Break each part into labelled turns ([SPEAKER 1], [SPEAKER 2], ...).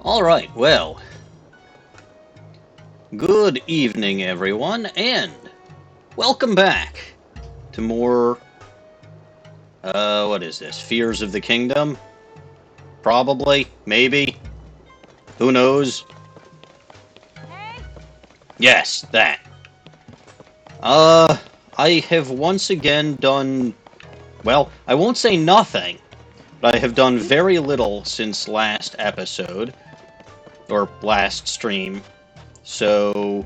[SPEAKER 1] Alright, well, good evening everyone, and welcome back to more, what is this, Fears of the Kingdom? Probably, maybe, who knows?
[SPEAKER 2] Hey?
[SPEAKER 1] Yes, that. I have once again done, well, I won't say nothing, but I have done very little since last episode, or last stream, so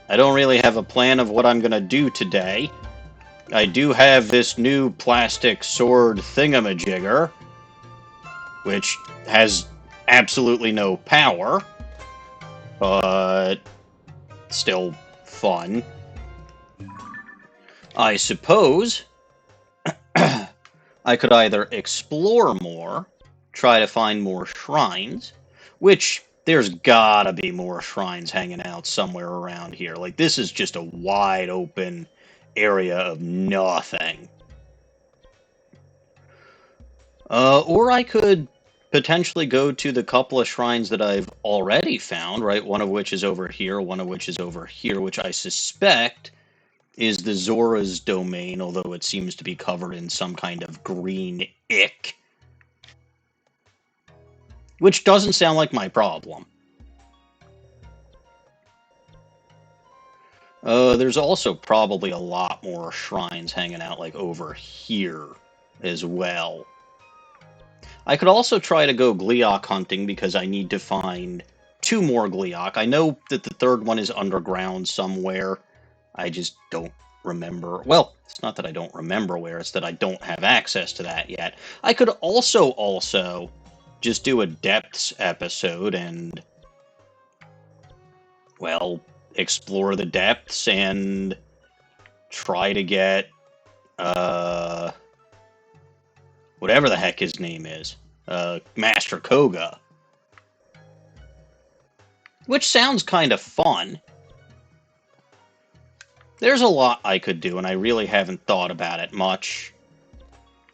[SPEAKER 1] I don't really have a plan of what I'm gonna do today. I do have this new plastic sword thingamajigger, which has absolutely no power, but still fun. I suppose I could either explore more, try to find more shrines, which there's gotta be more shrines hanging out somewhere around here. Like, this is just a wide open area of nothing. Or I could potentially go to the couple of shrines that I've already found, right? One of which is over here, one of which is over here, which I suspect is the Zora's domain, although it seems to be covered in some kind of green ick. Which doesn't sound like my problem. There's also probably a lot more shrines hanging out, like, over here as well. I could also try to go Gleeok hunting, because I need to find 2 more Gleeok. I know that the third one is underground somewhere. I just don't remember. Well, it's not that I don't remember where, it's that I don't have access to that yet. I could also just do a depths episode and, well, explore the depths and try to get, whatever the heck his name is, Master Koga. Which sounds kind of fun. There's a lot I could do, and I really haven't thought about it much.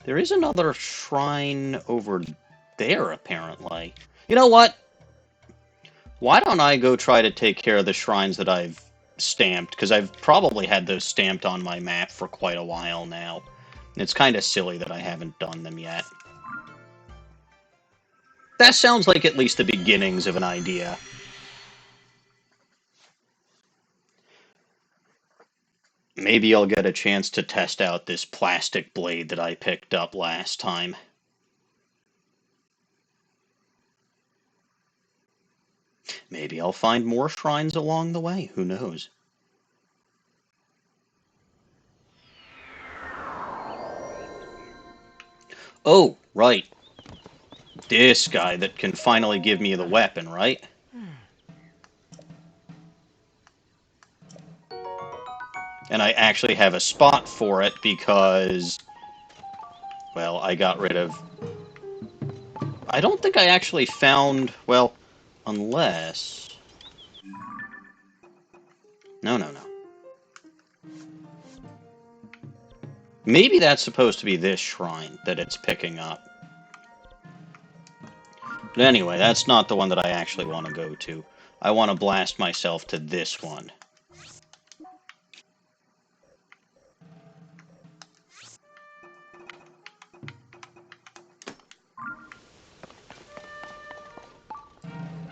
[SPEAKER 1] There is another shrine over there, apparently. You know what? Why don't I go try to take care of the shrines that I've stamped? Because I've probably had those stamped on my map for quite a while now. And it's kind of silly that I haven't done them yet. That sounds like at least the beginnings of an idea. Maybe I'll get a chance to test out this plastic blade that I picked up last time. Maybe I'll find more shrines along the way, who knows? Oh, right. This guy that can finally give me the weapon, right? And I actually have a spot for it because, well, I got rid of... I don't think I actually found, well, unless... No. Maybe that's supposed to be this shrine that it's picking up. But anyway, that's not the one that I actually want to go to. I want to blast myself to this one.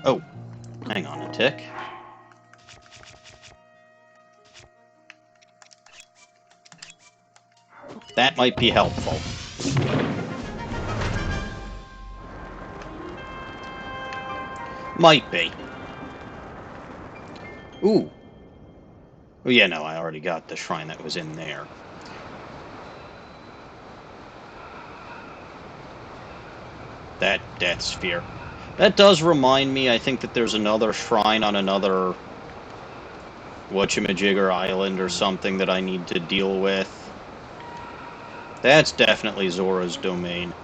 [SPEAKER 1] Oh, hang on a tick. That might be helpful. Might be. Ooh. Oh yeah, no, I already got the shrine that was in there. That death sphere. That does remind me, I think that there's another shrine on another whatchamajigger island or something that I need to deal with. That's definitely Zora's domain.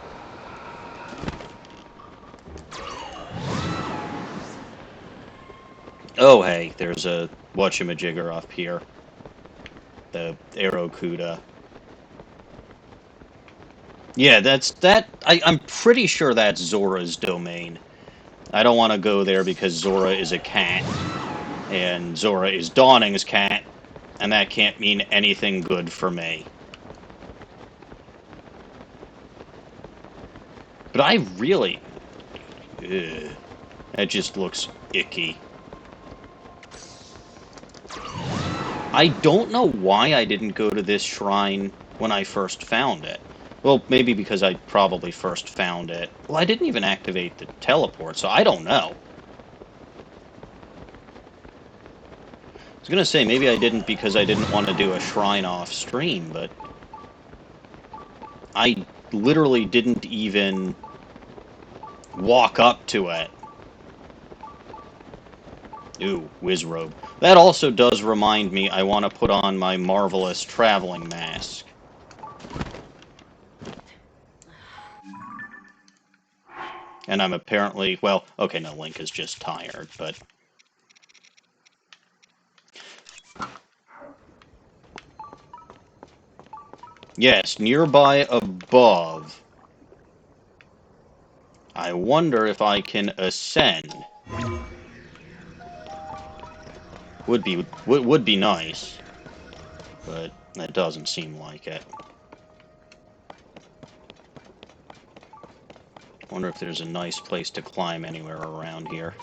[SPEAKER 1] Oh hey, there's a whatchamajigger up here. The Aerocuda. Yeah, I'm pretty sure that's Zora's domain. I don't want to go there because Zora is a cat, and Zora is Dawning's cat, and that can't mean anything good for me. But I really... Ugh, that just looks icky. I don't know why I didn't go to this shrine when I first found it. Well, maybe because I probably first found it. Well, I didn't even activate the teleport, so I don't know. I was gonna say, maybe I didn't because I didn't want to do a shrine off stream, but... I literally didn't even walk up to it. Ooh, Wizrobe. That also does remind me I want to put on my marvelous traveling mask. And I'm apparently... Well, okay, no, Link is just tired, but... Yes, nearby above. I wonder if I can ascend. Would be nice, but that doesn't seem like it. Wonder if there's a nice place to climb anywhere around here.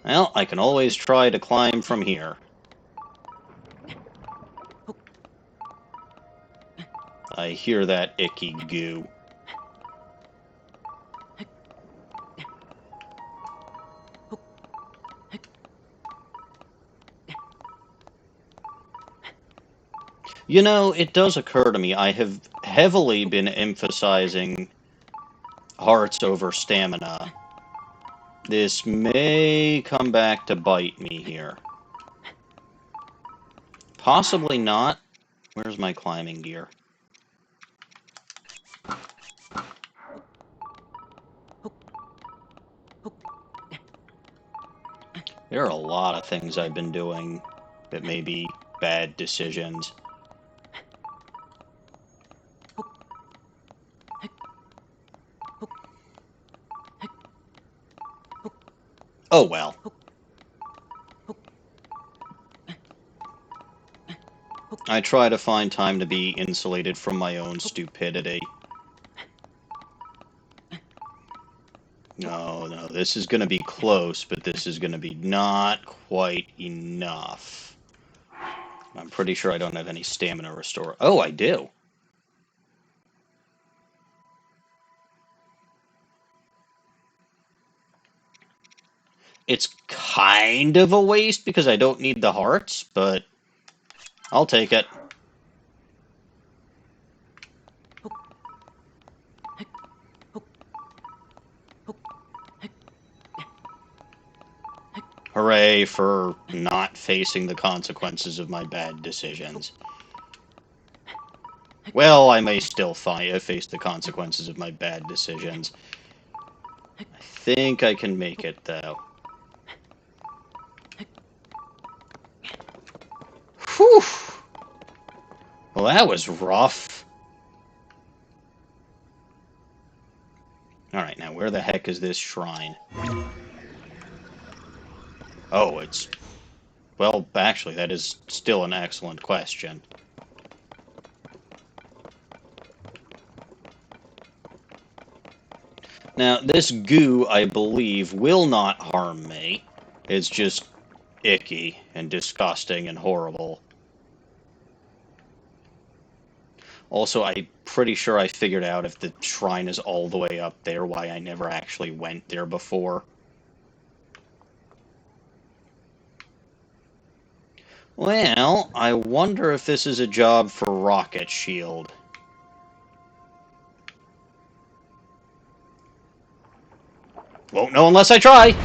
[SPEAKER 1] Well, I can always try to climb from here. I hear that icky goo. You know, it does occur to me, I have heavily been emphasizing hearts over stamina. This may come back to bite me here. Possibly not. Where's my climbing gear? There are a lot of things I've been doing that may be bad decisions. Oh well. I try to find time to be insulated from my own stupidity. No, this is going to be close, but this is going to be not quite enough. I'm pretty sure I don't have any stamina restore. Oh, I do. It's kind of a waste because I don't need the hearts, but I'll take it. Hooray for not facing the consequences of my bad decisions. Well, I may still face the consequences of my bad decisions. I think I can make it, though. Whew! Well, that was rough. Alright, now where the heck is this shrine? Oh, it's... Well, actually, that is still an excellent question. Now, this goo, I believe, will not harm me. It's just icky and disgusting and horrible. Also, I'm pretty sure I figured out if the shrine is all the way up there, why I never actually went there before. Well, I wonder if this is a job for Rocket Shield. Won't know unless I try!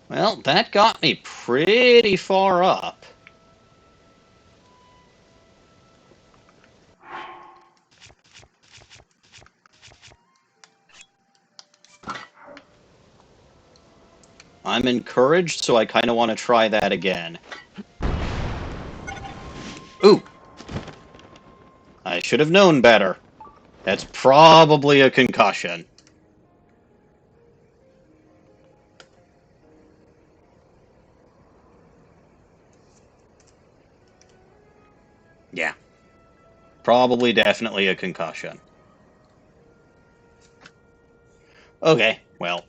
[SPEAKER 1] Well, that got me pretty far up. I'm encouraged, so I kind of want to try that again. should have known better. That's probably a concussion. Yeah. Probably definitely a concussion. Okay, well.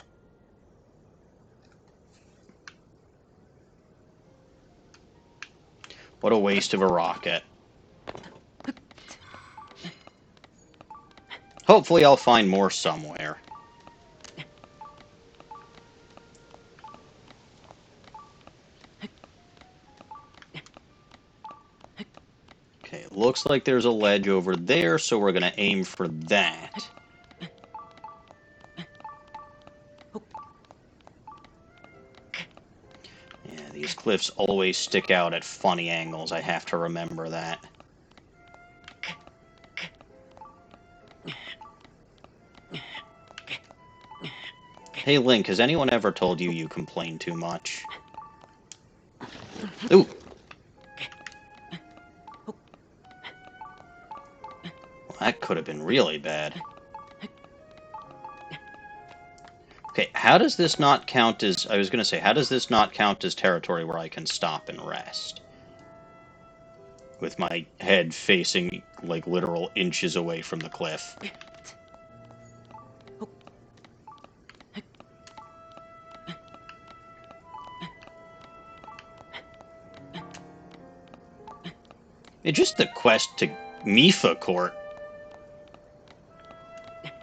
[SPEAKER 1] What a waste of a rocket. Hopefully I'll find more somewhere. Okay, looks like there's a ledge over there, so we're gonna aim for that. Yeah, these cliffs always stick out at funny angles. I have to remember that. Hey, Link, has anyone ever told you you complain too much? Ooh! Well, that could have been really bad. Okay, how does this not count as... I was going to say, how does this not count as territory where I can stop and rest? With my head facing, like, literal inches away from the cliff. It's just the quest to Mifa Court.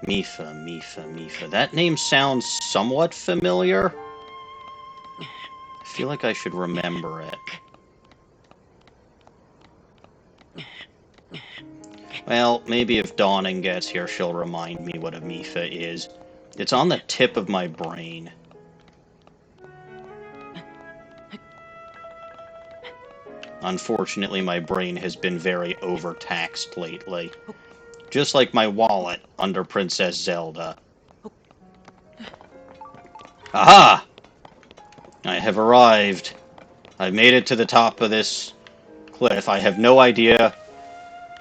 [SPEAKER 1] Mifa. That name sounds somewhat familiar. I feel like I should remember it. Well, maybe if Dawning gets here, she'll remind me what a Mifa is. It's on the tip of my brain. Unfortunately, my brain has been very overtaxed lately. Just like my wallet under Princess Zelda. Aha! I have arrived. I've made it to the top of this cliff. I have no idea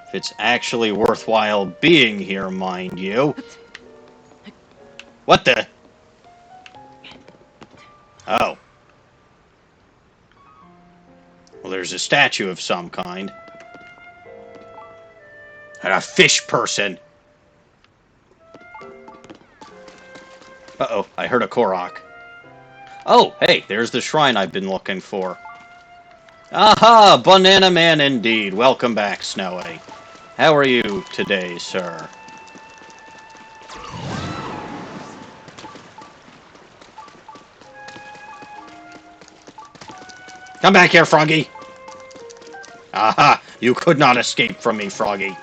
[SPEAKER 1] if it's actually worthwhile being here, mind you. What the? Oh. Well, there's a statue of some kind. And a fish person. Uh-oh, I heard a Korok. Oh, hey, there's the shrine I've been looking for. Aha, Banana Man indeed. Welcome back, Snowy. How are you today, sir? Come back here, Froggy! Aha! You could not escape from me, Froggy.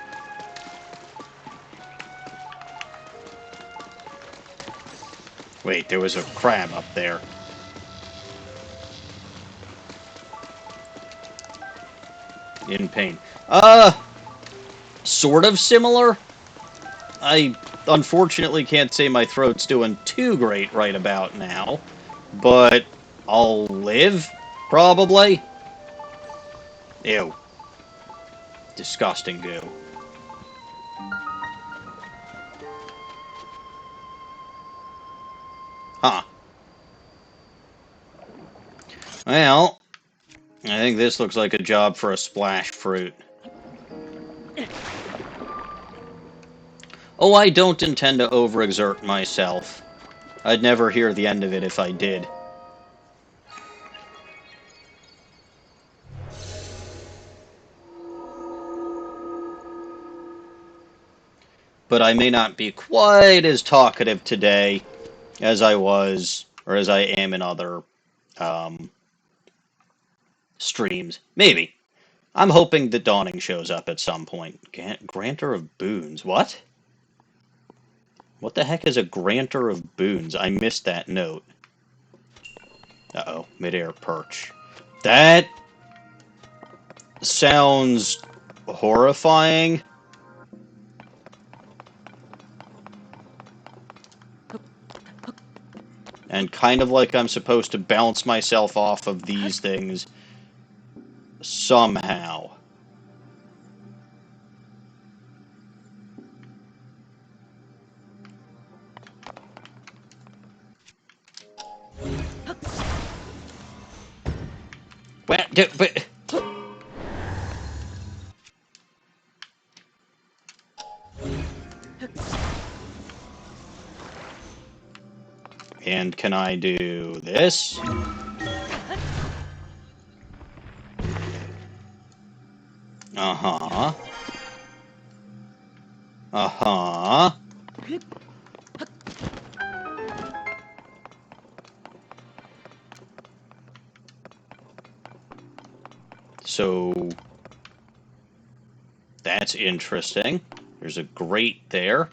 [SPEAKER 1] Wait, there was a crab up there. In pain. Sort of similar? I unfortunately can't say my throat's doing too great right about now. But I'll live, probably. Ew. Disgusting goo. Huh. Well, I think this looks like a job for a splash fruit. Oh, I don't intend to overexert myself. I'd never hear the end of it if I did. But I may not be quite as talkative today as I was, or as I am in other streams. Maybe. I'm hoping that Dawning shows up at some point. Granter of boons. What? What the heck is a granter of boons? I missed that note. Uh-oh. Midair perch. That sounds horrifying. And kind of like I'm supposed to bounce myself off of these things somehow. But... And can I do this? Uh-huh. Uh-huh. So... That's interesting. There's a grate there.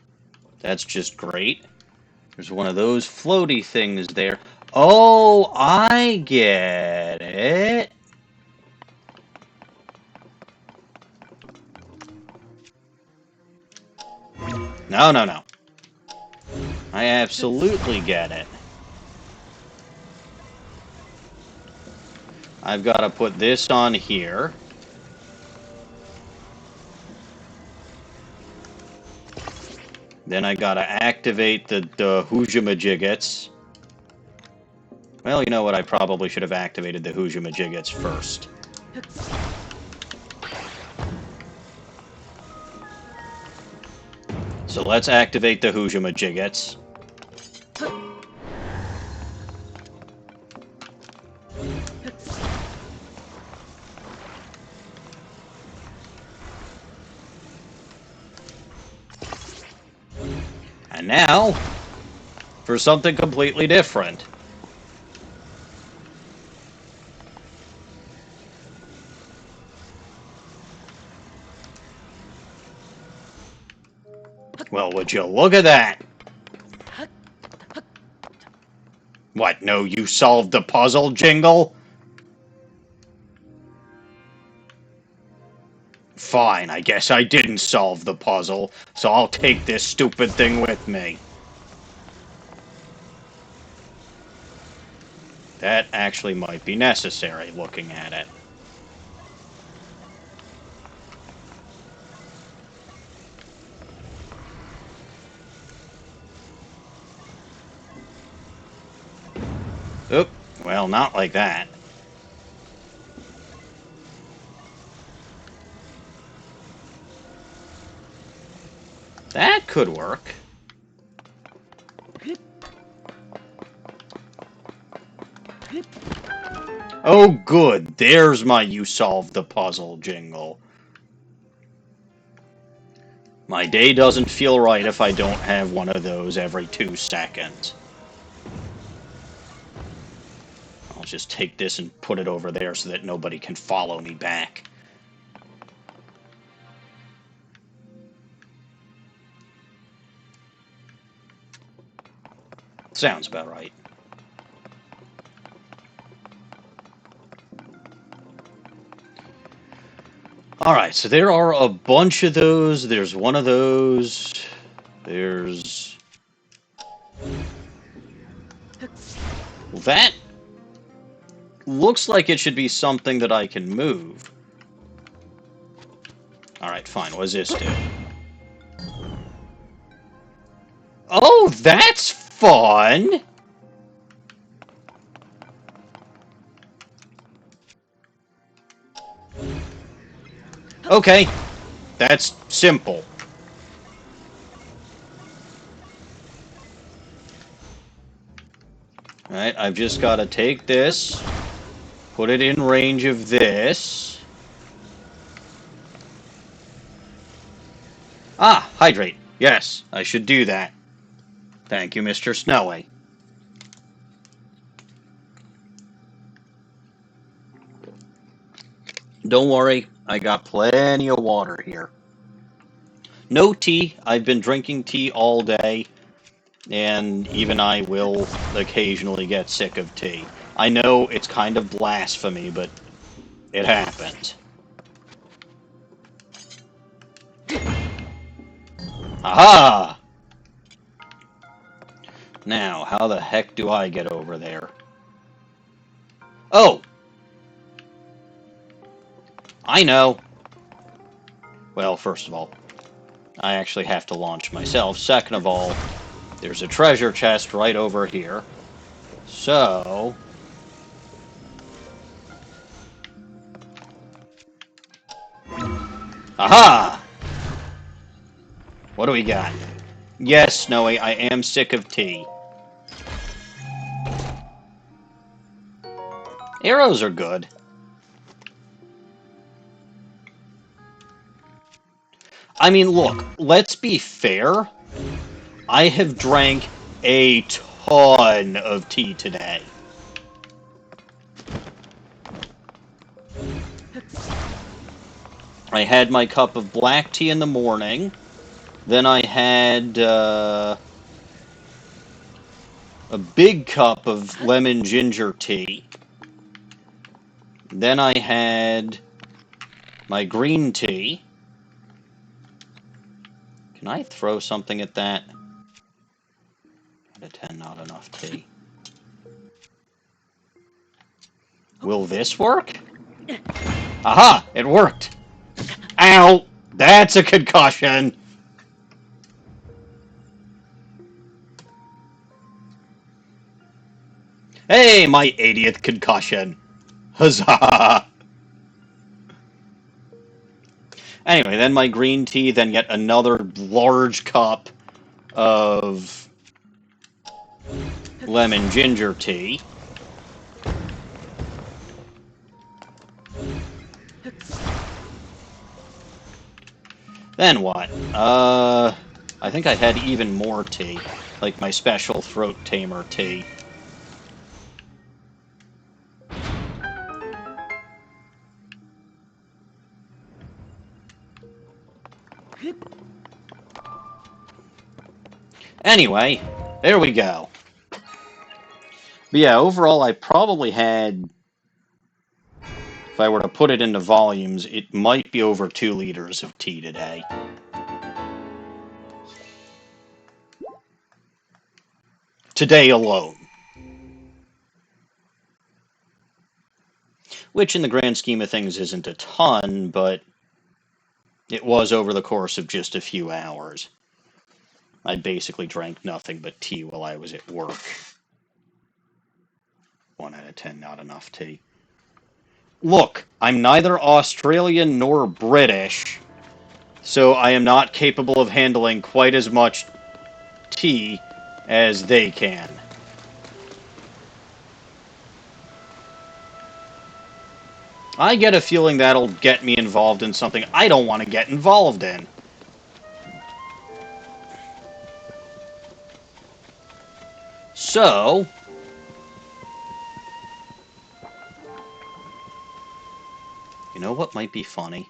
[SPEAKER 1] That's just great. There's one of those floaty things there. Oh, I get it. No, no, no. I absolutely get it. I've got to put this on here. Then I got to activate the Hoojamajiggets. Well, you know what? I probably should have activated the Hoojamajiggets first. So let's activate the Hoojamajiggets. And now, for something completely different. Well, would you look at that? What, no, you solved the puzzle, Jingle? Fine, I guess I didn't solve the puzzle, so I'll take this stupid thing with me. That actually might be necessary, looking at it. Oop, well, not like that. That could work. Oh, good. There's my you solved the puzzle jingle. My day doesn't feel right if I don't have one of those every 2 seconds. I'll just take this and put it over there so that nobody can follow me back. Sounds about right. Alright, so there are a bunch of those. There's one of those. There's... That looks like it should be something that I can move. Alright, fine. What does this do? Oh, that's fun! Okay, that's simple. Alright, I've just got to take this, put it in range of this. Ah, hydrate. Yes, I should do that. Thank you, Mr. Snowy. Don't worry, I got plenty of water here. No tea. I've been drinking tea all day, and even I will occasionally get sick of tea. I know it's kind of blasphemy, but it happens. Aha! Now, how the heck do I get over there? Oh! I know. Well, first of all, I actually have to launch myself. Second of all, there's a treasure chest right over here. So... Aha! What do we got? Yes, Snowy, I am sick of tea. Arrows are good. I mean, look, let's be fair. I have drank a ton of tea today. I had my cup of black tea in the morning. Then I had a big cup of lemon ginger tea. Then I had my green tea. Can I throw something at that? Out of 10, not enough tea. Will this work? Aha! It worked! Ow! That's a concussion! Hey, my 80th concussion! Huzzah! Anyway, then my green tea, then yet another large cup of lemon ginger tea. Then what? I think I had even more tea, like my special throat tamer tea. Anyway, there we go. But yeah, overall I probably had, if I were to put it into volumes, it might be over 2 liters of tea today. Today alone. Which in the grand scheme of things isn't a ton, but it was over the course of just a few hours. I basically drank nothing but tea while I was at work. 1 out of 10, not enough tea. Look, I'm neither Australian nor British, so I am not capable of handling quite as much tea as they can. I get a feeling that'll get me involved in something I don't want to get involved in. So, you know what might be funny?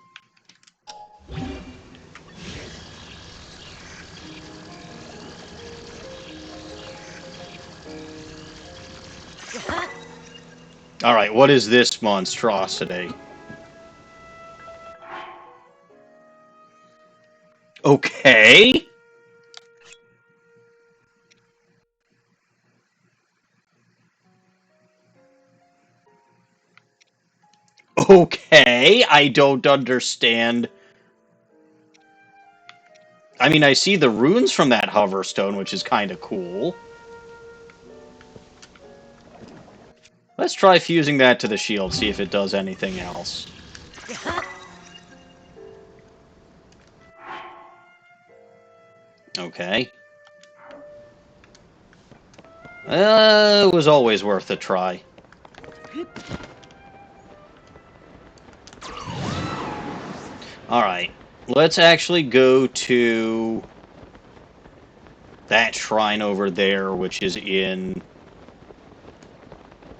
[SPEAKER 1] Alright, what is this monstrosity? Okay. Okay, I don't understand. I mean, I see the runes from that hoverstone, which is kind of cool. Let's try fusing that to the shield, see if it does anything else. Okay. It was always worth a try. Alright, let's actually go to that shrine over there, which is in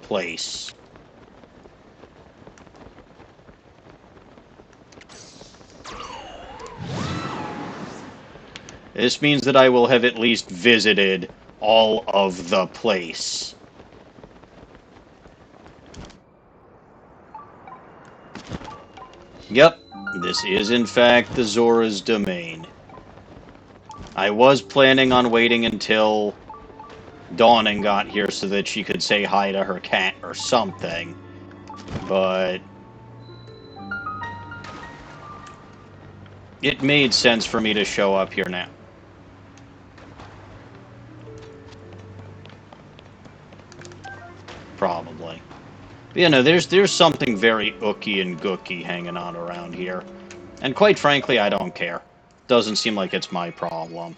[SPEAKER 1] place. This means that I will have at least visited all of the place. Yep, this is in fact the Zora's domain. I was planning on waiting until Dawning got here so that she could say hi to her cat or something, but it made sense for me to show up here now. Probably. But, you know, there's something very ooky and gooky hanging on around here. And quite frankly, I don't care. Doesn't seem like it's my problem.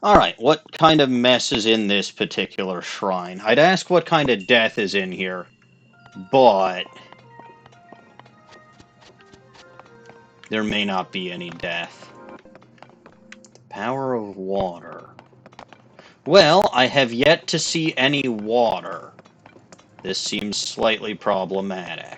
[SPEAKER 1] Alright, what kind of mess is in this particular shrine? I'd ask what kind of death is in here, but there may not be any death. Power of water. Well, I have yet to see any water. This seems slightly problematic.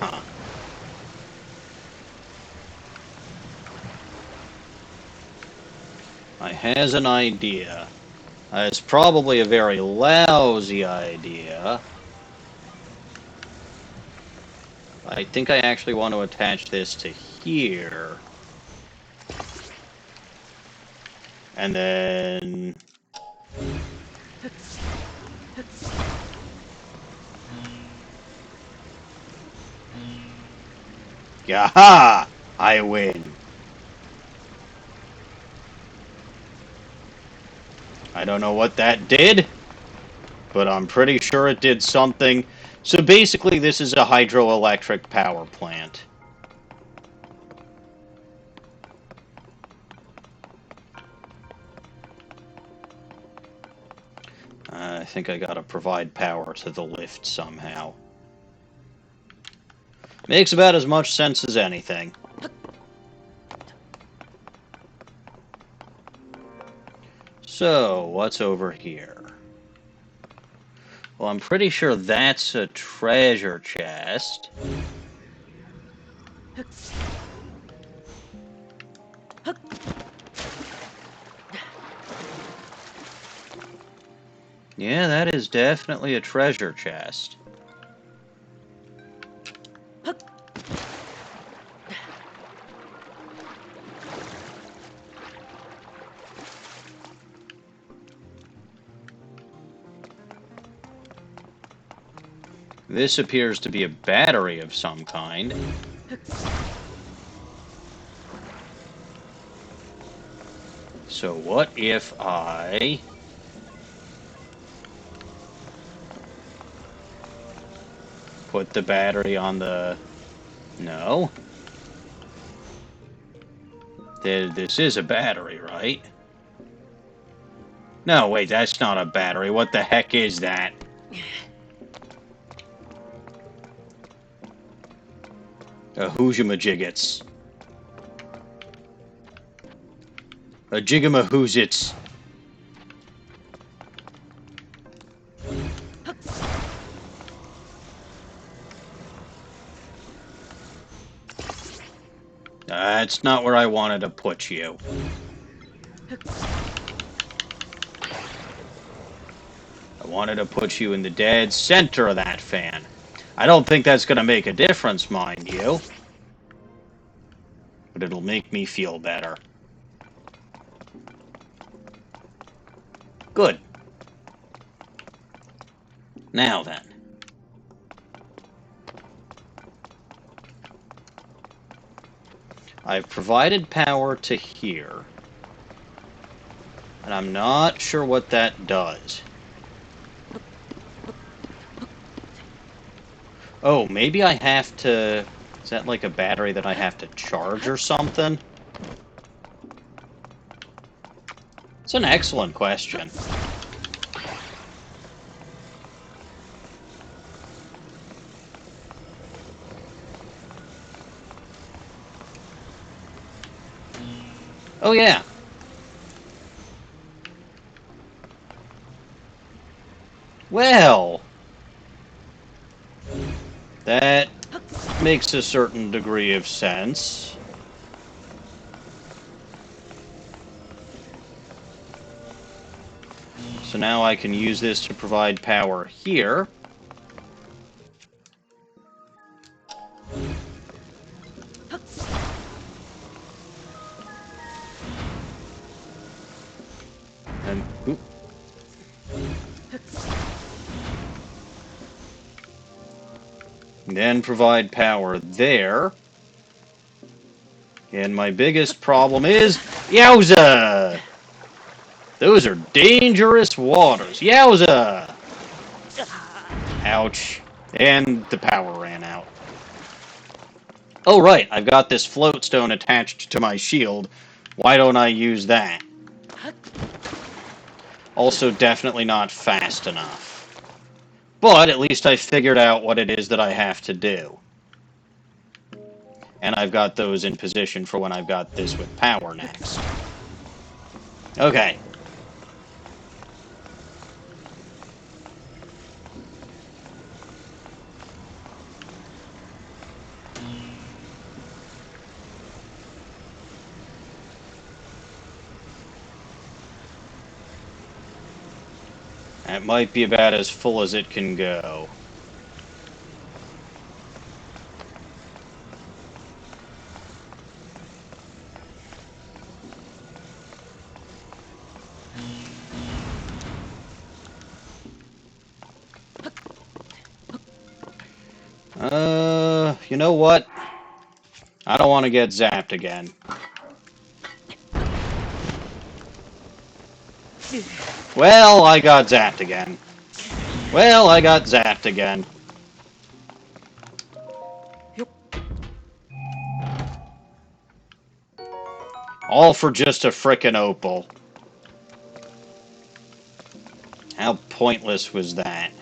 [SPEAKER 1] Huh. I has an idea. It's probably a very lousy idea. I think I actually want to attach this to here. And then... Yaha! I win. I don't know what that did, but I'm pretty sure it did something. So basically, this is a hydroelectric power plant. I think I gotta provide power to the lift somehow. Makes about as much sense as anything. So, what's over here? Well, I'm pretty sure that's a treasure chest. Yeah, that is definitely a treasure chest. This appears to be a battery of some kind. So what if I... put the battery on the... No? This is a battery, right? No, wait, that's not a battery. What the heck is that? A hoojamajiggets. A jigamahoozits. That's not where I wanted to put you. I wanted to put you in the dead center of that fan. I don't think that's going to make a difference, mind you. But it'll make me feel better. Good. Now then. I've provided power to here. And I'm not sure what that does. Oh, maybe I have to... Is that like a battery that I have to charge or something? It's an excellent question. Oh, yeah. Well... makes a certain degree of sense. So now I can use this to provide power here. And, oop. Then provide power there. And my biggest problem is, yowza! Those are dangerous waters. Yowza! Ouch. And the power ran out. Oh, right. I've got this float stone attached to my shield. Why don't I use that? Also, definitely not fast enough. But at least I figured out what it is that I have to do. And I've got those in position for when I've got this with power next. Okay. That might be about as full as it can go. You know what? I don't want to get zapped again. Well, I got zapped again. Well, I got zapped again. All for just a frickin' opal. How pointless was that?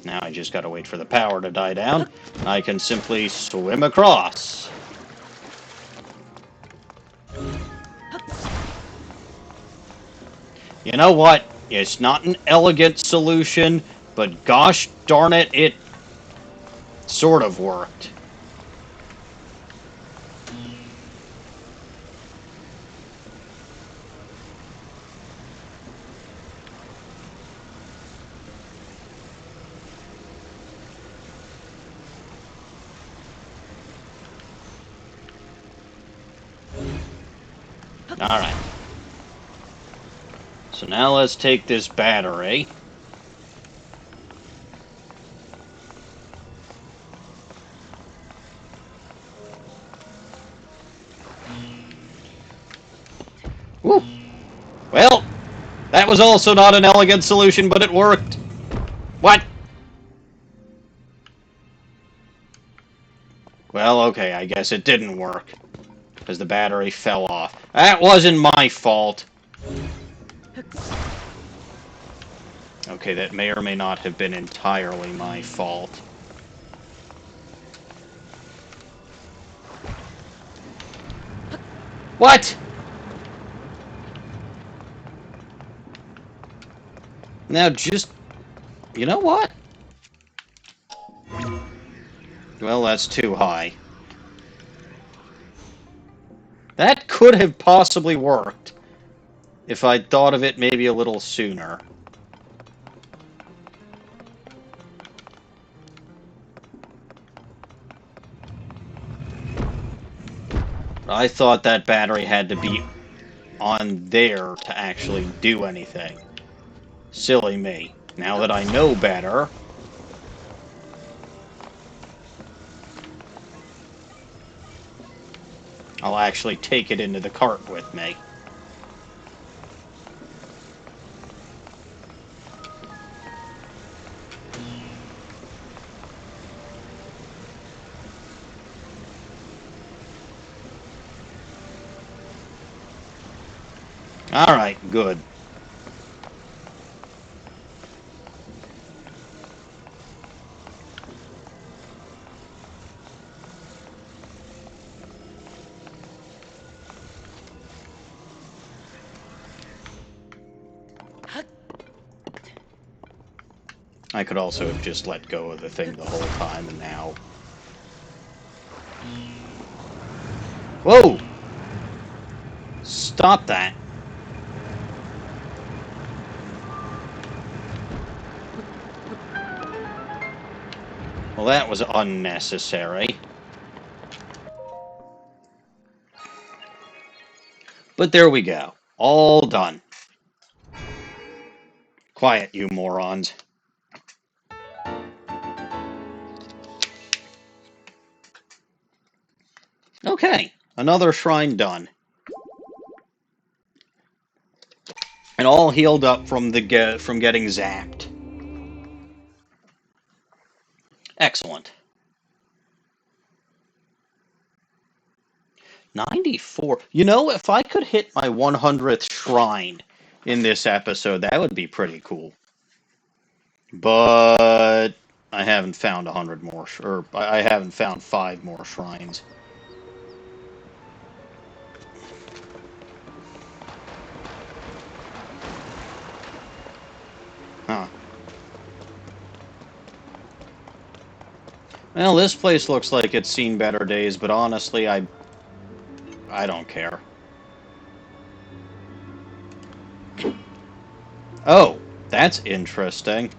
[SPEAKER 1] Now I just gotta wait for the power to die down. I can simply swim across. You know what? It's not an elegant solution, but gosh darn it, it sort of worked. Alright. So now let's take this battery. Woo! Well, that was also not an elegant solution, but it worked. What? Well, okay, I guess it didn't work. Because the battery fell off. That wasn't my fault. Okay, that may or may not have been entirely my fault. What? Now just... You know what? Well, that's too high. That could have possibly worked if I'd thought of it maybe a little sooner. I thought that battery had to be on there to actually do anything. Silly me. Now that I know better... I'll actually take it into the cart with me. Alright, good. I could also have just let go of the thing the whole time, and now... Whoa! Stop that. Well, that was unnecessary. But there we go. All done. Quiet, you morons. Okay, another shrine done. And all healed up from getting zapped. Excellent. 94. You know, if I could hit my 100th shrine in this episode, that would be pretty cool. But I haven't found 100 more, or I haven't found 5 more shrines. Huh. Well, this place looks like it's seen better days, but honestly, I don't care. Oh, that's interesting.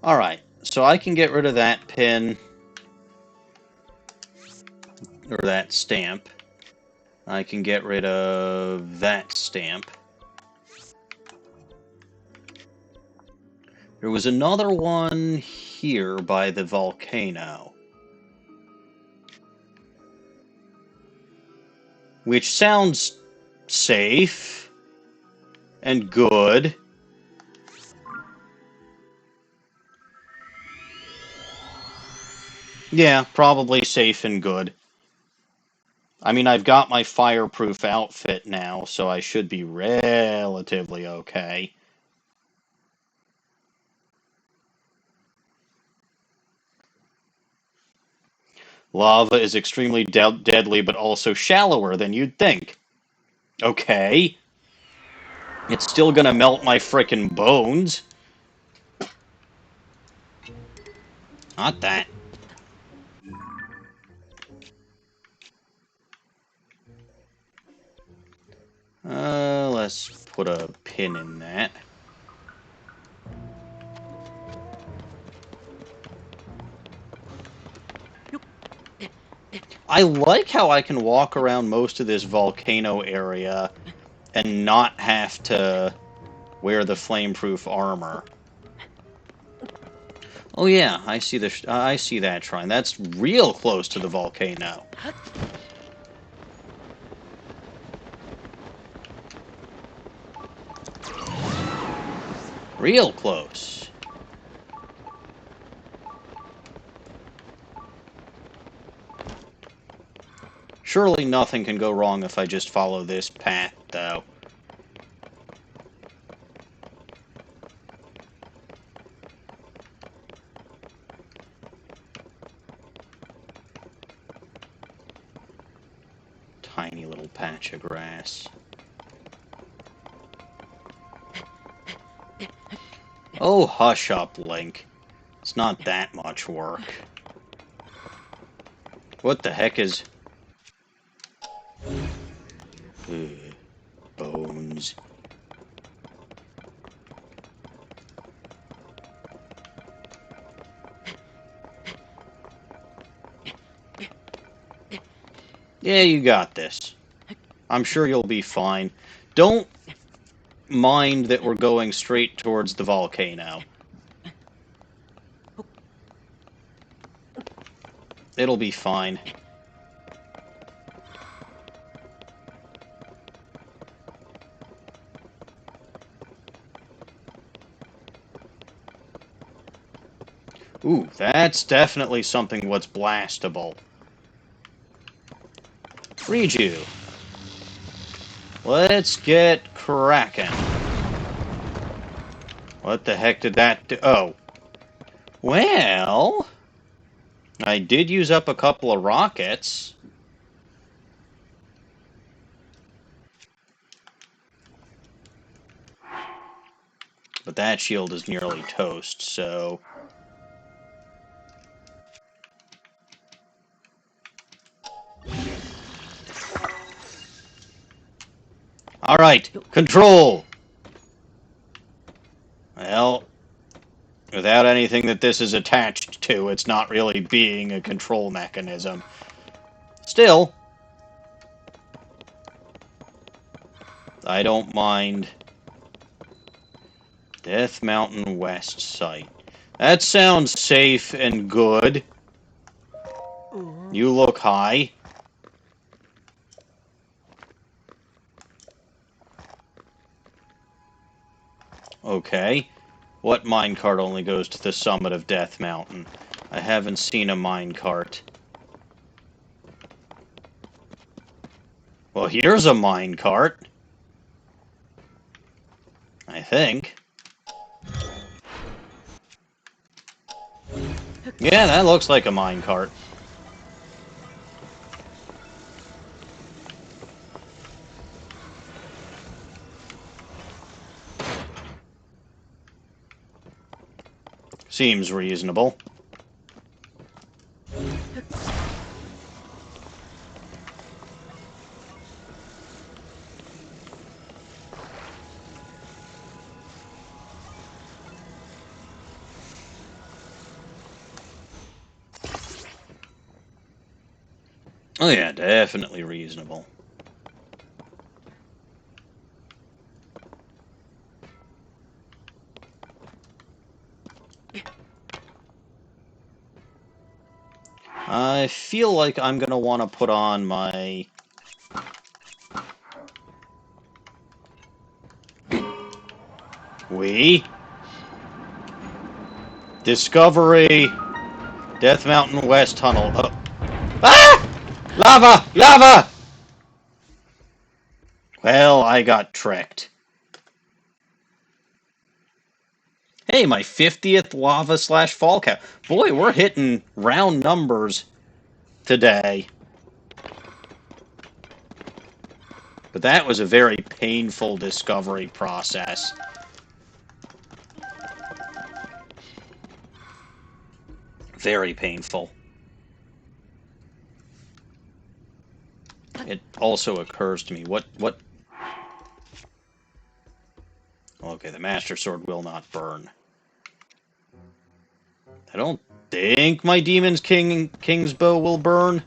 [SPEAKER 1] Alright, so I can get rid of that pin, or that stamp. I can get rid of that stamp. There was another one here by the volcano, which sounds safe and good. Yeah, probably safe and good. I mean, I've got my fireproof outfit now, so I should be relatively okay. Lava is extremely deadly, but also shallower than you'd think. Okay. It's still gonna melt my frickin' bones. Not that. Let's put a pin in that. I like how I can walk around most of this volcano area and not have to wear the flameproof armor. Oh yeah, I see I see that shrine. That's real close to the volcano. Real close. Surely nothing can go wrong if I just follow this path, though. Tiny little patch of grass. Oh, hush up, Link. It's not that much work. What the heck is... bones. Yeah, you got this. I'm sure you'll be fine. Don't mind that we're going straight towards the volcano. It'll be fine. Ooh, that's definitely something what's blastable. Read you. Let's get cracking. What the heck did that do? Oh. Well, I did use up a couple of rockets. But that shield is nearly toast, so... Alright, control! Well, without anything that this is attached to, it's not really being a control mechanism. Still, I don't mind. Death Mountain West site. That sounds safe and good. You look high. Okay. What minecart only goes to the summit of Death Mountain? I haven't seen a minecart. Well, here's a minecart. I think. Yeah, that looks like a minecart. Seems reasonable. Oh yeah, definitely reasonable. I feel like I'm gonna want to put on my... Discovery... Death Mountain West Tunnel. Ah! Lava! Lava! Well, I got tricked. Hey, my 50th lava/fall cap. Boy, we're hitting round numbers today. But that was a very painful discovery process. Very painful. It also occurs to me, what... Okay, the Master Sword will not burn. I don't think my Demon's King's Bow will burn.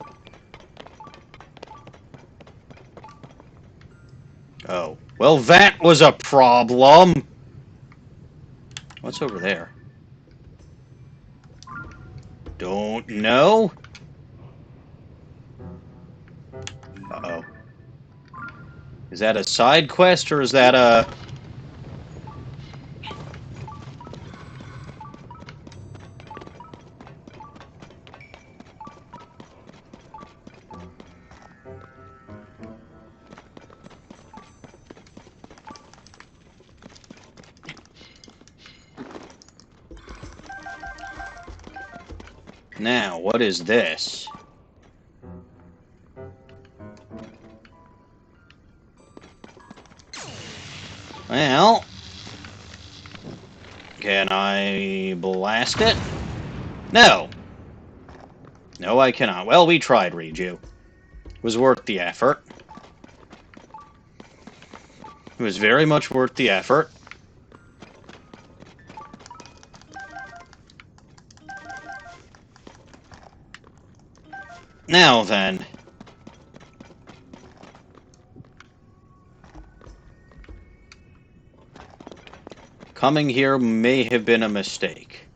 [SPEAKER 1] Oh. Well, that was a problem! What's over there? Don't know. Uh-oh. Is that a side quest, or is that a... Now, what is this? Well... Can I blast it? No! No, I cannot. Well, we tried, Riju. It was worth the effort. It was very much worth the effort. Now then. Coming here may have been a mistake.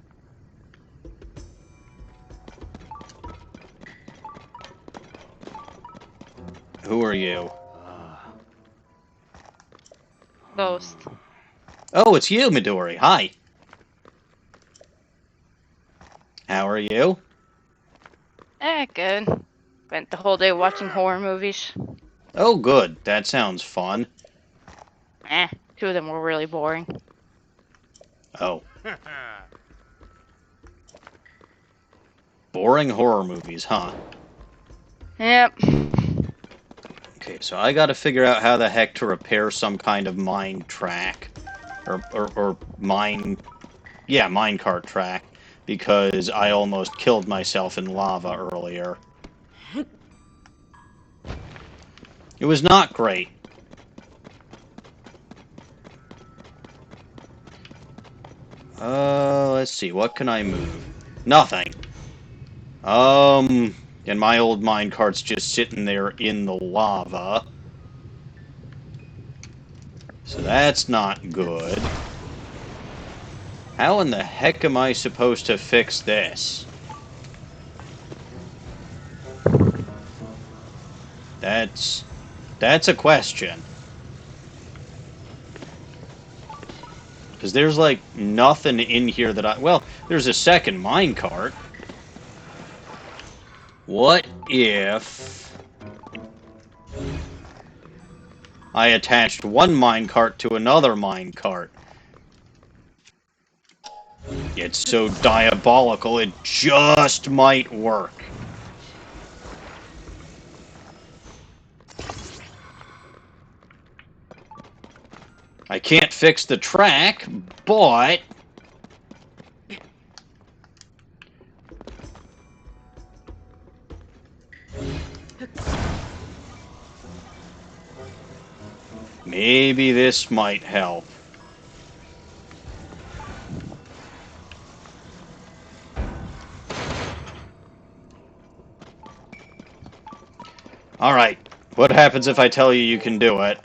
[SPEAKER 1] Who are you?
[SPEAKER 2] Ghost.
[SPEAKER 1] Oh, it's you, Midori. Hi. How are you?
[SPEAKER 2] Good. Spent the whole day watching horror movies.
[SPEAKER 1] Oh, good. That sounds fun.
[SPEAKER 2] Two of them were really boring.
[SPEAKER 1] Oh. Boring horror movies, huh?
[SPEAKER 2] Yep.
[SPEAKER 1] Okay, so I gotta figure out how the heck to repair some kind of mine track. or mine, yeah, minecart track, because I almost killed myself in lava earlier. It was not great. Let's see, what can I move? Nothing. And my old minecart's just sitting there in the lava. So that's not good. How in the heck am I supposed to fix this? That's a question. Because there's, like, nothing in here that I... Well, there's a second minecart. What if I attached one minecart to another minecart? It's so diabolical, it just might work. I can't fix the track, but... maybe this might help. Alright, what happens if I tell you you can do it?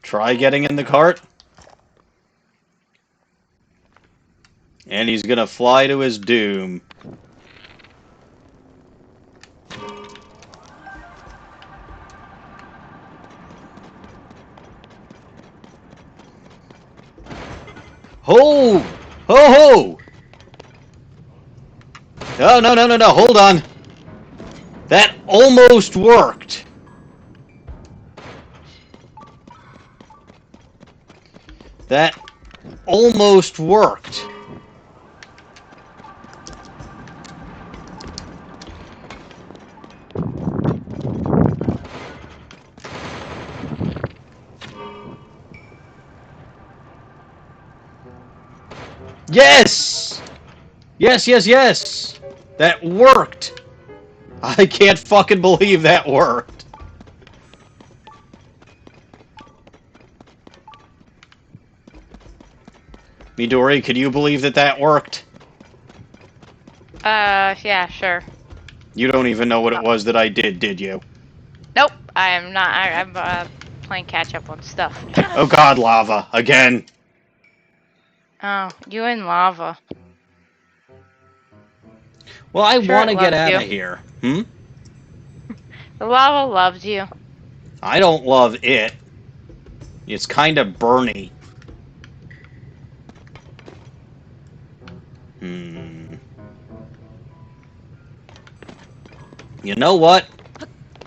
[SPEAKER 1] Try getting in the cart? And he's gonna fly to his doom. Ho! Ho ho! Oh, no, no, no, no, hold on. That almost worked. That almost worked. Yes! Yes, yes, yes! That worked! I can't fucking believe that worked. Midori, could you believe that that worked?
[SPEAKER 2] Yeah, sure.
[SPEAKER 1] You don't even know what it was that I did you?
[SPEAKER 2] Nope, I am not. I'm playing catch up on stuff.
[SPEAKER 1] Oh god, lava. Again.
[SPEAKER 2] Oh, you in lava.
[SPEAKER 1] Well, I
[SPEAKER 2] Sure,
[SPEAKER 1] want to
[SPEAKER 2] it
[SPEAKER 1] get
[SPEAKER 2] loves
[SPEAKER 1] out
[SPEAKER 2] you.
[SPEAKER 1] of here. Hmm?
[SPEAKER 2] The lava loves you.
[SPEAKER 1] I don't love it. It's kind of burny. Hmm. You know what?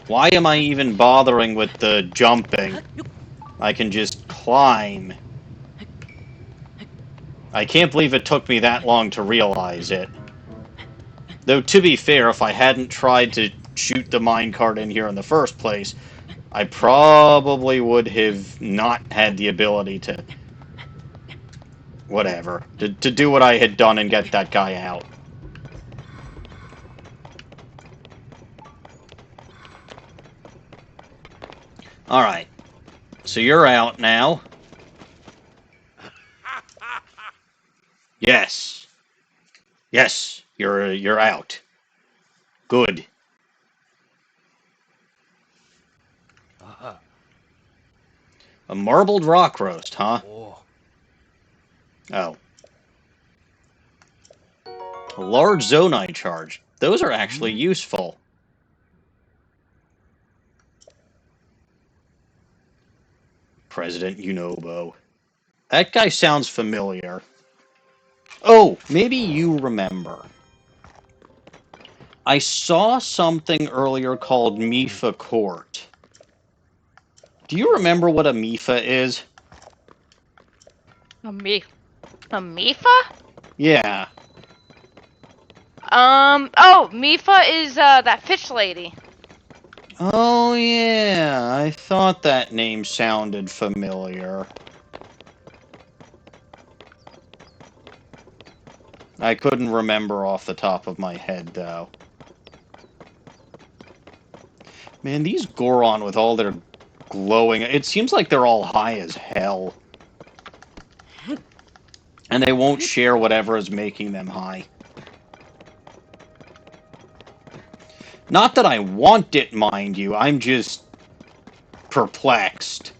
[SPEAKER 1] Why am I even bothering with the jumping? I can just climb. I can't believe it took me that long to realize it. Though, to be fair, if I hadn't tried to shoot the minecart in here in the first place, I probably would have not had the ability to... whatever. To do what I had done and get that guy out. Alright. So you're out now. Yes. Yes, you're out. Good. A marbled rock roast, huh? Oh. A large zonite charge. Those are actually useful. President Unobo. That guy sounds familiar. Oh, maybe you remember. I saw something earlier called Mifa Court. Do you remember what a Mifa is?
[SPEAKER 2] A Mifa?
[SPEAKER 1] Yeah.
[SPEAKER 2] Oh, Mifa is that fish lady.
[SPEAKER 1] Oh, yeah. I thought that name sounded familiar. I couldn't remember off the top of my head, though. Man, these Goron with all their glowing... It seems like they're all high as hell. And they won't share whatever is making them high. Not that I want it, mind you, I'm just perplexed.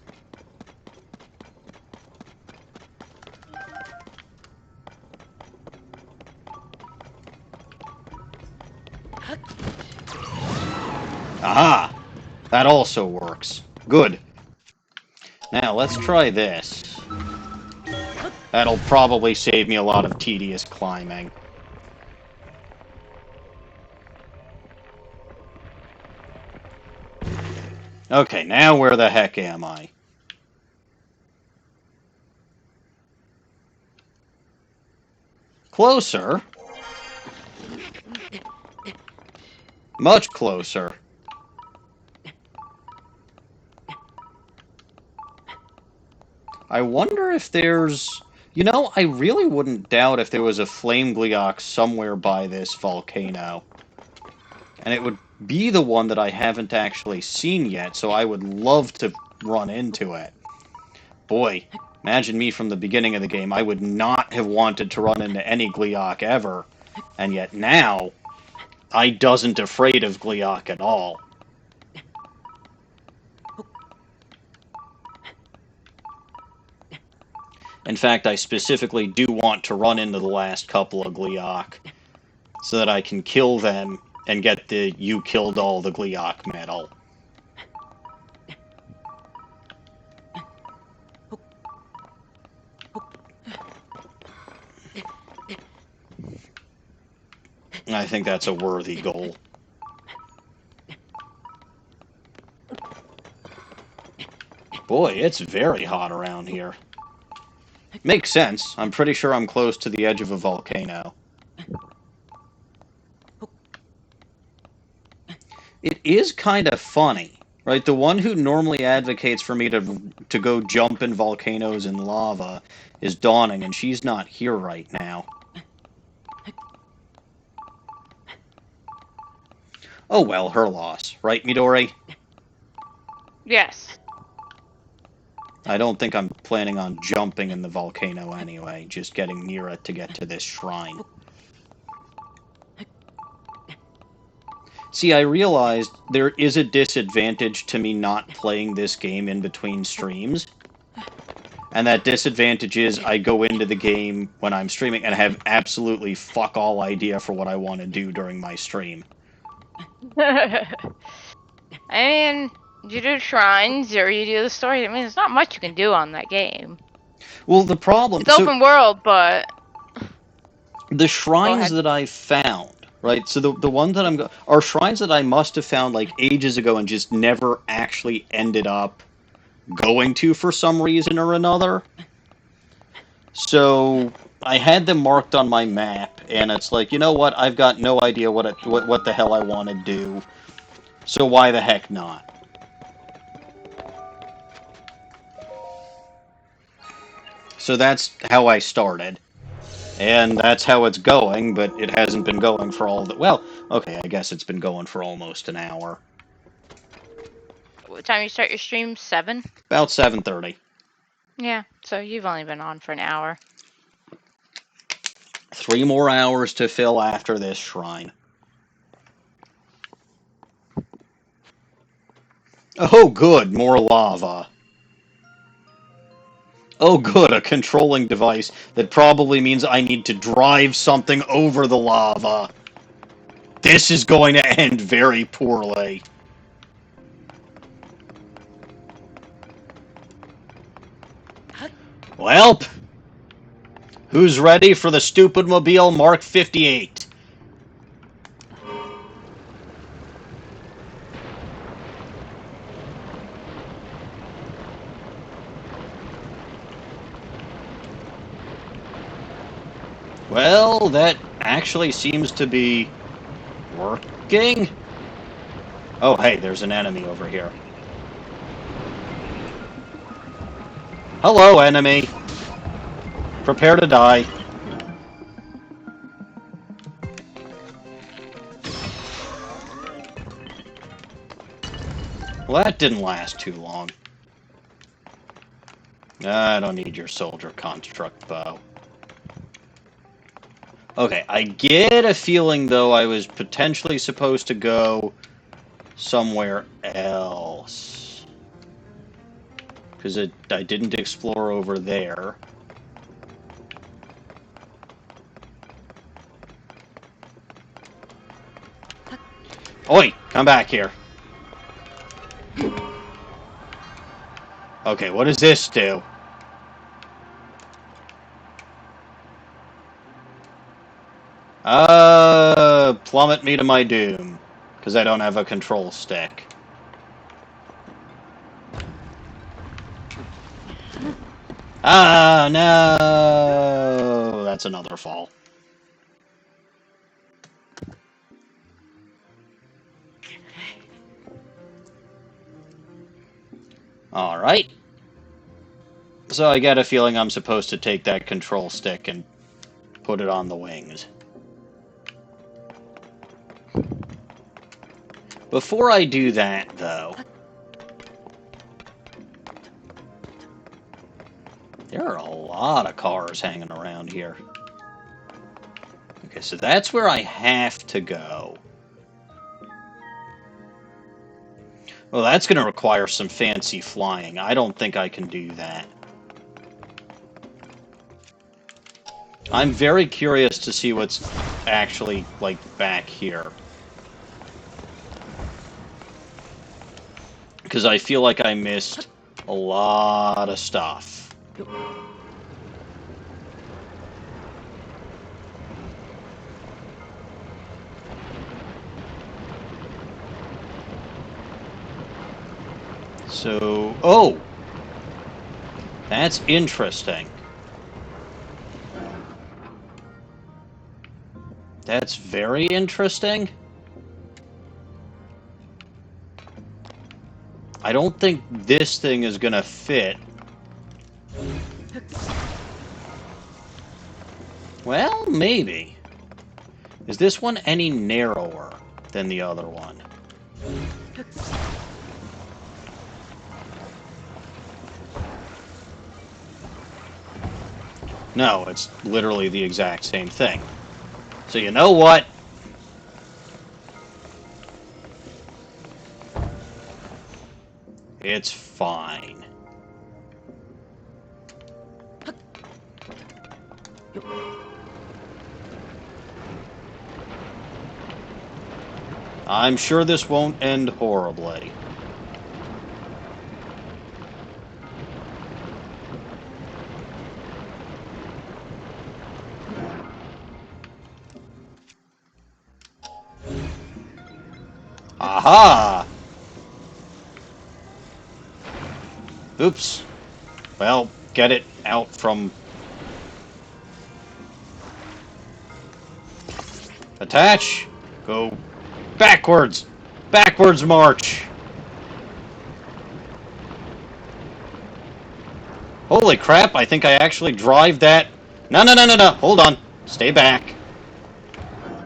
[SPEAKER 1] Aha! That also works. Good. Now, let's try this. That'll probably save me a lot of tedious climbing. Okay, now where the heck am I? Closer? Much closer. I wonder if there's... You know, I really wouldn't doubt if there was a flame Gleeok somewhere by this volcano. And it would be the one that I haven't actually seen yet, so I would love to run into it. Boy, imagine me from the beginning of the game. I would not have wanted to run into any Gleeok ever. And yet now, I doesn't afraid of Gleeok at all. In fact, I specifically do want to run into the last couple of Gleeok, so that I can kill them and get the "you killed all the Gleeok" medal. I think that's a worthy goal. Boy, it's very hot around here. Makes sense. I'm pretty sure I'm close to the edge of a volcano. It is kind of funny, right? The one who normally advocates for me to go jump in volcanoes and lava is Dawning, and she's not here right now. Oh well, her loss. Right, Midori?
[SPEAKER 2] Yes.
[SPEAKER 1] I don't think I'm planning on jumping in the volcano anyway, just getting near it to get to this shrine. See, I realized there is a disadvantage to me not playing this game in between streams. And that disadvantage is I go into the game when I'm streaming and have absolutely fuck all idea for what I want to do during my stream.
[SPEAKER 2] I mean, you do shrines or you do the story. I mean, there's not much you can do on that game.
[SPEAKER 1] Well, the problem...
[SPEAKER 2] It's open world, but...
[SPEAKER 1] The shrines that I found, right? So the ones that are shrines that I must have found like ages ago and just never actually ended up going to for some reason or another. So I had them marked on my map, and it's like, you know what? I've got no idea what the hell I want to do. So why the heck not? So that's how I started. And that's how it's going, but it hasn't been going for all the... Well, okay, I guess it's been going for almost an hour.
[SPEAKER 2] What time you start your stream? 7?
[SPEAKER 1] About 7:30.
[SPEAKER 2] Yeah, so you've only been on for an hour.
[SPEAKER 1] 3 more hours to fill after this shrine. Oh, good, more lava. Oh, good, a controlling device that probably means I need to drive something over the lava. This is going to end very poorly. Welp, who's ready for the stupid mobile Mark 58? Well, that actually seems to be working. Oh, hey, there's an enemy over here. Hello, enemy. Prepare to die. Well, that didn't last too long. I don't need your soldier construct bow. Okay, I get a feeling, though, I was potentially supposed to go somewhere else. Because I didn't explore over there. Oi! Come back here. Okay, what does this do? Plummet me to my doom. Because I don't have a control stick. Ah, no! That's another fall. Alright. So I get a feeling I'm supposed to take that control stick and put it on the wings. Before I do that, though, there are a lot of cars hanging around here. Okay, so that's where I have to go. Well, that's going to require some fancy flying. I don't think I can do that. I'm very curious to see what's actually, like, back here. Because I feel like I missed a lot of stuff. So, oh! That's interesting. That's very interesting. I don't think this thing is gonna fit. Well, maybe. Is this one any narrower than the other one? No, it's literally the exact same thing. So you know what? It's fine. I'm sure this won't end horribly. Aha! Oops. Well, get it out from... Attach! Go backwards! Backwards march! Holy crap, I think I actually drive that... No, no, no, no, no, hold on. Stay back.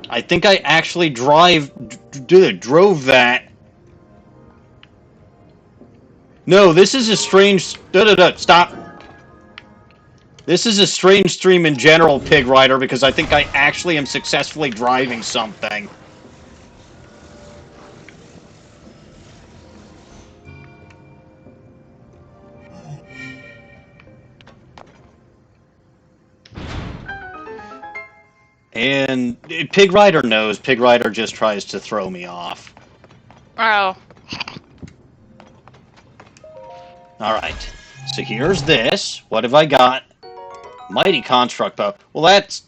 [SPEAKER 1] I think I actually drove that. No, this is a strange... Stop. This is a strange stream in general, Pig Rider, because I think I actually am successfully driving something. And Pig Rider knows. Pig Rider just tries to throw me off.
[SPEAKER 2] Oh.
[SPEAKER 1] Alright. So here's this. What have I got? Mighty Construct Bow. Well, that's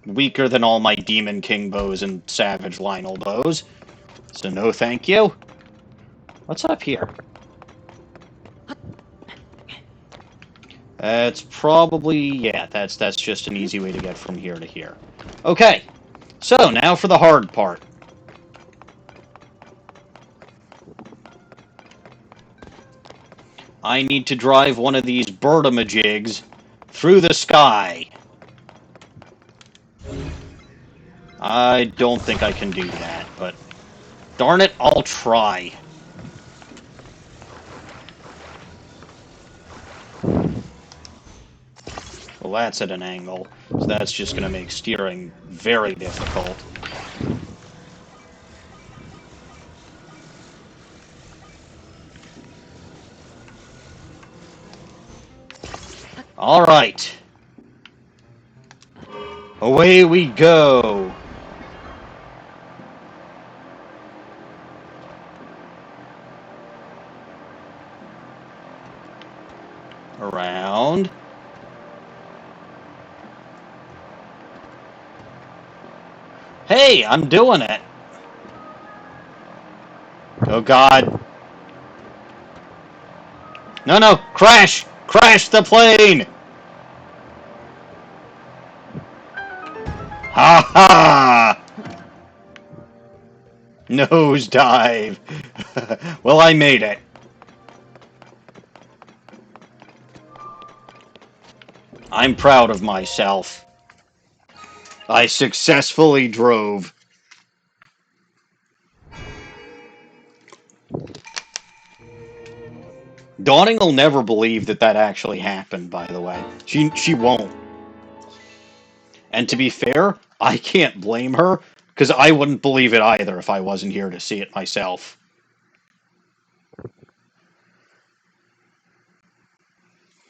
[SPEAKER 1] weaker than all my Demon King bows and Savage Lionel bows. So no thank you. What's up here? That's probably... yeah, that's just an easy way to get from here to here. Okay. So, now for the hard part. I need to drive one of these birdamajigs through the sky. I don't think I can do that, but darn it, I'll try. Well, that's at an angle, so that's just going to make steering very difficult. All right. Away we go. Around. Hey, I'm doing it. Oh, God. No, no, crash! Crash the plane! Ha ha! Nosedive. Well, I made it. I'm proud of myself. I successfully drove. Dawning will never believe that that actually happened, by the way. She won't. And to be fair, I can't blame her, because I wouldn't believe it either if I wasn't here to see it myself.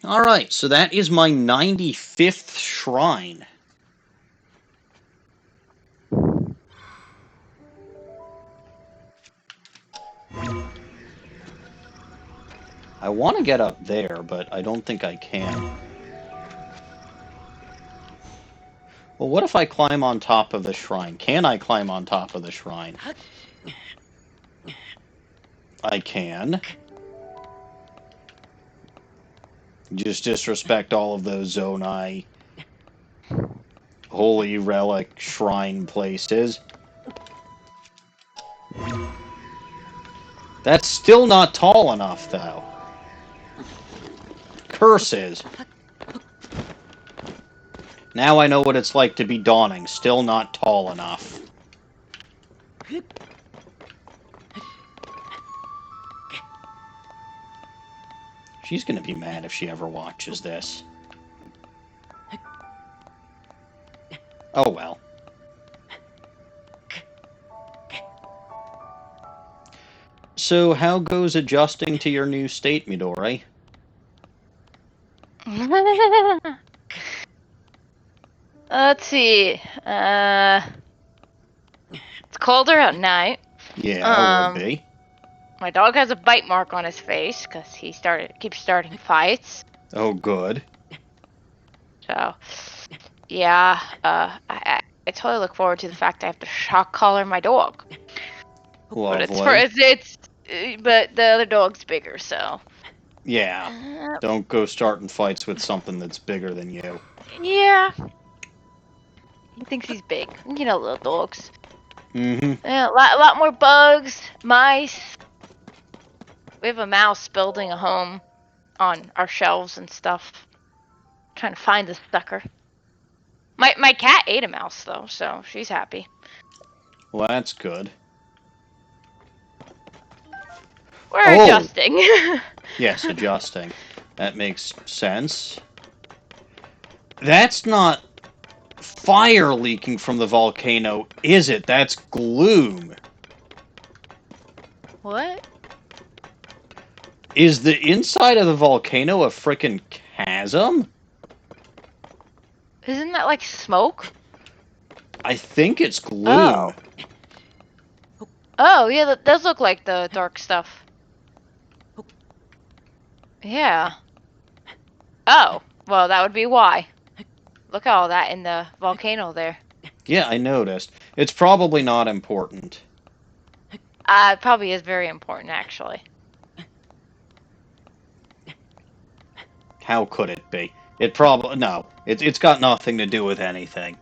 [SPEAKER 1] Alright, so that is my 95th shrine. I want to get up there, but I don't think I can. Well, what if I climb on top of the shrine? Can I climb on top of the shrine? I can. Just disrespect all of those Zonai holy relic shrine places. That's still not tall enough, though. Curses. Now I know what it's like to be Dawning. Still not tall enough. She's gonna be mad if she ever watches this. Oh well. So how goes adjusting to your new state, Midori?
[SPEAKER 2] Let's see. It's colder at night.
[SPEAKER 1] Yeah, it would be.
[SPEAKER 2] My dog has a bite mark on his face because he keeps starting fights.
[SPEAKER 1] Oh, good.
[SPEAKER 2] So, yeah. I totally look forward to the fact I have to shock collar my dog.
[SPEAKER 1] Lovely.
[SPEAKER 2] But the other dog's bigger, so.
[SPEAKER 1] Yeah. Don't go starting fights with something that's bigger than you.
[SPEAKER 2] Yeah. He thinks he's big. You know, little dogs.
[SPEAKER 1] Mm-hmm.
[SPEAKER 2] Yeah, a lot more bugs, mice. We have a mouse building a home on our shelves and stuff. Trying to find the sucker. My cat ate a mouse though, so she's happy.
[SPEAKER 1] Well, that's good.
[SPEAKER 2] We're adjusting.
[SPEAKER 1] Yes, adjusting. That makes sense. That's not fire leaking from the volcano, is it? That's gloom.
[SPEAKER 2] What?
[SPEAKER 1] Is the inside of the volcano a frickin' chasm?
[SPEAKER 2] Isn't that like smoke?
[SPEAKER 1] I think it's gloom.
[SPEAKER 2] Oh. Oh, yeah, that does look like the dark stuff. Yeah. Oh, well, that would be why. Look at all that in the volcano there.
[SPEAKER 1] Yeah, I noticed. It's probably not important.
[SPEAKER 2] It probably is very important, actually.
[SPEAKER 1] How could it be? It probably... No. It's got nothing to do with anything.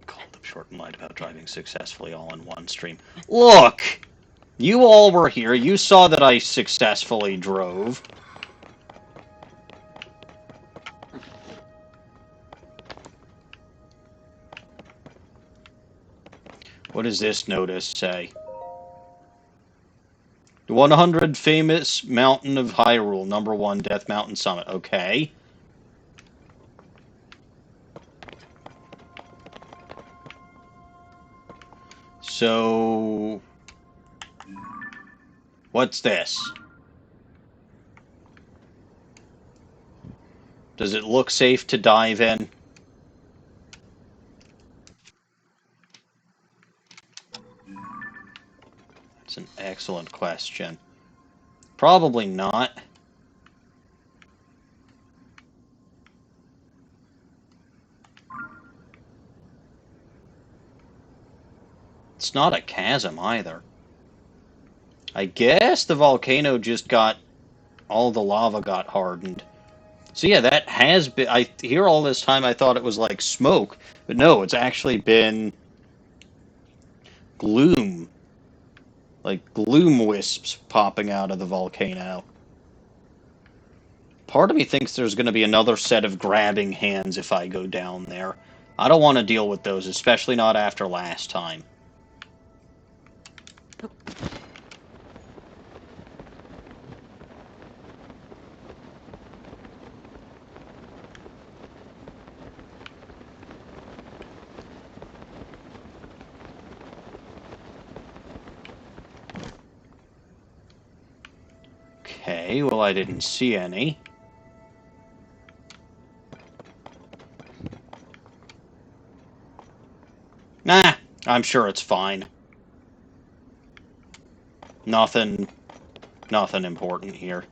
[SPEAKER 1] Called up short and lied about driving successfully all in one stream. Look! You all were here. You saw that I successfully drove. What does this notice say? The 100 famous mountain of Hyrule, #1 Death Mountain Summit. Okay. So, what's this? Does it look safe to dive in? That's an excellent question. Probably not. It's not a chasm either. I guess the volcano just got... all the lava got hardened. So yeah, that has been... here all this time I thought it was like smoke, but no, it's actually been gloom. Like gloom wisps popping out of the volcano. Part of me thinks there's going to be another set of grabbing hands if I go down there. I don't want to deal with those, especially not after last time. Okay, well I didn't see any. Nah, I'm sure it's fine. Nothing important here.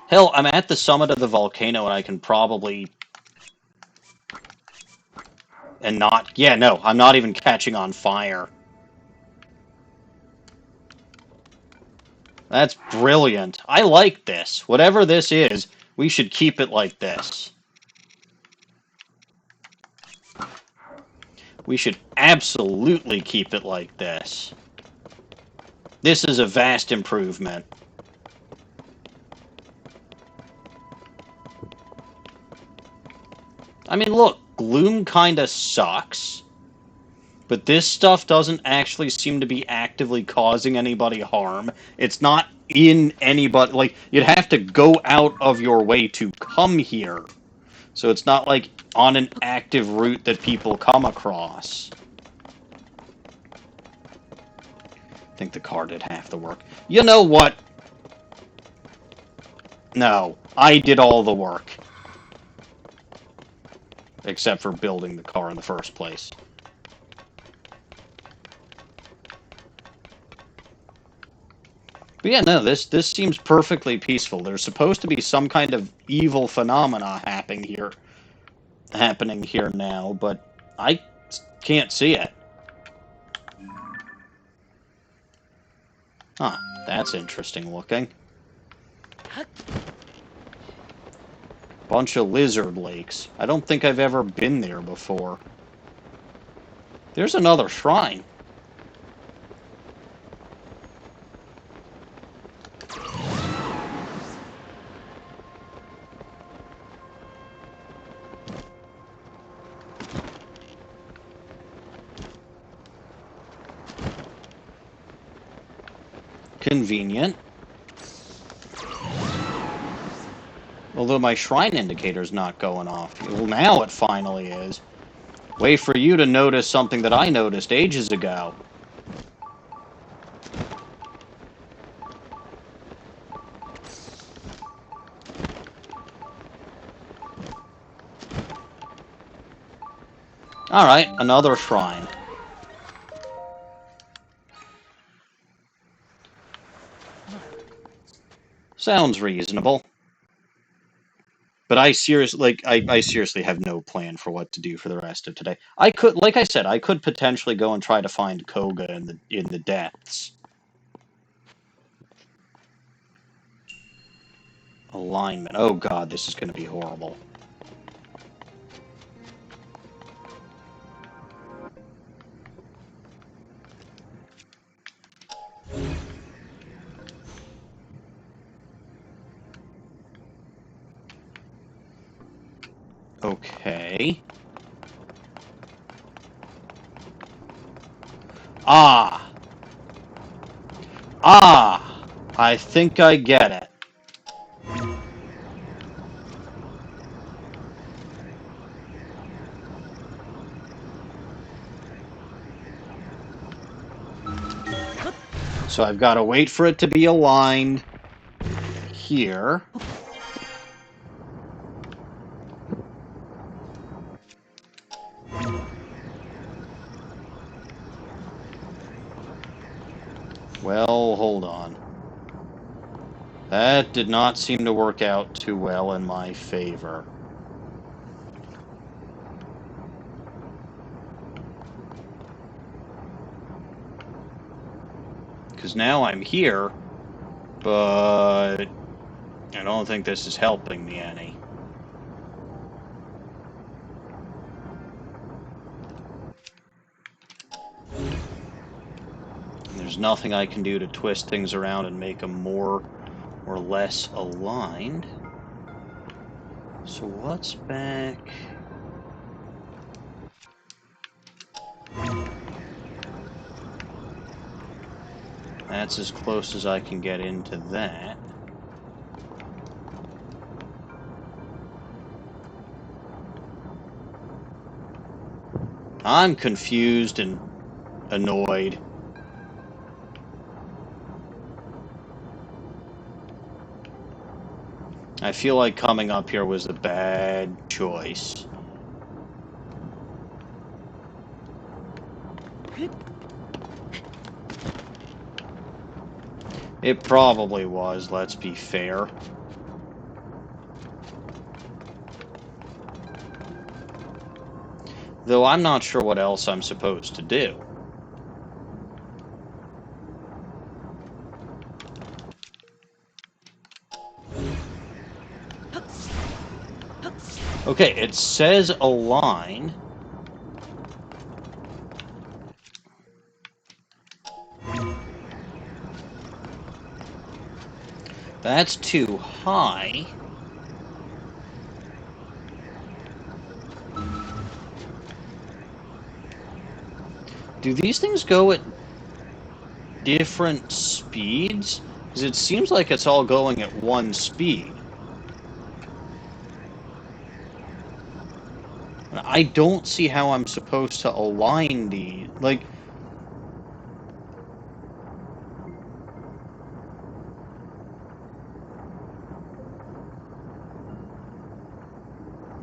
[SPEAKER 1] Hell, I'm at the summit of the volcano and I can probably... and not... yeah, no, I'm not even catching on fire. That's brilliant. I like this. Whatever this is, we should keep it like this. We should absolutely keep it like this. This is a vast improvement. I mean, look, gloom kinda sucks, but this stuff doesn't actually seem to be actively causing anybody harm. It's not in anybody... like, you'd have to go out of your way to come here. So it's not like on an active route that people come across. I think the car did half the work. You know what? No, I did all the work. Except for building the car in the first place. But yeah, no, this seems perfectly peaceful. There's supposed to be some kind of evil phenomena happening here now, but I can't see it. Huh, that's interesting looking. Bunch of lizard lakes. I don't think I've ever been there before. There's another shrine. Convenient. Although my shrine indicator's not going off. Well, now it finally is. Wait for you to notice something that I noticed ages ago. Alright, another shrine. Sounds reasonable. But I seriously, I seriously have no plan for what to do for the rest of today. I could, like I said, I could potentially go and try to find Koga in the depths. Alignment. Oh god, this is going to be horrible. Okay. Ah! Ah! I think I get it. So I've got to wait for it to be aligned here. Well, hold on. That did not seem to work out too well in my favor. Because now I'm here, but I don't think this is helping me any. And there's nothing I can do to twist things around and make them more or less aligned. So what's back? That's as close as I can get into that. I'm confused and annoyed. I feel like coming up here was a bad choice. It probably was, let's be fair. Though I'm not sure what else I'm supposed to do. Okay, it says align. That's too high. Do these things go at different speeds? Because it seems like it's all going at one speed. I don't see how I'm supposed to align these. Like,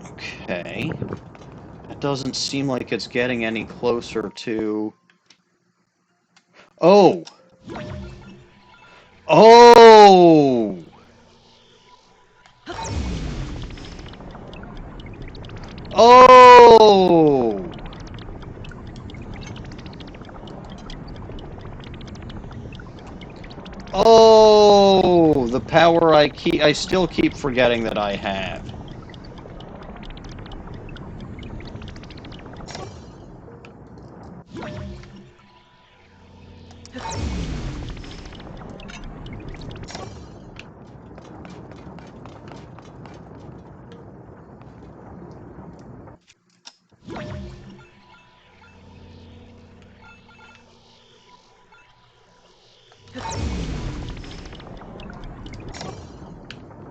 [SPEAKER 1] okay. It doesn't seem like it's getting any closer to... Oh! Oh! Oh! Oh! The power I still keep forgetting that I have.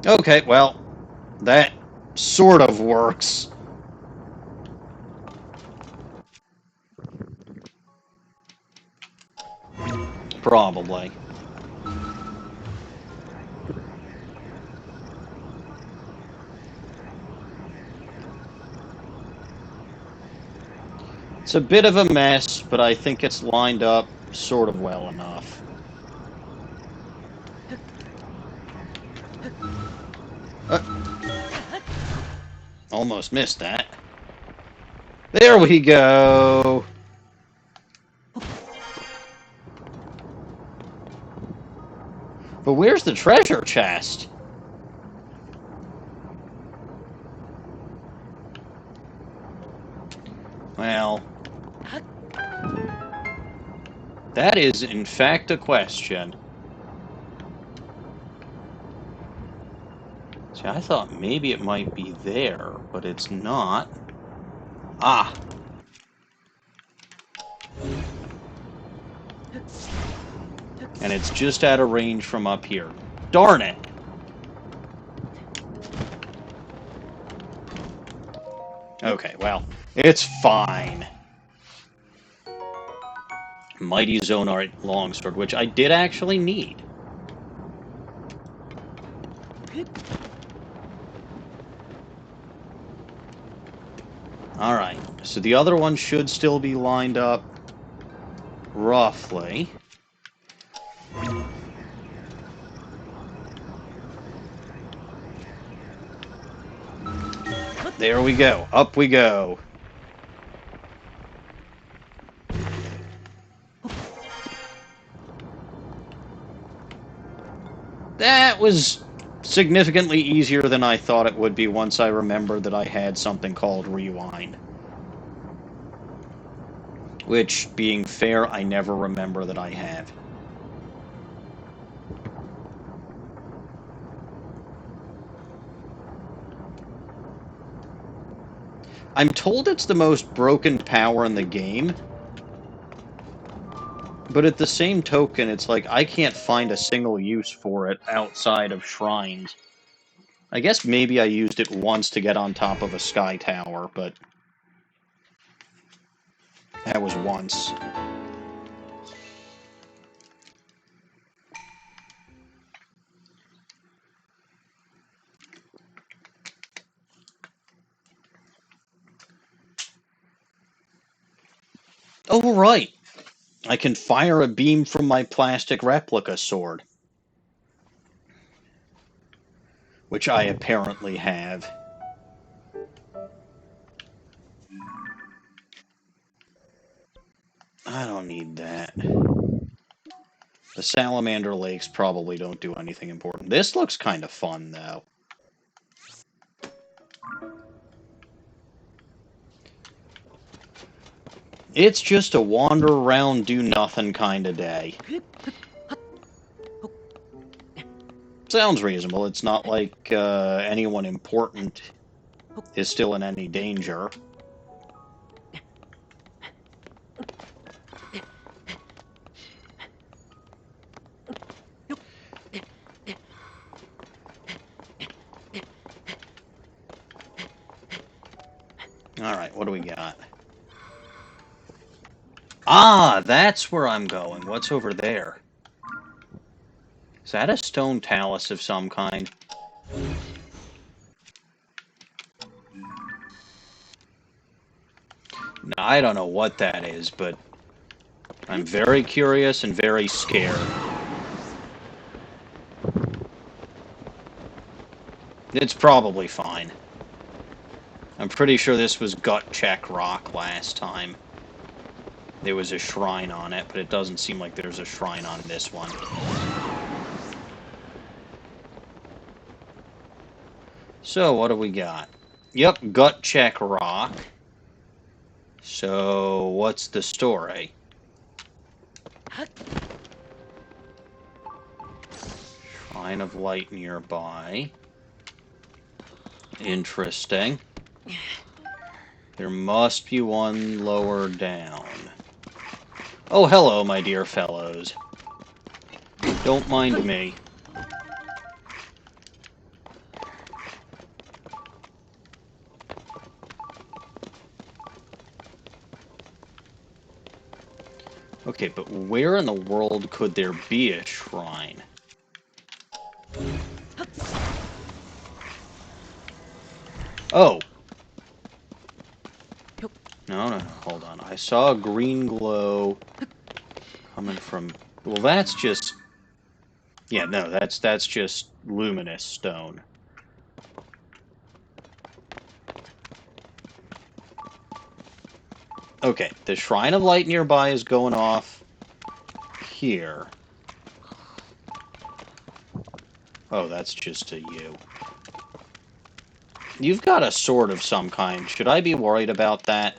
[SPEAKER 1] Okay, well, that sort of works. Probably. It's a bit of a mess, but I think it's lined up sort of well enough. Almost missed that. There we go! But where's the treasure chest? Well, that is in fact a question. So I thought maybe it might be there, but it's not. Ah! And it's just out of range from up here. Darn it! Okay, well, it's fine. Mighty Zonite Longsword, which I did actually need. Alright, so the other one should still be lined up roughly. There we go. Up we go. That was significantly easier than I thought it would be once I remembered that I had something called Rewind. Which, being fair, I never remember that I have. I'm told it's the most broken power in the game, but at the same token, it's like I can't find a single use for it outside of shrines. I guess maybe I used it once to get on top of a sky tower, but that was once. Oh, right! I can fire a beam from my plastic replica sword. Which I apparently have. I don't need that. The Salamander Lakes probably don't do anything important. This looks kind of fun, though. It's just a wander around, do nothing kind of day. Sounds reasonable. It's not like anyone important is still in any danger. Alright, what do we got? Ah, that's where I'm going. What's over there? Is that a stone talus of some kind? No, I don't know what that is, but I'm very curious and very scared. It's probably fine. I'm pretty sure this was Gut Check Rock last time. There was a shrine on it, but it doesn't seem like there's a shrine on this one. So, what do we got? Yep, Gut Check Rock. So, what's the story? Shrine of Light nearby. Interesting. There must be one lower down. Oh, hello, my dear fellows. Don't mind me. Okay, but where in the world could there be a shrine? Oh! No, hold on. I saw a green glow coming from... Well, that's just... Yeah, no, that's just luminous stone. Okay, the Shrine of Light nearby is going off here. Oh, that's just a U. You've got a sword of some kind. Should I be worried about that?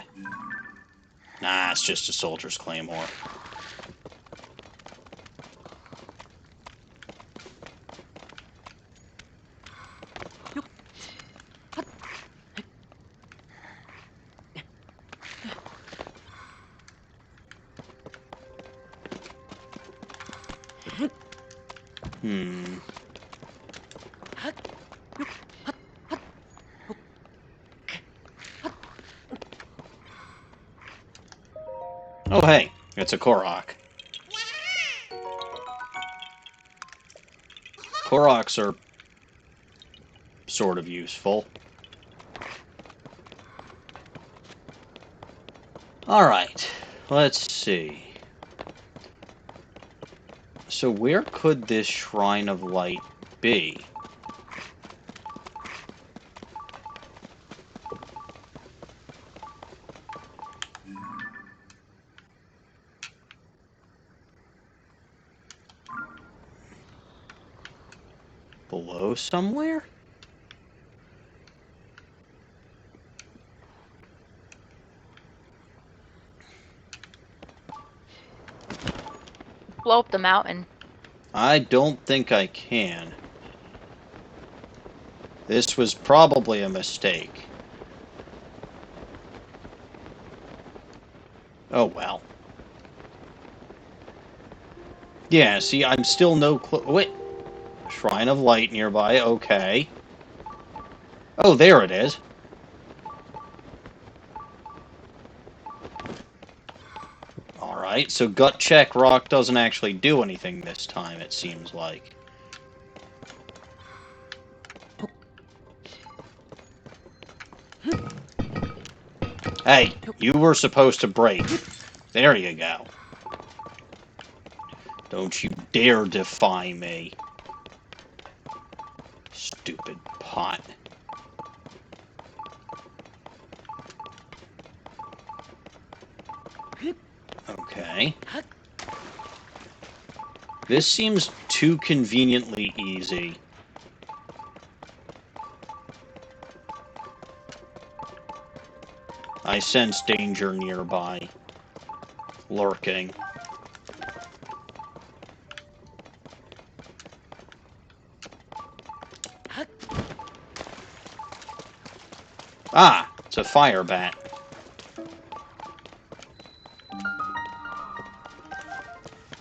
[SPEAKER 1] Nah, it's just a soldier's claymore. Hmm. Oh, hey, it's a Korok. Koroks are sort of useful. Alright, let's see. So where could this Shrine of Light be? Below somewhere?
[SPEAKER 2] Blow up the mountain.
[SPEAKER 1] I don't think I can. This was probably a mistake. Oh well. Yeah, see, I'm still no clue. Wait. Shrine of Light nearby, okay. Oh, there it is. Alright, so Gut Check Rock doesn't actually do anything this time, it seems like. Hey, you were supposed to break. There you go. Don't you dare defy me. Stupid pot. Okay. This seems too conveniently easy. I sense danger nearby. Lurking. Ah! It's a fire bat.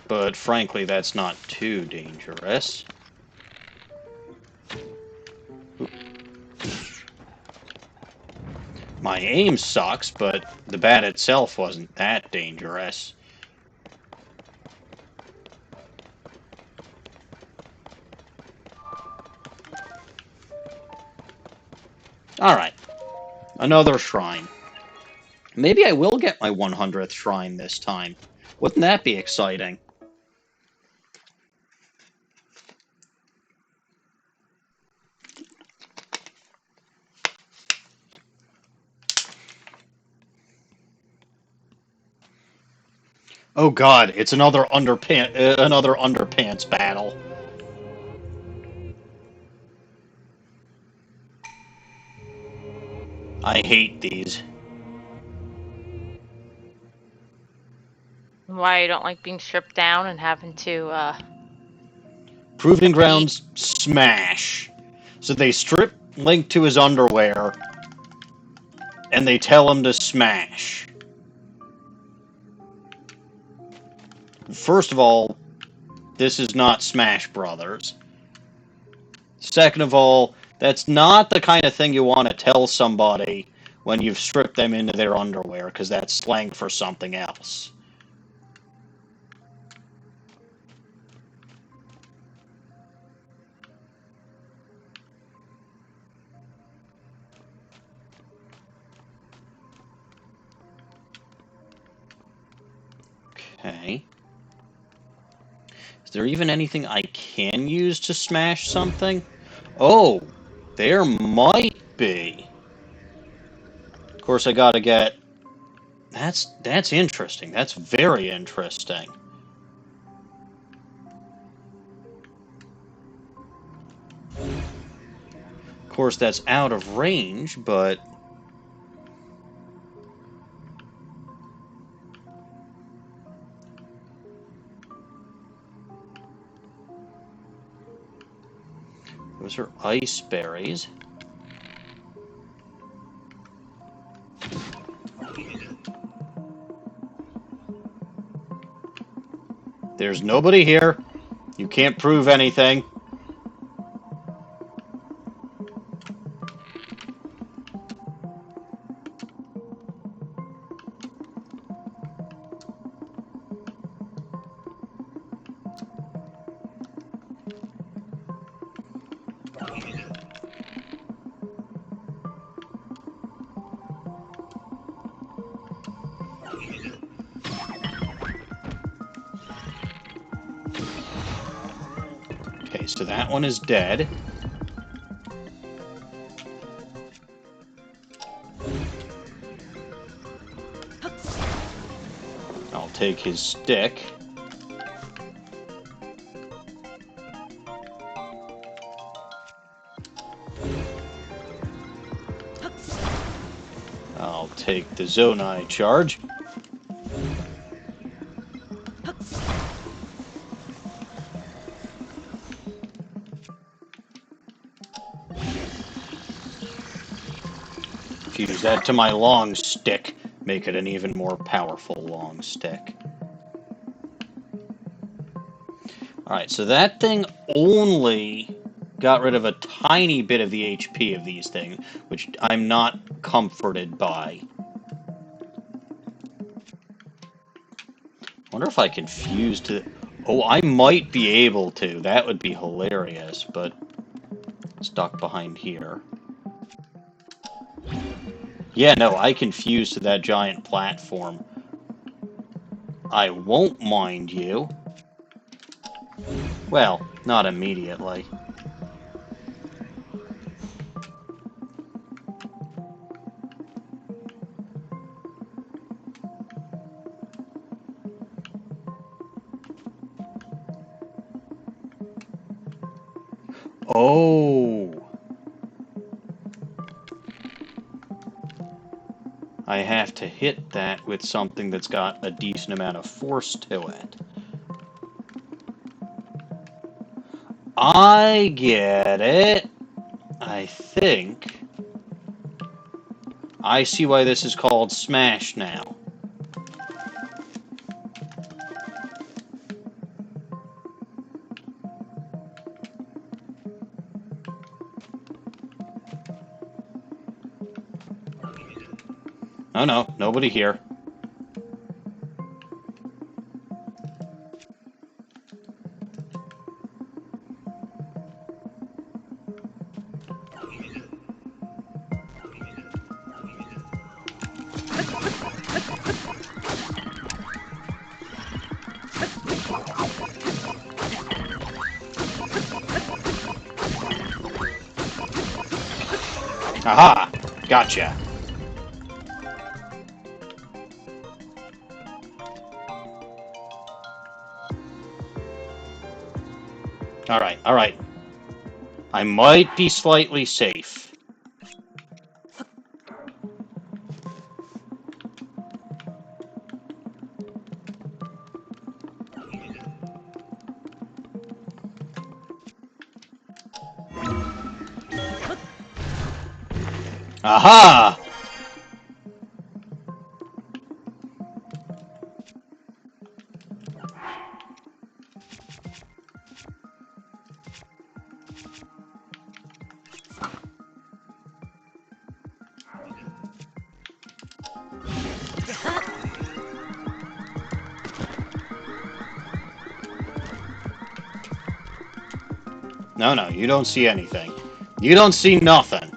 [SPEAKER 1] But frankly, that's not too dangerous. My aim sucks, but the bat itself wasn't that dangerous. Alright. Another shrine. Maybe I will get my 100th shrine this time. Wouldn't that be exciting? Oh god, it's another underpants battle. I hate these.
[SPEAKER 2] Why you don't like being stripped down and having to,
[SPEAKER 1] Proving Grounds smash. So they strip Link to his underwear, and they tell him to smash. First of all, this is not Smash Brothers. Second of all, that's not the kind of thing you want to tell somebody when you've stripped them into their underwear, because that's slang for something else. Okay. Is there even anything I can use to smash something? Oh, there might be. Of course, I gotta get... That's interesting. That's very interesting. Of course, that's out of range, but... Those are ice berries. There's nobody here. You can't prove anything. Okay, so that one is dead. I'll take his stick. I'll take the Zonai charge. Fuse that to my long stick. Make it an even more powerful long stick. Alright, so that thing only got rid of a tiny bit of the HP of these things, which I'm not comforted by. Wonder if I can fuse to... Oh, I might be able to. That would be hilarious, but... Stuck behind here. Yeah, no, I can fuse to that giant platform. I won't mind you. Well, not immediately. Oh! I have to hit that with something that's got a decent amount of force to it. I get it. I think I see why this is called Smash now. Oh no, nobody here. Aha! Gotcha. Alright, alright. I might be slightly safe. Aha! No, no, you don't see anything. You don't see nothing.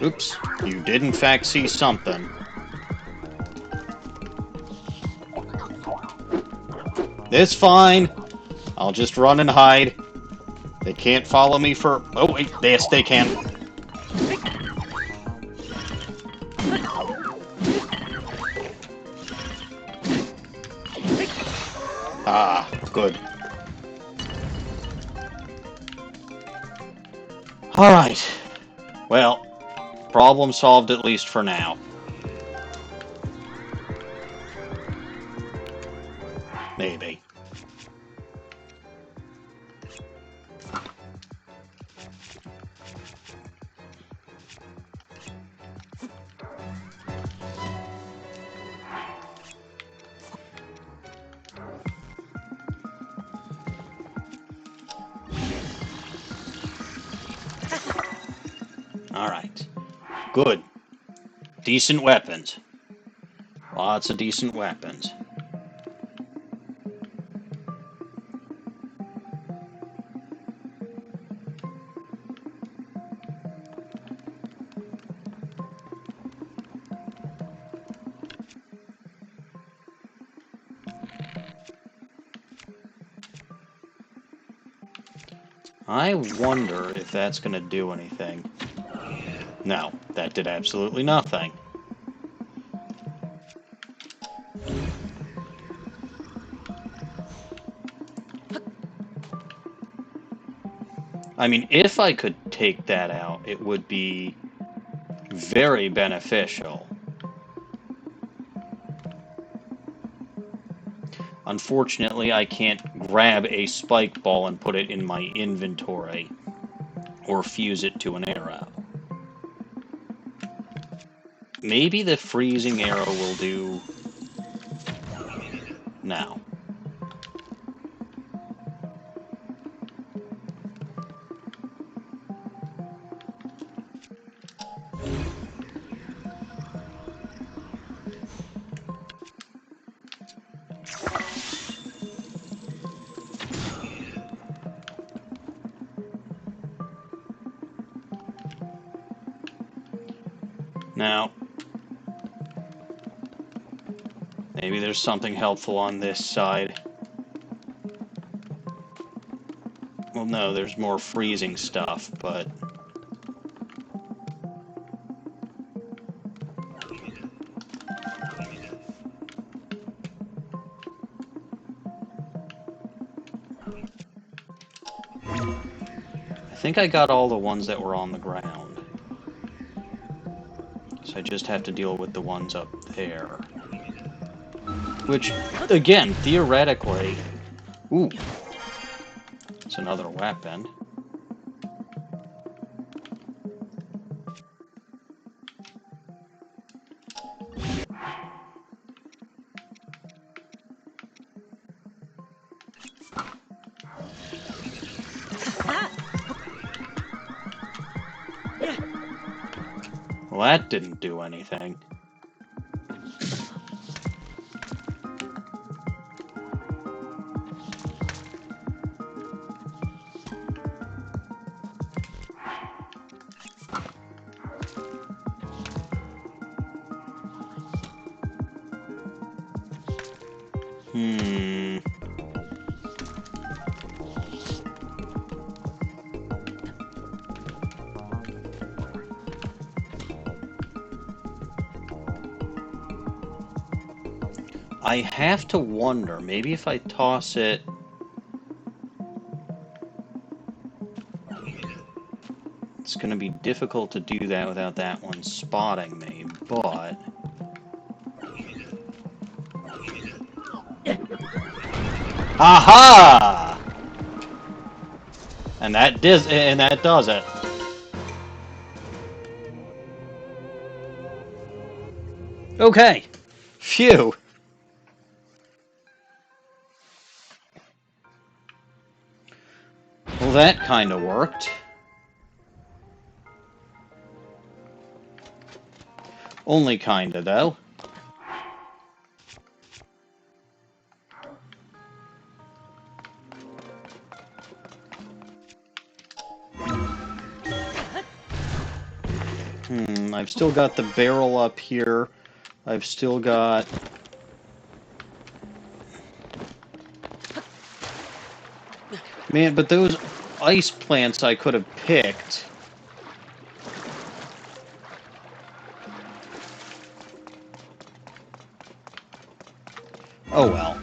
[SPEAKER 1] Oops, you did in fact see something. It's fine. I'll just run and hide. They can't follow me for... Oh, wait, yes, they can. Ah, good. Alright. Well, problem solved at least for now. Maybe. Good. Decent weapons. Lots of decent weapons. I wonder if that's going to do anything. No, that did absolutely nothing. I mean, if I could take that out, it would be very beneficial. Unfortunately, I can't grab a spike ball and put it in my inventory, or fuse it to an arrow. Maybe the freezing arrow will do now. Now, maybe there's something helpful on this side. Well, no, there's more freezing stuff, but... I think I got all the ones that were on the ground. So I just have to deal with the ones up there. Which, again, theoretically... Ooh. It's another weapon. Well, that didn't do anything. I have to wonder, maybe if I toss it... It's going to be difficult to do that without that one spotting me, but... Aha! And that does it. Okay. Phew. Well, that kind of worked. Only kinda, though. I've still got the barrel up here. I've still got... Man, but those ice plants I could have picked. Oh well.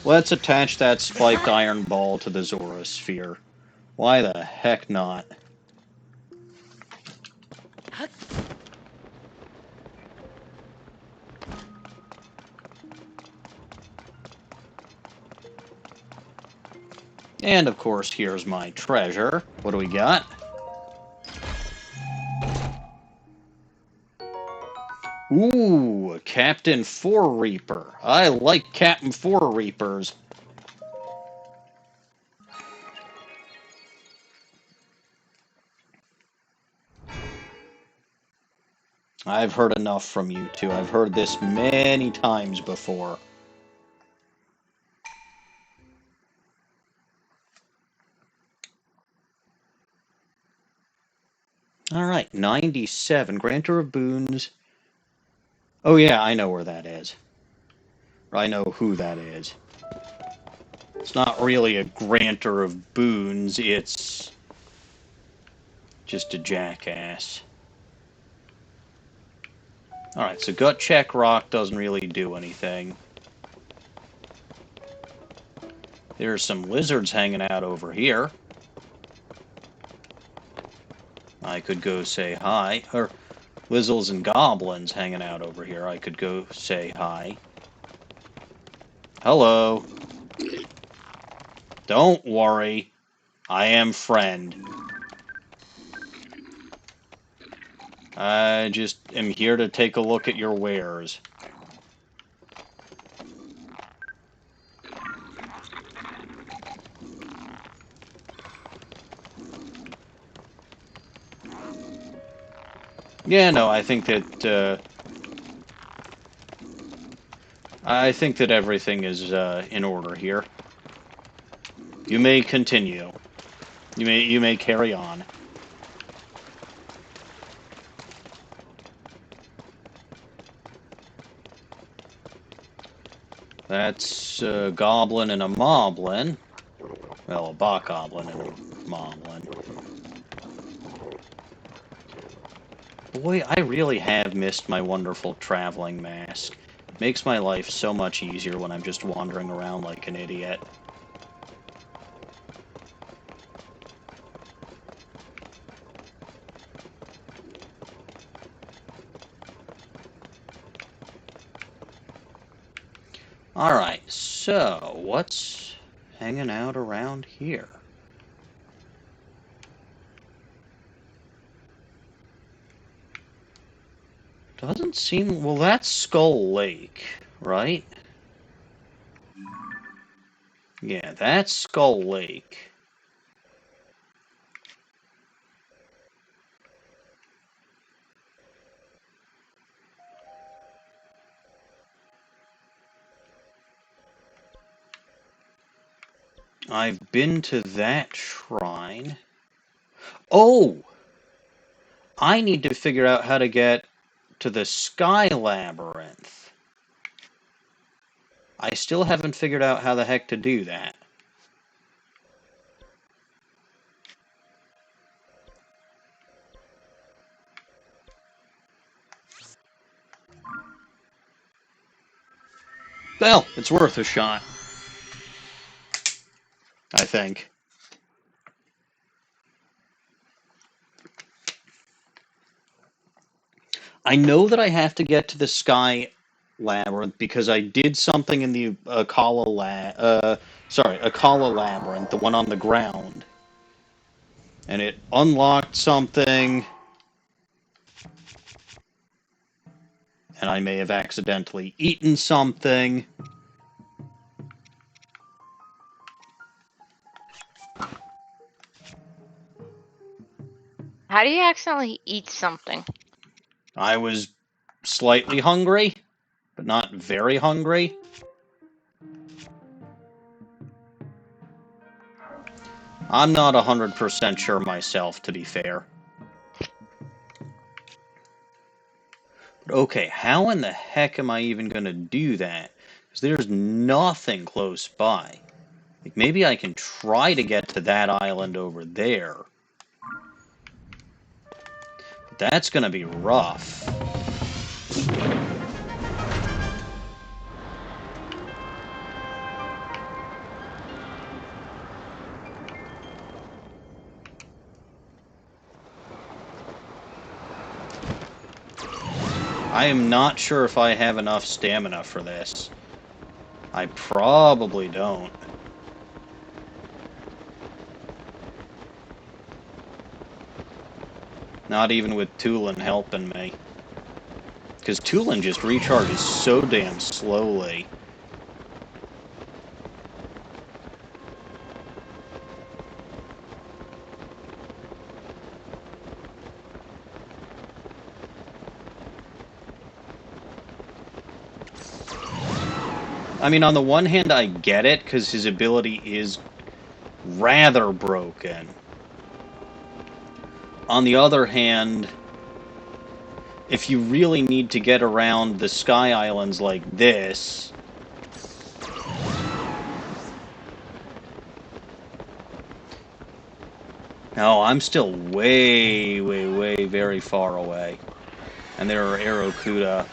[SPEAKER 1] Let's attach that spiked iron ball to the Zorosphere. Why the heck not? And of course, here's my treasure. What do we got? Ooh, a Captain Four Reaper. I like Captain Four Reapers. I've heard enough from you two. I've heard this many times before. Alright, 97. Grantor of Boons. Oh yeah, I know where that is. I know who that is. It's not really a grantor of boons, it's just a jackass. Alright, so gut check rock doesn't really do anything. There's some lizards hanging out over here. I could go say hi. Or lizards and goblins hanging out over here. I could go say hi. Hello. Don't worry. I am friend. I just am here to take a look at your wares. Yeah, no, I think that everything is in order here. You may continue. You may carry on. That's a goblin and a moblin. Well, a bokoblin and a moblin. Boy, I really have missed my wonderful traveling mask. It makes my life so much easier when I'm just wandering around like an idiot. Alright, so what's hanging out around here? Doesn't seem... Well, that's Skull Lake, right? Yeah, that's Skull Lake. I've been to that shrine. Oh! I need to figure out how to get to the Sky Labyrinth. I still haven't figured out how the heck to do that. Well, it's worth a shot. I think. I know that I have to get to the Sky Labyrinth because I did something in the Akala Labyrinth, the one on the ground. And it unlocked something, and I may have accidentally eaten something.
[SPEAKER 2] How do you accidentally eat something?
[SPEAKER 1] I was slightly hungry, but not very hungry. I'm not 100% sure myself, to be fair. But okay, how in the heck am I even going to do that? Because there's nothing close by. Like, maybe I can try to get to that island over there. But that's going to be rough. I am not sure if I have enough stamina for this. I probably don't. Not even with Tulin helping me. Because Tulin just recharges so damn slowly. I mean, on the one hand, I get it, because his ability is rather broken. On the other hand, if you really need to get around the Sky Islands like this... No, I'm still way, very far away. And there are Aerocuda.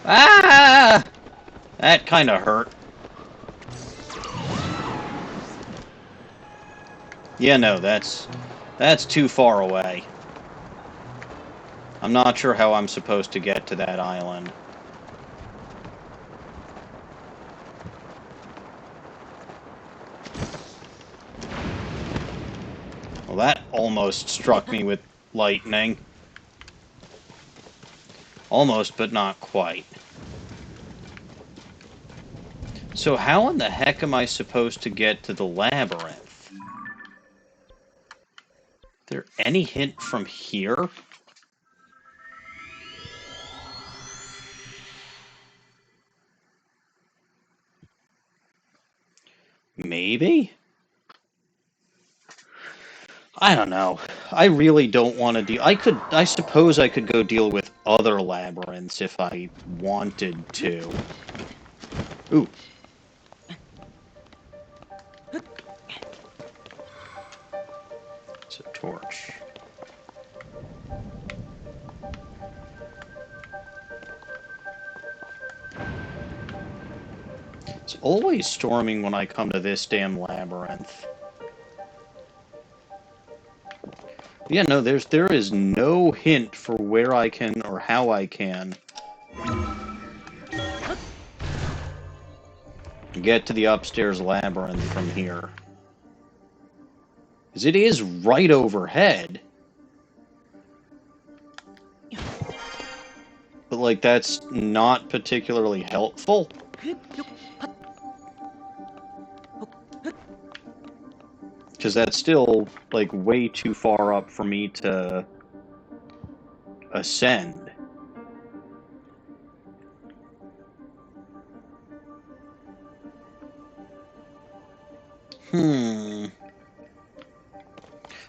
[SPEAKER 1] Ah! That kind of hurt. Yeah, no, that's too far away. I'm not sure how I'm supposed to get to that island. Well, that almost struck me with lightning. Almost, but not quite. So how in the heck am I supposed to get to the labyrinth? Is there any hint from here? Maybe? I don't know. I really don't want to deal... I suppose I could go deal with other labyrinths if I wanted to. Ooh. It's a torch. It's always storming when I come to this damn labyrinth. Yeah, no, there is no hint for where I can or how I can get to the upstairs labyrinth from here. Because it is right overhead. But, like, that's not particularly helpful. Because that's still, like, way too far up for me to ascend.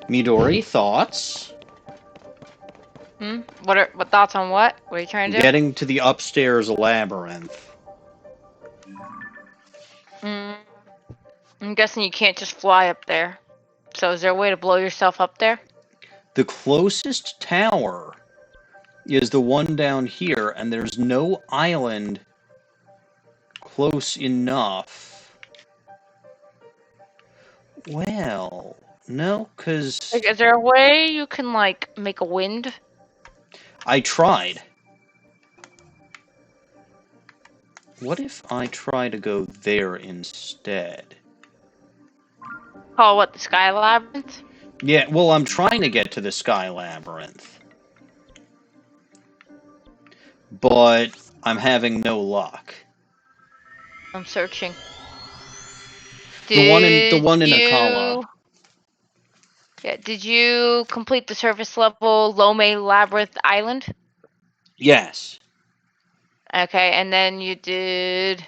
[SPEAKER 1] Midori, thoughts?
[SPEAKER 2] What thoughts on what? What are you trying to do?
[SPEAKER 1] Getting to the upstairs labyrinth.
[SPEAKER 2] I'm guessing you can't just fly up there. So is there a way to blow yourself up there?
[SPEAKER 1] The closest tower is the one down here, and there's no island close enough. Well, no, because...
[SPEAKER 2] Like, is there a way you can, like, make a wind?
[SPEAKER 1] I tried. What if I try to go there instead?
[SPEAKER 2] Call what, the Sky Labyrinth?
[SPEAKER 1] Yeah, well, I'm trying to get to the Sky Labyrinth. But I'm having no luck.
[SPEAKER 2] I'm searching.
[SPEAKER 1] The one in Akala.
[SPEAKER 2] Yeah, did you complete the surface level Lome Labyrinth Island?
[SPEAKER 1] Yes.
[SPEAKER 2] Okay, and then you did...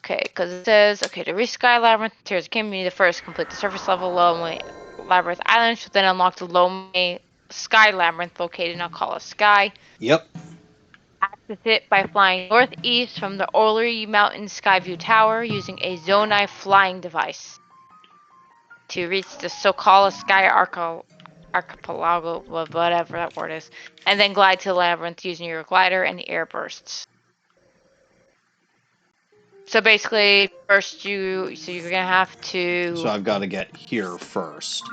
[SPEAKER 2] Okay, because it says, okay, to reach Sky Labyrinth, Tears can be the first. Complete the surface level Lome Labyrinth Island, should then unlock the Lome Sky Labyrinth located in Akala Sky.
[SPEAKER 1] Yep.
[SPEAKER 2] Access it by flying northeast from the Orrery Mountain Skyview Tower using a Zonai flying device to reach the Sokala Sky Archipelago, whatever that word is, and then glide to the labyrinth using your glider and the air bursts. So basically, first you're gonna have to...
[SPEAKER 1] So I've got to get here first.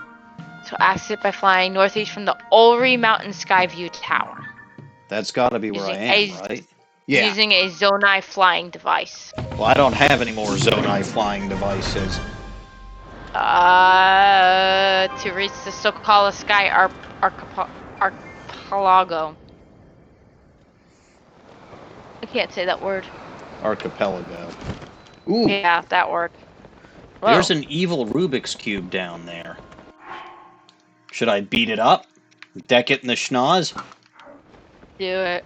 [SPEAKER 2] So access it by flying northeast from the Orrery Mountain Skyview Tower.
[SPEAKER 1] That's got to be where I am, right? Yeah.
[SPEAKER 2] Using a Zonai flying device.
[SPEAKER 1] Well, I don't have any more Zonai flying devices.
[SPEAKER 2] To reach the Sokala Sky Archipelago. I can't say that word.
[SPEAKER 1] Archipelago. Ooh,
[SPEAKER 2] Yeah, that word. Whoa.
[SPEAKER 1] there's an evil Rubik's Cube down there. Should I beat it up? Deck it in the schnoz?
[SPEAKER 2] Do it.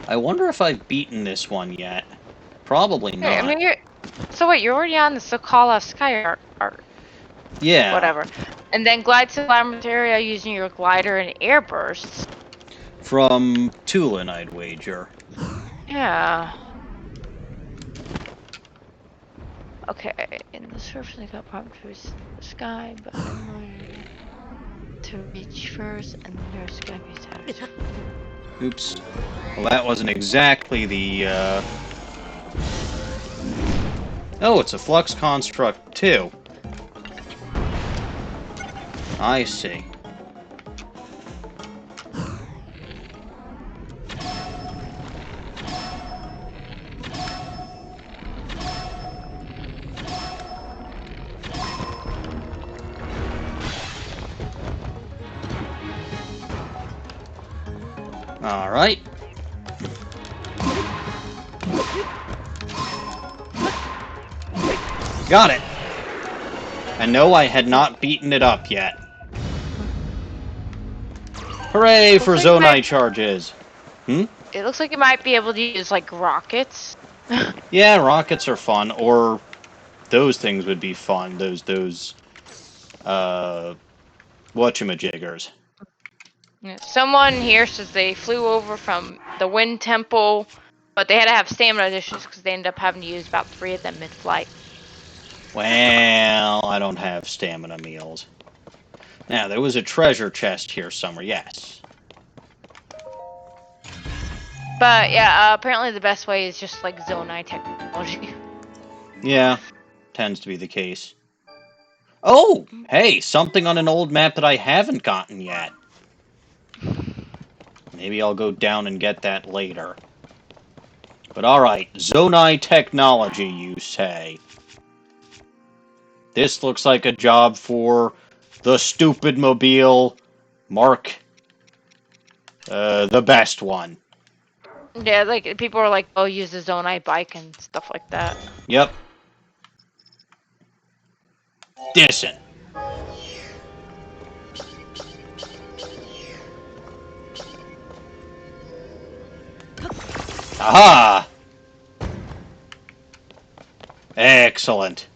[SPEAKER 1] I wonder if I've beaten this one yet. Probably not.
[SPEAKER 2] Hey, I mean, so wait, you're already on the Sokala Sky art.
[SPEAKER 1] Yeah.
[SPEAKER 2] Whatever. And then glide to the labyrinth area using your glider and air bursts.
[SPEAKER 1] From Tulin, I'd wager.
[SPEAKER 2] Yeah. Okay, in the surface I got popped towards the sky, but I'm going to reach first, and then there's gonna be status.
[SPEAKER 1] Oops. Well, that wasn't exactly the, Oh, it's a flux construct, too. I see. Alright. Got it! And no, I had not beaten it up yet. Hooray for Zonai charges! Hmm?
[SPEAKER 2] It looks like you might be able to use, like, rockets.
[SPEAKER 1] Yeah, rockets are fun, or those things would be fun. Those, whatchamajiggers.
[SPEAKER 2] Someone here says they flew over from the Wind Temple, but they had to have stamina issues because they ended up having to use about 3 of them mid-flight.
[SPEAKER 1] Well, I don't have stamina meals. Now, there was a treasure chest here somewhere, yes.
[SPEAKER 2] But yeah, apparently the best way is just like Zonai technology.
[SPEAKER 1] Yeah, tends to be the case. Oh, hey, something on an old map that I haven't gotten yet. Maybe I'll go down and get that later. But alright, Zonai technology, you say. This looks like a job for the stupid mobile Mark, the best one.
[SPEAKER 2] Yeah, like people are like, oh, use the Zonai bike and stuff like that.
[SPEAKER 1] Yep. Decent. Aha! Excellent.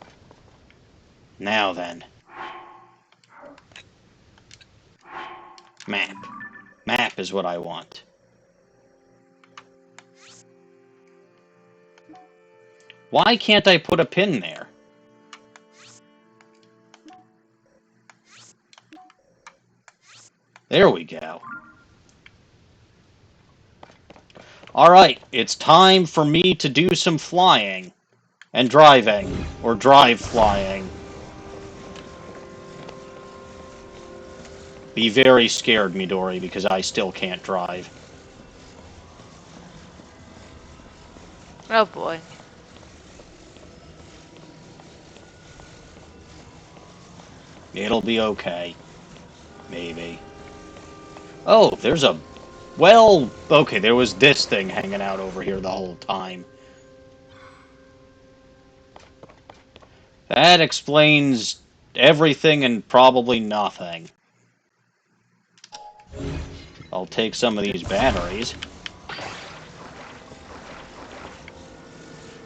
[SPEAKER 1] Now then. Map. Map is what I want. Why can't I put a pin there? There we go. Alright, it's time for me to do some flying. And driving. Or drive flying. Be very scared, Midori, because I still can't drive.
[SPEAKER 2] Oh boy.
[SPEAKER 1] It'll be okay. Maybe. Oh, there's a... Well, okay, there was this thing hanging out over here the whole time. That explains everything and probably nothing. I'll take some of these batteries.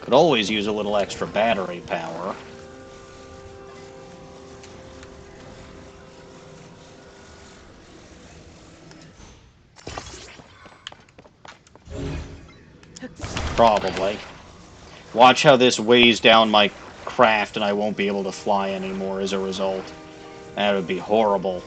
[SPEAKER 1] Could always use a little extra battery power. Probably. Watch how this weighs down my craft and I won't be able to fly anymore as a result. That would be horrible.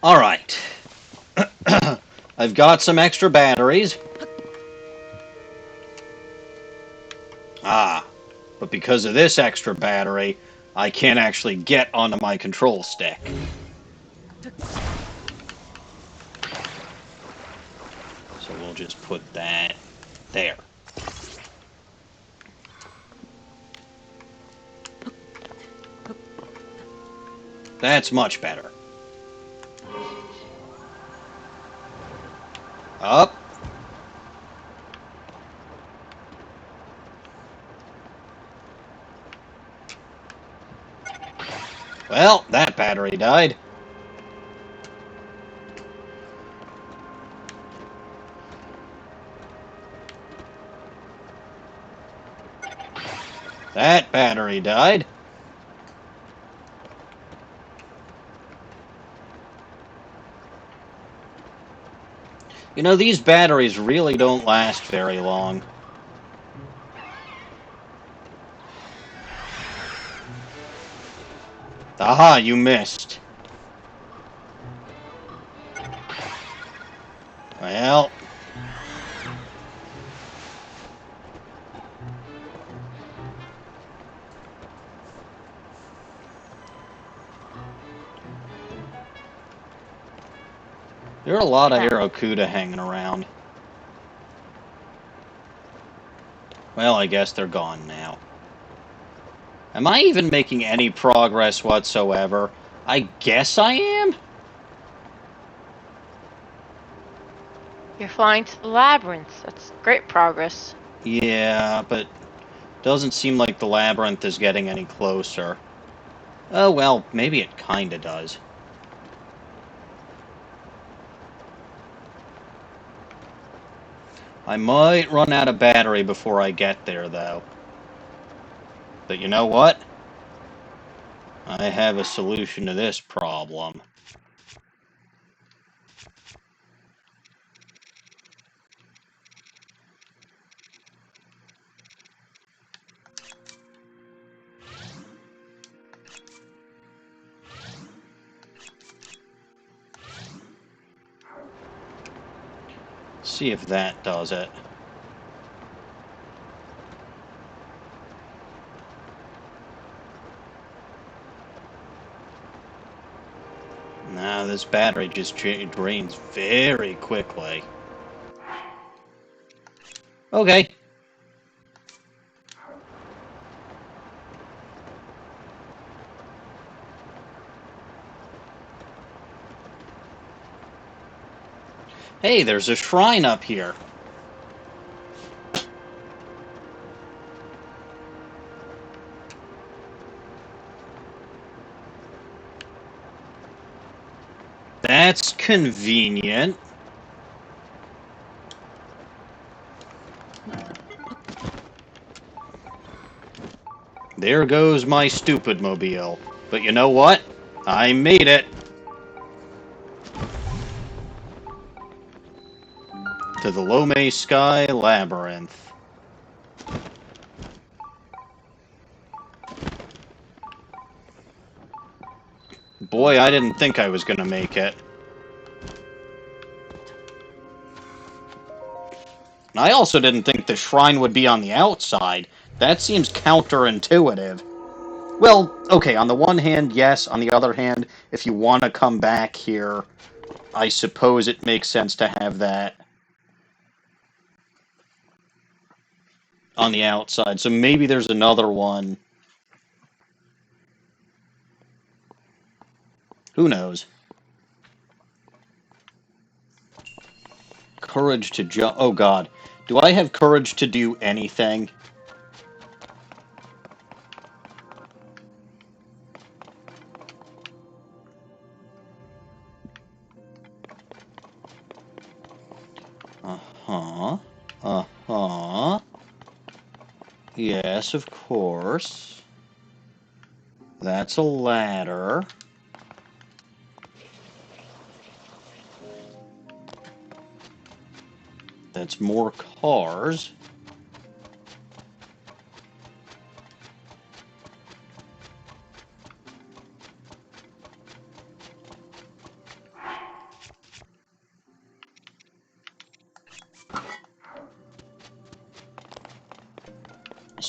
[SPEAKER 1] Alright. I've got some extra batteries. Ah, but because of this extra battery, I can't actually get onto my control stick. So we'll just put that there. That's much better. Up. Well, that battery died. That battery died. You know, these batteries really don't last very long. Aha, you missed. Well. There are a lot of Arakuda hanging around. Well, I guess they're gone now. Am I even making any progress whatsoever? I guess I am?
[SPEAKER 2] You're flying to the labyrinth. That's great progress.
[SPEAKER 1] Yeah, but doesn't seem like the labyrinth is getting any closer. Oh, well, maybe it kinda does. I might run out of battery before I get there, though. But you know what? I have a solution to this problem. See if that does it. Now this battery just drains very quickly. Okay. Hey, there's a shrine up here. That's convenient. There goes my stupid mobile. But you know what? I made it. To the Lome Sky Labyrinth. Boy, I didn't think I was gonna make it. And I also didn't think the shrine would be on the outside. That seems counterintuitive. Well, okay, on the one hand, yes. On the other hand, if you want to come back here, I suppose it makes sense to have that on the outside. So maybe there's another one. Who knows? Courage to jump. Oh, God. Do I have courage to do anything? Uh-huh. Uh-huh. Yes, of course. That's a ladder. That's more cars.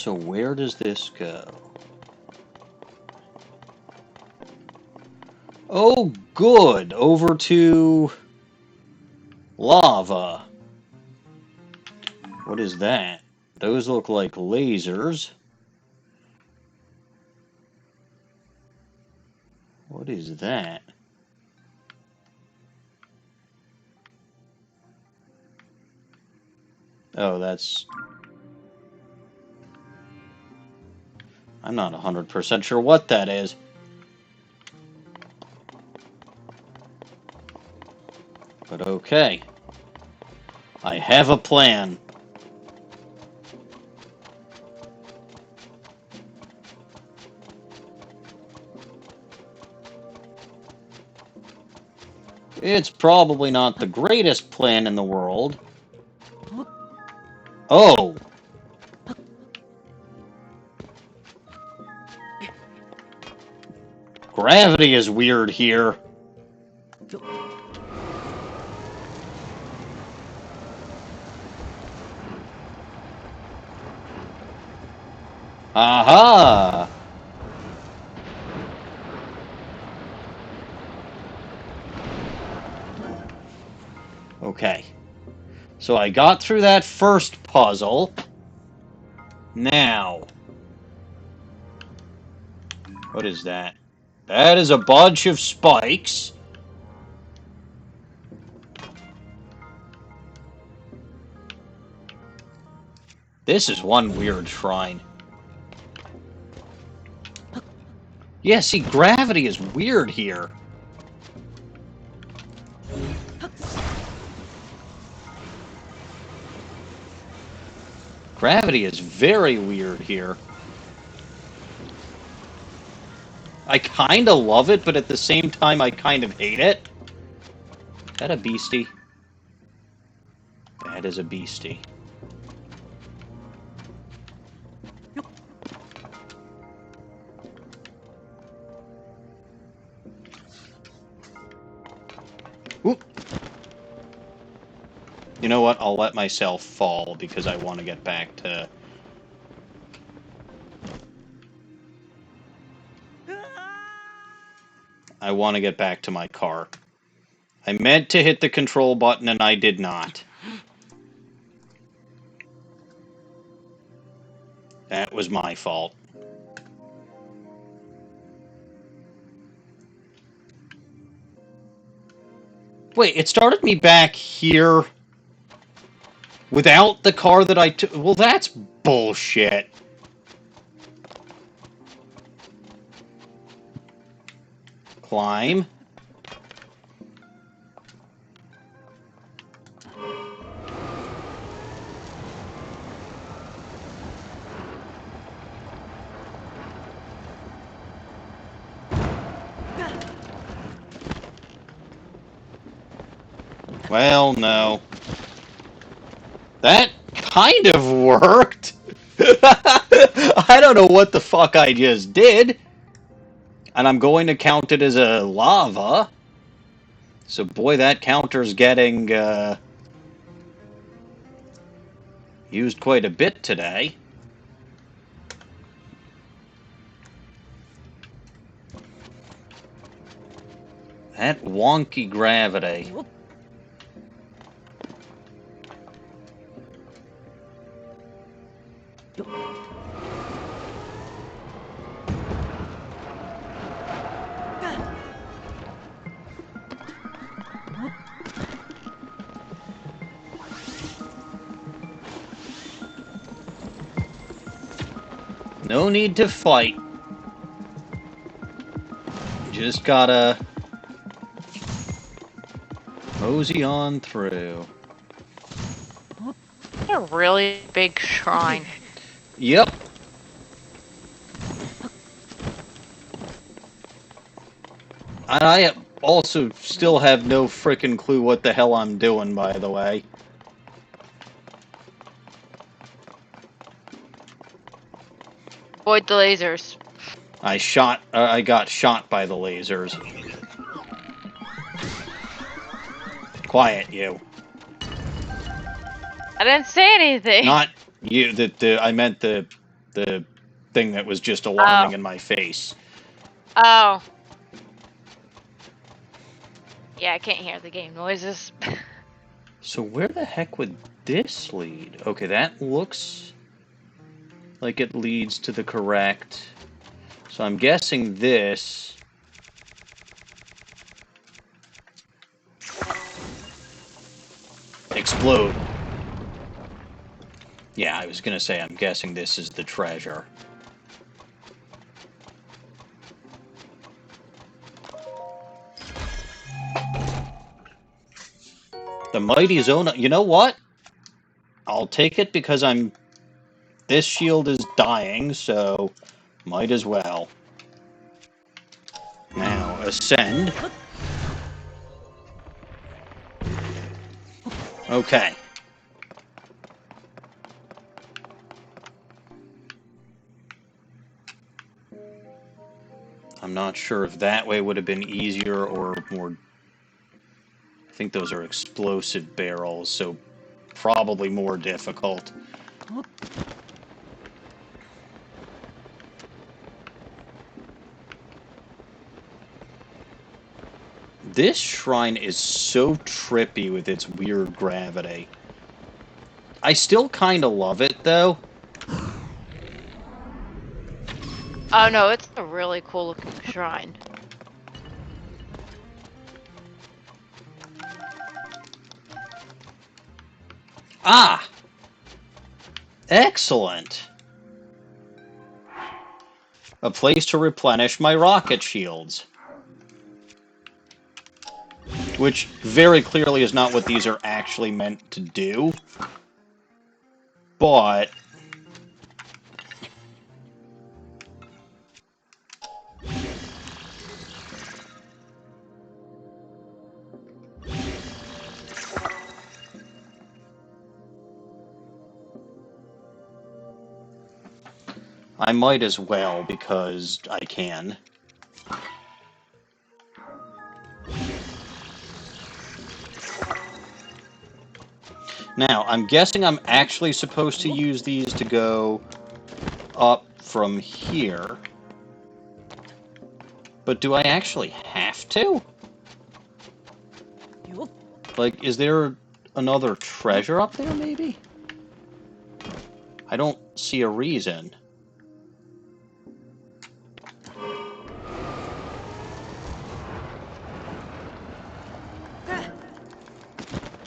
[SPEAKER 1] So where does this go? Oh, good. Over to lava. What is that? Those look like lasers. What is that? Oh, that's... I'm not 100% sure what that is. But okay. I have a plan. It's probably not the greatest plan in the world. Oh! Gravity is weird here. Aha! Okay. So I got through that first puzzle. Now. What is that? That is a bunch of spikes. This is one weird shrine. Yeah, see, gravity is weird here. Gravity is very weird here. I kind of love it, but at the same time, I kind of hate it. Is that a beastie? That is a beastie. Oop. You know what? I'll let myself fall because I want to get back to... I want to get back to my car. I meant to hit the control button and I did not. That was my fault. Wait, it started me back here without the car that I took. Well, that's bullshit. Climb. Well, no. That kind of worked. I don't know what the fuck I just did. And I'm going to count it as a lava. So, boy, that counter's getting used quite a bit today. That wonky gravity. No need to fight. Just gotta mosey on through.
[SPEAKER 2] A really big shrine.
[SPEAKER 1] Yep. And I also still have no frickin' clue what the hell I'm doing, by the way.
[SPEAKER 2] Avoid the lasers.
[SPEAKER 1] I got shot by the lasers. Quiet, you.
[SPEAKER 2] I didn't say anything.
[SPEAKER 1] Not you. I meant the The thing that was just alarming in my face.
[SPEAKER 2] Oh. Yeah, I can't hear the game noises.
[SPEAKER 1] So where the heck would this lead? Okay, that looks like it leads to the correct... So I'm guessing this... Explode. Yeah, I was gonna say, I'm guessing this is the treasure. The mighty zone... You know what? I'll take it because I'm... This shield is dying, so might as well. Now, ascend. Okay. I'm not sure if that way would have been easier or more... I think those are explosive barrels, so probably more difficult. This shrine is so trippy with its weird gravity. I still kind of love it, though.
[SPEAKER 2] Oh no, it's a really cool looking shrine.
[SPEAKER 1] Ah! Excellent! A place to replenish my rocket shields. Which very clearly is not what these are actually meant to do. But... I might as well, because I can. Now, I'm guessing I'm actually supposed to use these to go up from here. But do I actually have to? Like, is there another treasure up there, maybe? I don't see a reason.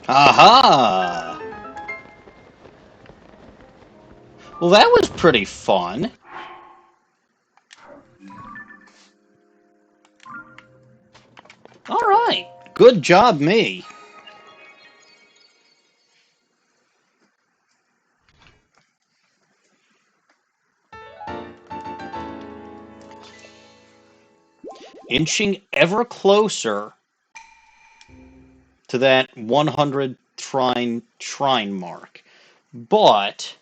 [SPEAKER 1] Aha! Well, that was pretty fun. Alright, good job, me. Inching ever closer to that 100 shrine mark. But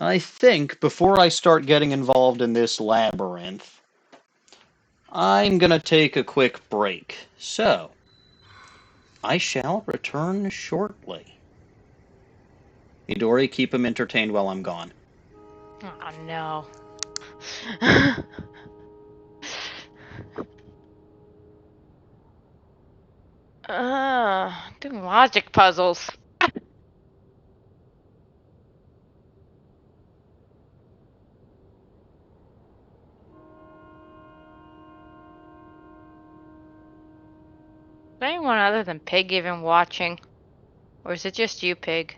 [SPEAKER 1] I think before I start getting involved in this labyrinth, I'm gonna take a quick break. So, I shall return shortly. Midori, keep him entertained while I'm gone.
[SPEAKER 2] Oh no. Doing logic puzzles. Is anyone other than Pig even watching? Or is it just you, Pig?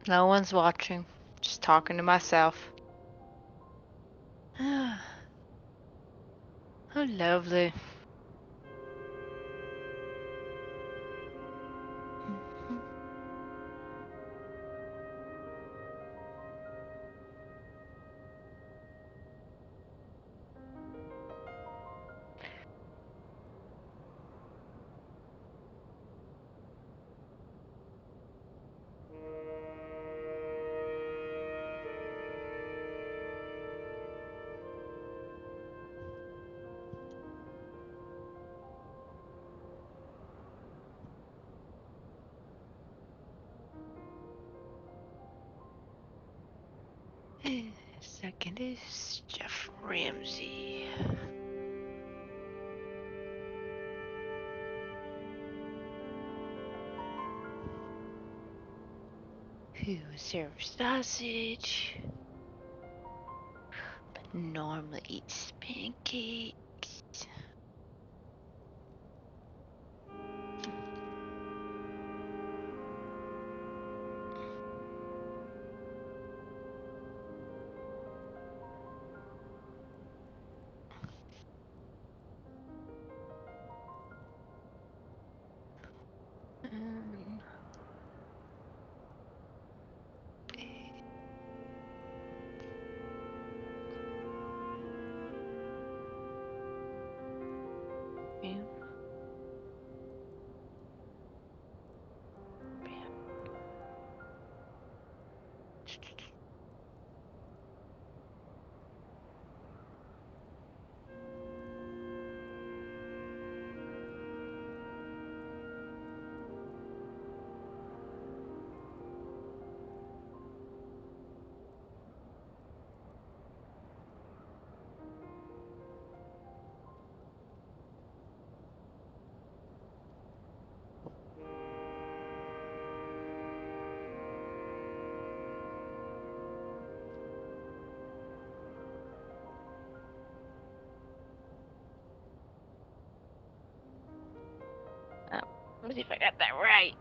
[SPEAKER 2] No one's watching. Just talking to myself. Okay, Oh, lovely. Second is Jeff Ramsey. Who serves sausage, but normally eats pancakes. Let's see if I got that right.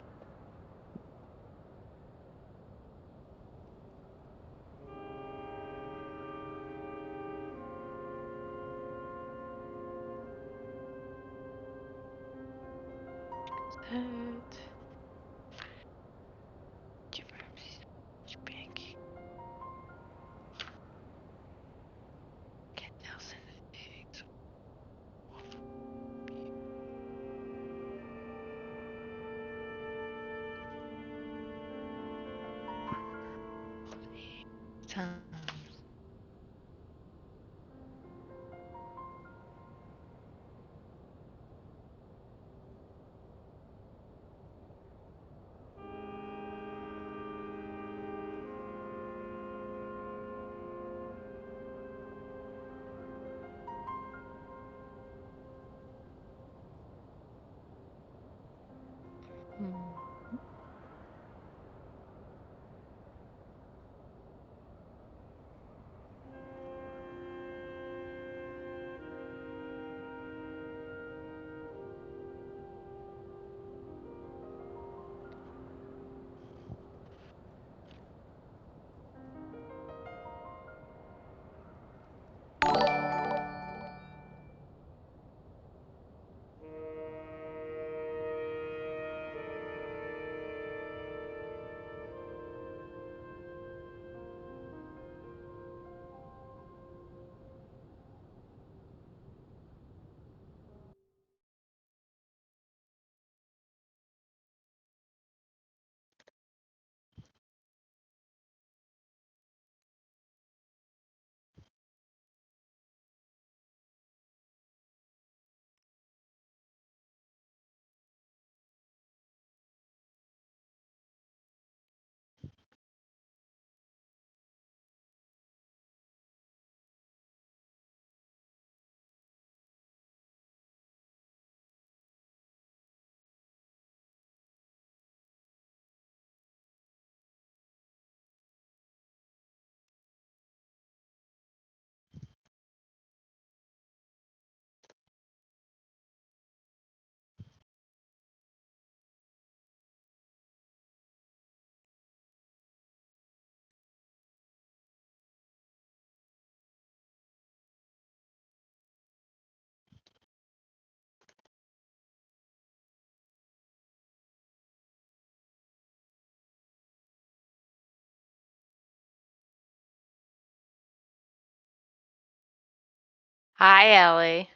[SPEAKER 2] Hi, Ellie.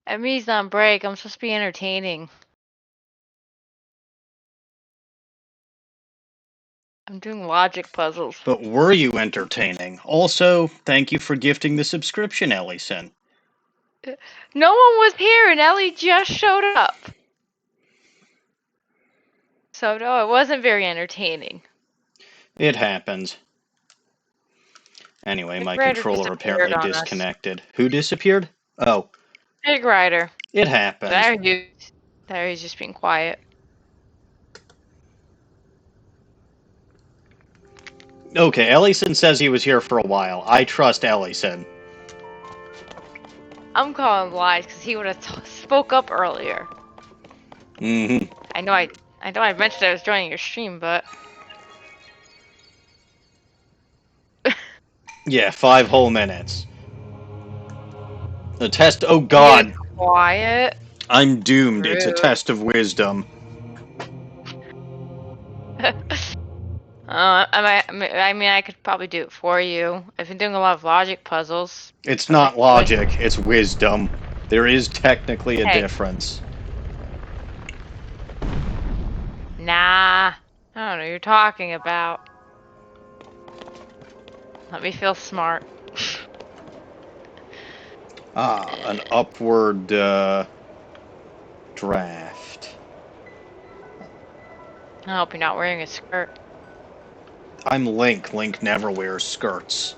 [SPEAKER 2] Emmy's on break. I'm supposed to be entertaining. I'm doing logic puzzles.
[SPEAKER 1] But were you entertaining? Also, thank you for gifting the subscription, Ellison.
[SPEAKER 2] No one was here, and Ellie just showed up. So no, it wasn't very entertaining.
[SPEAKER 1] It happens. Anyway,
[SPEAKER 2] Big
[SPEAKER 1] my
[SPEAKER 2] Rider
[SPEAKER 1] controller
[SPEAKER 2] disappeared
[SPEAKER 1] apparently
[SPEAKER 2] on us.
[SPEAKER 1] disconnected. Who disappeared? Oh,
[SPEAKER 2] Big Rider.
[SPEAKER 1] it happens.
[SPEAKER 2] There he's just being quiet.
[SPEAKER 1] Okay, Ellison says he was here for a while. I trust Ellison.
[SPEAKER 2] I'm calling lies because he would have spoke up earlier.
[SPEAKER 1] Mm-hmm.
[SPEAKER 2] I know I mentioned I was joining your stream, but
[SPEAKER 1] Yeah, 5 whole minutes. The test. Oh
[SPEAKER 2] you
[SPEAKER 1] God,
[SPEAKER 2] get quiet.
[SPEAKER 1] I'm doomed. It's a
[SPEAKER 2] Rude.
[SPEAKER 1] test of wisdom.
[SPEAKER 2] I mean, I could probably do it for you. I've been doing a lot of logic puzzles.
[SPEAKER 1] It's
[SPEAKER 2] I
[SPEAKER 1] not
[SPEAKER 2] like doing
[SPEAKER 1] logic.
[SPEAKER 2] them.
[SPEAKER 1] It's wisdom. There is technically a
[SPEAKER 2] Hey,
[SPEAKER 1] difference.
[SPEAKER 2] nah. I don't know what you're talking about. Let me feel smart.
[SPEAKER 1] An upward draft.
[SPEAKER 2] I hope you're not wearing a skirt.
[SPEAKER 1] I'm Link. Link never wears skirts.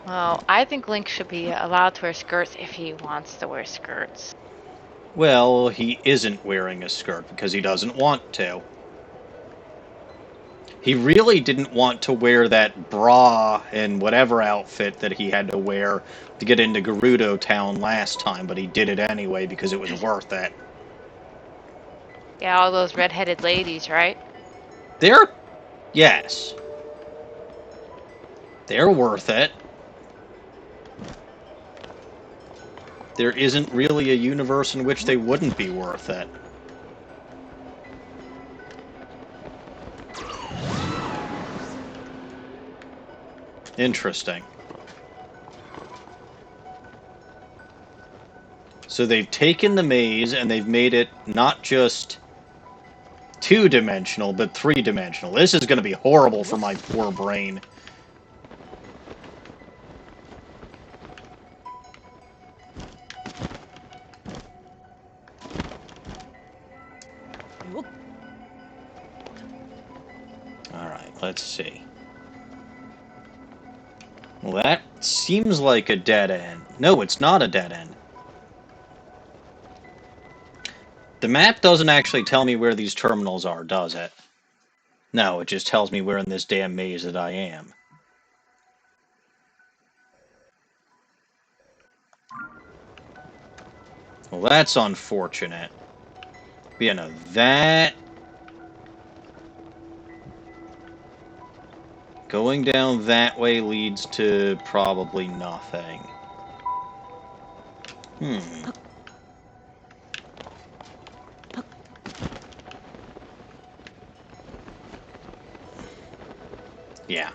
[SPEAKER 2] Well, I think Link should be allowed to wear skirts if he wants to wear skirts.
[SPEAKER 1] Well, he isn't wearing a skirt because he doesn't want to. He really didn't want to wear that bra and whatever outfit that he had to wear to get into Gerudo Town last time, but he did it anyway because it was worth it.
[SPEAKER 2] Yeah, all those red-headed ladies, right?
[SPEAKER 1] Yes. They're worth it. There isn't really a universe in which they wouldn't be worth it. Interesting. So they've taken the maze and they've made it not just two-dimensional, but three-dimensional. This is going to be horrible for my poor brain. Alright, let's see. Well, that seems like a dead end. No, it's not a dead end. The map doesn't actually tell me where these terminals are, does it? No, it just tells me where in this damn maze that I am. Well, that's unfortunate. But, you know, that... Going down that way leads to probably nothing. Hmm. Yeah.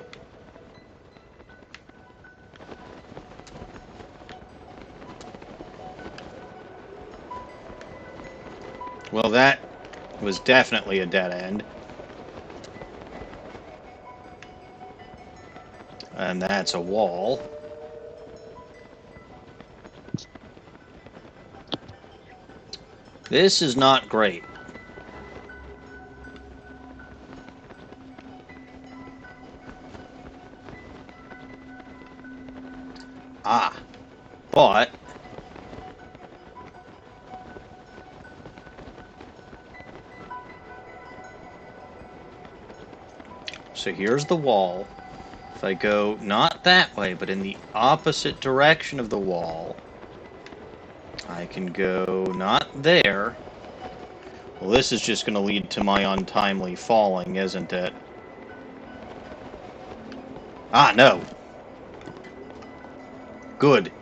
[SPEAKER 1] Well, that was definitely a dead end. And that's a wall. This is not great. Ah. So here's the wall. If I go not that way, but in the opposite direction of the wall, I can go not there. Well, this is just going to lead to my untimely falling, isn't it? Ah, no. Good.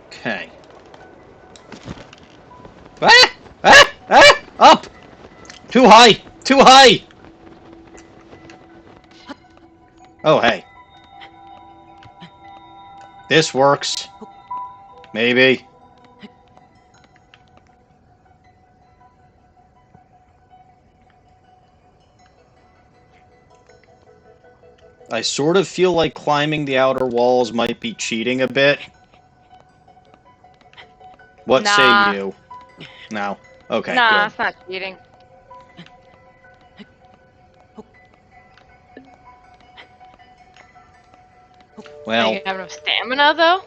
[SPEAKER 1] Okay. Ah! Ah! Ah! Up! Too high! Too high! Oh, hey. This works. Maybe. I sort of feel like climbing the outer walls might be cheating a bit. What say you? No. Okay,
[SPEAKER 2] Nah,
[SPEAKER 1] good.
[SPEAKER 2] it's not cheating.
[SPEAKER 1] Well,
[SPEAKER 2] You have enough stamina, though?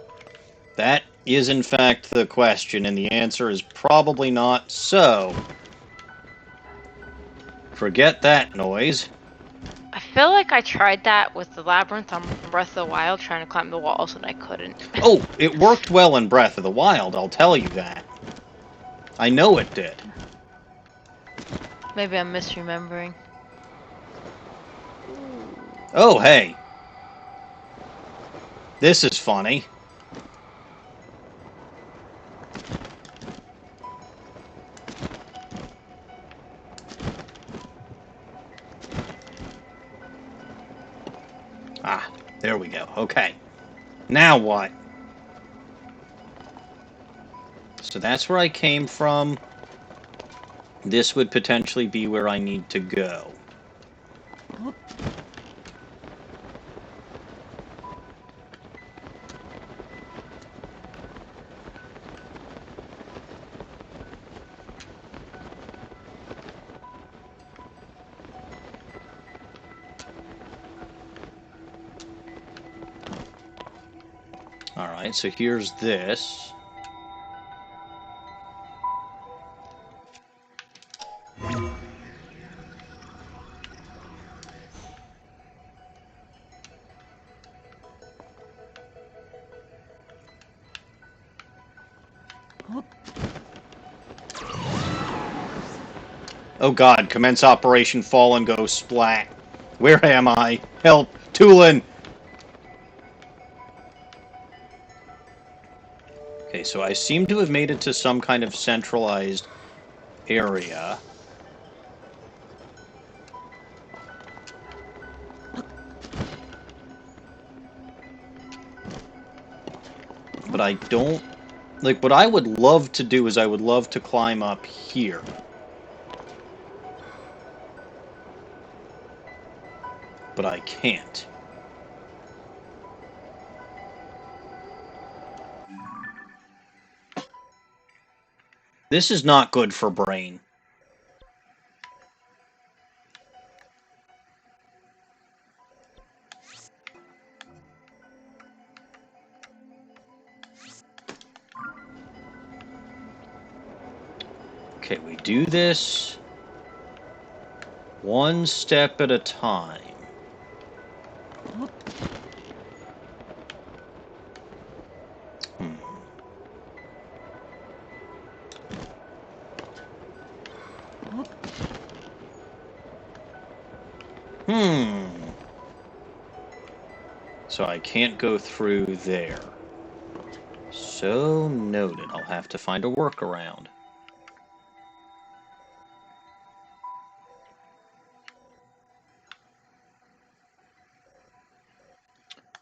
[SPEAKER 1] that is in fact the question, and the answer is probably not so. Forget that noise.
[SPEAKER 2] I feel like I tried that with the labyrinth on Breath of the Wild, trying to climb the walls, and I couldn't.
[SPEAKER 1] Oh, it worked well in Breath of the Wild, I'll tell you that. I know it did.
[SPEAKER 2] Maybe I'm misremembering.
[SPEAKER 1] Oh, hey. This is funny. Ah, there we go. Okay. Now what? So that's where I came from. This would potentially be where I need to go. Alright, so here's this. Oh god, commence operation fall and go splat. Where am I? Help! Tulin! Okay, so I seem to have made it to some kind of centralized area. But I don't... Like, what I would love to do is I would love to climb up here. But I can't. This is not good for Brain. Okay, we do this one step at a time. Hmm. So I can't go through there. So noted. I'll have to find a workaround.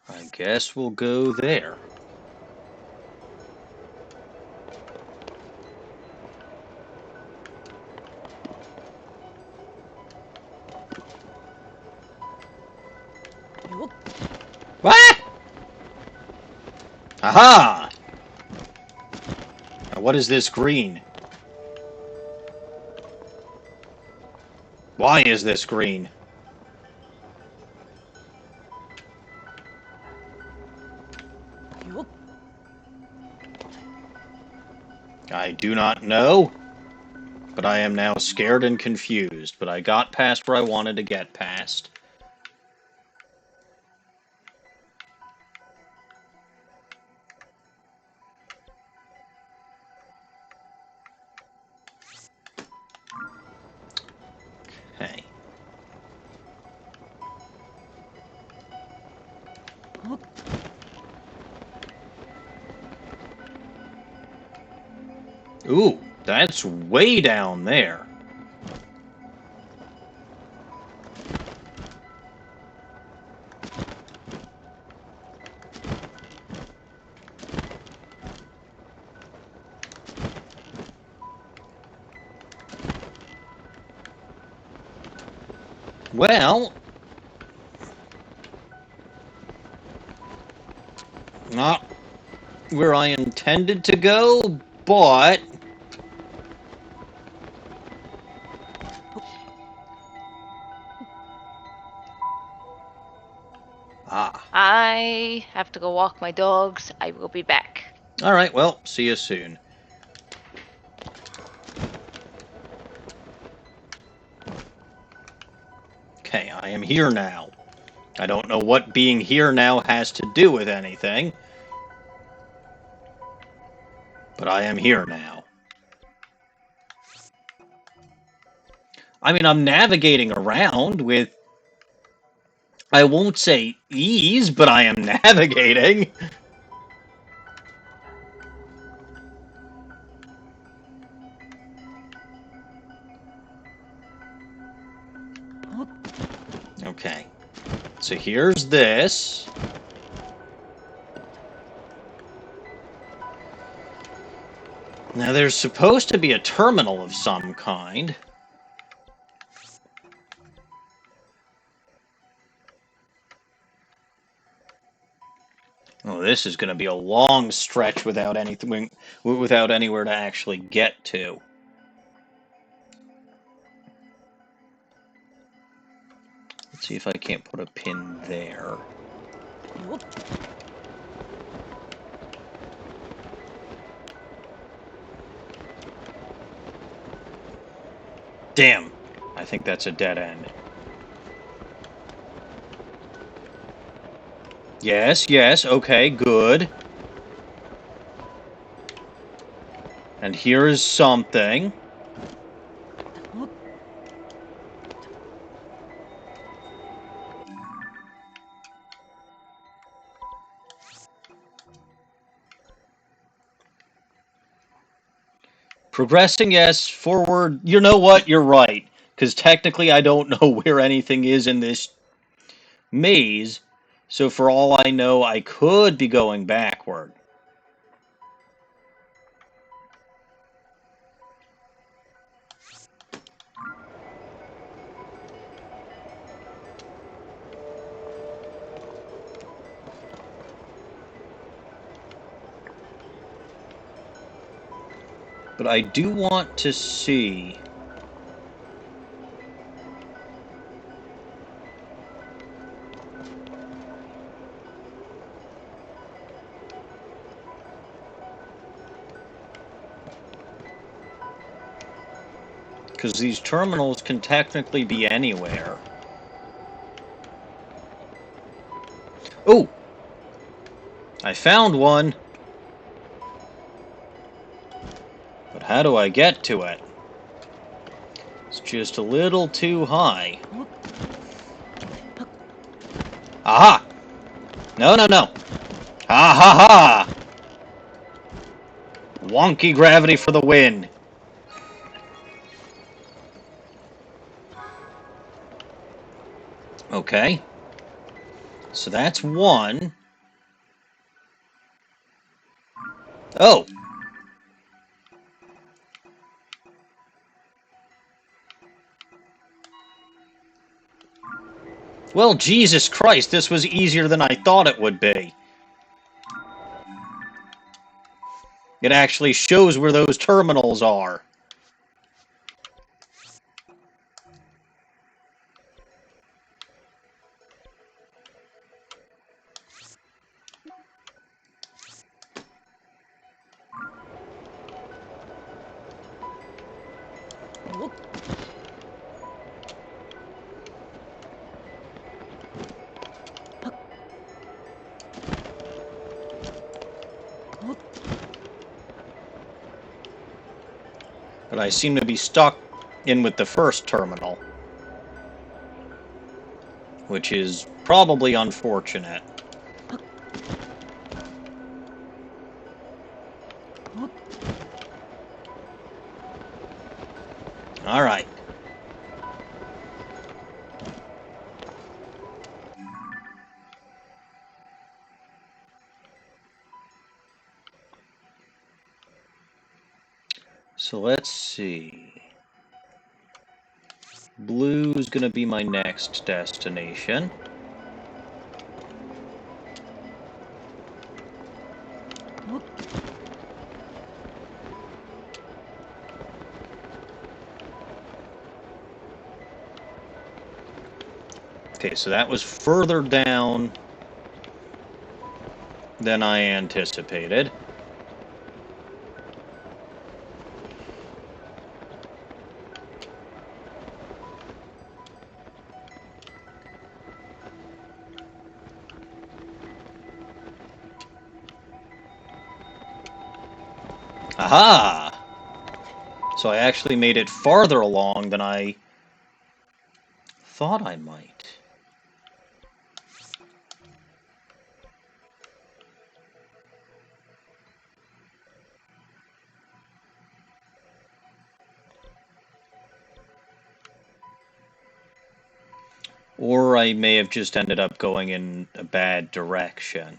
[SPEAKER 1] I guess we'll go there. What? Aha! Now what is this green? Why is this green? I do not know, but I am now scared and confused. But I got past where I wanted to get past. Okay. Ooh, that's way down there. Well, not where I intended to go, but... Ah.
[SPEAKER 2] I have to go walk my dogs. I will be back.
[SPEAKER 1] Alright, well, see you soon. Okay, I am here now. I don't know what being here now has to do with anything, but I am here now. I mean, I'm navigating around with, I won't say ease, but I am navigating. Okay, so here's this. Now, there's supposed to be a terminal of some kind. Oh, this is going to be a long stretch without anything, without anywhere to actually get to. Let's see if I can't put a pin there. Damn, I think that's a dead end. Yes, yes, okay, good. And here is something. Progressing, yes. Forward, you know what? You're right. Because technically I don't know where anything is in this maze. So for all I know, I could be going backward. But I do want to see... Because these terminals can technically be anywhere. Oh! I found one! But how do I get to it? It's just a little too high. Aha! No, no, no! Ha ha ha! Wonky gravity for the win! Okay. So that's one. Oh! Well, Jesus Christ, this was easier than I thought it would be. It actually shows where those terminals are. But I seem to be stuck in with the first terminal, which is probably unfortunate. All right. So let's see. Blue is going to be my next destination. Okay, so that was further down than I anticipated. Aha! So I actually made it farther along than I thought I might. Or I may have just ended up going in a bad direction.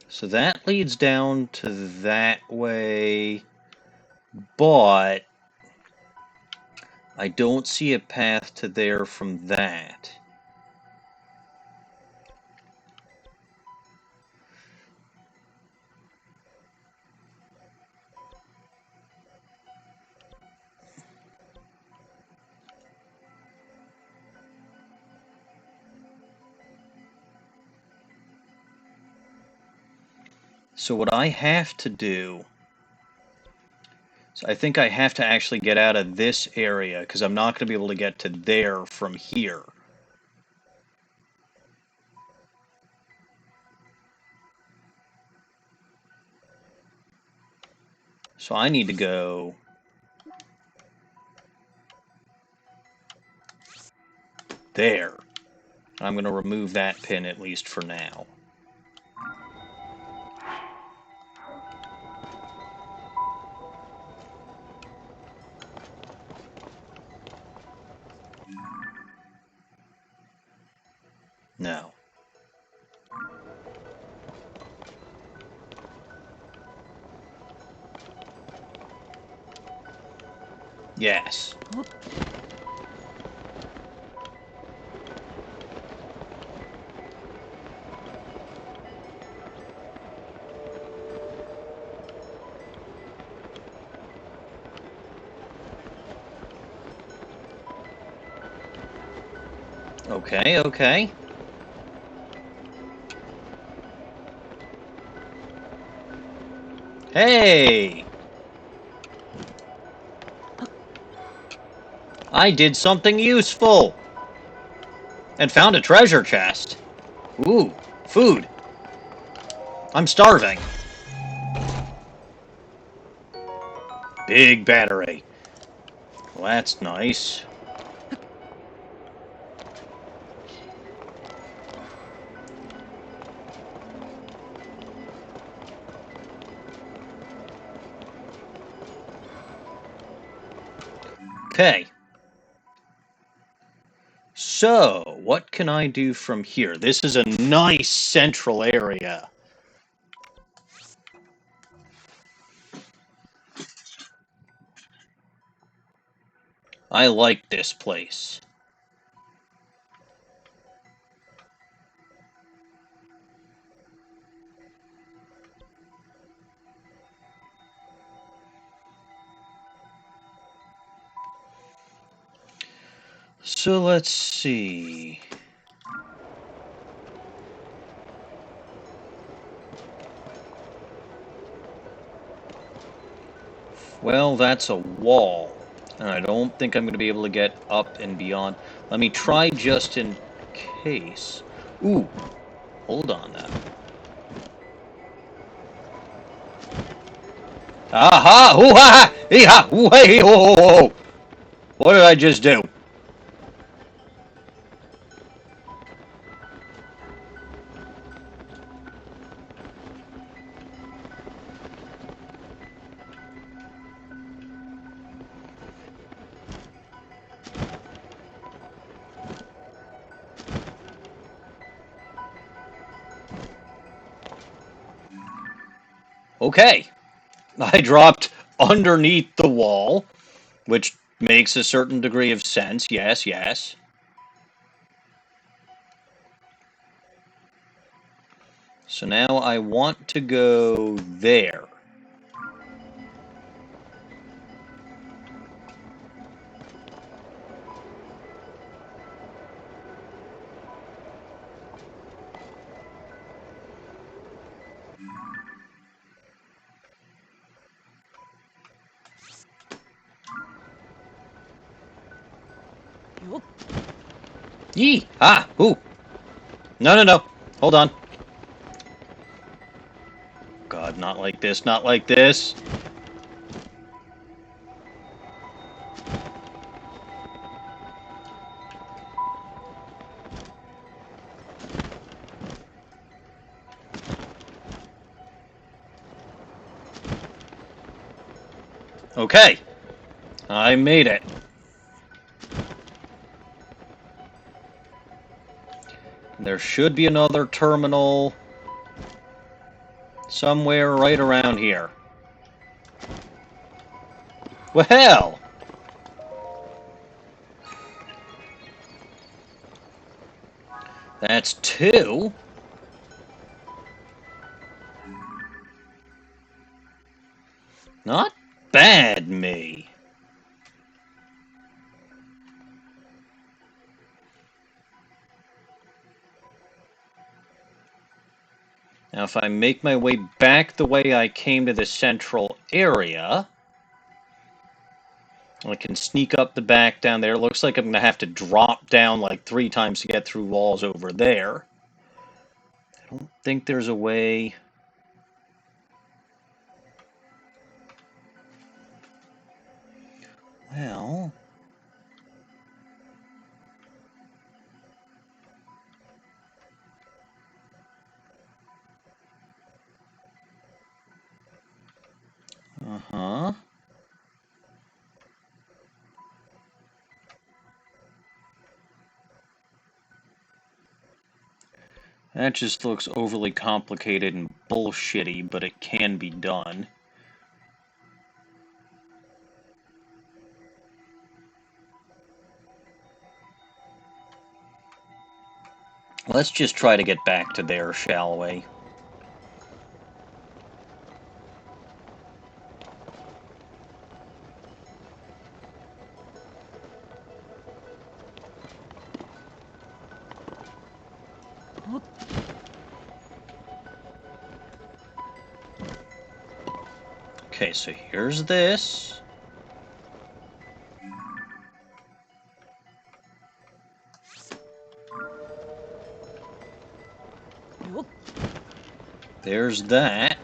[SPEAKER 1] So that leads down to that way, but I don't see a path to there from that. So what I have to do, so I think I have to actually get out of this area because I'm not going to be able to get to there from here. So I need to go there. I'm going to remove that pin at least for now. No. Yes. Okay, okay. Hey! I did something useful! And found a treasure chest. Ooh, food. I'm starving. Big battery. Well, that's nice. Okay. So, what can I do from here? This is a nice central area. I like this place. So let's see. Well, that's a wall. And I don't think I'm going to be able to get up and beyond. Let me try just in case. Ooh, hold on now. Aha! Ooh ha! Ee-ha! Ooh hey! Oh! What did I just do? Okay. I dropped underneath the wall, which makes a certain degree of sense. Yes, yes. So now I want to go there. Yee! Ah! Ooh! No, no, no. Hold on. God, not like this, not like this. Okay. I made it. There should be another terminal somewhere right around here. Well, that's two. Not bad, me. Now, if I make my way back the way I came to the central area, I can sneak up the back down there. Looks like I'm going to have to drop down like 3 times to get through walls over there. I don't think there's a way. Well, uh-huh. That just looks overly complicated and bullshitty, but it can be done. Let's just try to get back to there, shall we? Okay, so here's this. There's that.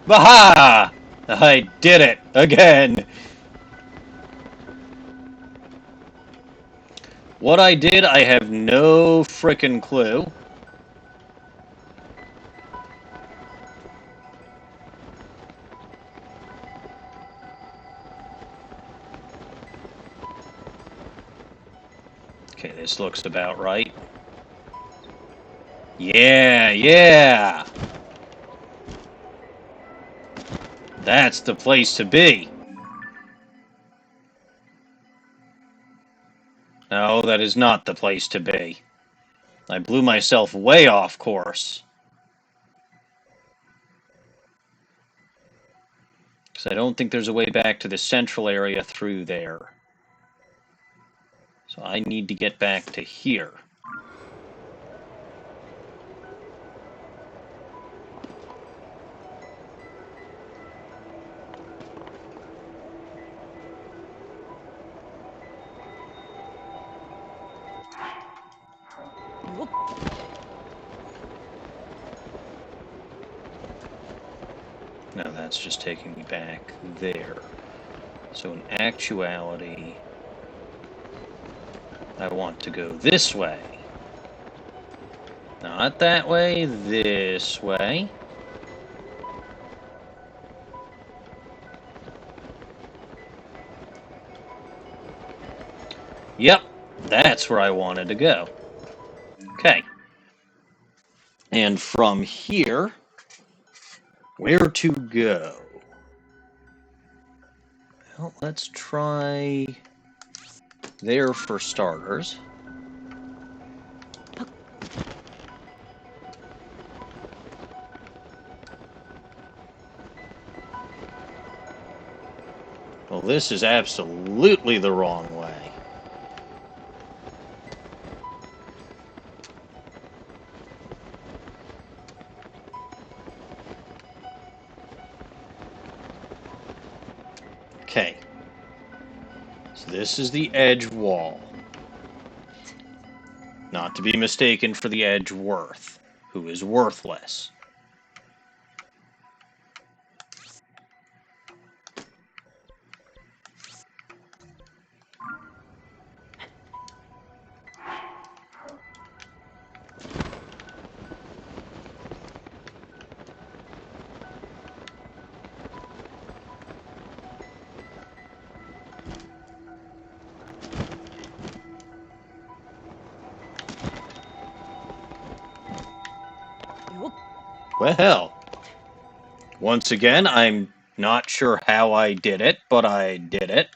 [SPEAKER 1] Baha! I did it again. What I did, I have no frickin' clue. Okay, this looks about right. Yeah, yeah! That's the place to be. No, that is not the place to be. I blew myself way off course. Because I don't think there's a way back to the central area through there. So I need to get back to here. Now that's just taking me back there. So in actuality, I want to go this way. Not that way, this way. Yep, that's where I wanted to go. Okay. And from here, where to go? Well, let's try there for starters. Well, this is absolutely the wrong way. Okay. So this is the edge wall. Not to be mistaken for the Edgeworth, who is worthless. Well, once again, I'm not sure how I did it, but I did it.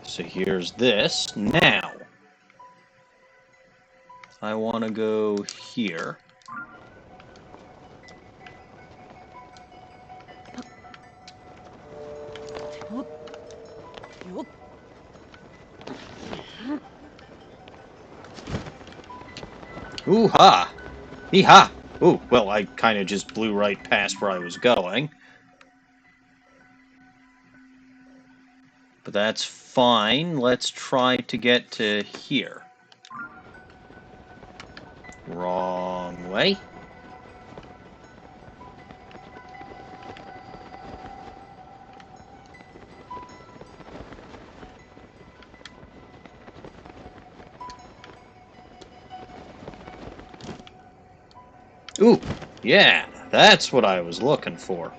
[SPEAKER 1] So here's this. Now, I want to go here. Ooh-ha! Hee-ha! Ooh, well, I kind of just blew right past where I was going. But that's fine. Let's try to get to here. Wrong way. Ooh, yeah, that's what I was looking for.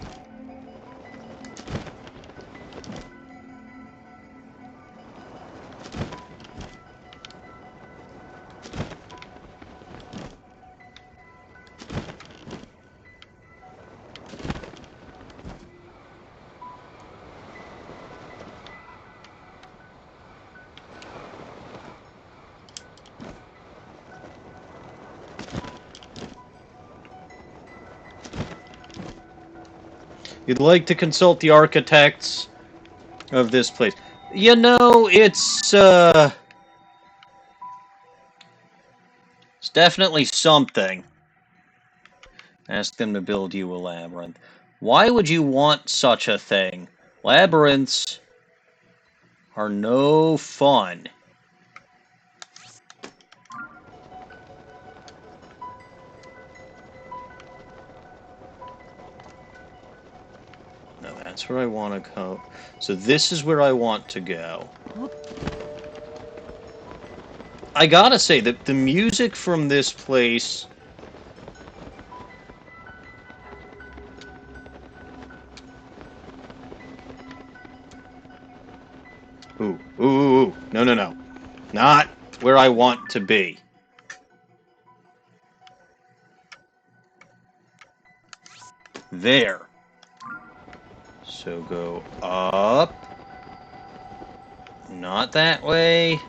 [SPEAKER 1] You'd like to consult the architects of this place. You know, it's definitely something. Ask them to build you a labyrinth. Why would you want such a thing? Labyrinths are no fun. No, that's where I want to go. So this is where I want to go. I gotta say that the music from this place... Ooh, ooh, ooh, ooh. No, no, no. Not where I want to be. There. So go up. Not that way.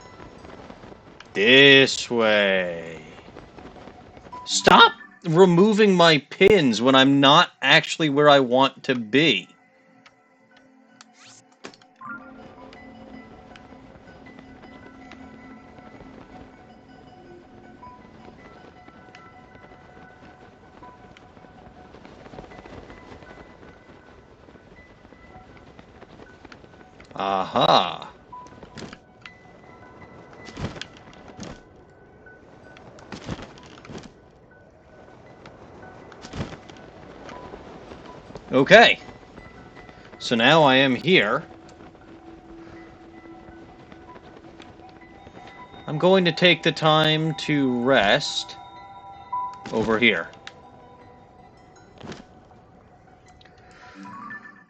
[SPEAKER 1] This way. Stop removing my pins when I'm not actually where I want to be. Aha. Okay. So now I am here. I'm going to take the time to rest over here.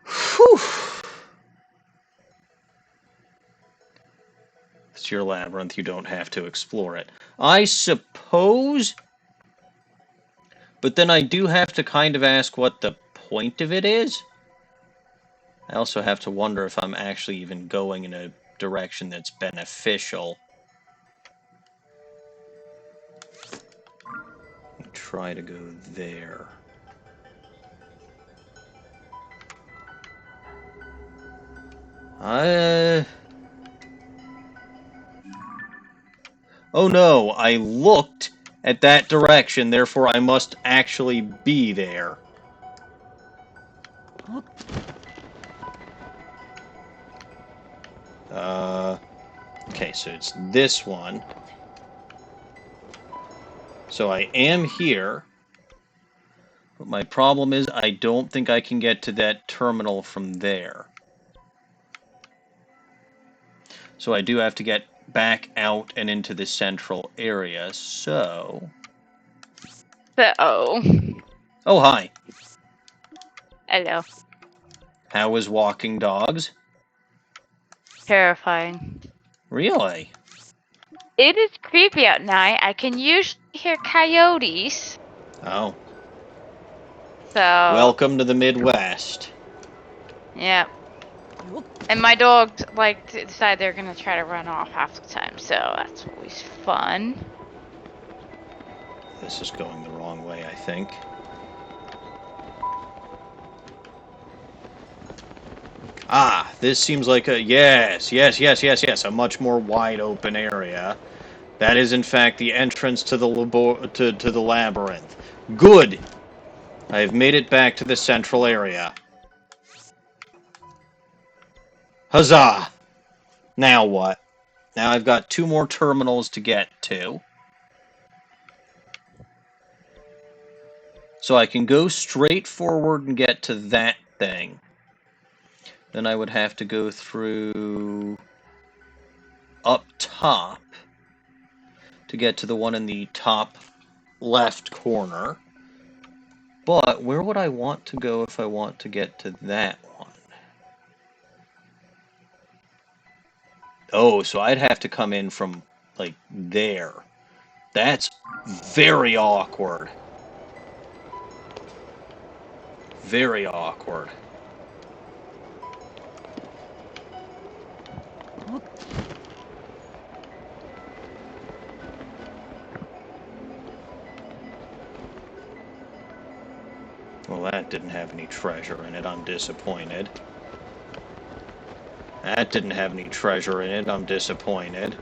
[SPEAKER 1] Whew. It's your labyrinth. You don't have to explore it. I suppose... But then I do have to kind of ask what the point of it is. I also have to wonder if I'm actually even going in a direction that's beneficial. Try to go there. Oh no, I looked at that direction, therefore I must actually be there. Okay, so it's this one. So I am here. But my problem is I don't think I can get to that terminal from there. So I do have to get back out and into the central area, so...
[SPEAKER 2] Oh,
[SPEAKER 1] hi.
[SPEAKER 2] hello.
[SPEAKER 1] How is walking dogs?
[SPEAKER 2] Terrifying.
[SPEAKER 1] Really?
[SPEAKER 2] It is creepy at night. I can usually hear coyotes.
[SPEAKER 1] Oh.
[SPEAKER 2] So...
[SPEAKER 1] Welcome to the Midwest.
[SPEAKER 2] Yeah. And my dogs like to decide they're gonna try to run off half the time, so that's always fun.
[SPEAKER 1] This is going the wrong way, I think. Ah, this seems like a... Yes, a much more wide open area. That is, in fact, the entrance to the to the labyrinth. Good! I have made it back to the central area. Huzzah! Now what? Now I've got 2 more terminals to get to. So I can go straight forward and get to that thing. Then I would have to go through up top to get to the one in the top left corner. But where would I want to go if I want to get to that one? Oh, so I'd have to come in from, like, there. That's very awkward. Very awkward. Well, that didn't have any treasure in it. I'm disappointed. That didn't have any treasure in it. I'm disappointed.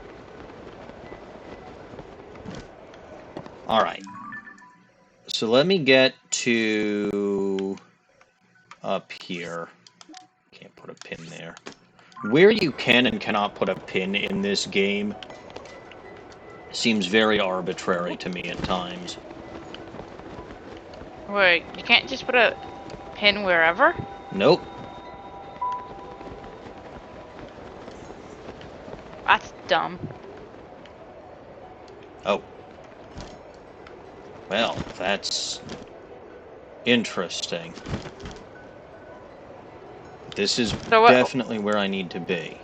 [SPEAKER 1] Alright. So let me get to... up here. Can't put a pin there. Where you can and cannot put a pin in this game seems very arbitrary to me at times.
[SPEAKER 2] Wait, you can't just put a pin wherever?
[SPEAKER 1] Nope.
[SPEAKER 2] That's dumb.
[SPEAKER 1] Oh. Well, that's interesting. This is definitely where I need to be.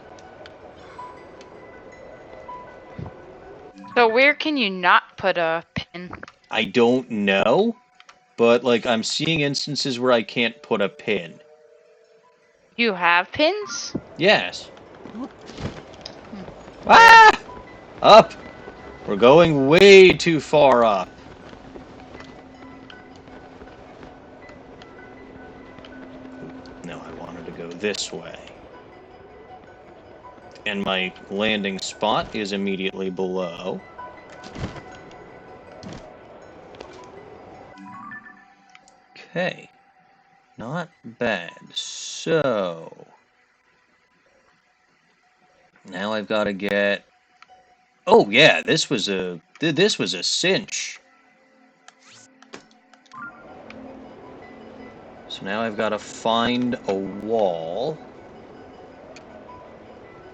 [SPEAKER 2] So where can you not put a pin?
[SPEAKER 1] I don't know, but like I'm seeing instances where I can't put a pin.
[SPEAKER 2] You have pins?
[SPEAKER 1] Yes. Ah! Up! We're going way too far up. No, I wanted to go this way. And my landing spot is immediately below. Okay. Not bad. So... now I've got to get... oh, yeah, this was a cinch. So now I've got to find a wall.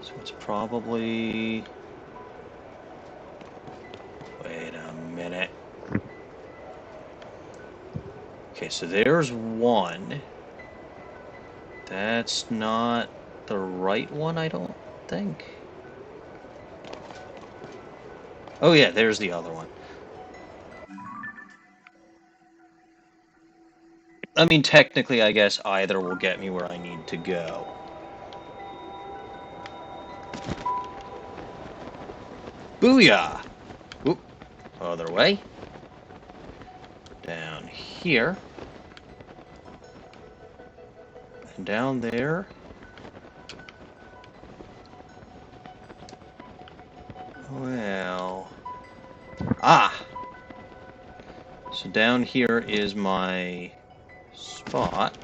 [SPEAKER 1] So it's probably... wait a minute. Okay, so there's one. That's not the right one, I don't think. Oh yeah, there's the other one. I mean, technically, I guess either will get me where I need to go. Booyah! Oop. Other way. Down here. And down there. Well... ah! So down here is my spot.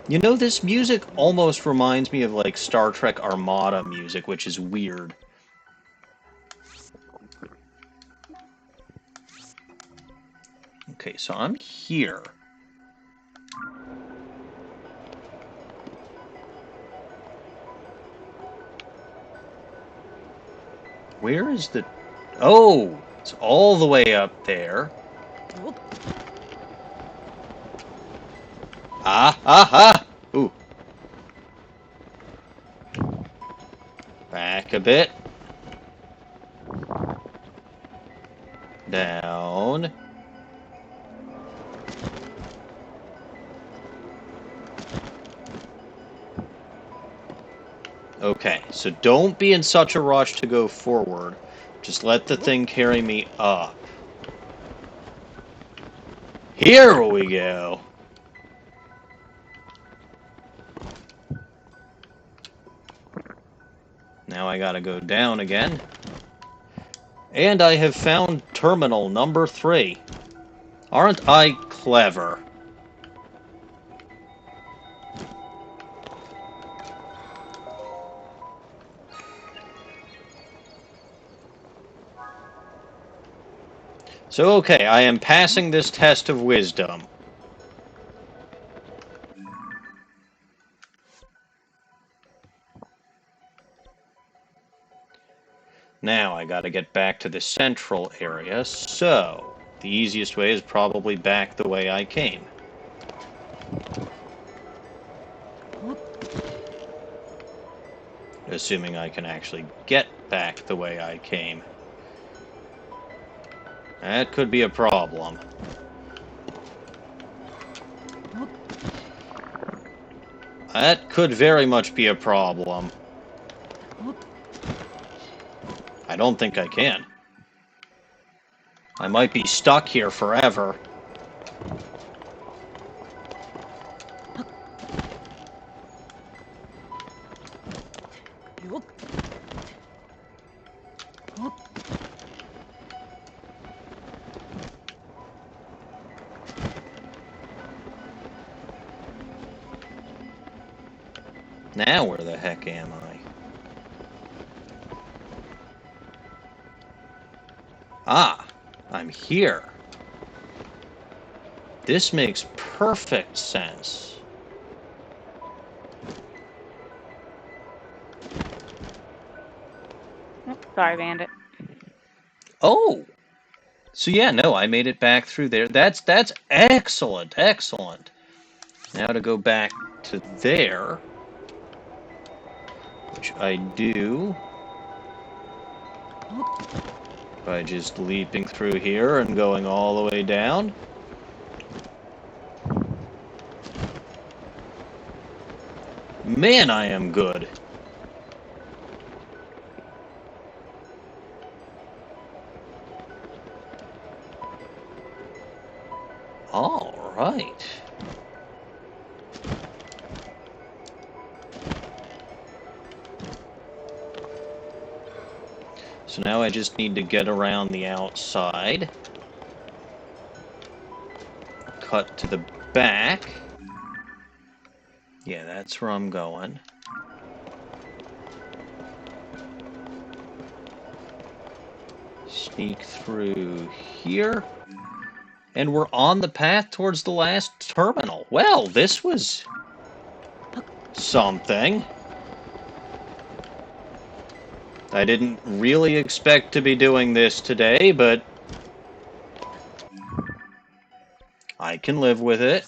[SPEAKER 1] You know, this music almost reminds me of, like, Star Trek Armada music, which is weird. Okay, so I'm here. Where is the... oh! It's all the way up there. Ah! Ah! Ah! Ooh. Back a bit. Down. Okay, so don't be in such a rush to go forward. Just let the thing carry me up. Here we go. Now I gotta go down again. And I have found terminal number 3. Aren't I clever? So, okay, I am passing this test of wisdom. Now I gotta get back to the central area, so the easiest way is probably back the way I came. Assuming I can actually get back the way I came. That could be a problem. That could very much be a problem. I don't think I can. I might be stuck here forever. Now where the heck am I? Ah, I'm here. This makes perfect sense.
[SPEAKER 3] Oh, sorry, Bandit.
[SPEAKER 1] Oh! So yeah, no, I made it back through there. That's excellent, excellent. Now to go back to there, which I do by just leaping through here and going all the way down. Man, I am good. All right. So now I just need to get around the outside. Cut to the back. Yeah, that's where I'm going. Sneak through here. And we're on the path towards the last terminal. Well, this was something. I didn't really expect to be doing this today, but I can live with it.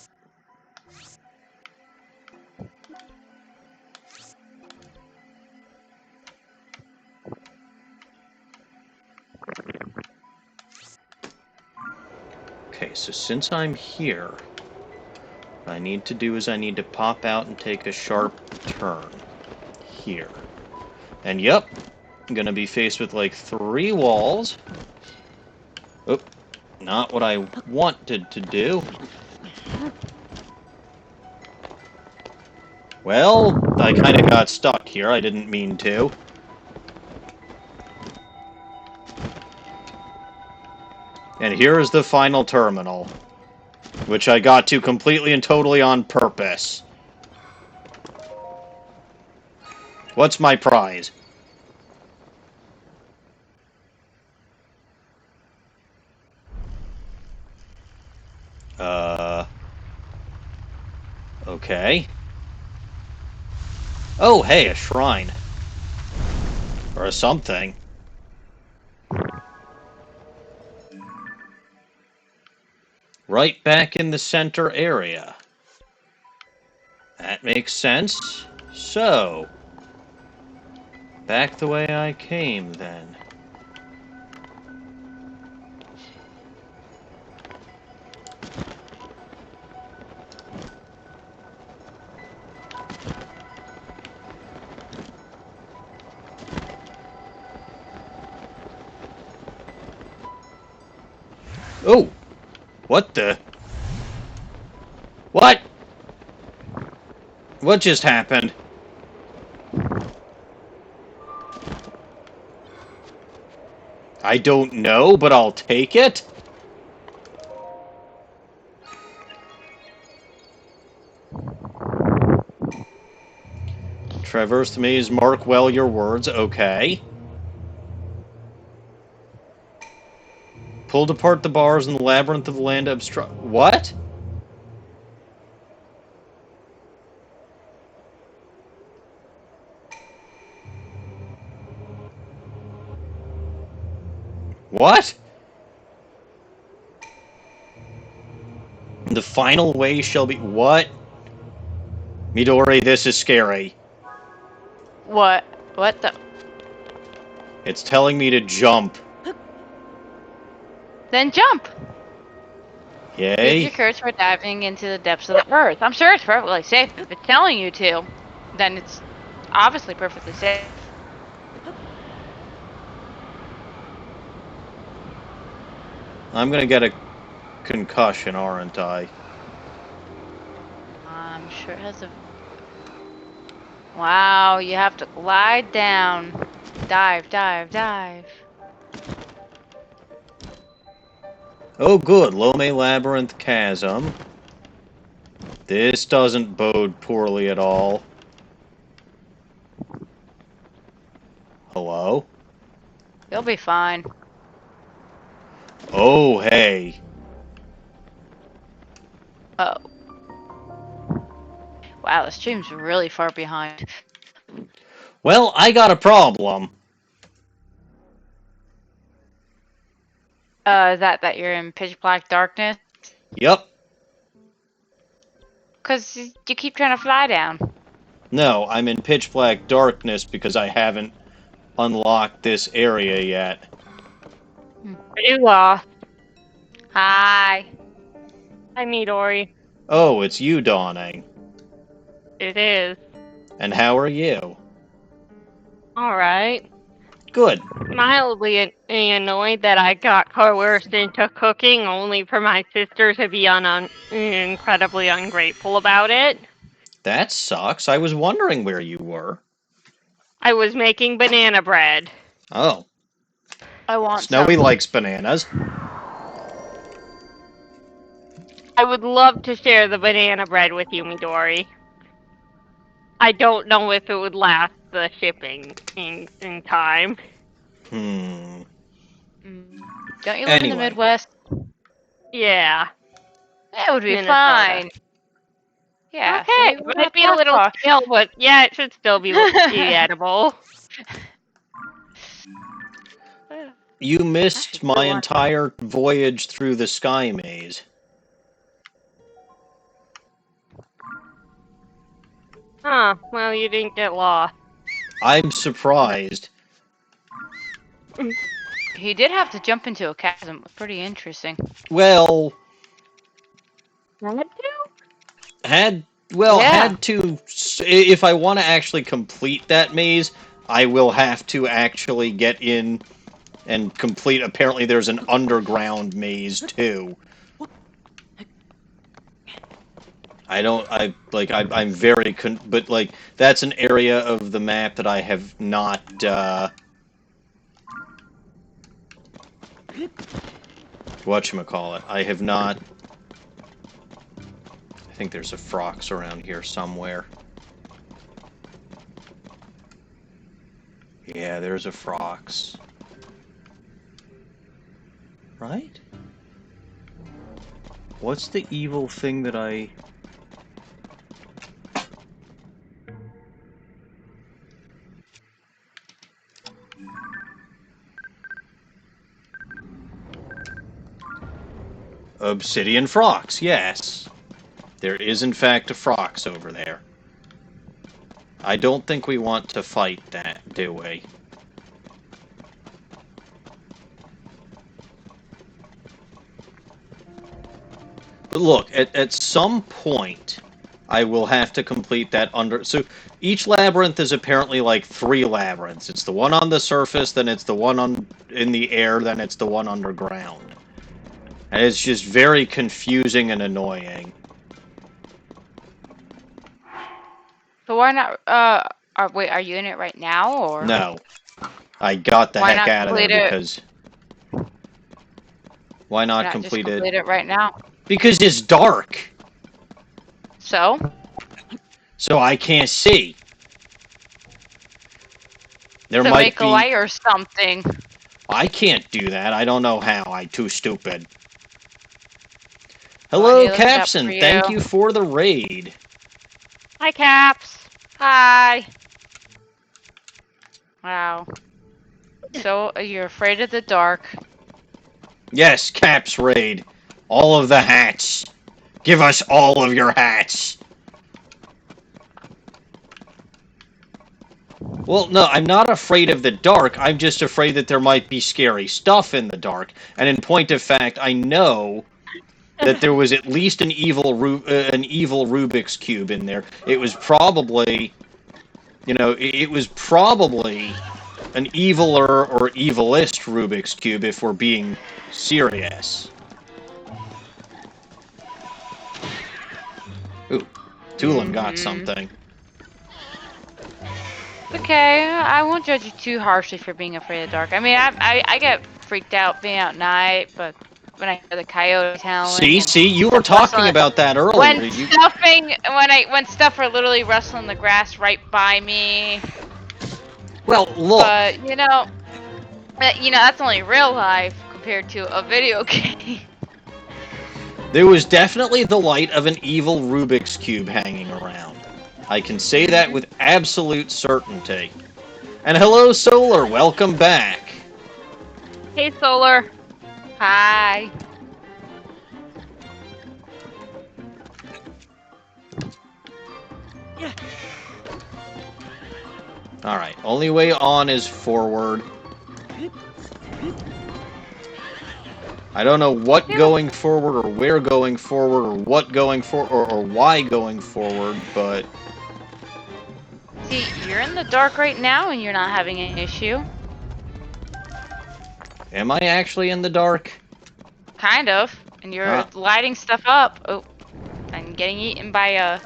[SPEAKER 1] Okay, so since I'm here, what I need to do is I need to pop out and take a sharp turn here. And yep, I'm gonna be faced with like 3 walls. Oh, not what I wanted to do. Well, I kind of got stuck here. I didn't mean to. And here is the final terminal, which I got to completely and totally on purpose. What's my prize? Okay. Oh, hey, a shrine. Or a something. Right back in the center area. That makes sense. So, back the way I came, then. Oh! What the? What? What just happened? I don't know, but I'll take it. Traverse the maze, mark well your words. Okay. Pulled apart the bars in the labyrinth of the land obstruct. What? What? The final way shall be. What? Midori, this is scary.
[SPEAKER 2] What? What the?
[SPEAKER 1] It's telling me to jump.
[SPEAKER 2] Then jump! Use
[SPEAKER 1] Yay?
[SPEAKER 2] your courage for diving into the depths of the earth. I'm sure it's perfectly safe. If it's telling you to, then it's obviously perfectly safe.
[SPEAKER 1] I'm gonna get a concussion, aren't I?
[SPEAKER 2] I'm sure it has a... Wow, you have to glide down. Dive, dive, dive.
[SPEAKER 1] Oh, good. Lome Labyrinth Chasm. This doesn't bode poorly at all. Hello?
[SPEAKER 2] You'll be fine.
[SPEAKER 1] Oh, hey.
[SPEAKER 2] Oh. Wow, the stream's really far behind.
[SPEAKER 1] Well, I got a problem.
[SPEAKER 2] Is that you're in pitch black darkness?
[SPEAKER 1] Yep.
[SPEAKER 2] 'Cause you keep trying to fly down.
[SPEAKER 1] No, I'm in pitch black darkness because I haven't unlocked this area yet.
[SPEAKER 3] You lost.
[SPEAKER 2] Hi.
[SPEAKER 3] Hi, Midori.
[SPEAKER 1] Oh, it's you, Dawning.
[SPEAKER 3] It is.
[SPEAKER 1] And how are you?
[SPEAKER 3] Alright.
[SPEAKER 1] Good.
[SPEAKER 3] Mildly annoyed that I got coerced into cooking only for my sister to be incredibly ungrateful about it.
[SPEAKER 1] That sucks. I was wondering where you were.
[SPEAKER 3] I was making banana bread.
[SPEAKER 1] Oh.
[SPEAKER 2] I want
[SPEAKER 1] Snowy
[SPEAKER 2] some.
[SPEAKER 1] likes bananas.
[SPEAKER 3] I would love to share the banana bread with you, Midori. I don't know if it would last the shipping in time.
[SPEAKER 1] Hmm.
[SPEAKER 2] Don't you live in the
[SPEAKER 1] Anyway.
[SPEAKER 2] Midwest?
[SPEAKER 3] Yeah,
[SPEAKER 2] That would be
[SPEAKER 3] Minnesota.
[SPEAKER 2] fine. Yeah, so
[SPEAKER 3] Okay,
[SPEAKER 2] maybe
[SPEAKER 3] it
[SPEAKER 2] we're
[SPEAKER 3] might
[SPEAKER 2] not
[SPEAKER 3] be a
[SPEAKER 2] that
[SPEAKER 3] little
[SPEAKER 2] far.
[SPEAKER 3] stale, but yeah, it should still be edible.
[SPEAKER 1] You
[SPEAKER 2] I
[SPEAKER 1] missed
[SPEAKER 2] should do
[SPEAKER 1] my
[SPEAKER 2] one.
[SPEAKER 1] entire voyage through the sky maze.
[SPEAKER 3] Huh, well, you didn't get lost.
[SPEAKER 1] I'm surprised.
[SPEAKER 2] He did have to jump into a chasm. It was pretty interesting.
[SPEAKER 1] Well,
[SPEAKER 3] Had to?
[SPEAKER 2] Yeah.
[SPEAKER 1] had to. If I want to actually complete that maze, I will have to actually get in and complete. Apparently, there's an underground maze too. I'm very but like that's an area of the map that I have not. Whatchamacallit? I have not. I think there's a Frox around here somewhere. Yeah, there's a Frox. Right? What's the evil thing that I... Obsidian Frox, yes. There is in fact a Frox over there. I don't think we want to fight that, do we? But look, at some point, I will have to complete that under... So, each labyrinth is apparently like 3 labyrinths. It's the one on the surface, then it's the one in the air, then it's the one underground. And it's just very confusing and annoying.
[SPEAKER 2] So why not? Wait, are you in it right now, or
[SPEAKER 1] No. I got the
[SPEAKER 2] Why
[SPEAKER 1] heck
[SPEAKER 2] not
[SPEAKER 1] out of there
[SPEAKER 2] complete it?
[SPEAKER 1] because... Why not
[SPEAKER 2] just
[SPEAKER 1] complete it?
[SPEAKER 2] complete it right now?
[SPEAKER 1] Because it's dark!
[SPEAKER 2] So
[SPEAKER 1] So I can't see. There
[SPEAKER 2] to
[SPEAKER 1] might
[SPEAKER 2] make
[SPEAKER 1] be...
[SPEAKER 2] a light or something.
[SPEAKER 1] I can't do that. I don't know how. I'm too stupid.
[SPEAKER 2] Well, I
[SPEAKER 1] Hello,
[SPEAKER 2] need to look it up
[SPEAKER 1] Capson.
[SPEAKER 2] for
[SPEAKER 1] Thank
[SPEAKER 2] you.
[SPEAKER 1] you for the raid.
[SPEAKER 3] Hi, Caps.
[SPEAKER 2] Hi. Wow. So you're afraid of the dark?
[SPEAKER 1] Yes, Caps raid. All of the hats. Give us all of your hats. Well, no, I'm not afraid of the dark. I'm just afraid that there might be scary stuff in the dark. And in point of fact, I know that there was at least an evil Rubik's Cube in there. It was probably, it was probably an eviler or evilest Rubik's Cube if we're being serious. Ooh, Tulin got something.
[SPEAKER 2] Okay, I won't judge you too harshly for being afraid of the dark. I mean, I get freaked out being out at night, but when I hear the coyotes howling.
[SPEAKER 1] See, you were talking about that earlier.
[SPEAKER 2] When stuff are literally rustling the grass right by me.
[SPEAKER 1] Well, look.
[SPEAKER 2] But that's only real life compared to a video game.
[SPEAKER 1] There was definitely the light of an evil Rubik's Cube hanging around. I can say that with absolute certainty. And hello, Solar. Welcome back.
[SPEAKER 3] Hey, Solar.
[SPEAKER 2] Hi.
[SPEAKER 1] Alright, only way on is forward. I don't know what going forward, or where going forward, or what going forward, or why going forward, but...
[SPEAKER 2] See, you're in the dark right now and you're not having an issue.
[SPEAKER 1] Am I actually in the dark?
[SPEAKER 2] Kind of. And you're lighting stuff up. Oh, and getting eaten by a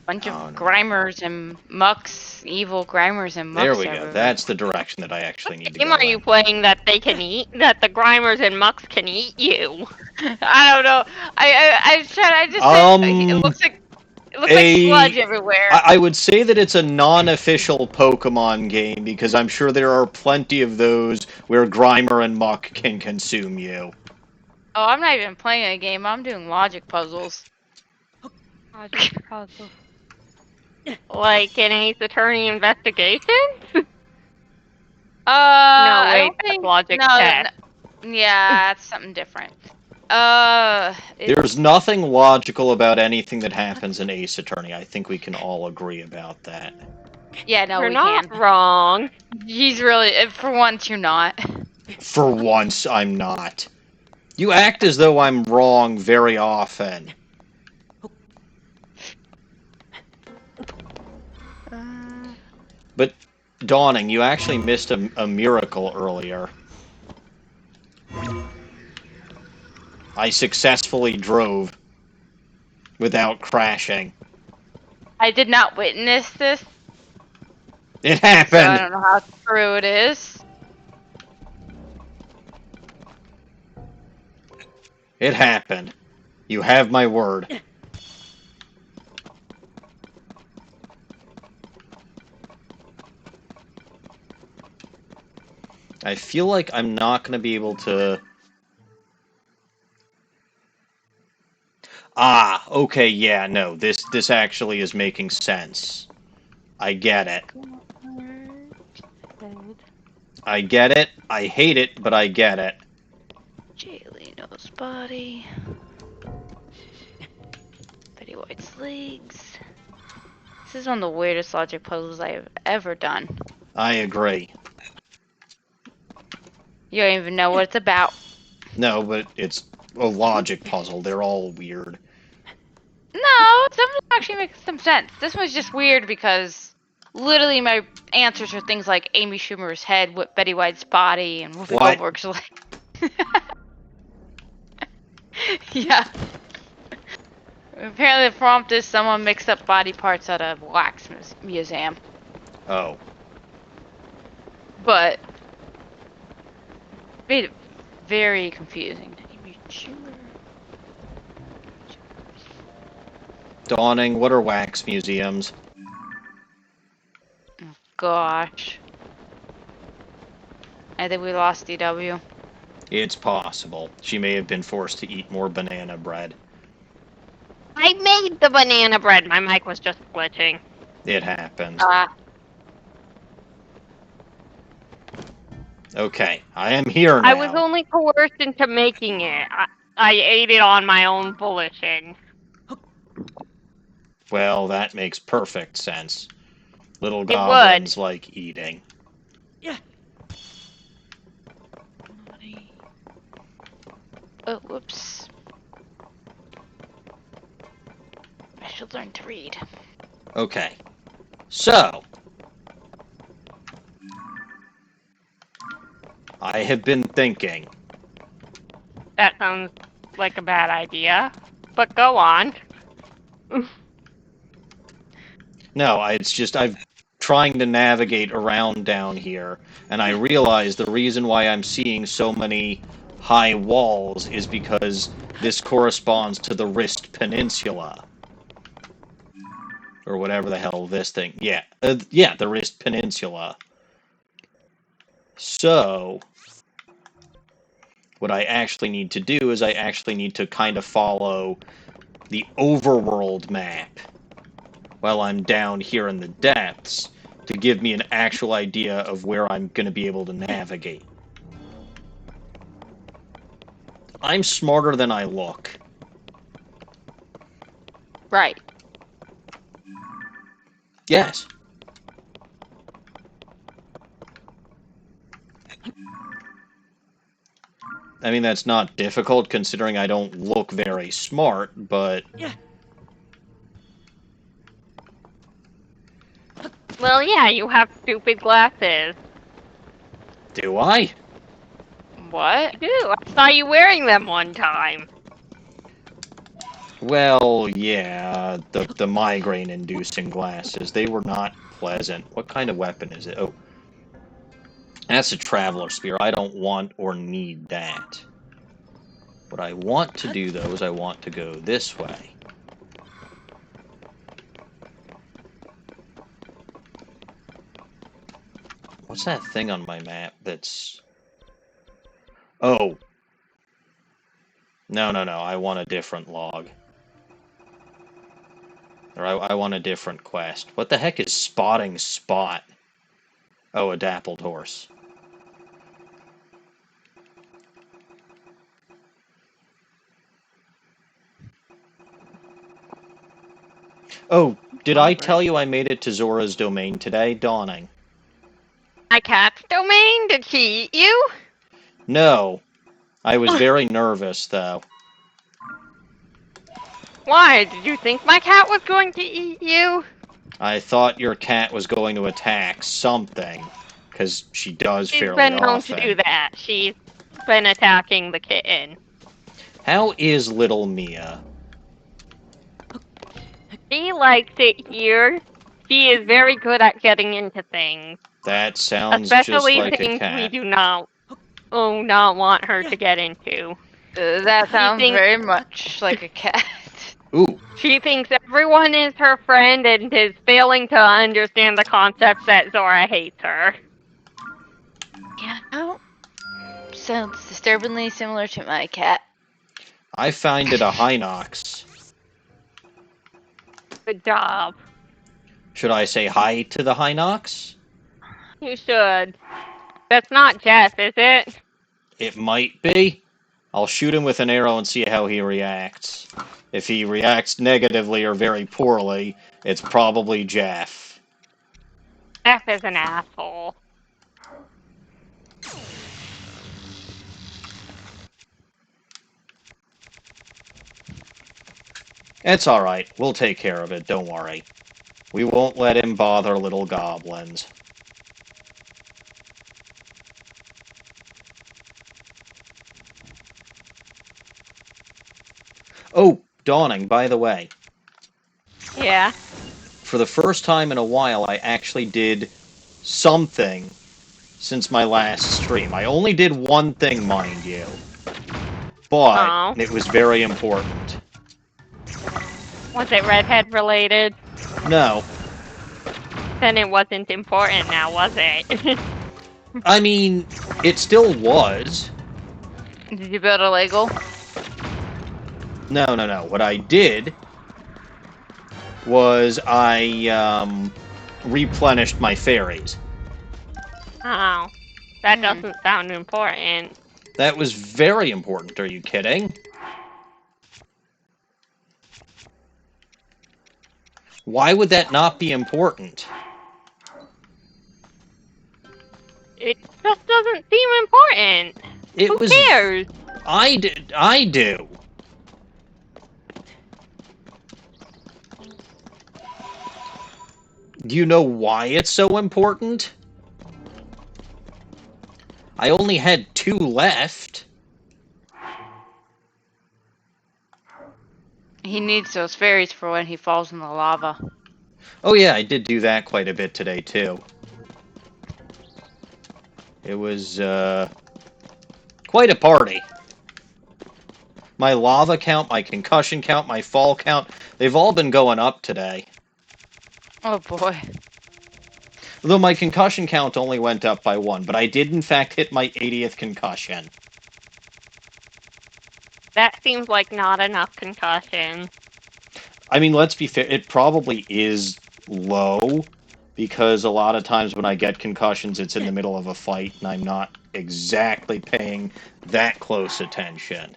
[SPEAKER 2] bunch of Grimers and Mucks. Evil Grimers and Mucks.
[SPEAKER 1] There we go.
[SPEAKER 2] everywhere.
[SPEAKER 1] That's the direction that I actually need to go.
[SPEAKER 3] What game are you playing that they can eat? That the Grimers and Mucks can eat you?
[SPEAKER 2] I don't know. I just said, it looks like sludge everywhere.
[SPEAKER 1] I would say that it's a non-official Pokemon game because I'm sure there are plenty of those where Grimer and Muck can consume you.
[SPEAKER 2] Oh, I'm not even playing a game. I'm doing logic puzzles.
[SPEAKER 3] Logic puzzles. Like an Ace Attorney investigation?
[SPEAKER 2] No,
[SPEAKER 3] I don't think logic test.
[SPEAKER 2] Yeah, that's something different.
[SPEAKER 1] There's nothing logical about anything that happens in Ace Attorney. I think we can all agree about that.
[SPEAKER 2] Yeah, no,
[SPEAKER 3] You're not wrong.
[SPEAKER 2] He's really, for once, you're not.
[SPEAKER 1] For once, I'm not. You act as though I'm wrong very often. But, Dawning, you actually missed a miracle earlier. I successfully drove without crashing.
[SPEAKER 2] I did not witness this.
[SPEAKER 1] It happened!
[SPEAKER 2] So I don't know how true it is.
[SPEAKER 1] It happened. You have my word. I feel like I'm not going to be able to... Ah, okay, yeah, no, this actually is making sense. I get it. I get it, I hate it, but I get it.
[SPEAKER 2] Jaylino's body. Betty White's legs. This is one of the weirdest logic puzzles I have ever done.
[SPEAKER 1] I agree.
[SPEAKER 2] You don't even know what it's about.
[SPEAKER 1] No, but it's a logic puzzle. They're all weird.
[SPEAKER 2] No, some of them actually make some sense. This one's just weird because literally my answers are things like Amy Schumer's head, Betty White's body, and Whoopi Goldberg's leg. Yeah. Apparently the prompt is someone mixed up body parts at a wax museum.
[SPEAKER 1] Oh.
[SPEAKER 2] But made it very confusing.
[SPEAKER 1] Dawning, what are wax museums?
[SPEAKER 2] Oh, gosh. I think we lost DW.
[SPEAKER 1] It's possible. She may have been forced to eat more banana bread.
[SPEAKER 3] I made the banana bread. My mic was just glitching.
[SPEAKER 1] It happens. Okay, I am here now.
[SPEAKER 3] I was only coerced into making it. I ate it on my own volition.
[SPEAKER 1] Well, that makes perfect sense. Little goblins like eating.
[SPEAKER 2] Yeah. Oh, whoops. I should learn to read.
[SPEAKER 1] Okay. So, I have been thinking.
[SPEAKER 3] That sounds like a bad idea, but go on.
[SPEAKER 1] No, it's just I'm trying to navigate around down here, and I realize the reason why I'm seeing so many high walls is because this corresponds to the Wrist Peninsula. Or whatever the hell this thing... Yeah, the Wrist Peninsula. So, what I actually need to do is I actually need to kind of follow the overworld map while I'm down here in the depths to give me an actual idea of where I'm going to be able to navigate. I'm smarter than I look.
[SPEAKER 2] Right.
[SPEAKER 1] Yes. I mean, that's not difficult, considering I don't look very smart, but...
[SPEAKER 2] Yeah.
[SPEAKER 3] Well, yeah, you have stupid glasses.
[SPEAKER 1] Do I?
[SPEAKER 2] What?
[SPEAKER 3] You do. I saw you wearing them one time.
[SPEAKER 1] Well, yeah, the migraine-inducing glasses. They were not pleasant. What kind of weapon is it? Oh, that's a traveler spear. I don't want or need that. What I want to do, though, is I want to go this way. What's that thing on my map that's... Oh. No, I want a different log. Or I want a different quest. What the heck is spotting spot? Oh, a dappled horse. Oh, did I tell you I made it to Zora's domain today? Dawning.
[SPEAKER 3] My cat's domain? Did she eat you?
[SPEAKER 1] No. I was very nervous, though.
[SPEAKER 3] Why? Did you think my cat was going to eat you?
[SPEAKER 1] I thought your cat was going to attack something, because she does
[SPEAKER 3] She's
[SPEAKER 1] fairly
[SPEAKER 3] been known
[SPEAKER 1] often.
[SPEAKER 3] to do that. She's been attacking the kitten.
[SPEAKER 1] How is little Mia?
[SPEAKER 3] She likes it here. She is very good at getting into things.
[SPEAKER 1] That sounds just
[SPEAKER 3] Especially
[SPEAKER 1] like a
[SPEAKER 3] things
[SPEAKER 1] cat.
[SPEAKER 3] we do not want her to get into.
[SPEAKER 2] That sounds
[SPEAKER 3] thinks-
[SPEAKER 2] very much like a cat.
[SPEAKER 1] Ooh,
[SPEAKER 3] She thinks everyone is her friend and is failing to understand the concept that Zora hates her.
[SPEAKER 2] Yeah, no. Sounds disturbingly similar to my cat.
[SPEAKER 1] I find it a Hinox.
[SPEAKER 3] Good job.
[SPEAKER 1] Should I say hi to the Hinox?
[SPEAKER 3] You should. That's not Jeff, is it?
[SPEAKER 1] It might be. I'll shoot him with an arrow and see how he reacts. If he reacts negatively or very poorly, it's probably Jeff.
[SPEAKER 3] Jeff is an asshole.
[SPEAKER 1] It's alright. We'll take care of it, don't worry. We won't let him bother little goblins. Oh, Dawning, by the way.
[SPEAKER 3] Yeah.
[SPEAKER 1] For the first time in a while, I actually did something since my last stream. I only did one thing, mind you. But it was very important.
[SPEAKER 3] Was it redhead related?
[SPEAKER 1] No.
[SPEAKER 3] Then it wasn't important now, was it?
[SPEAKER 1] I mean, it still was.
[SPEAKER 2] Did you build a Lego?
[SPEAKER 1] No. What I did was I replenished my fairies.
[SPEAKER 3] Oh. That doesn't sound important.
[SPEAKER 1] That was very important, are you kidding? Why would that not be important?
[SPEAKER 3] It just doesn't seem important. Who cares?
[SPEAKER 1] I do. Do you know why it's so important? I only had 2 left.
[SPEAKER 2] He needs those fairies for when he falls in the lava.
[SPEAKER 1] Oh yeah, I did do that quite a bit today, too. It was, quite a party. My lava count, my concussion count, my fall count, they've all been going up today.
[SPEAKER 2] Oh boy.
[SPEAKER 1] Though my concussion count only went up by 1, but I did in fact hit my 80th concussion.
[SPEAKER 3] That seems like not enough concussion.
[SPEAKER 1] I mean, let's be fair, it probably is low, because a lot of times when I get concussions, it's in the middle of a fight, and I'm not exactly paying that close attention.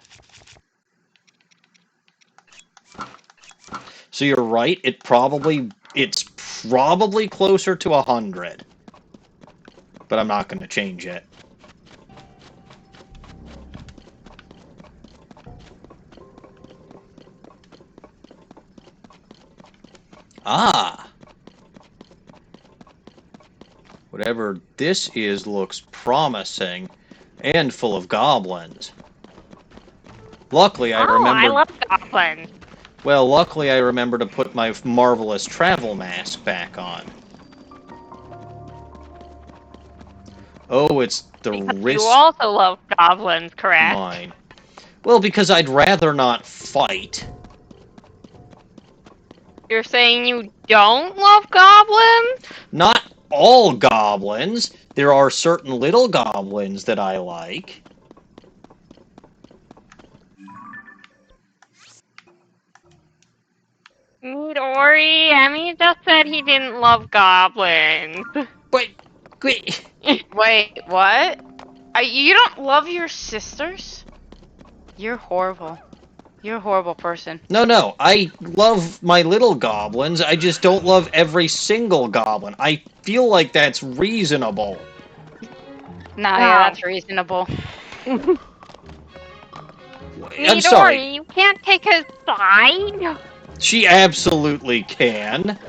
[SPEAKER 1] So you're right, it's probably closer to 100. But I'm not going to change it. Ah! What Whatever this is looks promising and full of goblins. Luckily, I remembered...
[SPEAKER 3] I love goblins.
[SPEAKER 1] Well, luckily I remember to put my marvelous travel mask back on. Oh, it's the
[SPEAKER 3] Because
[SPEAKER 1] wrist...
[SPEAKER 3] you also love goblins, correct?
[SPEAKER 1] Mine. Well, because I'd rather not fight.
[SPEAKER 3] You're saying you don't love goblins?
[SPEAKER 1] Not all goblins. There are certain little goblins that I like.
[SPEAKER 3] Midori, Emmy just said he didn't love goblins.
[SPEAKER 1] Wait, wait.
[SPEAKER 2] Wait, what? You don't love your sisters? You're horrible. You're a horrible person.
[SPEAKER 1] No, I love my little goblins. I just don't love every single goblin. I feel like that's reasonable.
[SPEAKER 2] Nah,
[SPEAKER 3] No.
[SPEAKER 2] yeah, that's reasonable.
[SPEAKER 1] I'm
[SPEAKER 3] Midori,
[SPEAKER 1] sorry.
[SPEAKER 3] you can't take his side.
[SPEAKER 1] She absolutely can.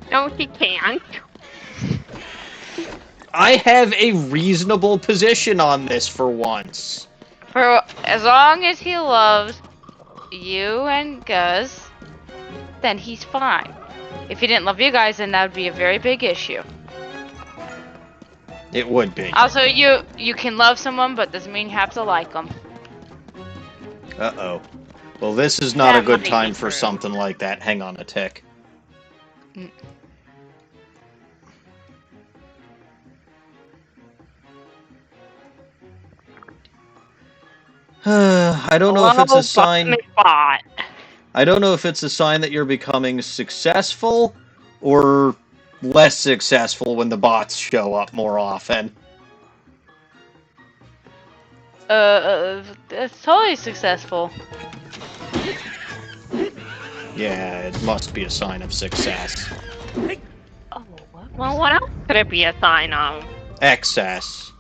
[SPEAKER 3] No, she can't.
[SPEAKER 1] I have a reasonable position on this for once.
[SPEAKER 2] For as long as he loves you and Guz, then he's fine. If he didn't love you guys, then that would be a very big issue.
[SPEAKER 1] It would be.
[SPEAKER 2] Also, you can love someone, but doesn't mean you have to like them.
[SPEAKER 1] Uh-oh. Well, this is not
[SPEAKER 3] That
[SPEAKER 1] a good
[SPEAKER 3] might be
[SPEAKER 1] time for
[SPEAKER 3] true.
[SPEAKER 1] something like that. Hang on a tick.
[SPEAKER 2] Mm.
[SPEAKER 1] I don't know if it's a sign...
[SPEAKER 3] Spot.
[SPEAKER 1] I don't know if it's a sign that you're becoming successful or less successful when the bots show up more often.
[SPEAKER 2] It's totally successful.
[SPEAKER 1] Yeah, it must be a sign of success.
[SPEAKER 2] Oh, what?
[SPEAKER 3] Well, what else could it be a sign of?
[SPEAKER 1] Excess.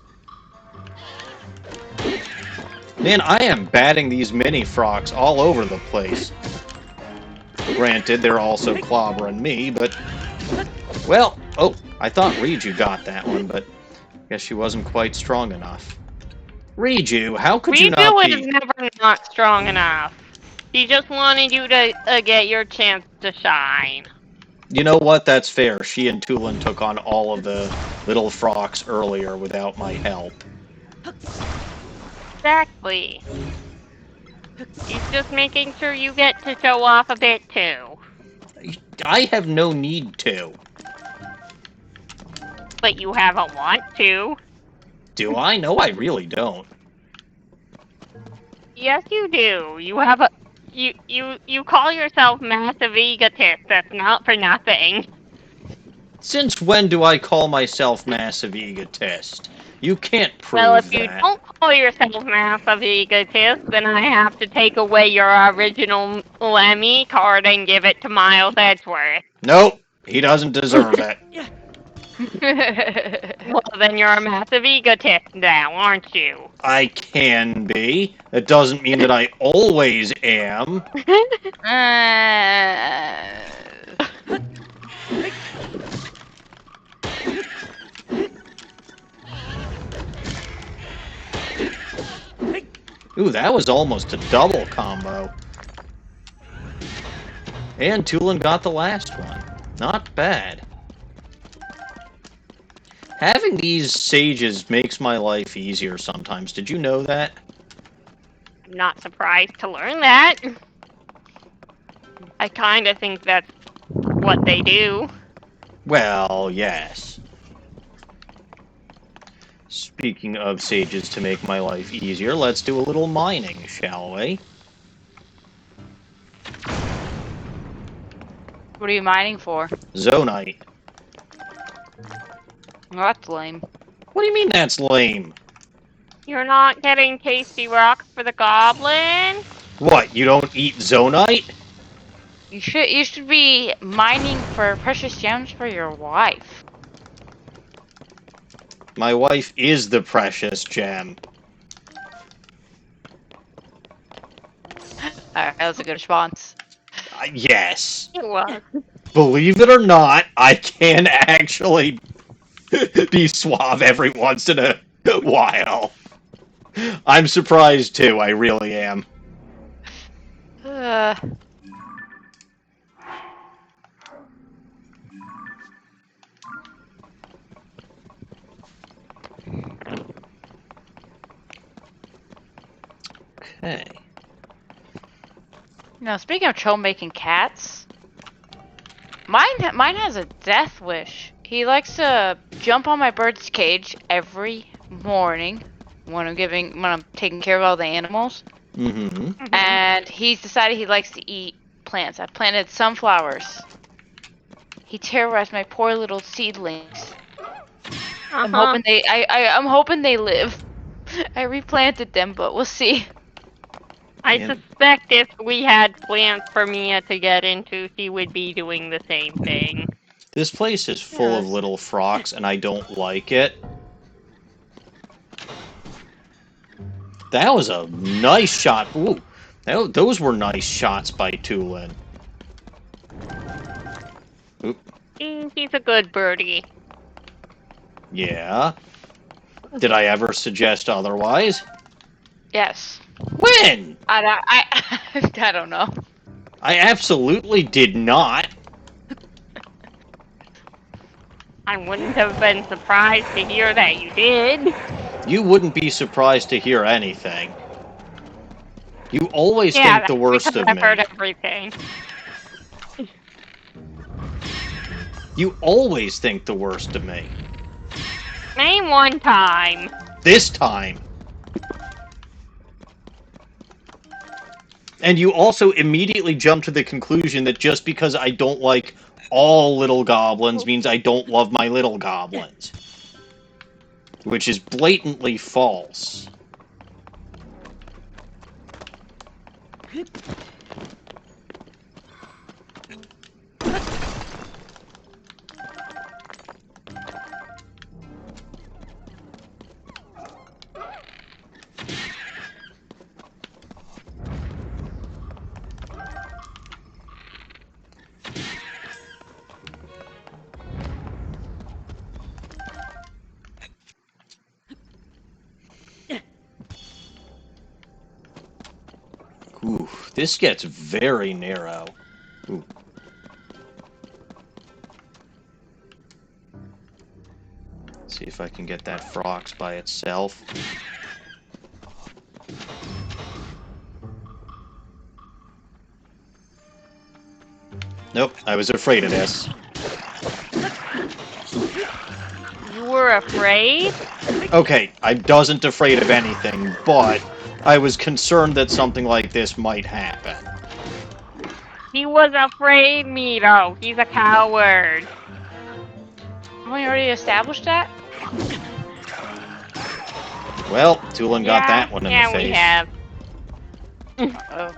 [SPEAKER 1] Man, I am batting these mini frogs all over the place. Granted, they're also clobbering me, but... Well, oh, I thought Riju got that one, but I guess she wasn't quite strong enough. Riju, how could you not
[SPEAKER 3] Redo
[SPEAKER 1] be...
[SPEAKER 3] is never not strong enough. He just wanted you to get your chance to shine.
[SPEAKER 1] You know what? That's fair. She and Tulin took on all of the little frogs earlier without my help.
[SPEAKER 3] Exactly. He's just making sure you get to show off a bit too.
[SPEAKER 1] I have no need to.
[SPEAKER 3] But you haven't want to.
[SPEAKER 1] Do I? No, I really don't.
[SPEAKER 3] Yes, you do. You have a... You call yourself massive egotist. That's not for nothing.
[SPEAKER 1] Since when do I call myself massive egotist? You can't prove
[SPEAKER 3] Well, if
[SPEAKER 1] that.
[SPEAKER 3] you don't call yourself massive egotist, then I have to take away your original Lemmy card and give it to Miles Edgeworth.
[SPEAKER 1] Nope, he doesn't deserve it.
[SPEAKER 3] Well, then you're a massive egotist now, aren't you?
[SPEAKER 1] I can be. It doesn't mean that I always am. Ooh, that was almost a double combo. And Tulin got the last one. Not bad. Having these sages makes my life easier sometimes. Did you know that?
[SPEAKER 3] I'm not surprised to learn that. I kinda think that's what they do.
[SPEAKER 1] Well, yes. Speaking of sages to make my life easier, let's do a little mining, shall we?
[SPEAKER 2] What are you mining for?
[SPEAKER 1] Zonite.
[SPEAKER 2] Well, that's lame.
[SPEAKER 1] What do you mean that's lame?
[SPEAKER 3] You're not getting tasty rocks for the goblin?
[SPEAKER 1] What, you don't eat zonite?
[SPEAKER 2] You should be mining for precious gems for your wife.
[SPEAKER 1] My wife is the precious gem.
[SPEAKER 2] Alright, that was a good response.
[SPEAKER 1] Yes.
[SPEAKER 3] It was.
[SPEAKER 1] Believe it or not, I can actually be suave every once in a while. I'm surprised too, I really am.
[SPEAKER 2] Uh,
[SPEAKER 1] Okay.
[SPEAKER 2] now, speaking of troublemaking cats, mine has a death wish. He likes to jump on my bird's cage every morning when I'm taking care of all the animals.
[SPEAKER 1] Mm-hmm.
[SPEAKER 2] And he's decided he likes to eat plants. I've planted sunflowers. He terrorized my poor little seedlings. I'm hoping I'm hoping they live. I replanted them, but we'll see.
[SPEAKER 3] I
[SPEAKER 1] Yeah.
[SPEAKER 3] suspect if we had plants for Mia to get into, she would be doing the same thing.
[SPEAKER 1] This place is full of
[SPEAKER 2] Yes.
[SPEAKER 1] little frocks, and I don't like it. That was a nice shot. Ooh, those were nice shots by Tulin. Oop.
[SPEAKER 3] He's a good birdie.
[SPEAKER 1] Yeah. Did I ever suggest otherwise?
[SPEAKER 2] Yes.
[SPEAKER 1] When?
[SPEAKER 2] I don't know.
[SPEAKER 1] I absolutely did not.
[SPEAKER 3] I wouldn't have been surprised to hear that you did.
[SPEAKER 1] You wouldn't be surprised to hear anything. You always think the worst of
[SPEAKER 3] I've
[SPEAKER 1] me.
[SPEAKER 3] heard everything.
[SPEAKER 1] You always think the worst of me.
[SPEAKER 3] Name one time.
[SPEAKER 1] This time. And you also immediately jump to the conclusion that just because I don't like all little goblins means I don't love my little goblins. Which is blatantly false. Ooh, this gets very narrow. Ooh. See if I can get that frox by itself. Nope, I was afraid of this.
[SPEAKER 3] You were afraid?
[SPEAKER 1] Okay, I wasn't afraid of anything, but I was concerned that something like this might happen.
[SPEAKER 3] He was afraid, Mito. He's a coward.
[SPEAKER 2] Haven't we already established that?
[SPEAKER 1] Well, Tulin got that one in the
[SPEAKER 3] Yeah,
[SPEAKER 1] face.
[SPEAKER 3] we have.
[SPEAKER 2] Oh.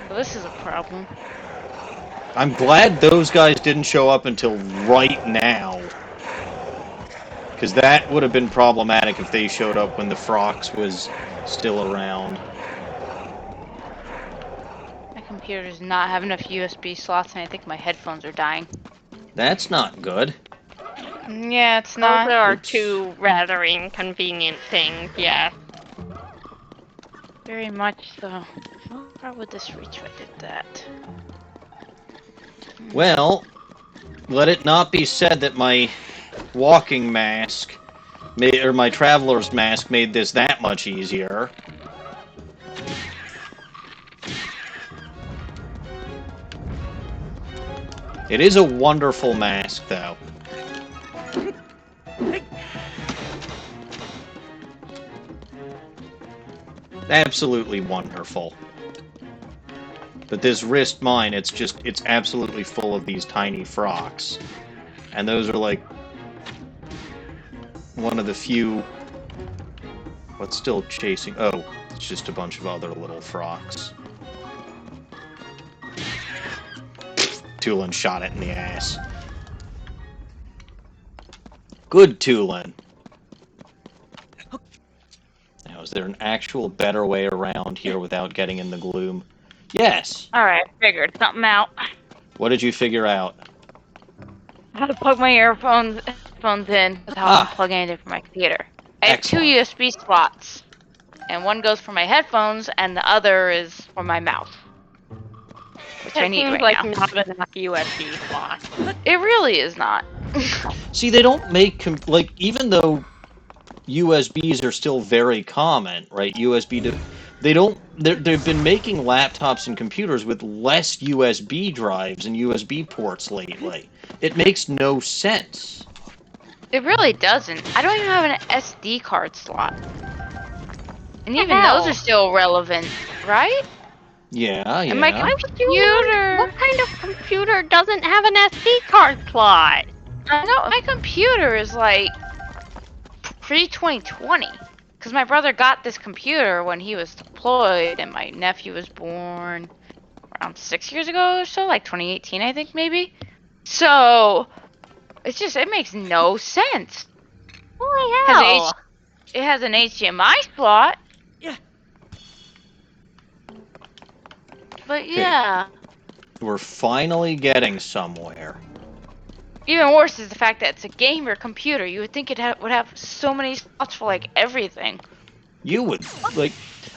[SPEAKER 2] Well, this is a problem.
[SPEAKER 1] I'm glad those guys didn't show up until right now. Because that would have been problematic if they showed up when the frox was still around.
[SPEAKER 2] My computer does not have enough USB slots, and I think my headphones are dying.
[SPEAKER 1] That's not good.
[SPEAKER 2] Yeah, it's
[SPEAKER 3] Those
[SPEAKER 2] not.
[SPEAKER 3] are
[SPEAKER 1] Oops.
[SPEAKER 3] two rather inconvenient things, yeah.
[SPEAKER 2] Very much so. How far would this reach if I did that?
[SPEAKER 1] Well, let it not be said that my walking mask, or my traveler's mask, made this that much easier. It is a wonderful mask, though. Absolutely wonderful. But this wrist mine, it's absolutely full of these tiny frocks. And those are like one of the few... What's still chasing? Oh, it's just a bunch of other little frocks. Tulin shot it in the ass. Good, Tulin. Now, is there an actual better way around here without getting in the gloom? Yes!
[SPEAKER 2] Alright, figured something out.
[SPEAKER 1] What did you figure out?
[SPEAKER 2] How to plug my earphones headphones in without plugging it in for my computer. I have two USB slots, and one goes for my headphones, and the other is for my mouse, which I need right
[SPEAKER 3] like
[SPEAKER 2] now.
[SPEAKER 3] not enough USB slots.
[SPEAKER 2] It really is not.
[SPEAKER 1] See, they don't make like, even though USBs are still very common, right? USB to they don't. They've been making laptops and computers with less USB drives and USB ports lately. It makes no sense.
[SPEAKER 2] It really doesn't. I don't even have an SD card slot. And even those are still relevant, right?
[SPEAKER 1] Yeah, yeah.
[SPEAKER 2] And my computer...
[SPEAKER 3] What kind of computer doesn't have an SD card slot?
[SPEAKER 2] I know, my computer is like pre-2020. Because my brother got this computer when he was deployed, and my nephew was born around 6 years ago or so, like 2018, I think, maybe. So, it's just, it makes no sense.
[SPEAKER 3] Holy hell!
[SPEAKER 2] It has an HDMI slot.
[SPEAKER 4] Yeah.
[SPEAKER 2] But yeah.
[SPEAKER 1] We're finally getting somewhere.
[SPEAKER 2] Even worse is the fact that it's a gamer computer. You would think it would have so many slots for like everything.
[SPEAKER 1] You would like,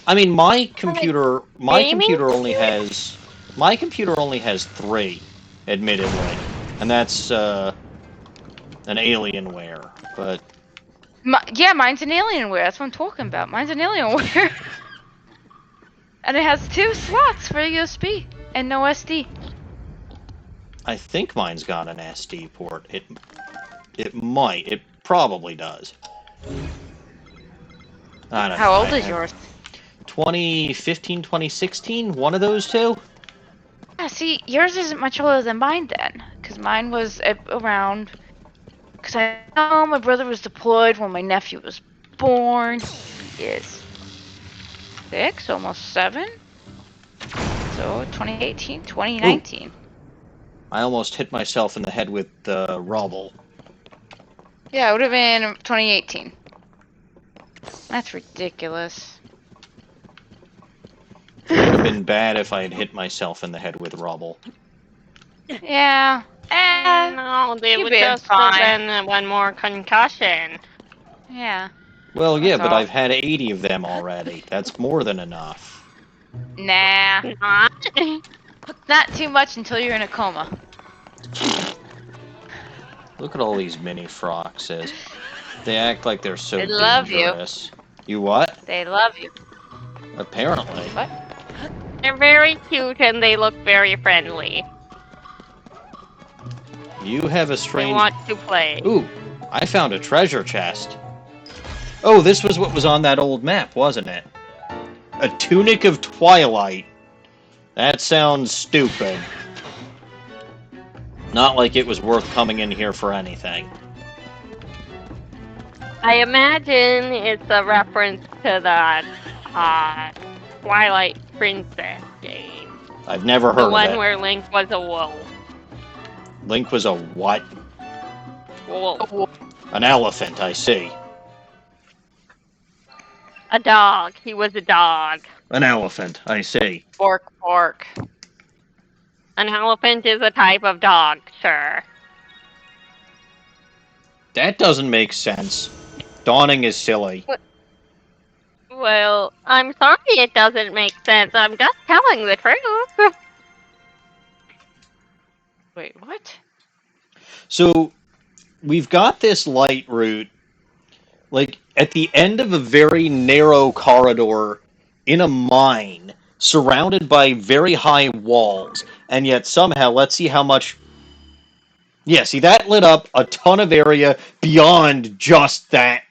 [SPEAKER 1] I mean, my computer only has 3, admittedly, and that's an Alienware. But
[SPEAKER 2] yeah, mine's an Alienware. That's what I'm talking about. Mine's an Alienware, and it has 2 slots for USB and no SD.
[SPEAKER 1] I think mine's got an SD port. It probably does. I don't know.
[SPEAKER 2] How old is yours?
[SPEAKER 1] 2015, 2016, one of those two?
[SPEAKER 2] Yeah, see, yours isn't much older than mine then, because mine was around. Because I know my brother was deployed when my nephew was born. He is 6, almost 7. So 2018, 2019.
[SPEAKER 1] Ooh. I almost hit myself in the head with rubble.
[SPEAKER 2] Yeah, it would have been 2018. That's ridiculous.
[SPEAKER 1] It would have been bad if I had hit myself in the head with rubble.
[SPEAKER 2] Yeah.
[SPEAKER 3] No, they would just have been one more concussion.
[SPEAKER 2] Yeah.
[SPEAKER 1] Well, yeah, but I've had 80 of them already. That's more than enough.
[SPEAKER 2] Nah. Not too much until you're in a coma.
[SPEAKER 1] Look at all these mini froxes. They act like they're so dangerous.
[SPEAKER 2] Love you.
[SPEAKER 1] You what?
[SPEAKER 2] They love you.
[SPEAKER 1] Apparently.
[SPEAKER 2] What?
[SPEAKER 3] They're very cute and they look very friendly.
[SPEAKER 1] You have a strange...
[SPEAKER 3] They want to play.
[SPEAKER 1] Ooh, I found a treasure chest. Oh, this was what was on that old map, wasn't it? A tunic of twilight. That sounds stupid. Not like it was worth coming in here for anything.
[SPEAKER 3] I imagine it's a reference to the Twilight Princess game.
[SPEAKER 1] I've never heard of it.
[SPEAKER 3] The one where Link was a wolf.
[SPEAKER 1] Link was a what?
[SPEAKER 3] Wolf.
[SPEAKER 1] An elephant, I see.
[SPEAKER 3] A dog. He was a dog.
[SPEAKER 1] An elephant, I see.
[SPEAKER 2] Fork.
[SPEAKER 3] An elephant is a type of dog, sir.
[SPEAKER 1] That doesn't make sense. Dawning is silly.
[SPEAKER 3] Well, I'm sorry it doesn't make sense. I'm just telling the truth.
[SPEAKER 2] Wait, what?
[SPEAKER 1] So, we've got this light route, like, at the end of a very narrow corridor in a mine, surrounded by very high walls, and yet somehow, let's see how much... Yeah, see, that lit up a ton of area beyond just that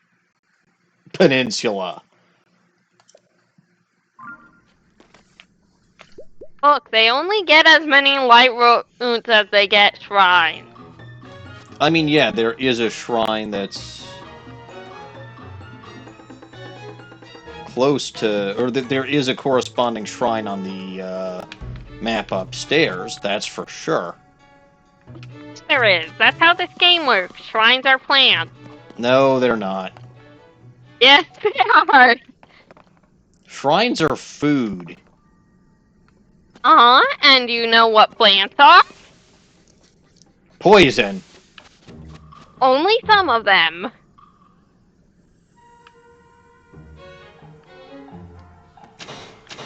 [SPEAKER 1] peninsula.
[SPEAKER 3] Look, they only get as many light routes as they get shrines.
[SPEAKER 1] I mean, yeah, there is a shrine that's close to, or there is a corresponding shrine on the map upstairs, that's for sure.
[SPEAKER 3] There is. That's how this game works. Shrines are plants.
[SPEAKER 1] No, they're not.
[SPEAKER 3] Yes, they are.
[SPEAKER 1] Shrines are food.
[SPEAKER 3] Uh-huh, and you know what plants are?
[SPEAKER 1] Poison.
[SPEAKER 3] Only some of them.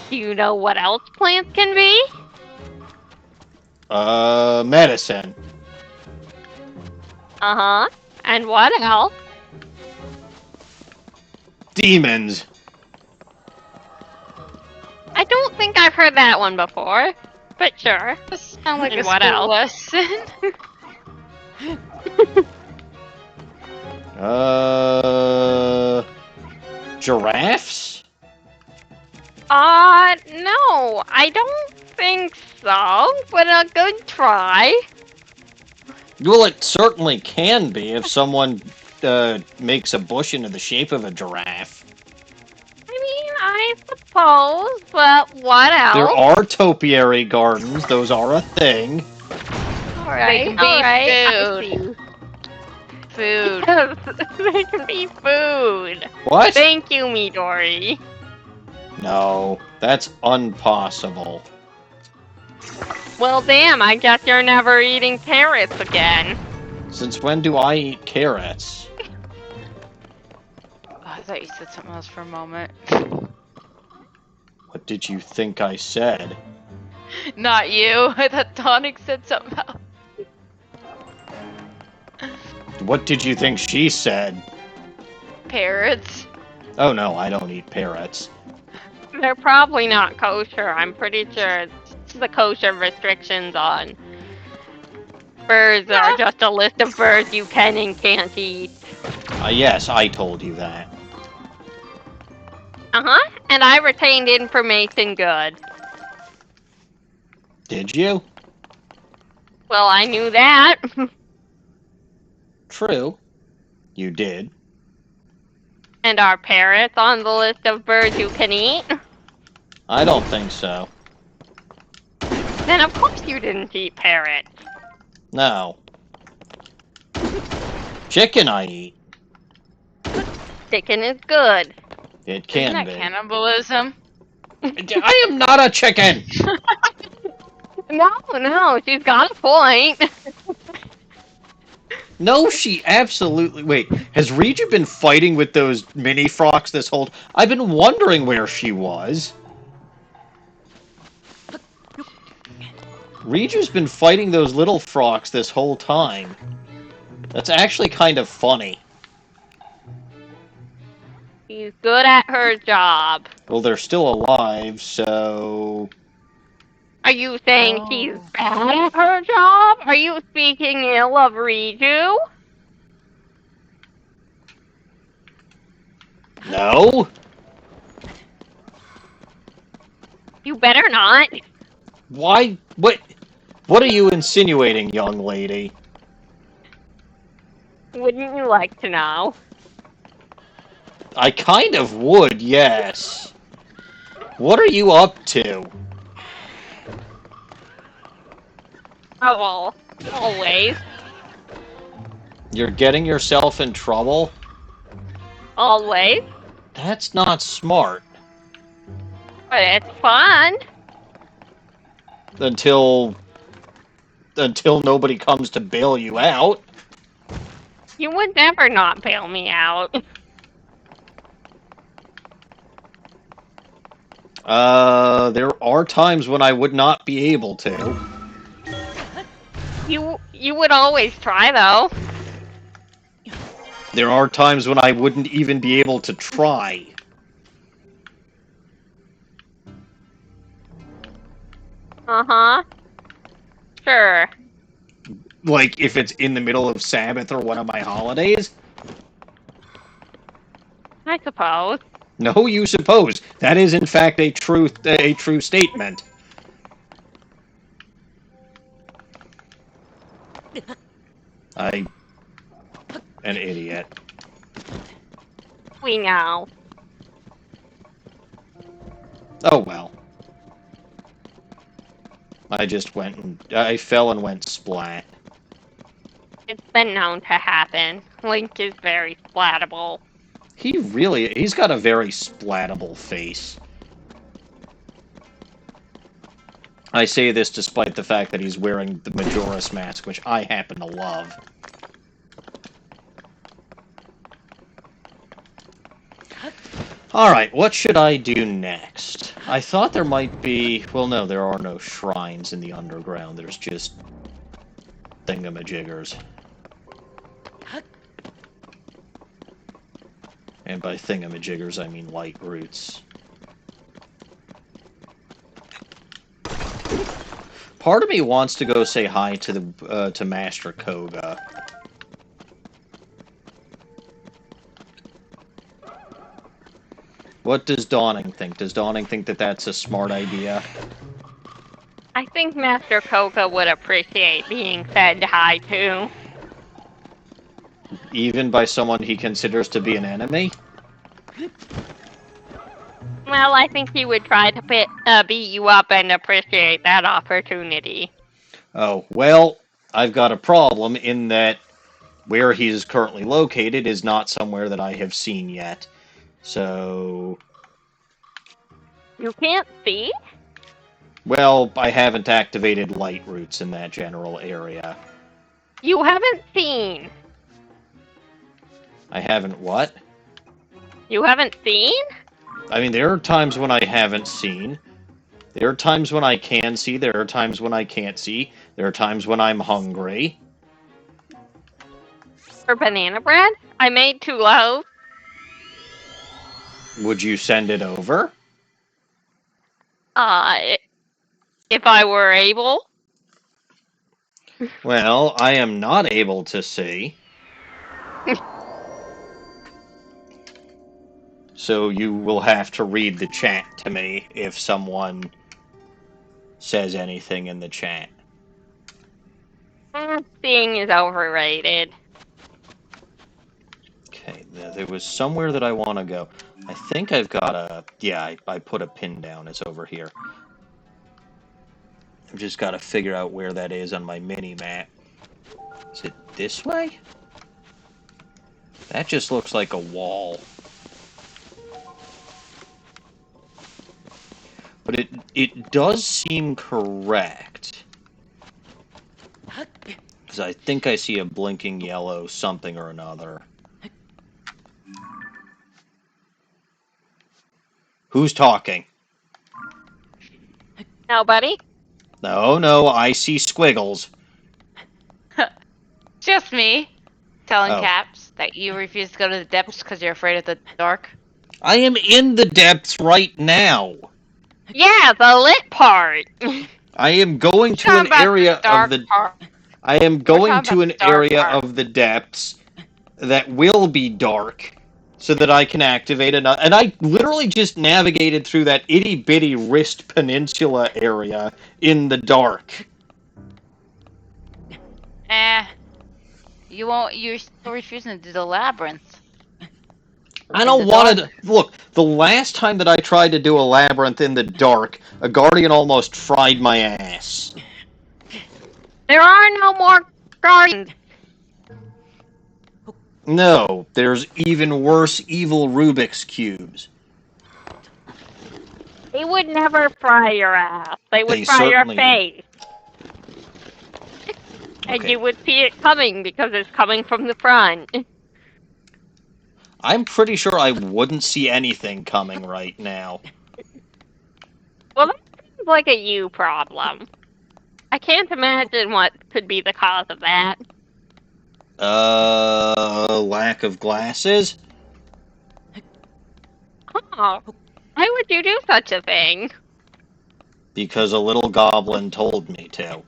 [SPEAKER 3] Do you know what else plants can be?
[SPEAKER 1] Medicine.
[SPEAKER 3] Uh-huh. And what else?
[SPEAKER 1] Demons.
[SPEAKER 3] I don't think I've heard that one before, but sure.
[SPEAKER 2] This sounds like
[SPEAKER 3] And
[SPEAKER 2] a
[SPEAKER 3] what
[SPEAKER 2] school
[SPEAKER 3] else?
[SPEAKER 2] lesson.
[SPEAKER 1] Giraffes?
[SPEAKER 3] No, I don't think so, but a good try.
[SPEAKER 1] Well, it certainly can be if someone makes a bush into the shape of a giraffe.
[SPEAKER 3] I mean, I suppose, but what
[SPEAKER 1] There
[SPEAKER 3] else?
[SPEAKER 1] are topiary gardens. Those are a thing.
[SPEAKER 2] They can be
[SPEAKER 3] I
[SPEAKER 2] food.
[SPEAKER 3] see.
[SPEAKER 2] Food.
[SPEAKER 3] Yes, they can be food.
[SPEAKER 1] What?
[SPEAKER 3] Thank you, Midori.
[SPEAKER 1] No, that's impossible.
[SPEAKER 3] Well, damn, I guess you're never eating carrots again.
[SPEAKER 1] Since when do I eat carrots?
[SPEAKER 2] Oh, I thought you said something else for a moment.
[SPEAKER 1] What did you think I said?
[SPEAKER 2] Not you. I thought Tonic said something else.
[SPEAKER 1] What did you think she said?
[SPEAKER 2] Parrots.
[SPEAKER 1] Oh no, I don't eat parrots.
[SPEAKER 3] They're probably not kosher. I'm pretty sure the kosher restrictions on birds are just a list of birds you can and can't eat.
[SPEAKER 1] Yes, I told you that.
[SPEAKER 3] Uh-huh. And I retained information good.
[SPEAKER 1] Did you?
[SPEAKER 3] Well, I knew that.
[SPEAKER 1] True. You did.
[SPEAKER 3] And are parrots on the list of birds you can eat?
[SPEAKER 1] I don't think so.
[SPEAKER 3] Then of course you didn't eat parrots.
[SPEAKER 1] No. Chicken I eat.
[SPEAKER 3] Chicken is good.
[SPEAKER 1] It can
[SPEAKER 2] Isn't that
[SPEAKER 1] be.
[SPEAKER 2] cannibalism?
[SPEAKER 1] I am not a chicken!
[SPEAKER 3] No, she's got a point.
[SPEAKER 1] No, she absolutely... Wait, has Riju been fighting with those mini frogs this whole... I've been wondering where she was. Riju's been fighting those little frogs this whole time. That's actually kind of funny.
[SPEAKER 3] She's good at her job.
[SPEAKER 1] Well, they're still alive, so...
[SPEAKER 3] Are you saying
[SPEAKER 2] Oh.
[SPEAKER 3] she's bad at her job? Are you speaking ill of Riju?
[SPEAKER 1] No?
[SPEAKER 3] You better not.
[SPEAKER 1] Why? What are you insinuating, young lady?
[SPEAKER 3] Wouldn't you like to know?
[SPEAKER 1] I kind of would, yes. What are you up to?
[SPEAKER 3] Oh, well, always.
[SPEAKER 1] You're getting yourself in trouble?
[SPEAKER 3] Always.
[SPEAKER 1] That's not smart.
[SPEAKER 3] But it's fun.
[SPEAKER 1] Until nobody comes to bail you out.
[SPEAKER 3] You would never not bail me out.
[SPEAKER 1] There are times when I would not be able to.
[SPEAKER 3] You would always try, though.
[SPEAKER 1] There are times when I wouldn't even be able to try.
[SPEAKER 3] Uh-huh. Sure.
[SPEAKER 1] Like, if it's in the middle of Sabbath or one of my holidays?
[SPEAKER 3] I suppose.
[SPEAKER 1] No, you suppose. That is, in fact, a true statement. I'm an idiot.
[SPEAKER 3] We know.
[SPEAKER 1] Oh, well. I fell and went splat.
[SPEAKER 3] It's been known to happen. Link is very splatable.
[SPEAKER 1] He's got a very splatable face. I say this despite the fact that he's wearing the Majora's mask, which I happen to love. Alright, what should I do next? I thought there might be... Well, no, there are no shrines in the underground. There's just... thingamajiggers. And by thingamajiggers, I mean light roots. Part of me wants to go say hi to the to Master Koga. What does Dawning think? Does Dawning think that that's a smart idea?
[SPEAKER 3] I think Master Koga would appreciate being said hi to.
[SPEAKER 1] Even by someone he considers to be an enemy?
[SPEAKER 3] Well, I think he would try to beat you up and appreciate that opportunity.
[SPEAKER 1] Oh, well, I've got a problem in that where he is currently located is not somewhere that I have seen yet. So...
[SPEAKER 3] You can't see?
[SPEAKER 1] Well, I haven't activated light roots in that general area.
[SPEAKER 3] You haven't seen.
[SPEAKER 1] I haven't what?
[SPEAKER 3] You haven't seen?
[SPEAKER 1] I mean, there are times when I haven't seen. There are times when I can see. There are times when I can't see. There are times when I'm hungry.
[SPEAKER 3] For banana bread? I made 2 loaves.
[SPEAKER 1] Would you send it over?
[SPEAKER 3] If I were able.
[SPEAKER 1] Well, I am not able to see. So you will have to read the chat to me if someone says anything in the chat.
[SPEAKER 3] Seeing is overrated.
[SPEAKER 1] Okay, there was somewhere that I want to go. I think I've got a... Yeah, I put a pin down. It's over here. I've just got to figure out where that is on my mini-map. Is it this way? That just looks like a wall. But it does seem correct. Because I think I see a blinking yellow something or another. Who's talking?
[SPEAKER 3] Nobody?
[SPEAKER 1] No, I see squiggles.
[SPEAKER 2] Just me telling
[SPEAKER 1] Oh.
[SPEAKER 2] Caps that you refuse to go to the depths because you're afraid of the dark.
[SPEAKER 1] I am in the depths right now.
[SPEAKER 3] Yeah, the lit part.
[SPEAKER 1] I am going to an area of the... I am going to an area of the depths that will be dark so that I can activate another... And I literally just navigated through that itty-bitty Wrist Peninsula area in the dark.
[SPEAKER 2] You won't. You're still refusing to do the labyrinth.
[SPEAKER 1] I don't want to... Look, the last time that I tried to do a labyrinth in the dark, a guardian almost fried my ass.
[SPEAKER 3] There are no more guardians.
[SPEAKER 1] No, there's even worse evil Rubik's Cubes.
[SPEAKER 3] They would never fry your ass. They would
[SPEAKER 1] They
[SPEAKER 3] fry your
[SPEAKER 1] certainly
[SPEAKER 3] face. And
[SPEAKER 1] Okay.
[SPEAKER 3] you would see it coming because it's coming from the front.
[SPEAKER 1] I'm pretty sure I wouldn't see anything coming right now.
[SPEAKER 3] Well, that seems like a you problem. I can't imagine what could be the cause of that.
[SPEAKER 1] Lack of glasses?
[SPEAKER 3] Oh, why would you do such a thing?
[SPEAKER 1] Because a little goblin told me to.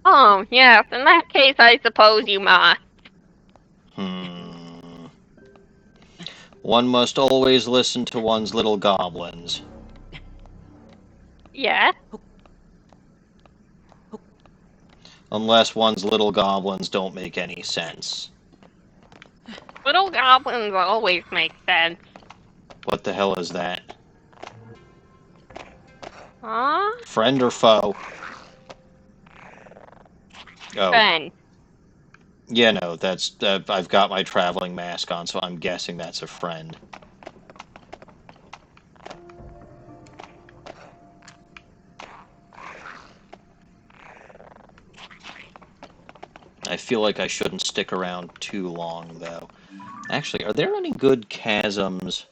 [SPEAKER 3] Oh, yes, in that case, I suppose you must.
[SPEAKER 1] One must always listen to one's little goblins.
[SPEAKER 3] Yeah?
[SPEAKER 1] Unless one's little goblins don't make any sense.
[SPEAKER 3] Little goblins always make sense.
[SPEAKER 1] What the hell is that?
[SPEAKER 3] Huh?
[SPEAKER 1] Friend or foe? Oh.
[SPEAKER 3] Ben.
[SPEAKER 1] Yeah, no, that's... I've got my traveling mask on, so I'm guessing that's a friend. I feel like I shouldn't stick around too long, though. Actually, are there any good chasms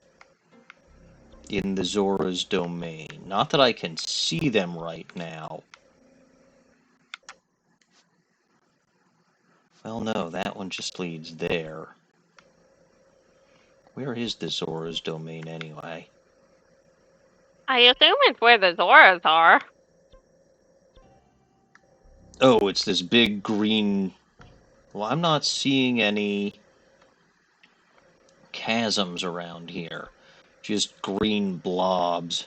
[SPEAKER 1] in the Zora's domain? Not that I can see them right now. Well, no, that one just leads there. Where is the Zora's domain, anyway?
[SPEAKER 3] I assume it's where the Zoras are.
[SPEAKER 1] Oh, it's this big green... Well, I'm not seeing any chasms around here. Just green blobs.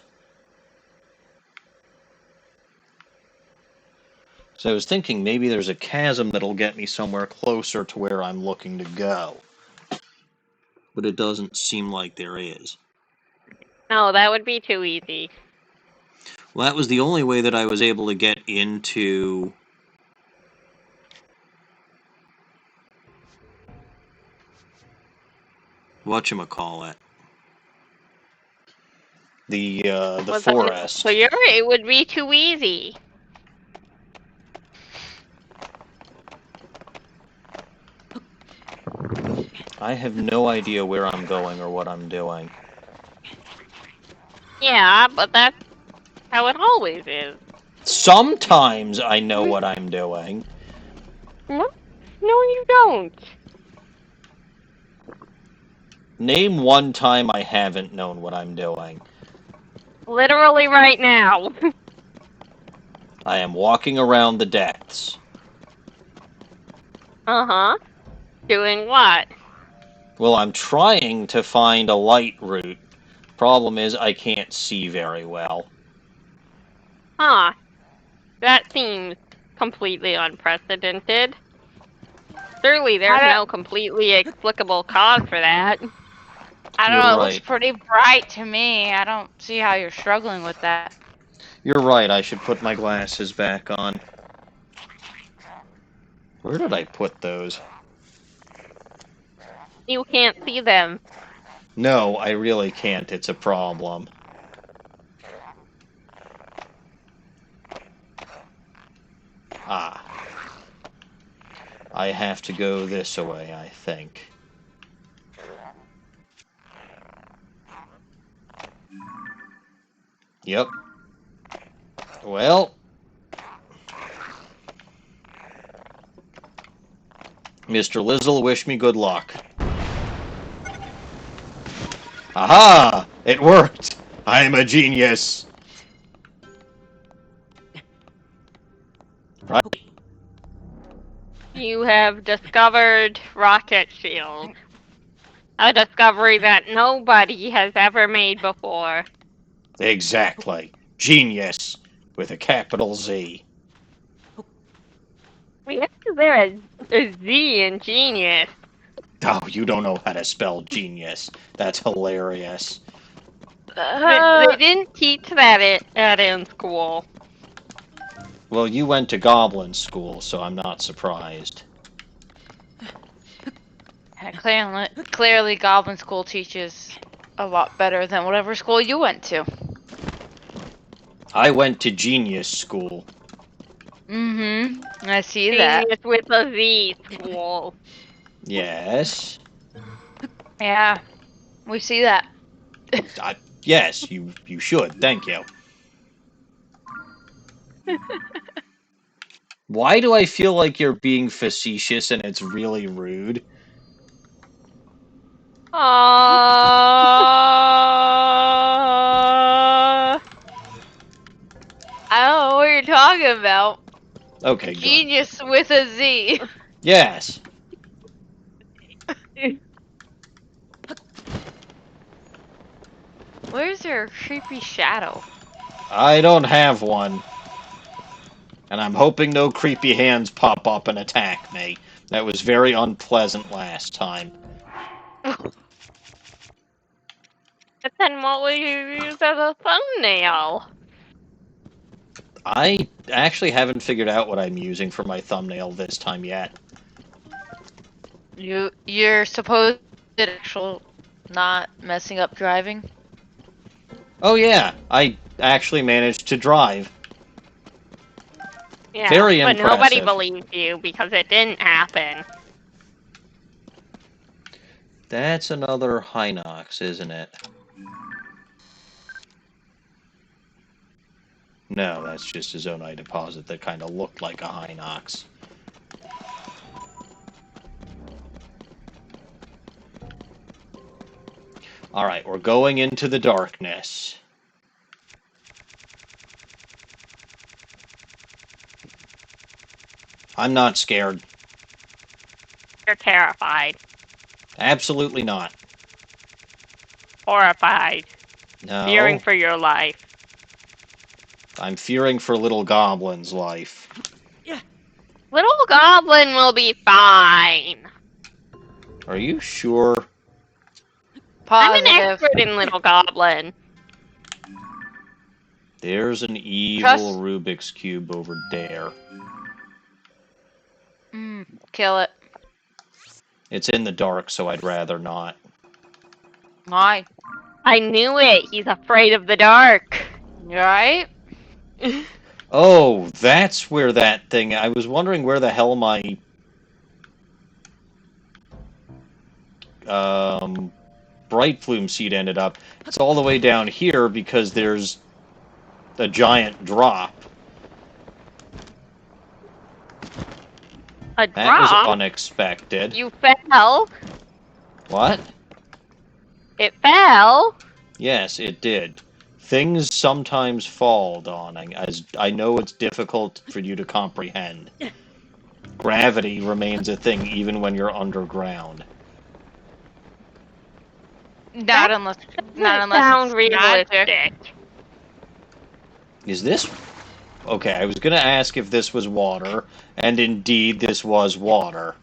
[SPEAKER 1] So I was thinking maybe there's a chasm that'll get me somewhere closer to where I'm looking to go. But it doesn't seem like there is.
[SPEAKER 3] No, that would be too easy.
[SPEAKER 1] Well, that was the only way that I was able to get into... whatchamacallit. The forest.
[SPEAKER 3] So you're right, it would be too easy.
[SPEAKER 1] I have no idea where I'm going or what I'm doing.
[SPEAKER 3] Yeah, but that's how it always is.
[SPEAKER 1] Sometimes I know what I'm doing.
[SPEAKER 3] No, you don't.
[SPEAKER 1] Name one time I haven't known what I'm doing.
[SPEAKER 3] Literally right now.
[SPEAKER 1] I am walking around the depths.
[SPEAKER 3] Uh-huh. Doing what?
[SPEAKER 1] Well, I'm trying to find a light route. Problem is, I can't see very well.
[SPEAKER 3] Huh. That seems completely unprecedented. Surely there's no completely explicable cause for that.
[SPEAKER 2] I don't
[SPEAKER 1] You're
[SPEAKER 2] know, it
[SPEAKER 1] right.
[SPEAKER 2] looks pretty bright to me. I don't see how you're struggling with that.
[SPEAKER 1] You're right, I should put my glasses back on. Where did I put those?
[SPEAKER 3] You can't see them.
[SPEAKER 1] No, I really can't. It's a problem. Ah. I have to go this way, I think. Yep. Well. Mr. Lizzle, wish me good luck. Aha! It worked! I'm a genius! Right?
[SPEAKER 3] You have discovered rocket shield. A discovery that nobody has ever made before.
[SPEAKER 1] Exactly. Genius. With a capital Z.
[SPEAKER 3] Why is there a Z in genius?
[SPEAKER 1] Oh, you don't know how to spell genius. That's hilarious.
[SPEAKER 3] They didn't teach that in school.
[SPEAKER 1] Well, you went to Goblin School, so I'm not surprised.
[SPEAKER 2] Clearly, Goblin School teaches a lot better than whatever school you went to.
[SPEAKER 1] I went to Genius School.
[SPEAKER 2] Mm-hmm. I see that.
[SPEAKER 3] Genius with a Z school.
[SPEAKER 1] Yes.
[SPEAKER 2] Yeah, we see that.
[SPEAKER 1] Yes, you should. Thank you. Why do I feel like you're being facetious and it's really rude?
[SPEAKER 2] I don't know what you're talking about.
[SPEAKER 1] Okay, good.
[SPEAKER 2] Genius with a Z.
[SPEAKER 1] Yes.
[SPEAKER 2] Where's your creepy shadow?
[SPEAKER 1] I don't have one. And I'm hoping no creepy hands pop up and attack me. That was very unpleasant last time.
[SPEAKER 3] But then what would you use as a thumbnail?
[SPEAKER 1] I actually haven't figured out what I'm using for my thumbnail this time yet.
[SPEAKER 2] You're supposed to actually not messing up driving?
[SPEAKER 1] Oh yeah, I actually managed to drive.
[SPEAKER 3] Yeah,
[SPEAKER 1] Very
[SPEAKER 3] but nobody
[SPEAKER 1] impressive.
[SPEAKER 3] believes you because it didn't happen.
[SPEAKER 1] That's another Hinox, isn't it? No, that's just a zonite deposit that kind of looked like a Hinox. Alright, we're going into the darkness. I'm not scared.
[SPEAKER 3] You're terrified,
[SPEAKER 1] Absolutely not.
[SPEAKER 3] horrified, fearing
[SPEAKER 1] No,
[SPEAKER 3] for your life.
[SPEAKER 1] I'm fearing for little Goblin's life.
[SPEAKER 3] Little Goblin will be fine.
[SPEAKER 1] Are you sure?
[SPEAKER 2] Positive.
[SPEAKER 3] I'm an expert in Little Goblin.
[SPEAKER 1] There's an evil
[SPEAKER 2] Trust-
[SPEAKER 1] Rubik's Cube over there.
[SPEAKER 2] Kill it.
[SPEAKER 1] It's in the dark, so I'd rather not.
[SPEAKER 2] Why?
[SPEAKER 3] I knew it. He's afraid of the dark.
[SPEAKER 2] Right?
[SPEAKER 1] Oh, that's where that thing... I was wondering where the hell my... bright flume seed ended up. It's all the way down here because there's a giant drop.
[SPEAKER 3] A
[SPEAKER 1] That was
[SPEAKER 3] drop?
[SPEAKER 1] unexpected.
[SPEAKER 3] You fell?
[SPEAKER 1] What?
[SPEAKER 3] It fell?
[SPEAKER 1] Yes, it did. Things sometimes fall, Dawning, as I know it's difficult for you to comprehend. Gravity remains a thing even when you're underground.
[SPEAKER 2] Not unless
[SPEAKER 3] Sound
[SPEAKER 2] it's
[SPEAKER 3] realistic.
[SPEAKER 2] magic.
[SPEAKER 1] Is this... Okay, I was going to ask if this was water, and indeed this was water.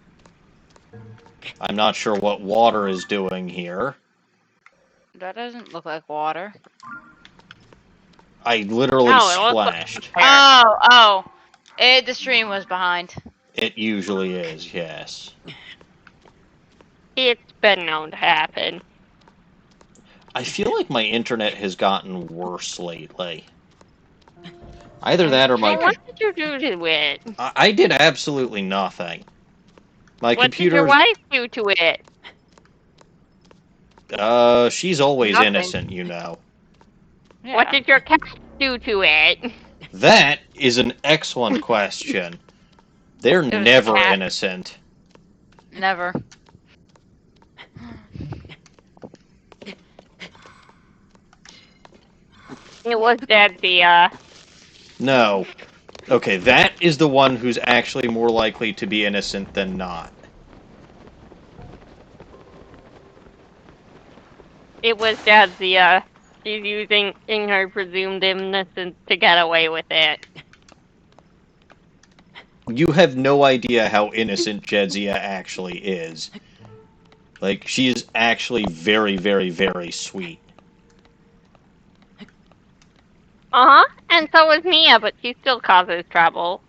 [SPEAKER 1] I'm not sure what water is doing here.
[SPEAKER 2] That doesn't look like water.
[SPEAKER 1] I literally
[SPEAKER 3] No, it looks like
[SPEAKER 1] splashed.
[SPEAKER 2] Oh. The stream was behind.
[SPEAKER 1] It usually is, yes.
[SPEAKER 3] It's been known to happen.
[SPEAKER 1] I feel like my internet has gotten worse lately. Either that or my...
[SPEAKER 3] Hey, what did you do to it?
[SPEAKER 1] I did absolutely nothing. My
[SPEAKER 3] What
[SPEAKER 1] computer...
[SPEAKER 3] did your wife do to it?
[SPEAKER 1] She's always
[SPEAKER 2] Nothing.
[SPEAKER 1] innocent, you know.
[SPEAKER 2] Yeah.
[SPEAKER 3] What did your cat do to it?
[SPEAKER 1] That is an excellent question. They're
[SPEAKER 2] was a
[SPEAKER 1] never
[SPEAKER 2] cat.
[SPEAKER 1] innocent.
[SPEAKER 2] Never.
[SPEAKER 3] It was Dadzia.
[SPEAKER 1] No. Okay, that is the one who's actually more likely to be innocent than not.
[SPEAKER 3] It was Dadzia. She's using her presumed innocence to get away with it.
[SPEAKER 1] You have no idea how innocent Jedzia actually is. Like, she is actually very, very, very sweet.
[SPEAKER 3] Uh-huh. And so is Mia, but she still causes trouble.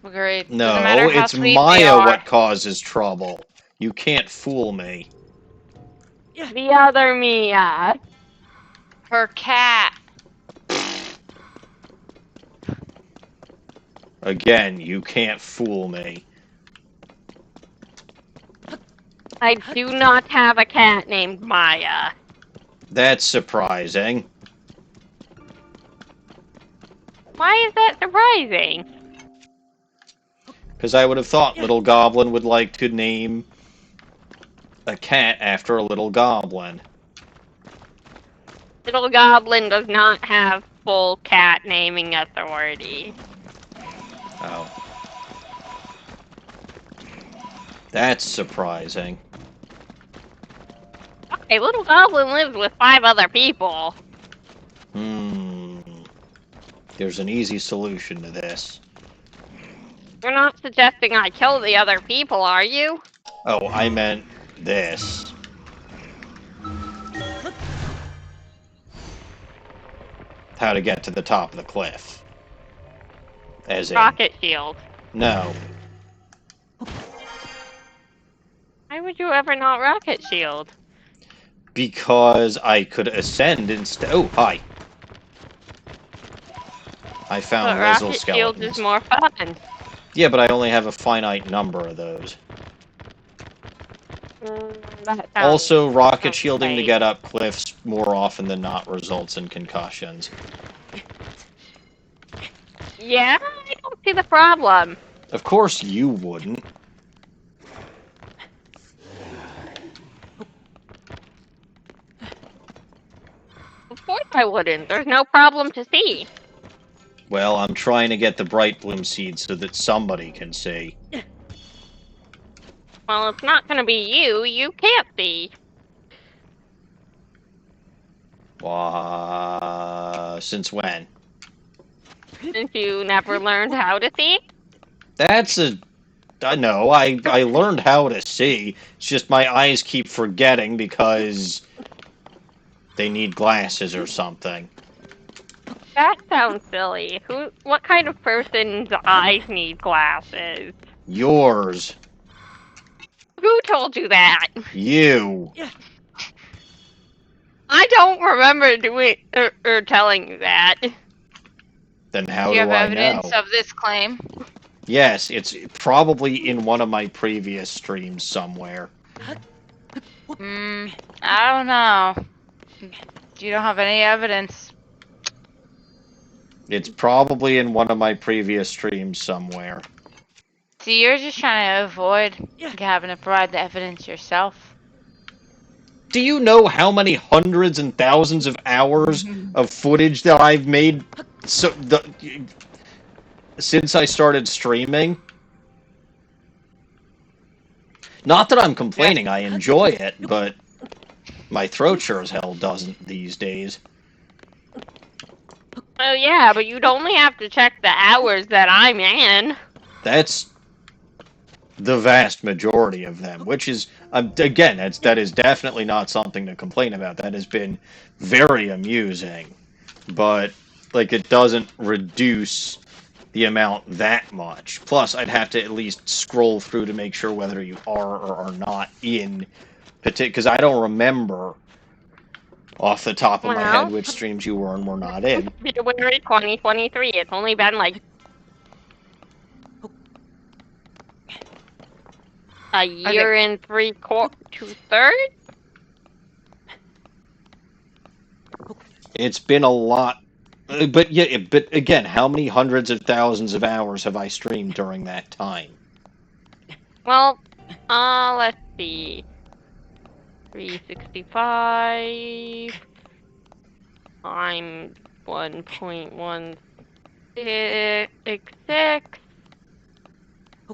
[SPEAKER 2] Agreed.
[SPEAKER 1] No,
[SPEAKER 2] Doesn't matter how
[SPEAKER 1] it's
[SPEAKER 2] sweet they
[SPEAKER 1] Maya
[SPEAKER 2] are.
[SPEAKER 1] what causes trouble. You can't fool me.
[SPEAKER 3] The other Mia.
[SPEAKER 2] Her cat.
[SPEAKER 1] Again, you can't fool me.
[SPEAKER 3] I do not have a cat named Maya.
[SPEAKER 1] That's surprising.
[SPEAKER 3] Why is that surprising?
[SPEAKER 1] Because I would have thought Little Goblin would like to name a cat after a little goblin.
[SPEAKER 3] Little Goblin does not have full cat naming authority.
[SPEAKER 1] Oh. That's surprising.
[SPEAKER 3] Okay, Little Goblin lives with 5 other people.
[SPEAKER 1] There's an easy solution to this.
[SPEAKER 3] You're not suggesting I kill the other people, are you?
[SPEAKER 1] Oh, I meant this. How to get to the top of the cliff. As in...
[SPEAKER 3] Rocket shield.
[SPEAKER 1] No.
[SPEAKER 3] Why would you ever not rocket shield?
[SPEAKER 1] Because I could ascend instead... Oh, hi. I found
[SPEAKER 3] But
[SPEAKER 1] Lizzle
[SPEAKER 3] rocket shields
[SPEAKER 1] skeletons.
[SPEAKER 3] is more fun.
[SPEAKER 1] Yeah, but I only have a finite number of those.
[SPEAKER 3] That sounds
[SPEAKER 1] Also, rocket shielding to
[SPEAKER 3] okay.
[SPEAKER 1] get up cliffs more often than not results in concussions.
[SPEAKER 3] Yeah, I don't see the problem.
[SPEAKER 1] Of course you wouldn't.
[SPEAKER 3] Of course I wouldn't. There's no problem to see.
[SPEAKER 1] Well, I'm trying to get the Bright Bloom seed so that somebody can see.
[SPEAKER 3] Well, it's not going to be you. You can't see.
[SPEAKER 1] Since when?
[SPEAKER 3] Since you never learned how to see.
[SPEAKER 1] That's a... No, I learned how to see. It's just my eyes keep forgetting because they need glasses or something.
[SPEAKER 3] That sounds silly. What kind of person's eyes need glasses?
[SPEAKER 1] Yours.
[SPEAKER 3] Who told you that?
[SPEAKER 1] You.
[SPEAKER 3] I don't remember doing or telling you that.
[SPEAKER 1] Then how
[SPEAKER 2] Do you have
[SPEAKER 1] I
[SPEAKER 2] evidence
[SPEAKER 1] know?
[SPEAKER 2] of this claim?
[SPEAKER 1] Yes, it's probably in one of my previous streams somewhere.
[SPEAKER 2] I don't know. You don't have any evidence.
[SPEAKER 1] It's probably in one of my previous streams somewhere.
[SPEAKER 2] See, you're just trying to avoid having to provide the evidence yourself.
[SPEAKER 1] Do you know how many hundreds and thousands of hours of footage that I've made since I started streaming? Not that I'm complaining, I enjoy it, but my throat sure as hell doesn't these days.
[SPEAKER 3] Oh yeah, but you'd only have to check the hours that I'm in.
[SPEAKER 1] That's the vast majority of them, which is, again, that is definitely not something to complain about. That has been very amusing, but, like, it doesn't reduce the amount that much. Plus, I'd have to at least scroll through to make sure whether you are or are not in, because I don't remember off the top of my head which streams you were and were not in.
[SPEAKER 3] February 2023. It's only been like a year and 2/3.
[SPEAKER 1] It's been a lot, but yeah. But again, how many hundreds of thousands of hours have I streamed during that time?
[SPEAKER 3] Well, let's see. 365 times 1.166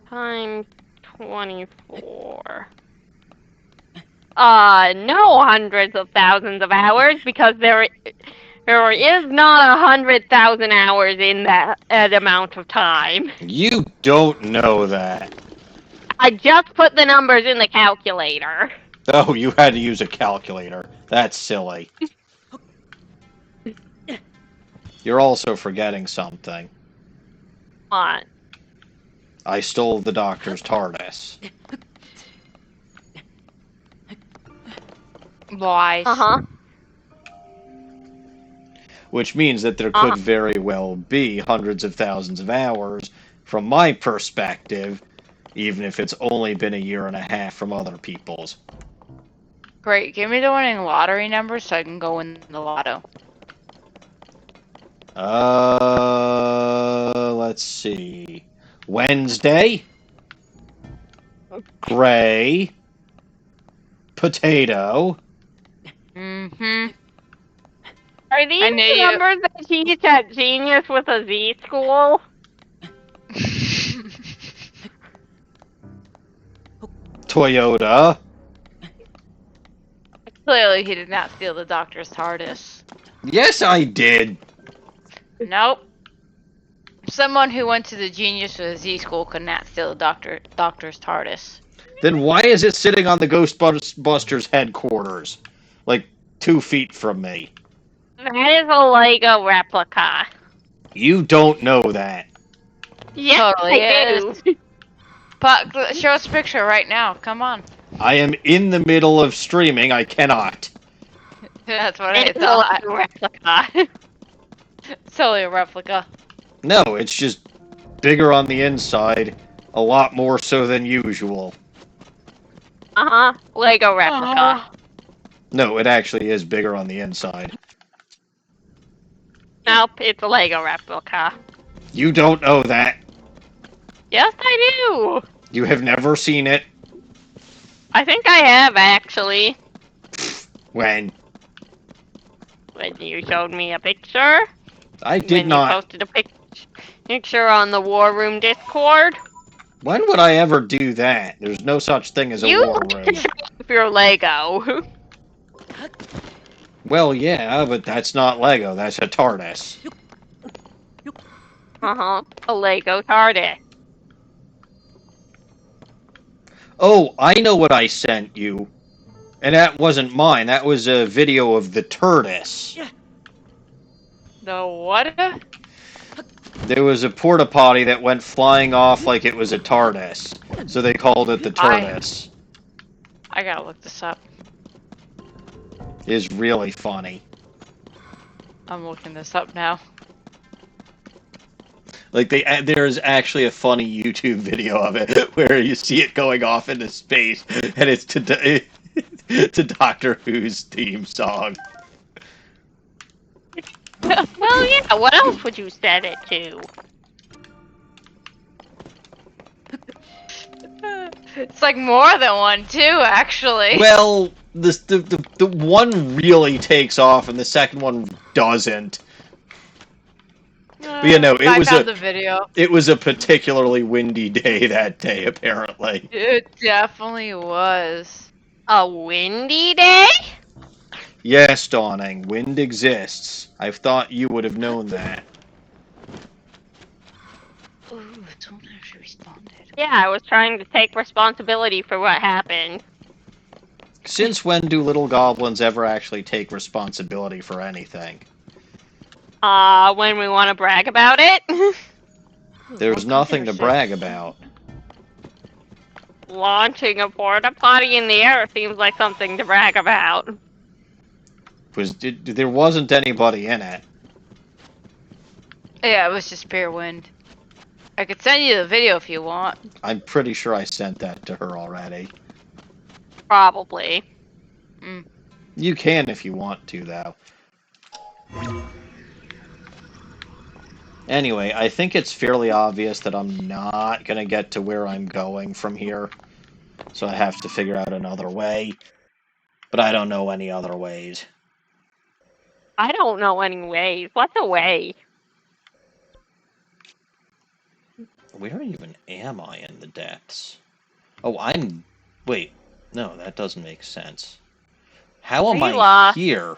[SPEAKER 3] times 24. No hundreds of thousands of hours because there is not 100,000 hours in that amount of time.
[SPEAKER 1] You don't know that.
[SPEAKER 3] I just put the numbers in the calculator.
[SPEAKER 1] Oh, you had to use a calculator. That's silly. You're also forgetting something.
[SPEAKER 3] What?
[SPEAKER 1] I stole the doctor's TARDIS.
[SPEAKER 2] Lies.
[SPEAKER 1] Which means that there could very well be hundreds of thousands of hours from my perspective, even if it's only been a year and a half from other people's.
[SPEAKER 2] Great. Give me the winning lottery number so I can go win the lotto.
[SPEAKER 1] Let's see. Wednesday. Gray. Potato.
[SPEAKER 3] Are these the numbers that teach at Genius with a Z school?
[SPEAKER 1] Toyota.
[SPEAKER 2] Clearly, he did not steal the doctor's TARDIS.
[SPEAKER 1] Yes, I did.
[SPEAKER 2] Nope. Someone who went to the Genius with a Z school could not steal the doctor's TARDIS.
[SPEAKER 1] Then why is it sitting on the Ghostbusters headquarters? Like 2 feet from me.
[SPEAKER 3] That is a Lego replica.
[SPEAKER 1] You don't know that.
[SPEAKER 3] Yes,
[SPEAKER 2] Totally
[SPEAKER 3] I do.
[SPEAKER 2] But show us a picture right now. Come on.
[SPEAKER 1] I am in the middle of streaming. I cannot.
[SPEAKER 2] That's what I
[SPEAKER 3] It's
[SPEAKER 2] thought.
[SPEAKER 3] a replica.
[SPEAKER 2] It's totally a replica.
[SPEAKER 1] No, it's just bigger on the inside, a lot more so than usual.
[SPEAKER 3] Uh-huh. Lego replica.
[SPEAKER 1] No, it actually is bigger on the inside.
[SPEAKER 3] Nope, it's a Lego replica.
[SPEAKER 1] You don't know that.
[SPEAKER 3] Yes, I do.
[SPEAKER 1] You have never seen it.
[SPEAKER 3] I think I have, actually.
[SPEAKER 1] When?
[SPEAKER 3] When you showed me a picture.
[SPEAKER 1] I did
[SPEAKER 3] When you
[SPEAKER 1] not.
[SPEAKER 3] posted a picture on the War Room Discord.
[SPEAKER 1] When would I ever do that? There's no such thing as a
[SPEAKER 3] You
[SPEAKER 1] war
[SPEAKER 3] like
[SPEAKER 1] room.
[SPEAKER 3] to show off your Lego.
[SPEAKER 1] Well, yeah, but that's not Lego. That's a TARDIS.
[SPEAKER 3] Uh-huh. A Lego TARDIS.
[SPEAKER 1] Oh, I know what I sent you. And that wasn't mine. That was a video of the TARDIS.
[SPEAKER 2] The what?
[SPEAKER 1] There was a porta potty that went flying off like it was a TARDIS. So they called it the TARDIS.
[SPEAKER 2] I gotta look this up.
[SPEAKER 1] It's really funny.
[SPEAKER 2] I'm looking this up now.
[SPEAKER 1] Like there's actually a funny YouTube video of it where you see it going off into space, and it's to Doctor Who's theme song.
[SPEAKER 3] Well, yeah, what else would you set it to?
[SPEAKER 2] It's like more than one, too, actually.
[SPEAKER 1] Well, the one really takes off, and the second one doesn't. But yeah, no,
[SPEAKER 2] I found the video.
[SPEAKER 1] It was a particularly windy day that day, apparently.
[SPEAKER 2] It definitely was.
[SPEAKER 3] A windy day?
[SPEAKER 1] Yes, Dawning, wind exists. I thought you would have known that.
[SPEAKER 2] Ooh, someone actually responded.
[SPEAKER 3] Yeah, I was trying to take responsibility for what happened.
[SPEAKER 1] Since when do little goblins ever actually take responsibility for anything?
[SPEAKER 3] When we want to brag about it?
[SPEAKER 1] There's nothing to brag about.
[SPEAKER 3] Launching a porta potty in the air seems like something to brag about.
[SPEAKER 1] There wasn't anybody in it.
[SPEAKER 2] Yeah, it was just pure wind. I could send you the video if you want.
[SPEAKER 1] I'm pretty sure I sent that to her already.
[SPEAKER 3] Probably.
[SPEAKER 1] You can if you want to, though. Anyway, I think it's fairly obvious that I'm not going to get to where I'm going from here. So I have to figure out another way. But I don't know any other ways.
[SPEAKER 3] I don't know any ways. What's a way?
[SPEAKER 1] Where even am I in the depths? Oh, I'm... Wait. No, that doesn't make sense. How am I here?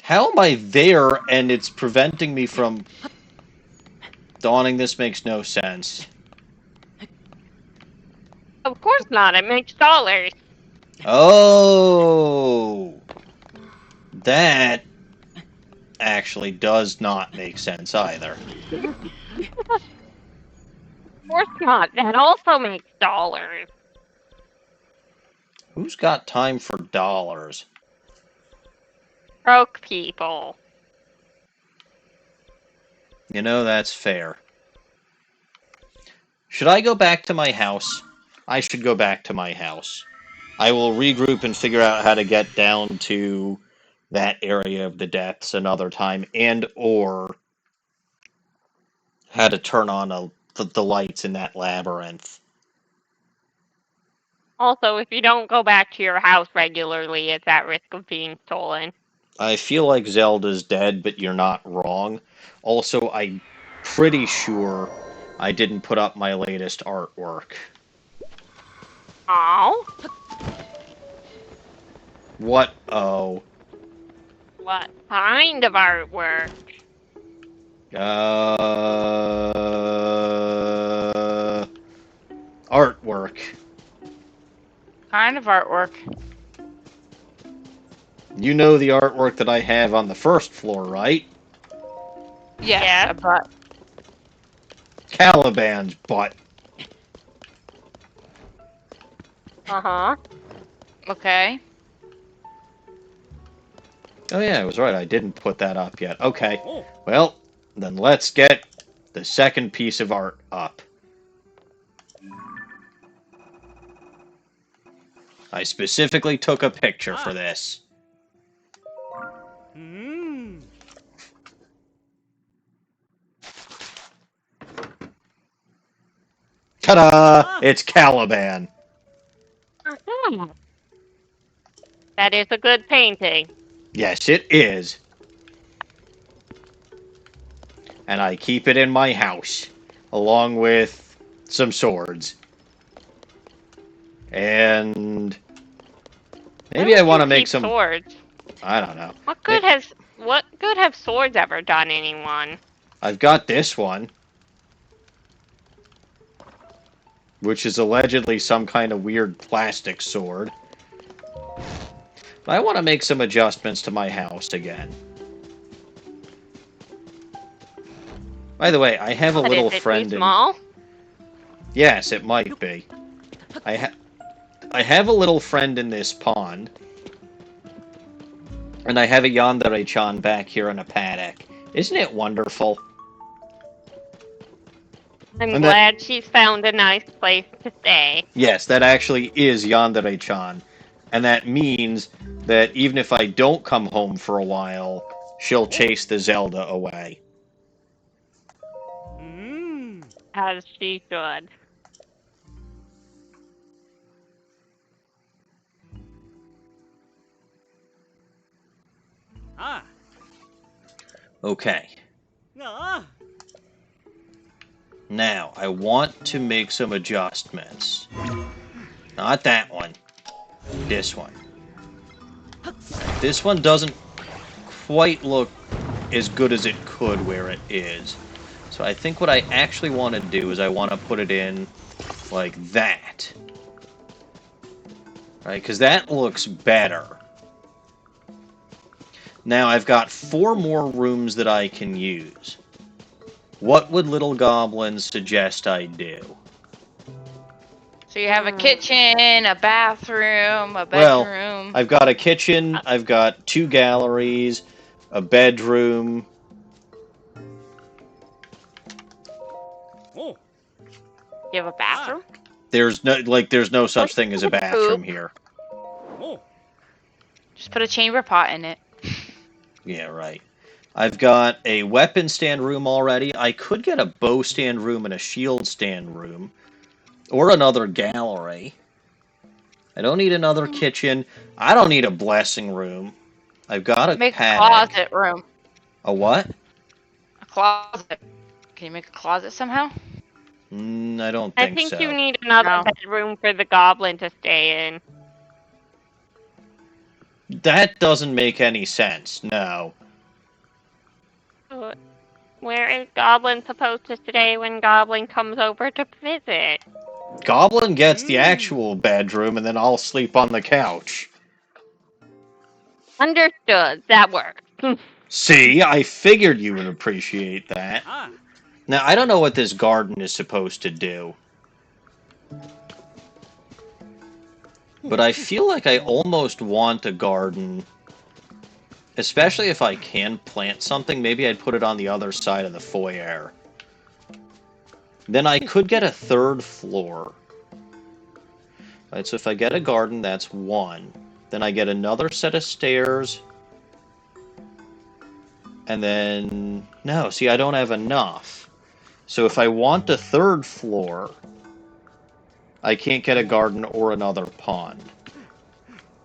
[SPEAKER 1] How am I there and it's preventing me from... Dawning, this makes no sense.
[SPEAKER 3] Of course not. It makes dollars.
[SPEAKER 1] Oh! That actually does not make sense either.
[SPEAKER 3] Of course not. That also makes dollars.
[SPEAKER 1] Who's got time for dollars?
[SPEAKER 3] Broke people.
[SPEAKER 1] You know, that's fair. Should I go back to my house? I should go back to my house. I will regroup and figure out how to get down to that area of the depths another time, and or how to turn on the lights in that labyrinth.
[SPEAKER 3] Also, if you don't go back to your house regularly, it's at risk of being stolen.
[SPEAKER 1] I feel like Zelda's dead, but you're not wrong. Also, I'm pretty sure I didn't put up my latest artwork.
[SPEAKER 3] Oh?
[SPEAKER 1] What? Oh.
[SPEAKER 3] What kind of artwork?
[SPEAKER 1] Artwork.
[SPEAKER 2] Kind of artwork.
[SPEAKER 1] You know the artwork that I have on the first floor, right?
[SPEAKER 2] Yes,
[SPEAKER 3] Yeah.
[SPEAKER 2] but
[SPEAKER 1] Caliban's butt.
[SPEAKER 3] Uh-huh.
[SPEAKER 2] okay.
[SPEAKER 1] Oh yeah, I was right. I didn't put that up yet. Okay. Well, then let's get the second piece of art up. I specifically took a picture for this. Ta-da! It's Caliban.
[SPEAKER 3] That is a good painting.
[SPEAKER 1] Yes, it is. And I keep it in my house, along with some swords. And maybe I want to make some
[SPEAKER 3] swords.
[SPEAKER 1] I don't know.
[SPEAKER 3] What good have swords ever done anyone?
[SPEAKER 1] I've got this one, which is allegedly some kind of weird plastic sword. But I want to make some adjustments to my house again. By the way, I have a little friend
[SPEAKER 3] too small?
[SPEAKER 1] Yes, it might be. I have a little friend in this pond. And I have a yandere-chan back here in a paddock. Isn't it wonderful?
[SPEAKER 3] I'm glad she's found a nice place to stay.
[SPEAKER 1] Yes, that actually is yandere-chan. And that means that even if I don't come home for a while, she'll chase the Zelda away.
[SPEAKER 3] As she should.
[SPEAKER 1] Okay. Now, I want to make some adjustments. Not that one. This one. This one doesn't quite look as good as it could where it is. So I think what I actually want to do is I want to put it in like that. Right, because that looks better. Now I've got 4 more rooms that I can use. What would Little Goblin suggest I do?
[SPEAKER 2] So you have a kitchen, a bathroom, a bedroom.
[SPEAKER 1] Well, I've got a kitchen, I've got 2 galleries, a bedroom.
[SPEAKER 2] You have a bathroom?
[SPEAKER 1] There's no such thing as a bathroom here.
[SPEAKER 2] Just put a chamber pot in it.
[SPEAKER 1] Yeah, right. I've got a weapon stand room already. I could get a bow stand room and a shield stand room. Or another gallery. I don't need another kitchen. I don't need a blessing room. I've got a
[SPEAKER 2] Make
[SPEAKER 1] paddock.
[SPEAKER 2] a closet room.
[SPEAKER 1] A what?
[SPEAKER 2] A closet. Can you make a closet somehow?
[SPEAKER 1] I don't think so.
[SPEAKER 3] I think you need another bedroom for the goblin to stay in.
[SPEAKER 1] That doesn't make any sense, no.
[SPEAKER 3] Where is Goblin supposed to stay when Goblin comes over to visit?
[SPEAKER 1] Goblin gets the actual bedroom, and then I'll sleep on the couch.
[SPEAKER 3] Understood. That works.
[SPEAKER 1] See, I figured you would appreciate that. Now, I don't know what this garden is supposed to do. But I feel like I almost want a garden. Especially if I can plant something. Maybe I'd put it on the other side of the foyer. Then I could get a 3rd floor. Alright, so if I get a garden, that's 1. Then I get another set of stairs. And then... No, see, I don't have enough. So if I want a 3rd floor, I can't get a garden or another pond.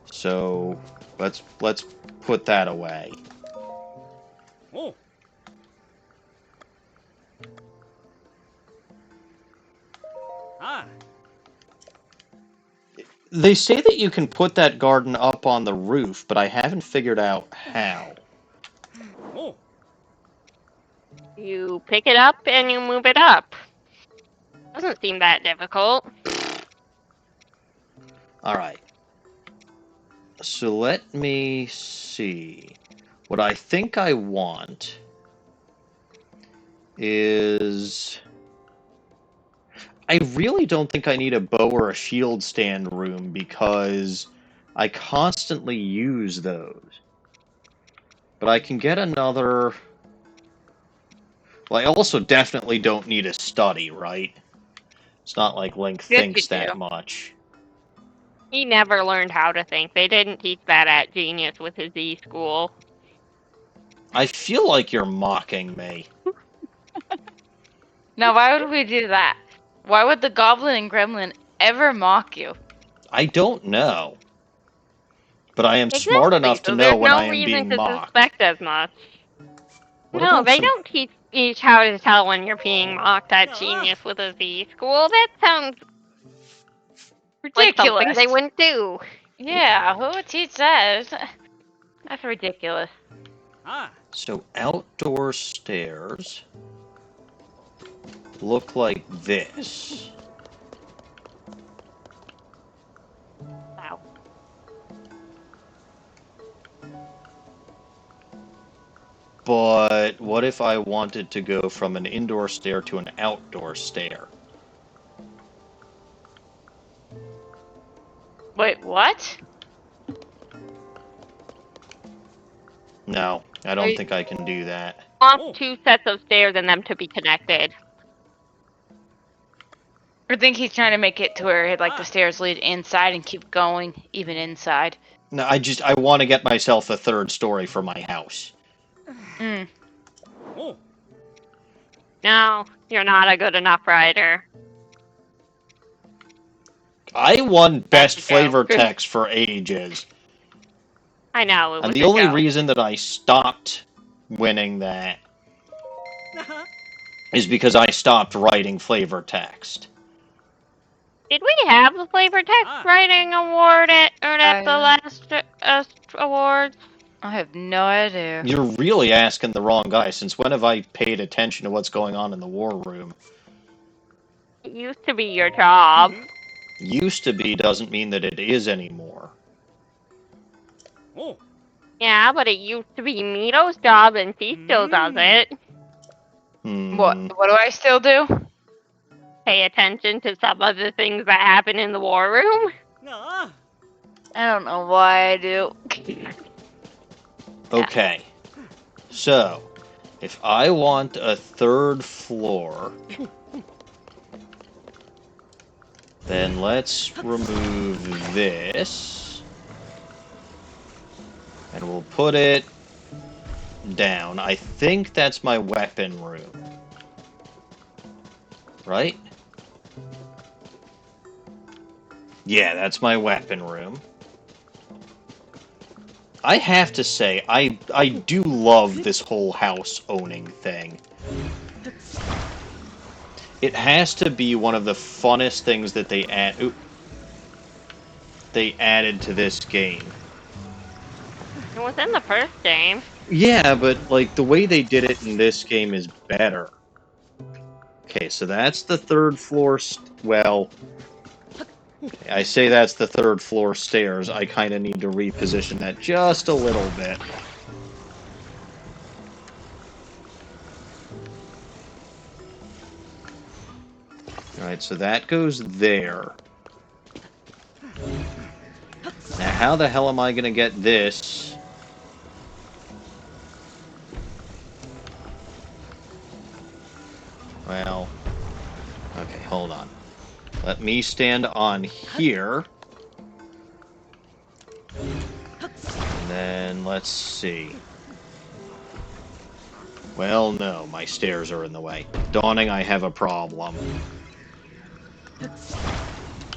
[SPEAKER 1] So let's put that away. They say that you can put that garden up on the roof, but I haven't figured out how.
[SPEAKER 3] You pick it up and you move it up. Doesn't seem that difficult.
[SPEAKER 1] Alright. So let me see. What I think I want is... I really don't think I need a bow or a shield stand room because I constantly use those. But I can get another... Well, I also definitely don't need a study, right? It's not like Link
[SPEAKER 3] Yes,
[SPEAKER 1] thinks
[SPEAKER 3] you do.
[SPEAKER 1] that much.
[SPEAKER 3] He never learned how to think. They didn't teach that at Genius with his E-School.
[SPEAKER 1] I feel like you're mocking me.
[SPEAKER 2] Now, why would we do that? Why would the goblin and gremlin ever mock you?
[SPEAKER 1] I don't know. But I am smart
[SPEAKER 3] Exactly,
[SPEAKER 1] enough to
[SPEAKER 3] so
[SPEAKER 1] know
[SPEAKER 3] there's
[SPEAKER 1] when I
[SPEAKER 3] no
[SPEAKER 1] am
[SPEAKER 3] reason
[SPEAKER 1] being
[SPEAKER 3] to
[SPEAKER 1] mocked.
[SPEAKER 3] suspect as much.
[SPEAKER 1] What
[SPEAKER 3] No,
[SPEAKER 1] about
[SPEAKER 3] they
[SPEAKER 1] some...
[SPEAKER 3] don't teach how to tell when you're being mocked at Genius with a Z-School. That sounds like something
[SPEAKER 2] Ridiculous.
[SPEAKER 3] they wouldn't do.
[SPEAKER 2] Yeah, who would teach that? That's ridiculous.
[SPEAKER 1] So outdoor stairs look like this.
[SPEAKER 3] Wow.
[SPEAKER 1] But what if I wanted to go from an indoor stair to an outdoor stair?
[SPEAKER 2] Wait, what?
[SPEAKER 1] No, I don't think I can do that.
[SPEAKER 3] Want 2 sets of stairs and them to be connected.
[SPEAKER 2] I think he's trying to make it to where like the stairs lead inside and keep going even inside.
[SPEAKER 1] No, I want to get myself a third story for my house.
[SPEAKER 2] Mm.
[SPEAKER 3] No, you're not a good enough writer.
[SPEAKER 1] I won Best
[SPEAKER 3] a joke.
[SPEAKER 1] Flavor Text for ages.
[SPEAKER 3] I know, it was
[SPEAKER 1] And the
[SPEAKER 3] a
[SPEAKER 1] only
[SPEAKER 3] joke.
[SPEAKER 1] reason that I stopped winning that is because I stopped writing flavor text.
[SPEAKER 3] Did we have the flavor text writing award at the last awards?
[SPEAKER 2] I have no idea.
[SPEAKER 1] You're really asking the wrong guy, since when have I paid attention to what's going on in the war room?
[SPEAKER 3] It used to be your job.
[SPEAKER 1] Used to be doesn't mean that it is anymore.
[SPEAKER 3] Yeah, but it used to be Mito's job and she still does it.
[SPEAKER 2] What do I still do?
[SPEAKER 3] Pay attention to some of the things that happen in the war room.
[SPEAKER 2] I don't know why I do.
[SPEAKER 1] Okay. So, if I want a third floor, then let's remove this. And we'll put it down. I think that's my weapon room. Right? Yeah, that's my weapon room. I have to say, I do love this whole house owning thing. It has to be one of the funnest things that they added to this game.
[SPEAKER 3] It was in the first game.
[SPEAKER 1] Yeah, but like the way they did it in this game is better. Okay, so that's the third floor. Well, I say that's the third floor stairs. I kind of need to reposition that just a little bit. Alright, so that goes there. Now, how the hell am I going to get this? Well, okay, hold on. Let me stand on here. And then, let's see. Well, no, my stairs are in the way. Dawning, I have a problem.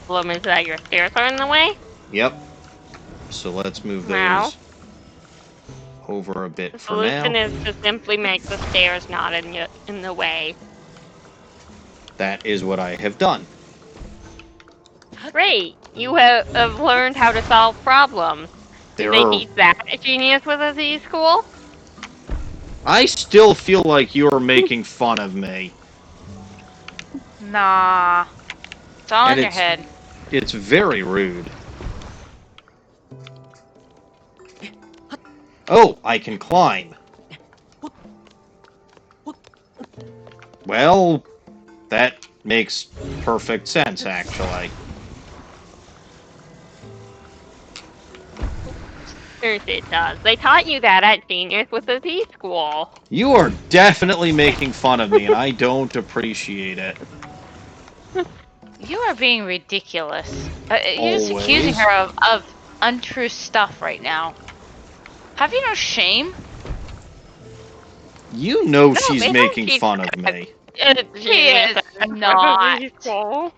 [SPEAKER 3] Problem is that your stairs are in the way?
[SPEAKER 1] Yep. So let's move those
[SPEAKER 3] Now,
[SPEAKER 1] over a bit
[SPEAKER 3] the
[SPEAKER 1] for now.
[SPEAKER 3] solution is to simply make the stairs not in the way.
[SPEAKER 1] That is what I have done.
[SPEAKER 3] Great! You have learned how to solve problems. Did they teach that at Genius with a Z school?
[SPEAKER 1] I still feel like you're making fun of me.
[SPEAKER 2] Nah. It's all in your head.
[SPEAKER 1] It's very rude. Oh, I can climb. Well, that makes perfect sense, actually.
[SPEAKER 3] course it does. They taught you that at Genius with the Z School.
[SPEAKER 1] You are definitely making fun of me, and I don't appreciate it.
[SPEAKER 2] You are being ridiculous. You're just accusing
[SPEAKER 1] Always.
[SPEAKER 2] her of untrue stuff right now. Have you no shame?
[SPEAKER 1] You know
[SPEAKER 3] No,
[SPEAKER 1] she's
[SPEAKER 3] they don't
[SPEAKER 1] making
[SPEAKER 3] teach
[SPEAKER 1] fun of me.
[SPEAKER 2] She is not.
[SPEAKER 3] Z School.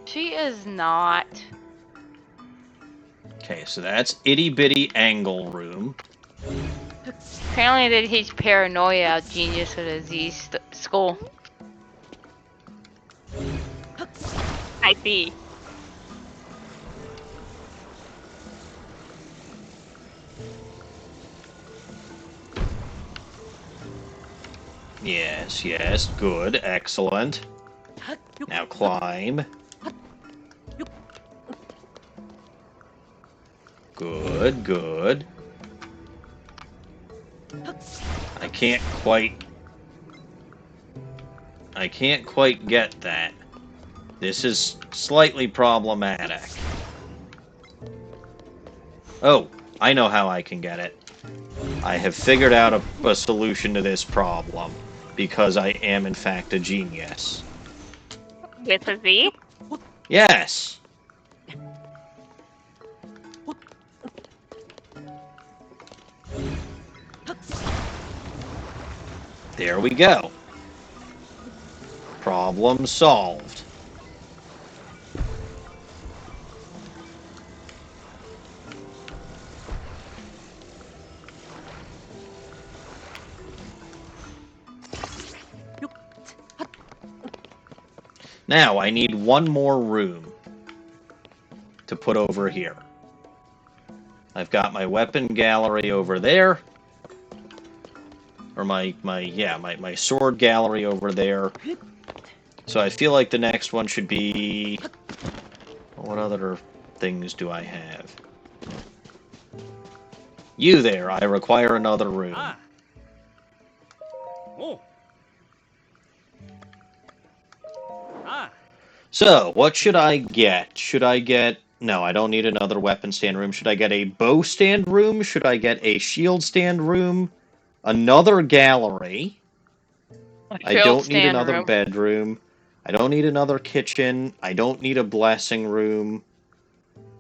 [SPEAKER 2] She is not.
[SPEAKER 1] Okay, so that's itty bitty angle room.
[SPEAKER 2] Apparently they teach paranoia genius at a Z school.
[SPEAKER 3] I see.
[SPEAKER 1] Yes, yes, good, excellent. Now climb. Good, good. I can't quite get that. This is slightly problematic. Oh, I know how I can get it. I have figured out a solution to this problem, because I am in fact a genius.
[SPEAKER 3] With a Z?
[SPEAKER 1] Yes! There we go. Problem solved. Now, I need one more room to put over here. I've got my weapon gallery over there. Or my sword gallery over there. So I feel like the next one should be... What other things do I have? You there, I require another room. So, what should I get? Should I get... No, I don't need another weapon stand room. Should I get a bow stand room? Should I get a shield stand room? Another gallery? I don't need another bedroom. I don't need another kitchen. I don't need a blessing room.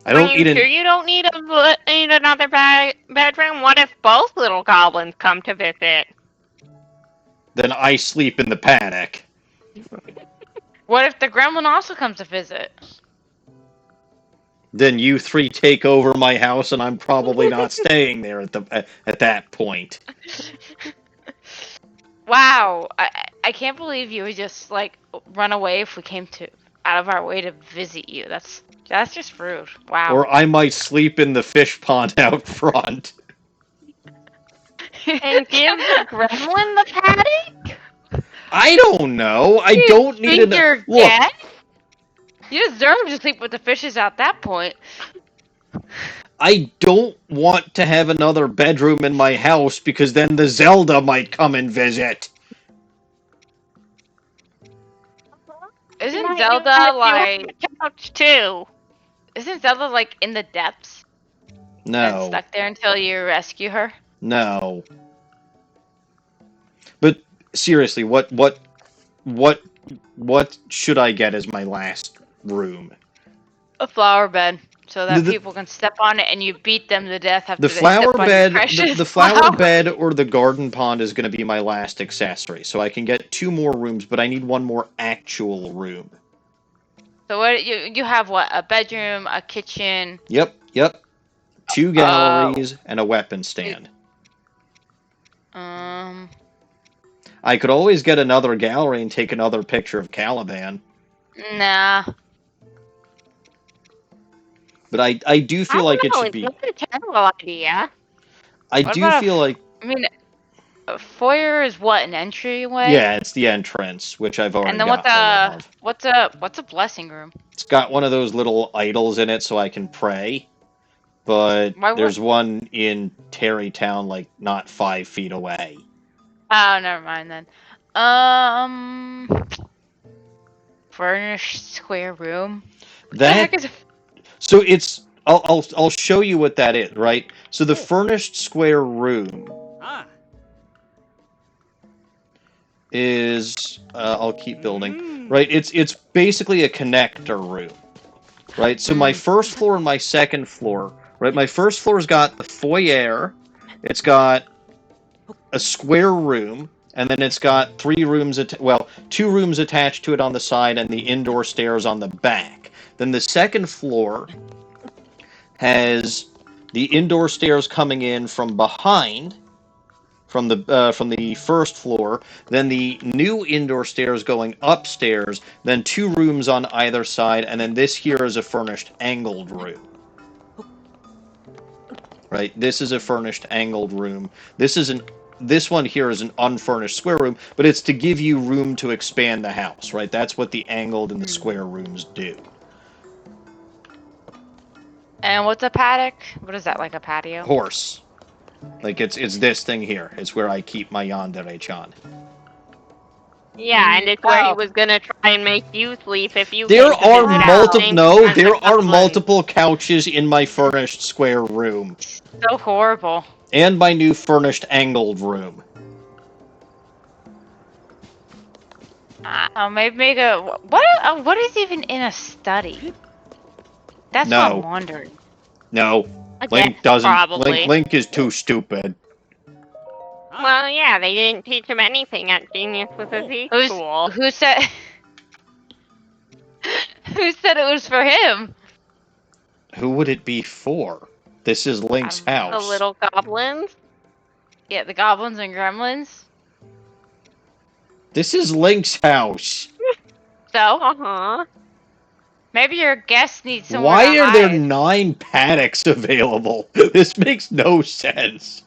[SPEAKER 1] I don't
[SPEAKER 3] Are you sure you don't need another bedroom? What if both little goblins come to visit?
[SPEAKER 1] Then I sleep in the panic.
[SPEAKER 2] What if the gremlin also comes to visit?
[SPEAKER 1] Then you three take over my house, and I'm probably not staying there at that point.
[SPEAKER 2] Wow, I can't believe you would just like run away if we came out of our way to visit you. That's just rude. Wow.
[SPEAKER 1] Or I might sleep in the fish pond out front.
[SPEAKER 3] And give the gremlin the paddock?
[SPEAKER 1] I don't know. I don't need
[SPEAKER 2] another.
[SPEAKER 1] Look,
[SPEAKER 2] you deserve to sleep with the fishes at that point.
[SPEAKER 1] I don't want to have another bedroom in my house because then the Zelda might come and visit.
[SPEAKER 2] Isn't Zelda like
[SPEAKER 3] couch too?
[SPEAKER 2] Isn't Zelda like in the depths?
[SPEAKER 1] No.
[SPEAKER 2] And stuck there until you rescue her?
[SPEAKER 1] No. But seriously, what should I get as my last room?
[SPEAKER 2] A flower bed, so that people can step on it and you beat them to death after
[SPEAKER 1] the
[SPEAKER 2] they
[SPEAKER 1] flower
[SPEAKER 2] step on
[SPEAKER 1] bed.
[SPEAKER 2] your precious
[SPEAKER 1] The flower bed or the garden pond is going to be my last accessory, so I can get 2 more rooms, but I need 1 more actual room.
[SPEAKER 2] So what you have? What, a bedroom, a kitchen?
[SPEAKER 1] Yep. 2 galleries and a weapon stand. I could always get another gallery and take another picture of Caliban.
[SPEAKER 2] Nah.
[SPEAKER 1] But I do feel like it should be...
[SPEAKER 3] It's not a terrible idea.
[SPEAKER 1] I do feel like...
[SPEAKER 2] I mean, a foyer is what, an entryway?
[SPEAKER 1] Yeah, it's the entrance, which I've already got one of.
[SPEAKER 2] What's a blessing room?
[SPEAKER 1] It's got one of those little idols in it so I can pray. But there's one in Terrytown, like, not 5 feet away.
[SPEAKER 2] Oh, never mind then. Furnished square room.
[SPEAKER 1] So it's I'll show you what that is, right? So the furnished square room is I'll keep building. Right? It's basically a connector room. Right? So my first floor and my second floor, right? My first floor's got the foyer, it's got a square room, and then it's got two rooms attached to it on the side and the indoor stairs on the back. Then the second floor has the indoor stairs coming in from behind, from the first floor, then the new indoor stairs going upstairs, then two rooms on either side, and then this here is a furnished angled room. Right? This is a furnished angled room. This one here is an unfurnished square room, but it's to give you room to expand the house, right? That's what the angled and the square rooms do.
[SPEAKER 2] And what's a paddock? What is that, like a patio?
[SPEAKER 1] Horse. Like, it's this thing here. It's where I keep my yandere-chan.
[SPEAKER 3] Yeah, and it's where he was gonna try and make you sleep if you.
[SPEAKER 1] There
[SPEAKER 3] came to
[SPEAKER 1] are
[SPEAKER 3] visit
[SPEAKER 1] multiple couches in my furnished square room.
[SPEAKER 2] So horrible.
[SPEAKER 1] And my new furnished angled room.
[SPEAKER 2] Maybe make a what is even in a study? That's what I'm wondering.
[SPEAKER 1] No.
[SPEAKER 3] I
[SPEAKER 1] Link
[SPEAKER 3] guess,
[SPEAKER 1] doesn't.
[SPEAKER 3] probably.
[SPEAKER 1] Link is too stupid.
[SPEAKER 3] Well, yeah, they didn't teach him anything at Genius with his school.
[SPEAKER 2] Who said? Who said it was for him?
[SPEAKER 1] Who would it be for? This is Link's house.
[SPEAKER 3] The little goblins?
[SPEAKER 2] Yeah, the goblins and gremlins.
[SPEAKER 1] This is Link's house.
[SPEAKER 2] So?
[SPEAKER 3] Uh-huh.
[SPEAKER 2] Maybe your guests need somewhere
[SPEAKER 1] Why
[SPEAKER 2] to
[SPEAKER 1] are
[SPEAKER 2] hide.
[SPEAKER 1] there 9 paddocks available? This makes no sense.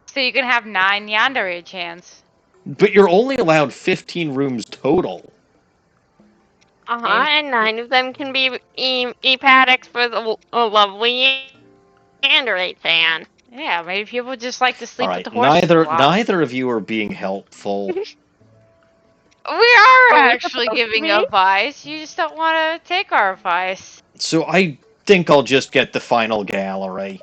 [SPEAKER 2] So you can have 9 yandere-chans.
[SPEAKER 1] But you're only allowed 15 rooms total.
[SPEAKER 3] Uh-huh, and 9 of them can be paddocks for the lovely Yandere-chan.
[SPEAKER 2] Yeah, maybe people just like to sleep
[SPEAKER 1] All
[SPEAKER 2] with the
[SPEAKER 1] right,
[SPEAKER 2] horses.
[SPEAKER 1] neither of you are being helpful.
[SPEAKER 2] We are actually giving advice. You just don't want to take our advice.
[SPEAKER 1] So I think I'll just get the final gallery.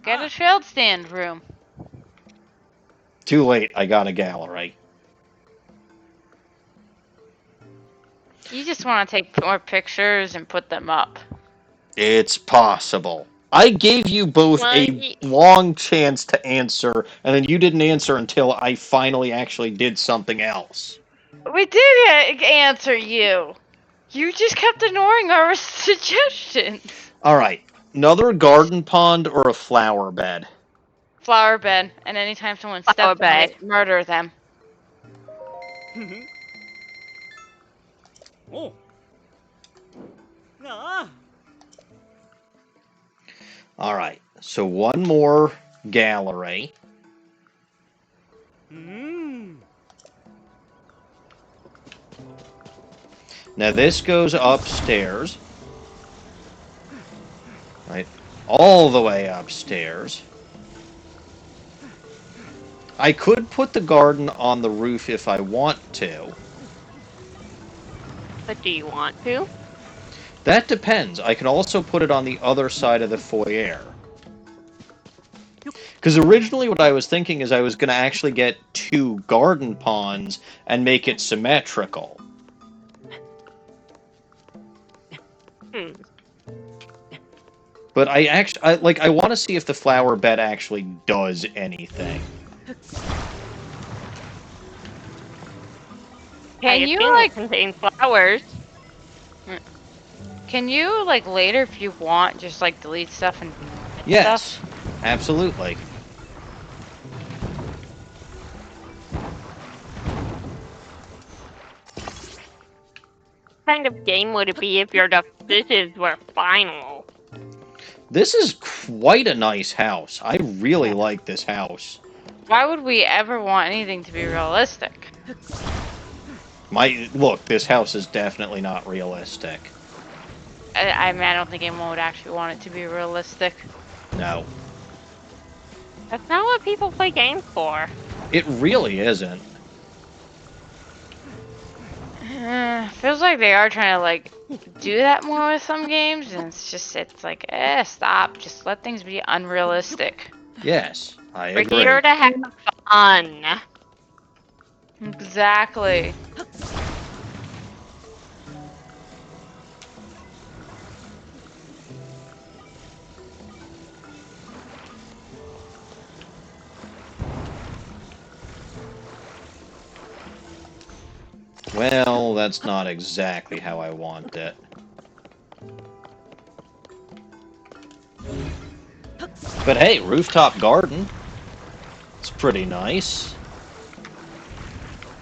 [SPEAKER 2] Get a shield stand room.
[SPEAKER 1] Too late, I got a gallery.
[SPEAKER 2] You just want to take more pictures and put them up.
[SPEAKER 1] It's possible. I gave you both a long chance to answer, and then you didn't answer until I finally actually did something else.
[SPEAKER 2] We did answer you. You just kept ignoring our suggestions.
[SPEAKER 1] Alright, another garden pond or a flower bed?
[SPEAKER 2] Flower bed, and anytime someone steps on it, murder them.
[SPEAKER 4] Oh.
[SPEAKER 1] Alright, so one more gallery. Now this goes upstairs. Right, all the way upstairs. I could put the garden on the roof if I want to.
[SPEAKER 3] But do you want to?
[SPEAKER 1] That depends. I can also put it on the other side of the foyer. Because originally what I was thinking is I was going to actually get 2 garden ponds and make it symmetrical. But I want to see if the flower bed actually does anything.
[SPEAKER 2] Can you, like,
[SPEAKER 3] contain flowers?
[SPEAKER 2] Can you, like, later, if you want, just, like, delete stuff and
[SPEAKER 1] Yes,
[SPEAKER 2] stuff?
[SPEAKER 1] absolutely.
[SPEAKER 3] What kind of game would it be if your decisions were final?
[SPEAKER 1] This is quite a nice house. I really like this house.
[SPEAKER 2] Why would we ever want anything to be realistic?
[SPEAKER 1] Look, this house is definitely not realistic.
[SPEAKER 2] I mean, I don't think anyone would actually want it to be realistic.
[SPEAKER 1] No.
[SPEAKER 3] That's not what people play games for.
[SPEAKER 1] It really isn't.
[SPEAKER 2] Feels like they are trying to like do that more with some games, and it's like, stop. Just let things be unrealistic.
[SPEAKER 1] Yes, I
[SPEAKER 3] We're
[SPEAKER 1] agree.
[SPEAKER 3] here to have fun.
[SPEAKER 2] Exactly.
[SPEAKER 1] Well, that's not exactly how I want it. But hey, rooftop garden. It's pretty nice.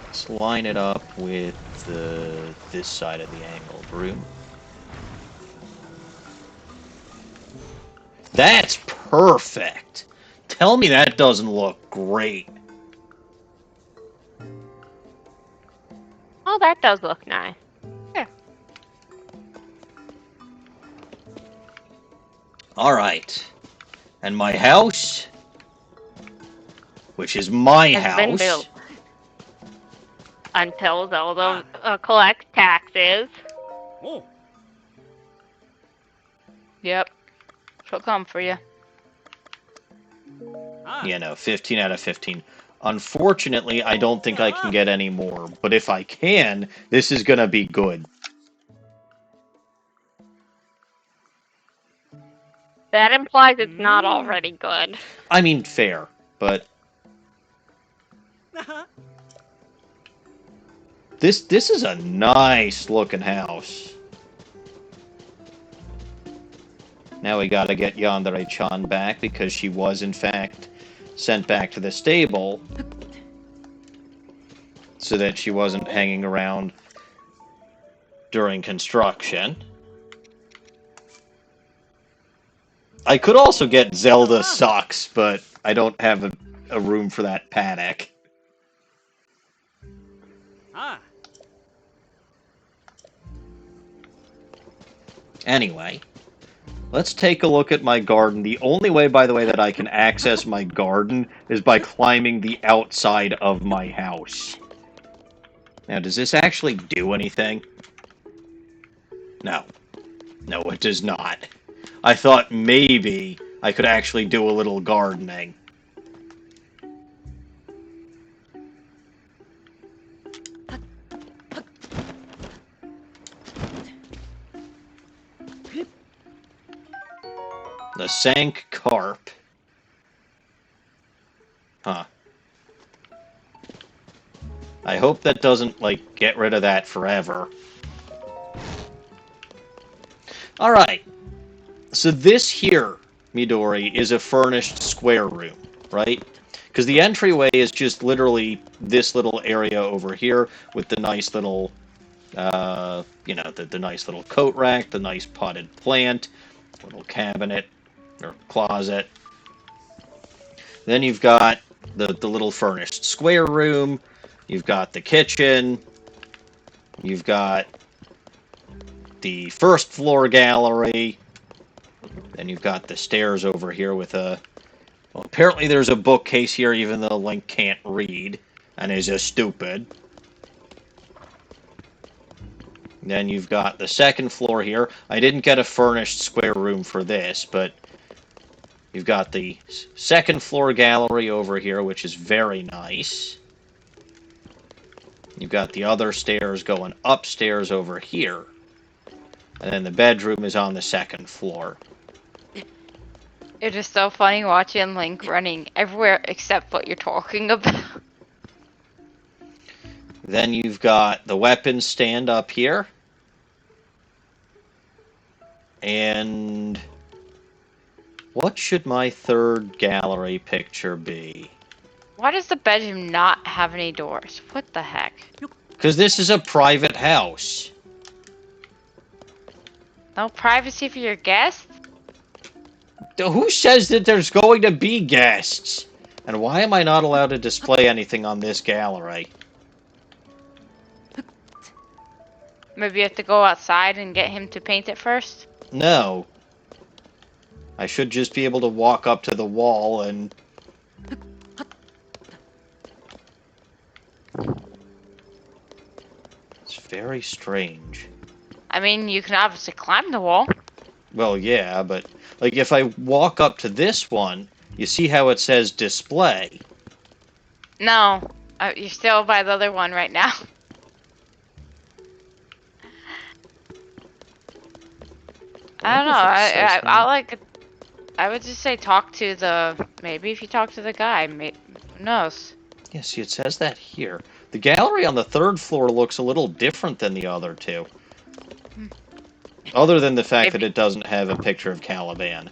[SPEAKER 1] Let's line it up with this side of the angled room. That's perfect! Tell me that doesn't look great.
[SPEAKER 3] Oh, that does look nice.
[SPEAKER 1] Alright. And my house, which is my
[SPEAKER 3] Has been
[SPEAKER 1] house.
[SPEAKER 3] built. Until Zelda collects taxes.
[SPEAKER 4] Oh.
[SPEAKER 2] Yep. She'll come for you.
[SPEAKER 1] You know, 15 out of 15. Unfortunately, I don't think I can get any more, but if I can, this is gonna be good.
[SPEAKER 3] That implies it's not already good.
[SPEAKER 1] I mean, fair, but this is a nice looking house. Now we gotta get Yandere-chan back because she was in fact sent back to the stable so that she wasn't hanging around during construction. I could also get Zelda sucks, but I don't have a room for that panic. Anyway, let's take a look at my garden. The only way, by the way, that I can access my garden is by climbing the outside of my house. Now, does this actually do anything? No. No, it does not. I thought maybe I could actually do a little gardening. The sank carp. Huh. I hope that doesn't, like, get rid of that forever. Alright. So this here, Midori, is a furnished square room, right? Because the entryway is just literally this little area over here with the nice little, you know, the nice little coat rack, the nice potted plant, little cabinet, or closet. Then you've got the little furnished square room, you've got the kitchen, you've got the first floor gallery, then you've got the stairs over here with a... Well, apparently there's a bookcase here even though Link can't read, and is just stupid. Then you've got the second floor here. I didn't get a furnished square room for this, but you've got the second floor gallery over here, which is very nice. You've got the other stairs going upstairs over here. And then the bedroom is on the second floor.
[SPEAKER 2] It is so funny watching Link running everywhere except what you're talking about.
[SPEAKER 1] Then you've got the weapons stand up here. And what should my third gallery picture be?
[SPEAKER 2] Why does the bedroom not have any doors? What the heck?
[SPEAKER 1] Because this is a private house.
[SPEAKER 2] No privacy for your guests?
[SPEAKER 1] Who says that there's going to be guests? And why am I not allowed to display anything on this gallery?
[SPEAKER 2] Maybe you have to go outside and get him to paint it first?
[SPEAKER 1] No. I should just be able to walk up to the wall and... Let's Very strange.
[SPEAKER 2] I mean, you can obviously climb the wall.
[SPEAKER 1] Well, yeah, but like if I walk up to this one, you see how it says display.
[SPEAKER 2] No, you're still by the other one right now. I don't know.
[SPEAKER 1] wonder if it says
[SPEAKER 2] I
[SPEAKER 1] that.
[SPEAKER 2] like. I would just say talk to the. Maybe if you talk to the guy, who knows?
[SPEAKER 1] Yeah, see, it says that here. The gallery on the third floor looks a little different than the other two. Other than the fact that
[SPEAKER 2] Maybe
[SPEAKER 1] it doesn't have a picture of Caliban.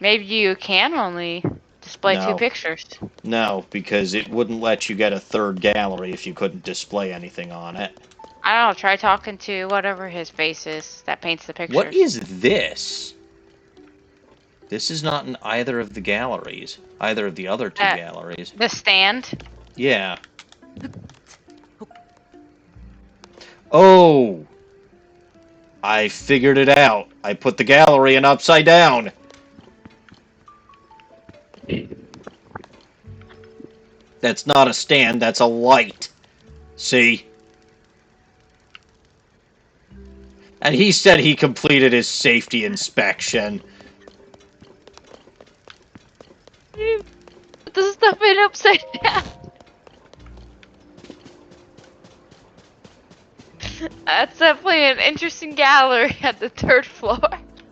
[SPEAKER 2] maybe you can only display two
[SPEAKER 1] No.
[SPEAKER 2] pictures.
[SPEAKER 1] No, because it wouldn't let you get a third gallery if you couldn't display anything on it.
[SPEAKER 2] I don't know. Try talking to whatever his face is that paints the pictures.
[SPEAKER 1] What is this? This is not in either of the galleries. Either of the other two galleries.
[SPEAKER 2] The stand?
[SPEAKER 1] Yeah. Oh! I figured it out. I put the gallery in upside down. That's not a stand, that's a light. See? And he said he completed his safety inspection.
[SPEAKER 2] Put the stuff in upside down. That's definitely an interesting gallery at the third floor.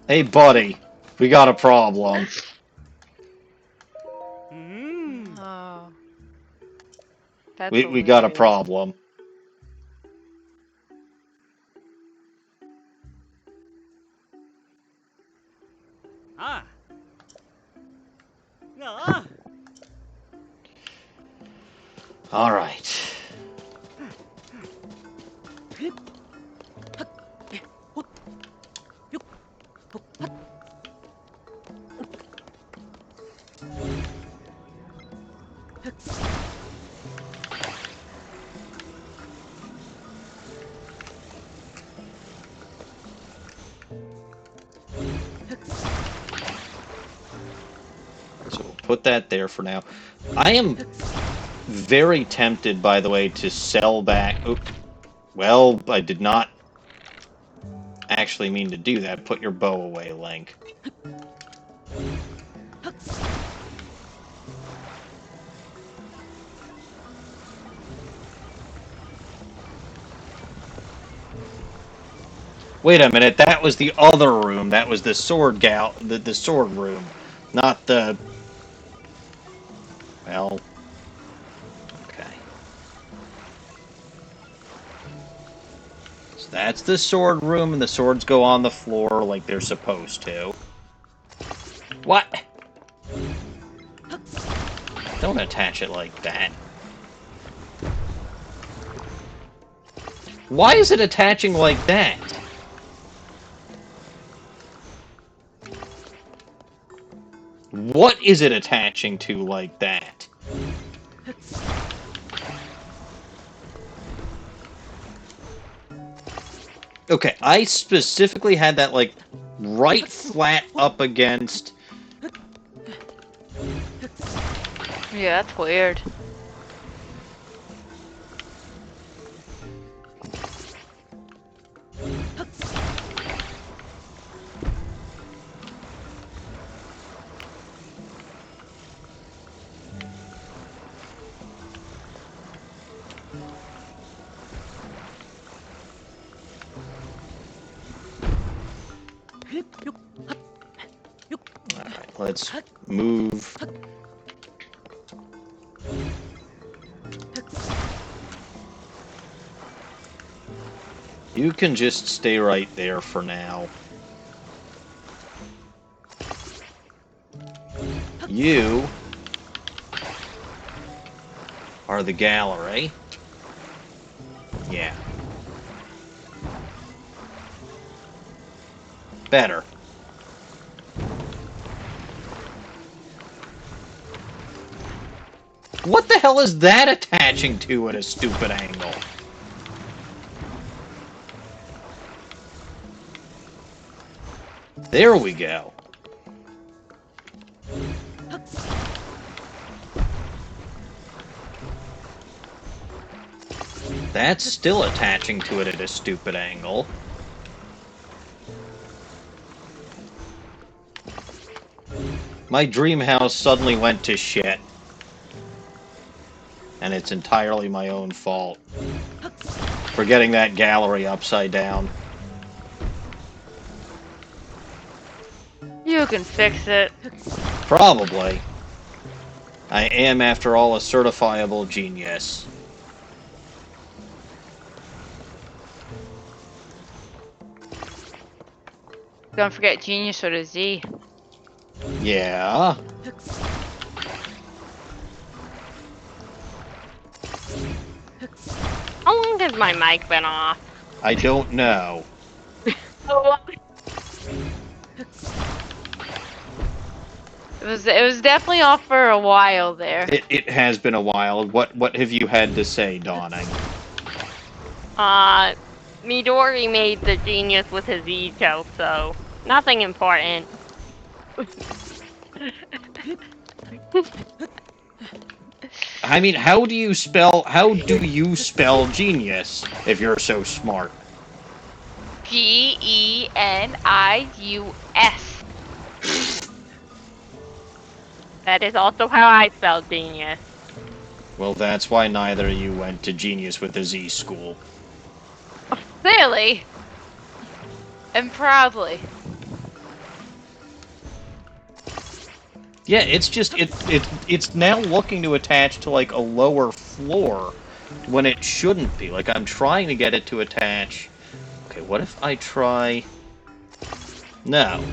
[SPEAKER 1] Hey, buddy. We got a problem.
[SPEAKER 2] Oh. That's
[SPEAKER 1] We got a
[SPEAKER 2] hilarious.
[SPEAKER 1] problem.
[SPEAKER 4] Ah. Ah.
[SPEAKER 1] All right. So we'll put that there for now. I am very tempted, by the way, to sell back... Oh, well, I did not actually mean to do that. Put your bow away, Link. Wait a minute, that was the other room. That was the sword the sword room, not the... Well... Okay. So that's the sword room, and the swords go on the floor like they're supposed to. What? Don't attach it like that. Why is it attaching like that? What is it attaching to like that? Okay, I specifically had that, like, right flat up against...
[SPEAKER 2] Yeah, that's weird.
[SPEAKER 1] Alright, let's move... You can just stay right there for now. You are the gallery. Yeah. Better. What the hell is that attaching to at a stupid angle? There we go. That's still attaching to it at a stupid angle. My dream house suddenly went to shit. And it's entirely my own fault. For getting that gallery upside down.
[SPEAKER 2] You can fix it.
[SPEAKER 1] Probably. I am, after all, a certifiable genius.
[SPEAKER 2] Don't forget genius with a Z.
[SPEAKER 1] Yeah.
[SPEAKER 3] How long has my mic been off?
[SPEAKER 1] I don't know.
[SPEAKER 2] It was definitely off for a while there.
[SPEAKER 1] It has been a while. What have you had to say, Dawning?
[SPEAKER 3] Midori made the genius with his E joke, so nothing important.
[SPEAKER 1] I mean, how do you spell genius if you're so smart?
[SPEAKER 2] Genius.
[SPEAKER 3] That is also how I spell genius.
[SPEAKER 1] Well, that's why neither of you went to Genius with a Z school.
[SPEAKER 2] Clearly. And proudly.
[SPEAKER 1] Yeah, it's just it's now looking to attach to like a lower floor when it shouldn't be. Like I'm trying to get it to attach. Okay, what if I try? No.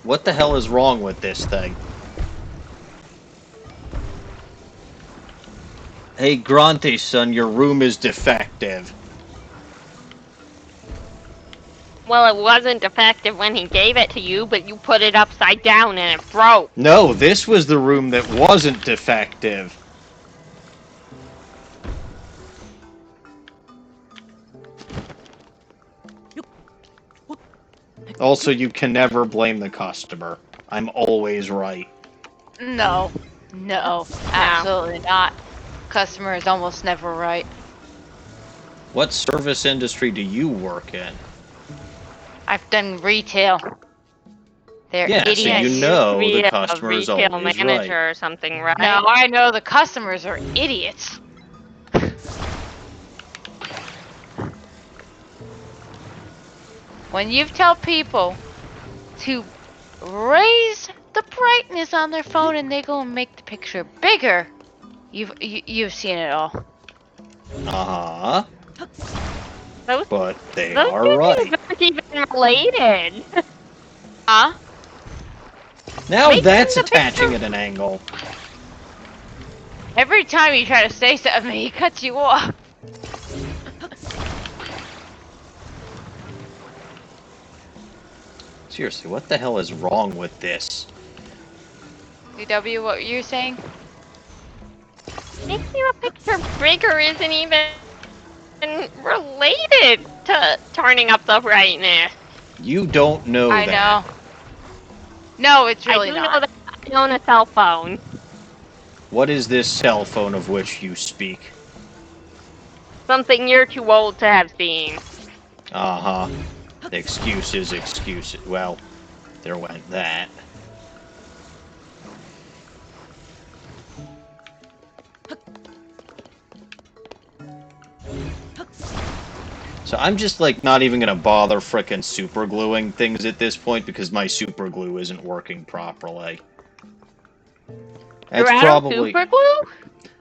[SPEAKER 1] What the hell is wrong with this thing? Hey, Grante, son, your room is defective.
[SPEAKER 3] Well, it wasn't defective when he gave it to you, but you put it upside down and it broke.
[SPEAKER 1] No, this was the room that wasn't defective. Also, you can never blame the customer. I'm always right.
[SPEAKER 2] No. No. Absolutely not. Customer is almost never right.
[SPEAKER 1] What service industry do you work in?
[SPEAKER 2] I've done retail. They're
[SPEAKER 1] Yeah,
[SPEAKER 2] idiots.
[SPEAKER 1] so you know
[SPEAKER 3] Be
[SPEAKER 1] the
[SPEAKER 3] a
[SPEAKER 1] customer is
[SPEAKER 3] retail
[SPEAKER 1] always
[SPEAKER 3] manager
[SPEAKER 1] right.
[SPEAKER 3] or something, right?
[SPEAKER 2] No, I know the customers are idiots. When you tell people to raise the brightness on their phone and they go and make the picture bigger, you've seen it all.
[SPEAKER 1] Uh-huh.
[SPEAKER 3] Those
[SPEAKER 1] But they
[SPEAKER 3] those
[SPEAKER 1] are
[SPEAKER 3] two
[SPEAKER 1] right.
[SPEAKER 3] things aren't even related.
[SPEAKER 2] Huh?
[SPEAKER 1] Now
[SPEAKER 3] Making
[SPEAKER 1] that's
[SPEAKER 3] the
[SPEAKER 1] attaching
[SPEAKER 3] picture-
[SPEAKER 1] at an angle.
[SPEAKER 2] Every time you try to say something, he cuts you off.
[SPEAKER 1] Seriously, what the hell is wrong with this?
[SPEAKER 2] DW, what were you saying?
[SPEAKER 3] Making a picture bigger isn't even related to turning up the brightness.
[SPEAKER 1] You don't know
[SPEAKER 2] I
[SPEAKER 1] that.
[SPEAKER 2] know. No, it's really
[SPEAKER 3] I do
[SPEAKER 2] not.
[SPEAKER 3] know that I own a cell phone.
[SPEAKER 1] What is this cell phone of which you speak?
[SPEAKER 3] Something you're too old to have seen.
[SPEAKER 1] Uh-huh. Excuses. Well, there went that. So I'm just, like, not even gonna bother frickin' super gluing things at this point because my super glue isn't working properly. That's
[SPEAKER 3] You're out
[SPEAKER 1] probably...
[SPEAKER 3] of super glue?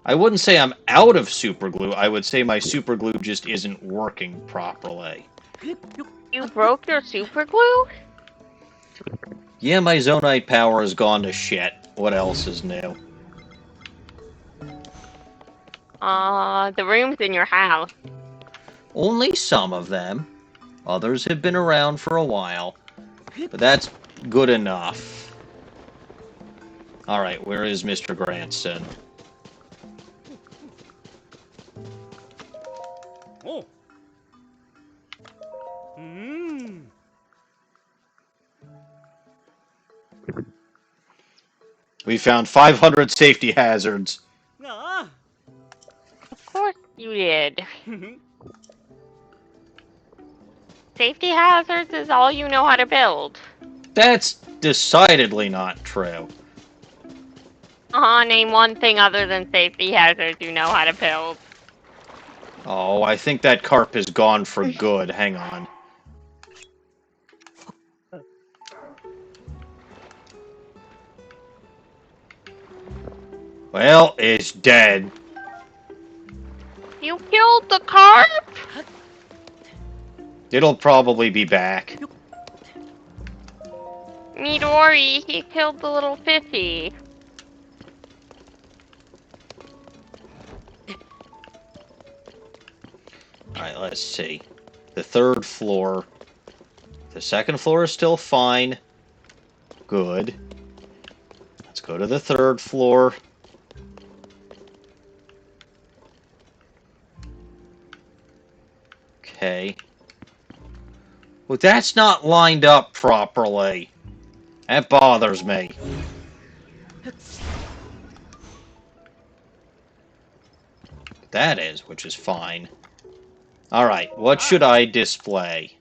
[SPEAKER 1] I wouldn't say I'm out of super glue. I would say my super glue just isn't working properly.
[SPEAKER 3] You broke your super glue?
[SPEAKER 1] Yeah, my Zonite power has gone to shit. What else is new?
[SPEAKER 3] The rooms in your house.
[SPEAKER 1] Only some of them. Others have been around for a while. But that's good enough. Alright, where is Mr. Grantson?
[SPEAKER 4] Oh. Hmm.
[SPEAKER 1] We found 500 safety hazards.
[SPEAKER 4] Ah.
[SPEAKER 3] did. Safety hazards is all you know how to build.
[SPEAKER 1] That's decidedly not true.
[SPEAKER 3] Name one thing other than safety hazards you know how to build.
[SPEAKER 1] Oh, I think that carp is gone for good. Hang on. Well, it's dead.
[SPEAKER 3] You killed the carp?
[SPEAKER 1] It'll probably be back.
[SPEAKER 3] Midori, he killed the little fishy.
[SPEAKER 1] Alright, let's see. The third floor. The second floor is still fine. Good. Let's go to the third floor. Okay. Well, that's not lined up properly. That bothers me. That is, which is fine. Alright, what should I display?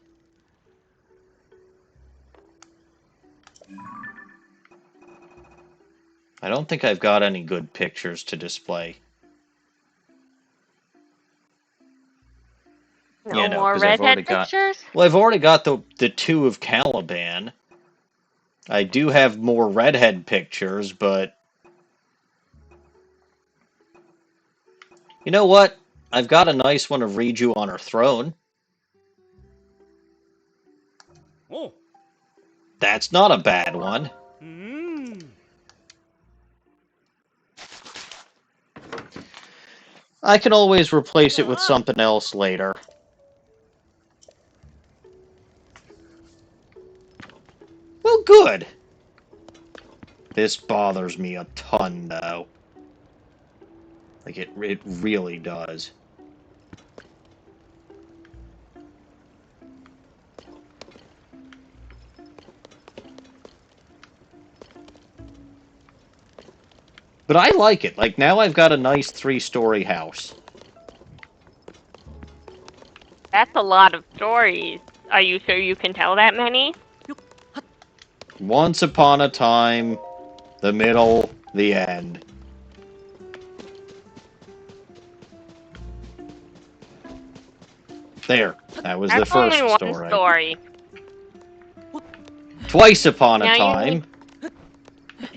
[SPEAKER 1] I don't think I've got any good pictures to display.
[SPEAKER 3] No
[SPEAKER 1] Yeah, no,
[SPEAKER 3] more
[SPEAKER 1] 'cause I've already
[SPEAKER 3] redhead
[SPEAKER 1] got-
[SPEAKER 3] pictures?
[SPEAKER 1] Well, I've already got the two of Caliban. I do have more redhead pictures, but... You know what? I've got a nice one of Riju on her throne.
[SPEAKER 4] Oh.
[SPEAKER 1] That's not a bad one. I can always replace it with something else later. Well, good. This bothers me a ton, though. Like, it really does. But I like it. Like, now I've got a nice 3-story house.
[SPEAKER 3] That's a lot of stories. Are you sure you can tell that many?
[SPEAKER 1] Once upon a time, the middle, the end. There. That was the
[SPEAKER 3] That's
[SPEAKER 1] first
[SPEAKER 3] only one
[SPEAKER 1] story.
[SPEAKER 3] story.
[SPEAKER 1] Twice upon a
[SPEAKER 3] Now you
[SPEAKER 1] time,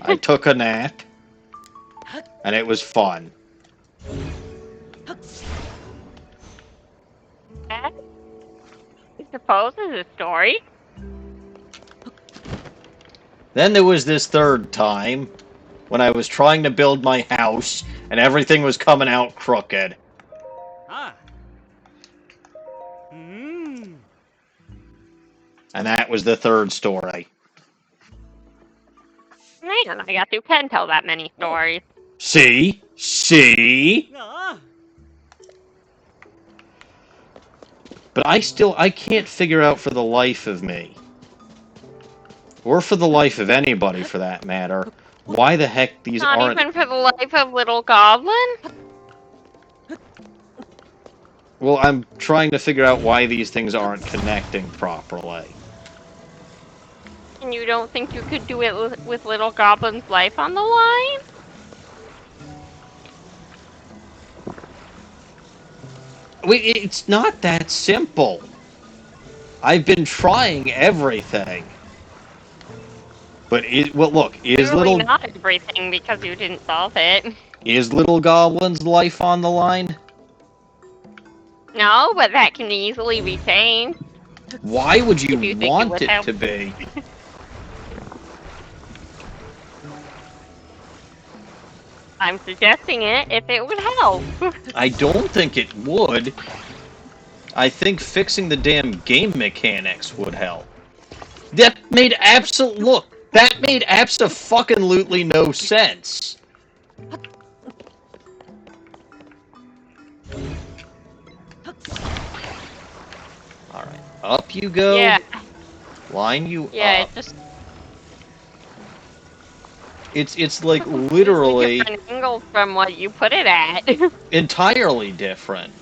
[SPEAKER 1] I took a nap, and it was fun.
[SPEAKER 3] That, I suppose, is a story.
[SPEAKER 1] Then there was this third time, when I was trying to build my house, and everything was coming out crooked.
[SPEAKER 4] Ah.
[SPEAKER 1] And that was the third story.
[SPEAKER 3] Man, I guess you can tell that many stories.
[SPEAKER 1] See? See?
[SPEAKER 4] Ah.
[SPEAKER 1] But I can't figure out for the life of me, or for the life of anybody for that matter, why the heck these
[SPEAKER 3] Not
[SPEAKER 1] aren't...
[SPEAKER 3] even for the life of Little Goblin?
[SPEAKER 1] Well, I'm trying to figure out why these things aren't connecting properly.
[SPEAKER 3] And you don't think you could do it with Little Goblin's life on the line?
[SPEAKER 1] Wait, it's not that simple. I've been trying everything. But, well, look, is
[SPEAKER 3] Clearly not everything because you didn't solve it.
[SPEAKER 1] Is Little Goblin's life on the line?
[SPEAKER 3] No, but that can easily be changed.
[SPEAKER 1] Why would you,
[SPEAKER 3] If you think it
[SPEAKER 1] want
[SPEAKER 3] would
[SPEAKER 1] it
[SPEAKER 3] help.
[SPEAKER 1] to be?
[SPEAKER 3] I'm suggesting it if it would help.
[SPEAKER 1] I don't think it would. I think fixing the damn game mechanics would help. That made abso-fucking-lutely no sense. Alright, up you go.
[SPEAKER 3] Yeah.
[SPEAKER 1] Line you
[SPEAKER 3] Yeah,
[SPEAKER 1] up.
[SPEAKER 3] it just
[SPEAKER 1] It's like literally
[SPEAKER 3] different angle from what you put it at.
[SPEAKER 1] entirely different.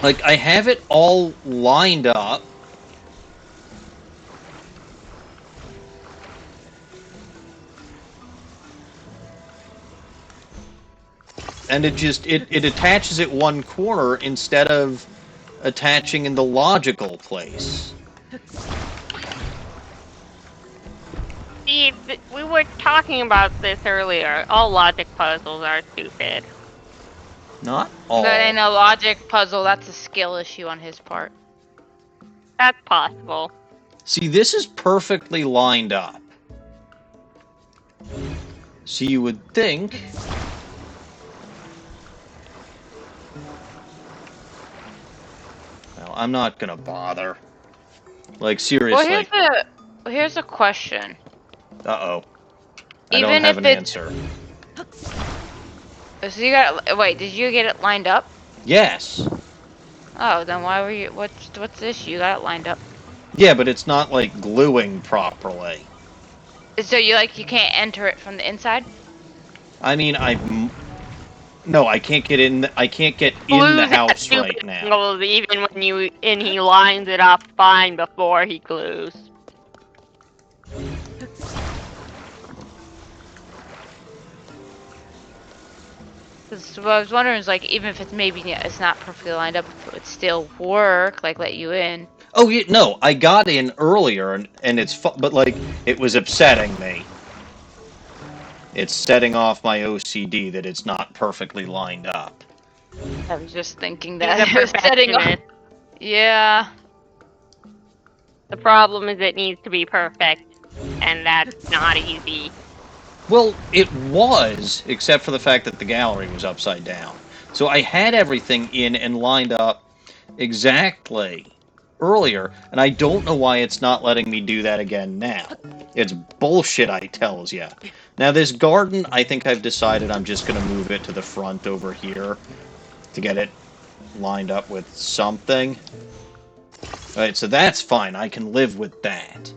[SPEAKER 1] Like, I have it all lined up. And it attaches at one corner instead of attaching in the logical place.
[SPEAKER 3] Steve, we were talking about this earlier. All logic puzzles are stupid.
[SPEAKER 1] Not all.
[SPEAKER 2] That ain't a logic puzzle. That's a skill issue on his part.
[SPEAKER 3] That's possible.
[SPEAKER 1] See, this is perfectly lined up. So you would think... Well, I'm not gonna bother. Like, seriously.
[SPEAKER 2] Well, here's a question.
[SPEAKER 1] Uh-oh. I
[SPEAKER 2] Even
[SPEAKER 1] don't have
[SPEAKER 2] if
[SPEAKER 1] an
[SPEAKER 2] it's-
[SPEAKER 1] answer.
[SPEAKER 2] So you got wait, did you get it lined up?
[SPEAKER 1] Yes.
[SPEAKER 2] Oh, then why were you what's the issue? You got it lined up.
[SPEAKER 1] Yeah, but it's not, like, gluing properly.
[SPEAKER 2] So you can't enter it from the inside?
[SPEAKER 1] I mean, No, I can't get in. I can't get in the house right now.
[SPEAKER 3] Angles, even when he lines it up fine before he glues.
[SPEAKER 2] What I was wondering is even if it's it's not perfectly lined up, if it would still work, let you in.
[SPEAKER 1] Oh, yeah, no, I got in earlier, and it's but like it was upsetting me. It's setting off my OCD that it's not perfectly lined up.
[SPEAKER 2] I was just thinking
[SPEAKER 3] He's
[SPEAKER 2] that
[SPEAKER 3] a
[SPEAKER 2] it was setting off.
[SPEAKER 3] perfectionist.
[SPEAKER 2] Yeah.
[SPEAKER 3] The problem is it needs to be perfect, and that's not easy.
[SPEAKER 1] Well, it was, except for the fact that the gallery was upside down. So I had everything in and lined up exactly earlier, and I don't know why it's not letting me do that again now. It's bullshit, I tells ya. Now, this garden, I think I've decided I'm just going to move it to the front over here to get it lined up with something. Alright, so that's fine. I can live with that.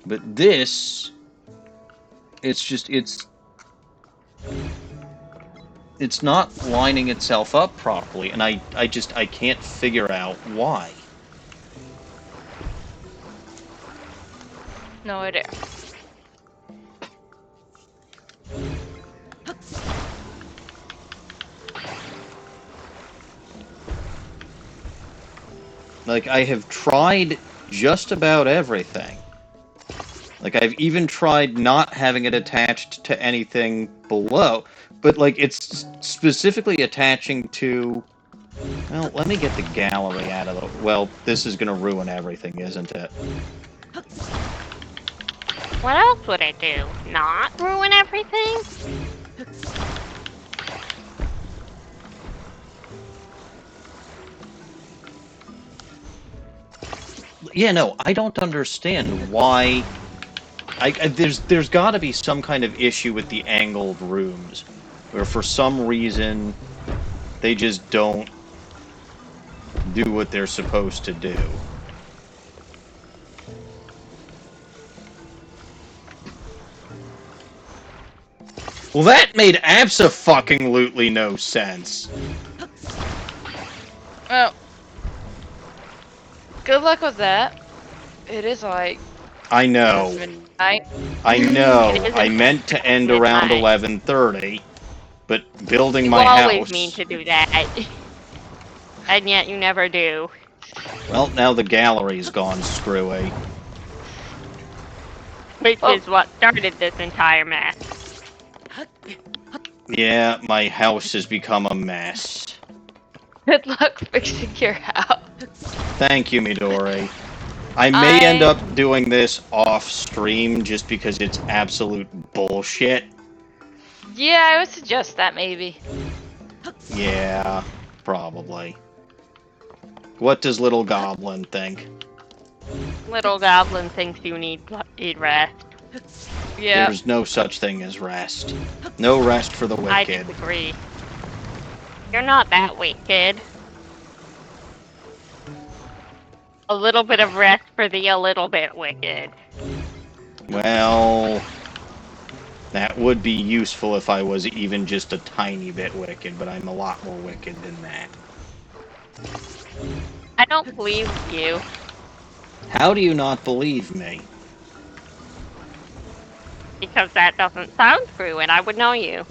[SPEAKER 1] But this, it's not lining itself up properly, and I can't figure out why.
[SPEAKER 2] No idea.
[SPEAKER 1] Like, I have tried just about everything. Like, I've even tried not having it attached to anything below. But, like, it's specifically attaching to... Well, let me get the gallery out of the... Well, this is going to ruin everything, isn't it?
[SPEAKER 3] What else would it do? Not ruin everything?
[SPEAKER 1] Yeah, no, I don't understand why... there's got to be some kind of issue with the angled rooms, where for some reason they just don't do what they're supposed to do. Well, that made abso-fucking-lutely no sense.
[SPEAKER 2] Well, good luck with that. It is
[SPEAKER 1] I know.
[SPEAKER 2] midnight.
[SPEAKER 1] I know.
[SPEAKER 3] It isn't
[SPEAKER 1] I meant to end around
[SPEAKER 3] midnight.
[SPEAKER 1] 11:30, but building
[SPEAKER 3] You
[SPEAKER 1] my
[SPEAKER 3] always
[SPEAKER 1] house...
[SPEAKER 3] mean to do that. And yet you never do.
[SPEAKER 1] Well, now the gallery's gone screwy.
[SPEAKER 3] Which is what started this entire mess.
[SPEAKER 1] Yeah, my house has become a mess.
[SPEAKER 2] Good luck fixing your house.
[SPEAKER 1] Thank you, Midori. I may end up doing this off-stream just because it's absolute bullshit.
[SPEAKER 2] Yeah, I would suggest that maybe.
[SPEAKER 1] Yeah, probably. What does Little Goblin think?
[SPEAKER 3] Little Goblin thinks you need rest.
[SPEAKER 2] Yeah.
[SPEAKER 1] There's no such thing as rest. No rest for the
[SPEAKER 3] I
[SPEAKER 1] wicked.
[SPEAKER 3] disagree. You're not that wicked. A little bit of rest for the a little bit wicked.
[SPEAKER 1] Well... That would be useful if I was even just a tiny bit wicked, but I'm a lot more wicked than that.
[SPEAKER 3] I don't believe you.
[SPEAKER 1] How do you not believe me?
[SPEAKER 3] Because that doesn't sound true, and I would know you.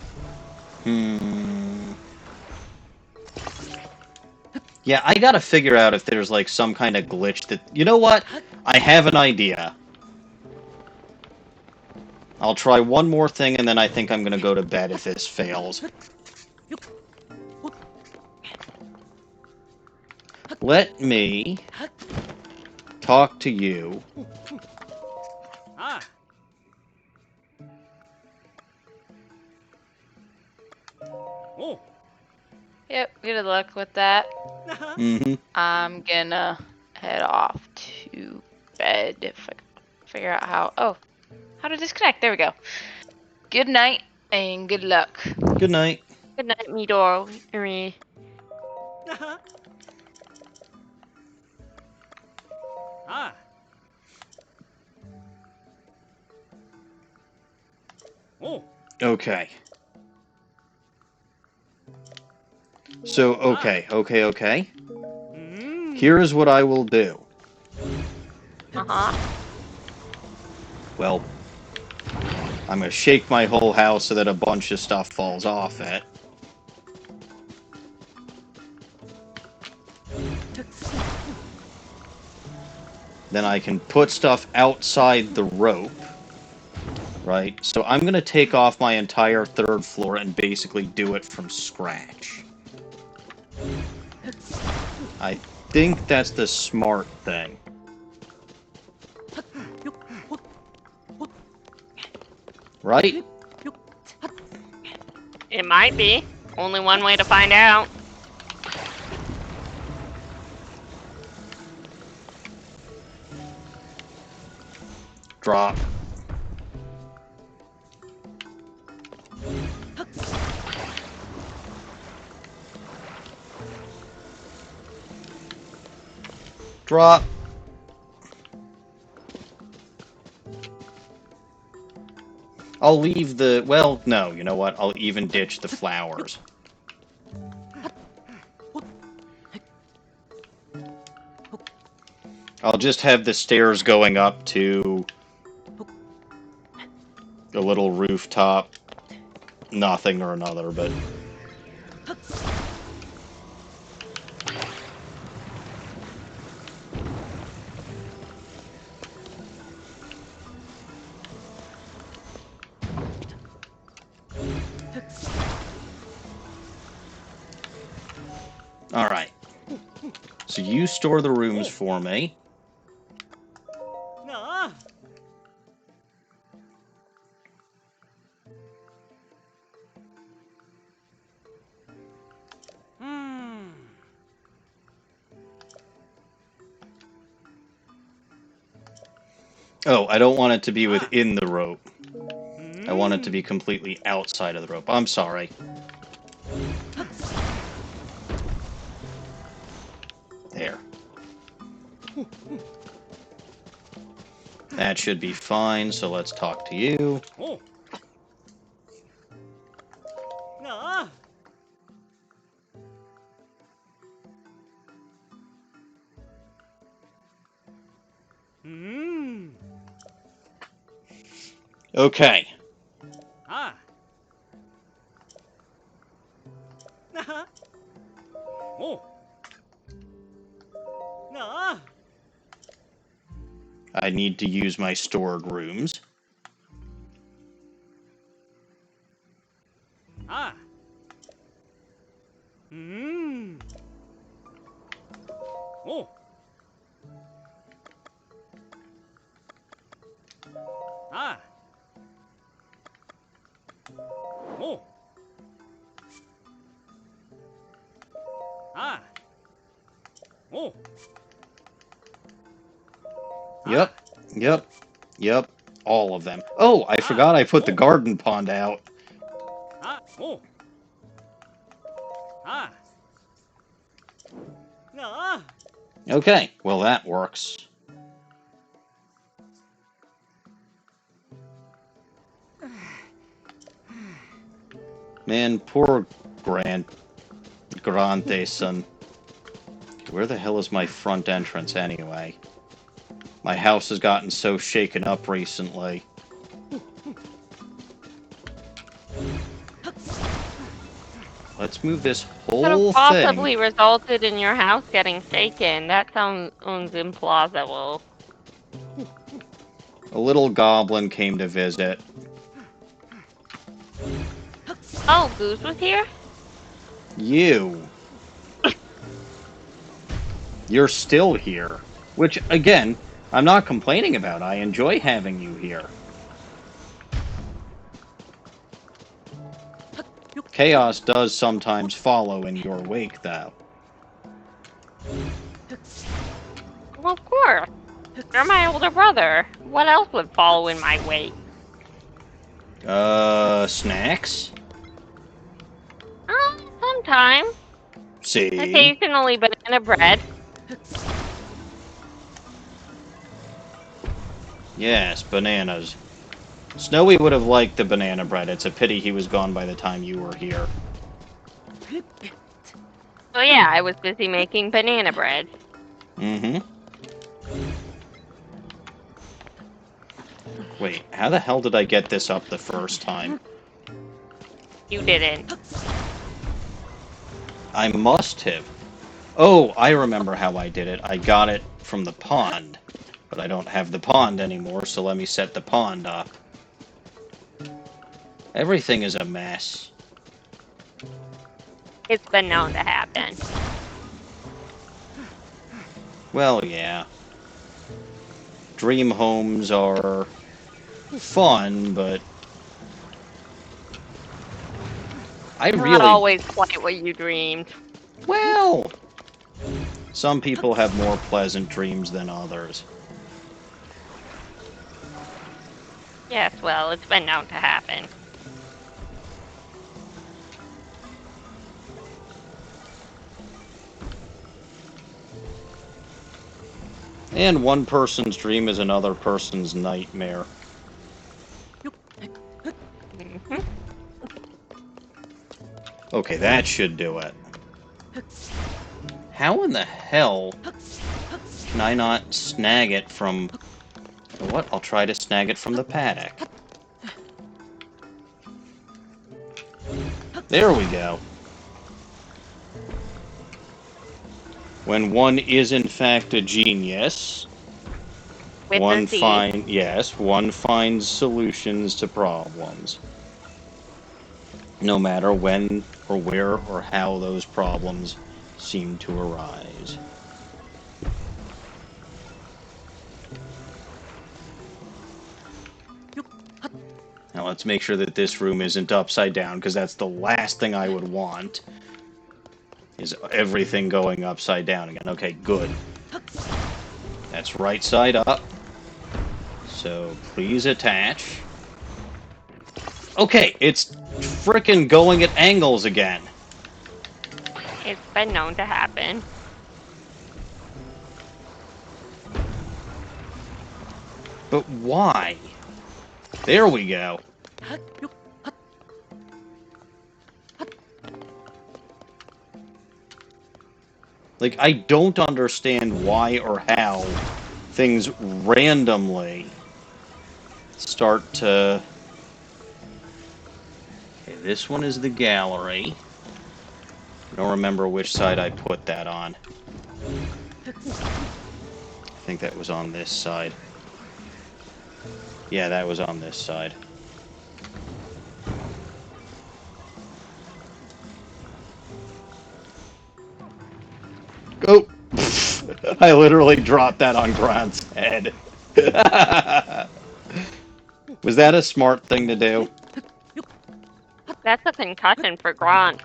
[SPEAKER 1] Yeah, I gotta figure out if there's, like, some kind of glitch that... You know what? I have an idea. I'll try one more thing, and then I think I'm gonna go to bed if this fails. Let me talk to you.
[SPEAKER 4] Ah. Oh.
[SPEAKER 2] Yep, good luck with that.
[SPEAKER 1] Mm-hmm.
[SPEAKER 2] I'm gonna head off to bed if I can figure out how. Oh, how to disconnect. There we go. Good night and good luck.
[SPEAKER 1] Good night.
[SPEAKER 3] Good night, Midori.
[SPEAKER 4] Ah. Oh.
[SPEAKER 1] Okay. So, okay. Here is what I will do.
[SPEAKER 3] Uh-huh.
[SPEAKER 1] Well, I'm gonna shake my whole house so that a bunch of stuff falls off it. Then I can put stuff outside the rope. Right? So I'm gonna take off my entire third floor and basically do it from scratch. I think that's the smart thing. Right?
[SPEAKER 3] It might be. Only one way to find out.
[SPEAKER 1] Drop. Drop. I'll leave the... Well, no, you know what? I'll even ditch the flowers. I'll just have the stairs going up to a little rooftop. Nothing or another, but... Alright. So you store the rooms for me.
[SPEAKER 4] Nah.
[SPEAKER 1] Oh, I don't want it to be within the rope. I want it to be completely outside of the rope. I'm sorry. There. That should be fine, so let's talk to you.
[SPEAKER 4] Oh. Nah.
[SPEAKER 1] Okay.
[SPEAKER 4] Ah. Oh. Nah.
[SPEAKER 1] I need to use my stored rooms.
[SPEAKER 4] Ah. Oh. Ah. Oh. Ah. Oh.
[SPEAKER 1] Yep. All of them. Oh, I forgot I put the garden pond out.
[SPEAKER 4] Ah. Oh. Ah. Nah.
[SPEAKER 1] Okay, well that works. Man, poor Grante, son. Where the hell is my front entrance, anyway? My house has gotten so shaken up recently. Let's move this
[SPEAKER 3] Could
[SPEAKER 1] whole
[SPEAKER 3] have possibly
[SPEAKER 1] thing.
[SPEAKER 3] resulted in your house getting shaken. That sounds implausible.
[SPEAKER 1] A little goblin came to visit.
[SPEAKER 3] Oh, Goose was here?
[SPEAKER 1] You. You're still here. Which, again, I'm not complaining about. I enjoy having you here. Chaos does sometimes follow in your wake, though.
[SPEAKER 3] Well, of course. You're my older brother. What else would follow in my wake?
[SPEAKER 1] Snacks?
[SPEAKER 3] Sometimes.
[SPEAKER 1] See?
[SPEAKER 3] Occasionally banana bread.
[SPEAKER 1] Yes, bananas. Snowy would have liked the banana bread. It's a pity he was gone by the time you were here.
[SPEAKER 3] So yeah, I was busy making banana bread.
[SPEAKER 1] Mm-hmm. Wait, how the hell did I get this up the first time?
[SPEAKER 3] You didn't.
[SPEAKER 1] I must have. Oh, I remember how I did it. I got it from the pond. But I don't have the pond anymore, so let me set the pond up. Everything is a mess.
[SPEAKER 3] It's been known to happen.
[SPEAKER 1] Well, yeah. Dream homes are fun, but
[SPEAKER 3] Not always quite what you dreamed.
[SPEAKER 1] Well, some people have more pleasant dreams than others.
[SPEAKER 3] Yes, well, it's been known to happen.
[SPEAKER 1] And one person's dream is another person's nightmare.
[SPEAKER 3] Mm-hmm.
[SPEAKER 1] Okay, that should do it. How in the hell can I not snag it from... You know what? I'll try to snag it from the paddock. There we go. When one is in fact a genius,
[SPEAKER 3] With
[SPEAKER 1] one
[SPEAKER 3] the Z.
[SPEAKER 1] one finds solutions to problems. No matter when or where or how those problems seem to arise. Now let's make sure that this room isn't upside down, because that's the last thing I would want. Is everything going upside down again. Okay, good. That's right side up. So please attach. Okay, it's frickin' going at angles again.
[SPEAKER 3] It's been known to happen.
[SPEAKER 1] But why? There we go. Like, I don't understand why or how things randomly start to... Okay, this one is the gallery. I don't remember which side I put that on. I think that was on this side. Yeah, that was on this side. Go! I literally dropped that on Grant's head. Was that a smart thing to do?
[SPEAKER 3] That's a concussion for Grant.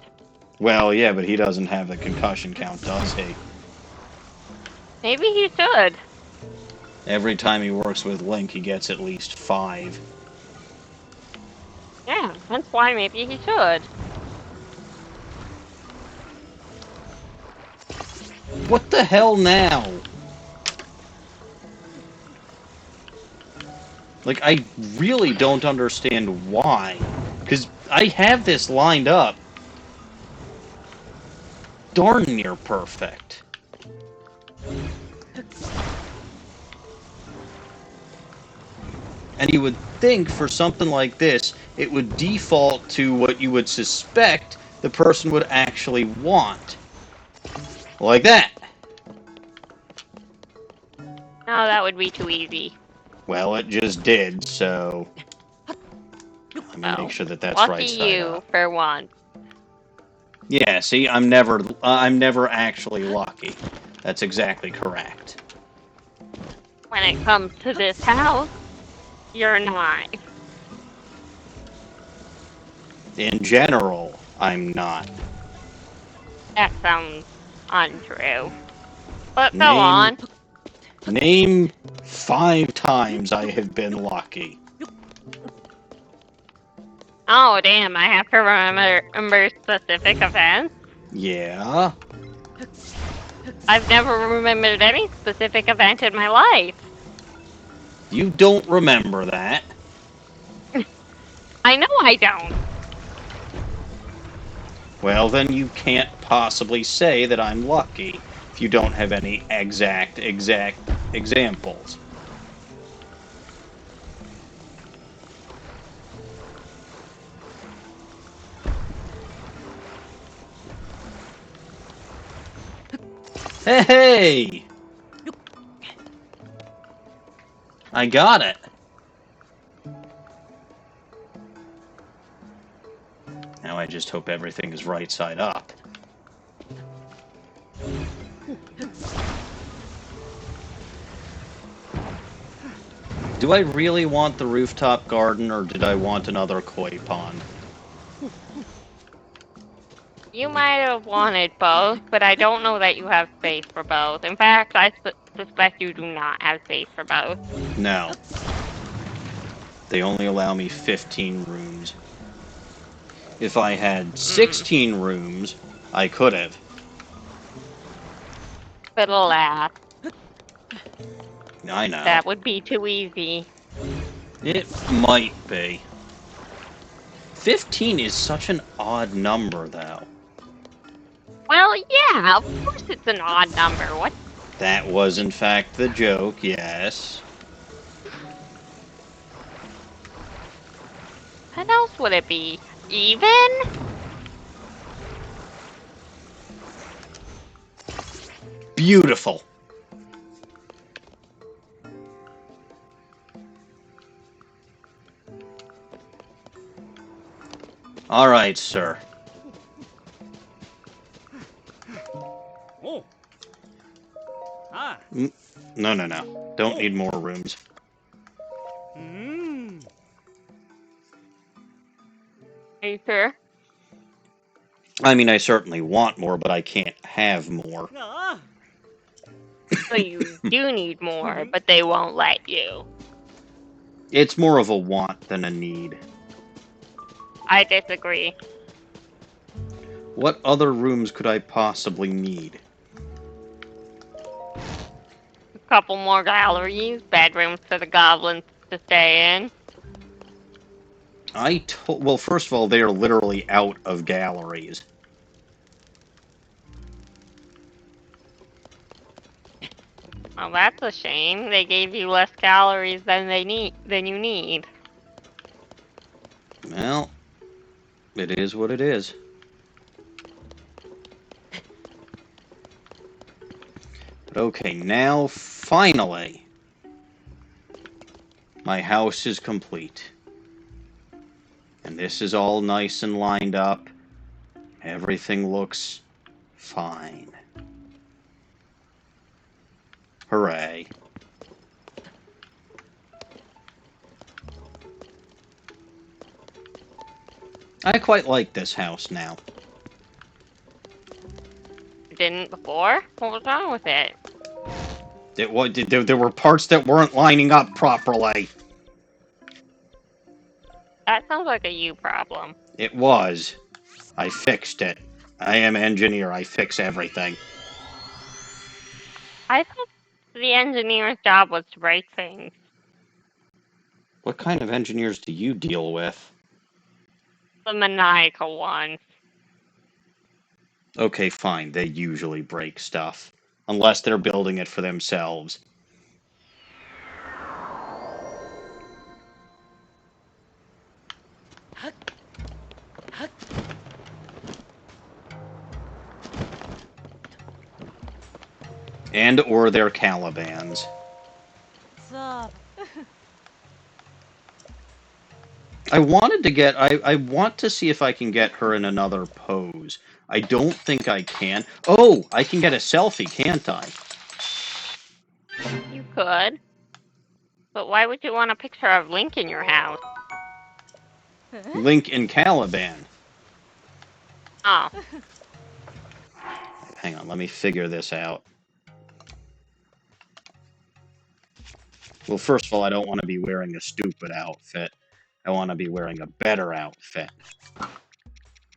[SPEAKER 1] Well, yeah, but he doesn't have the concussion count, does he?
[SPEAKER 3] Maybe he should.
[SPEAKER 1] Every time he works with Link, he gets at least 5.
[SPEAKER 3] Yeah, that's why maybe he should.
[SPEAKER 1] What the hell now? Like, I really don't understand why. Because I have this lined up darn near perfect. And you would think for something like this, it would default to what you would suspect the person would actually want. Like that.
[SPEAKER 3] No, that would be too easy.
[SPEAKER 1] Well, it just did, so let me make sure that that's
[SPEAKER 3] Lucky
[SPEAKER 1] right side
[SPEAKER 3] you
[SPEAKER 1] up.
[SPEAKER 3] for once.
[SPEAKER 1] Yeah, see, I'm never actually lucky. That's exactly correct.
[SPEAKER 3] When it comes to this house, you're not.
[SPEAKER 1] In general, I'm not.
[SPEAKER 3] That sounds untrue. But go on.
[SPEAKER 1] Name 5 times I have been lucky.
[SPEAKER 3] Oh, damn, I have to remember specific events?
[SPEAKER 1] Yeah.
[SPEAKER 3] I've never remembered any specific event in my life.
[SPEAKER 1] You don't remember that.
[SPEAKER 3] I know I don't.
[SPEAKER 1] Well, then you can't possibly say that I'm lucky if you don't have any exact examples. Hey! I got it. Now I just hope everything is right side up. Do I really want the rooftop garden, or did I want another koi pond?
[SPEAKER 3] You might have wanted both, but I don't know that you have space for both. In fact, I suspect you do not have space for both.
[SPEAKER 1] No. They only allow me 15 rooms. If I had 16 rooms, I could have.
[SPEAKER 3] But alas,
[SPEAKER 1] I know.
[SPEAKER 3] that would be too easy.
[SPEAKER 1] It might be. 15 is such an odd number, though.
[SPEAKER 3] Well, yeah, of course it's an odd number. What?
[SPEAKER 1] That was, in fact, the joke, yes.
[SPEAKER 3] What else would it be? Even?
[SPEAKER 1] Beautiful. All right, sir.
[SPEAKER 4] Oh. Ah.
[SPEAKER 1] No. Don't need more rooms.
[SPEAKER 4] Hmm.
[SPEAKER 3] Are you sure?
[SPEAKER 1] I mean, I certainly want more, but I can't have more.
[SPEAKER 4] Ah.
[SPEAKER 3] So you do need more, but they won't let you.
[SPEAKER 1] It's more of a want than a need.
[SPEAKER 3] I disagree.
[SPEAKER 1] What other rooms could I possibly need?
[SPEAKER 3] A couple more galleries, bedrooms for the goblins to stay in.
[SPEAKER 1] Well, first of all, they are literally out of galleries.
[SPEAKER 3] Well, that's a shame. They gave you less calories than you need.
[SPEAKER 1] Well, it is what it is. But okay, now finally, my house is complete. And this is all nice and lined up. Everything looks fine. Hooray. I quite like this house now.
[SPEAKER 3] You didn't before? What was wrong with it?
[SPEAKER 1] There were parts that weren't lining up properly.
[SPEAKER 3] That sounds like a you problem.
[SPEAKER 1] It was. I fixed it. I am engineer. I fix everything.
[SPEAKER 3] I thought the engineer's job was to break things.
[SPEAKER 1] What kind of engineers do you deal with?
[SPEAKER 3] The maniacal one.
[SPEAKER 1] Okay, fine. They usually break stuff. Unless they're building it for themselves. And or they're Calibans. I wanted to get... I want to see if I can get her in another pose. I don't think I can. Oh! I can get a selfie, can't I?
[SPEAKER 3] You could. But why would you want a picture of Link in your house?
[SPEAKER 1] Link in Caliban.
[SPEAKER 3] Oh.
[SPEAKER 1] Hang on, let me figure this out. Well, first of all, I don't want to be wearing a stupid outfit. I want to be wearing a better outfit.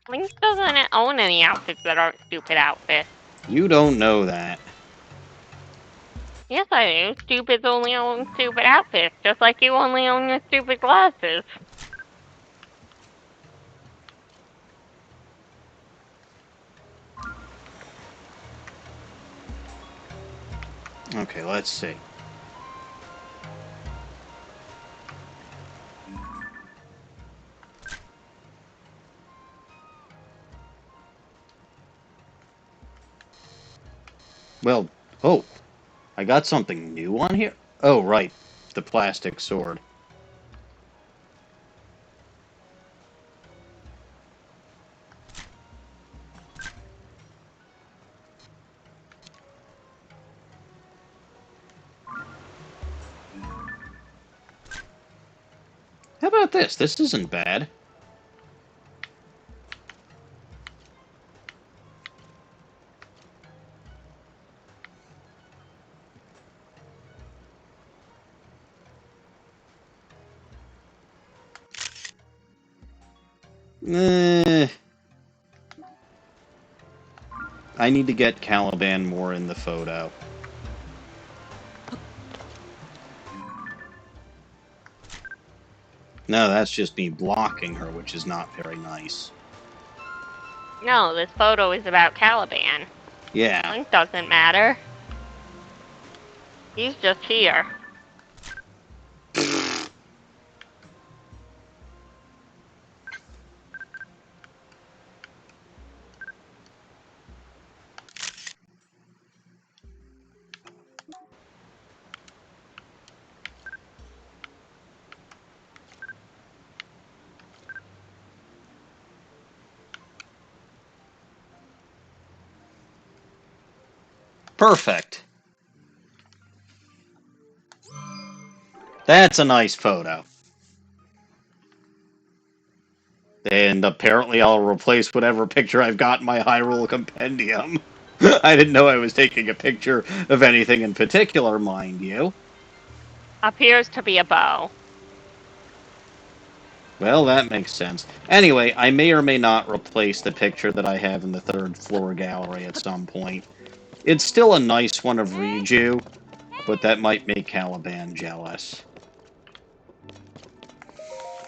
[SPEAKER 3] Link doesn't own any outfits that aren't stupid outfits.
[SPEAKER 1] You don't know that.
[SPEAKER 3] Yes, I do. Stupids only own stupid outfits, just like you only own your stupid glasses.
[SPEAKER 1] Okay, let's see. Well, oh, I got something new on here? Oh, right, the plastic sword. How about this? This isn't bad. I need to get Caliban more in the photo. No, that's just me blocking her, which is not very nice.
[SPEAKER 3] No, this photo is about Caliban.
[SPEAKER 1] Yeah.
[SPEAKER 3] Link doesn't matter. He's just here.
[SPEAKER 1] Perfect. That's a nice photo. And apparently I'll replace whatever picture I've got in my Hyrule Compendium. I didn't know I was taking a picture of anything in particular, mind you.
[SPEAKER 3] Appears to be a bow.
[SPEAKER 1] Well, that makes sense. Anyway, I may or may not replace the picture that I have in the third floor gallery at some point. It's still a nice one of Riju, but that might make Caliban jealous.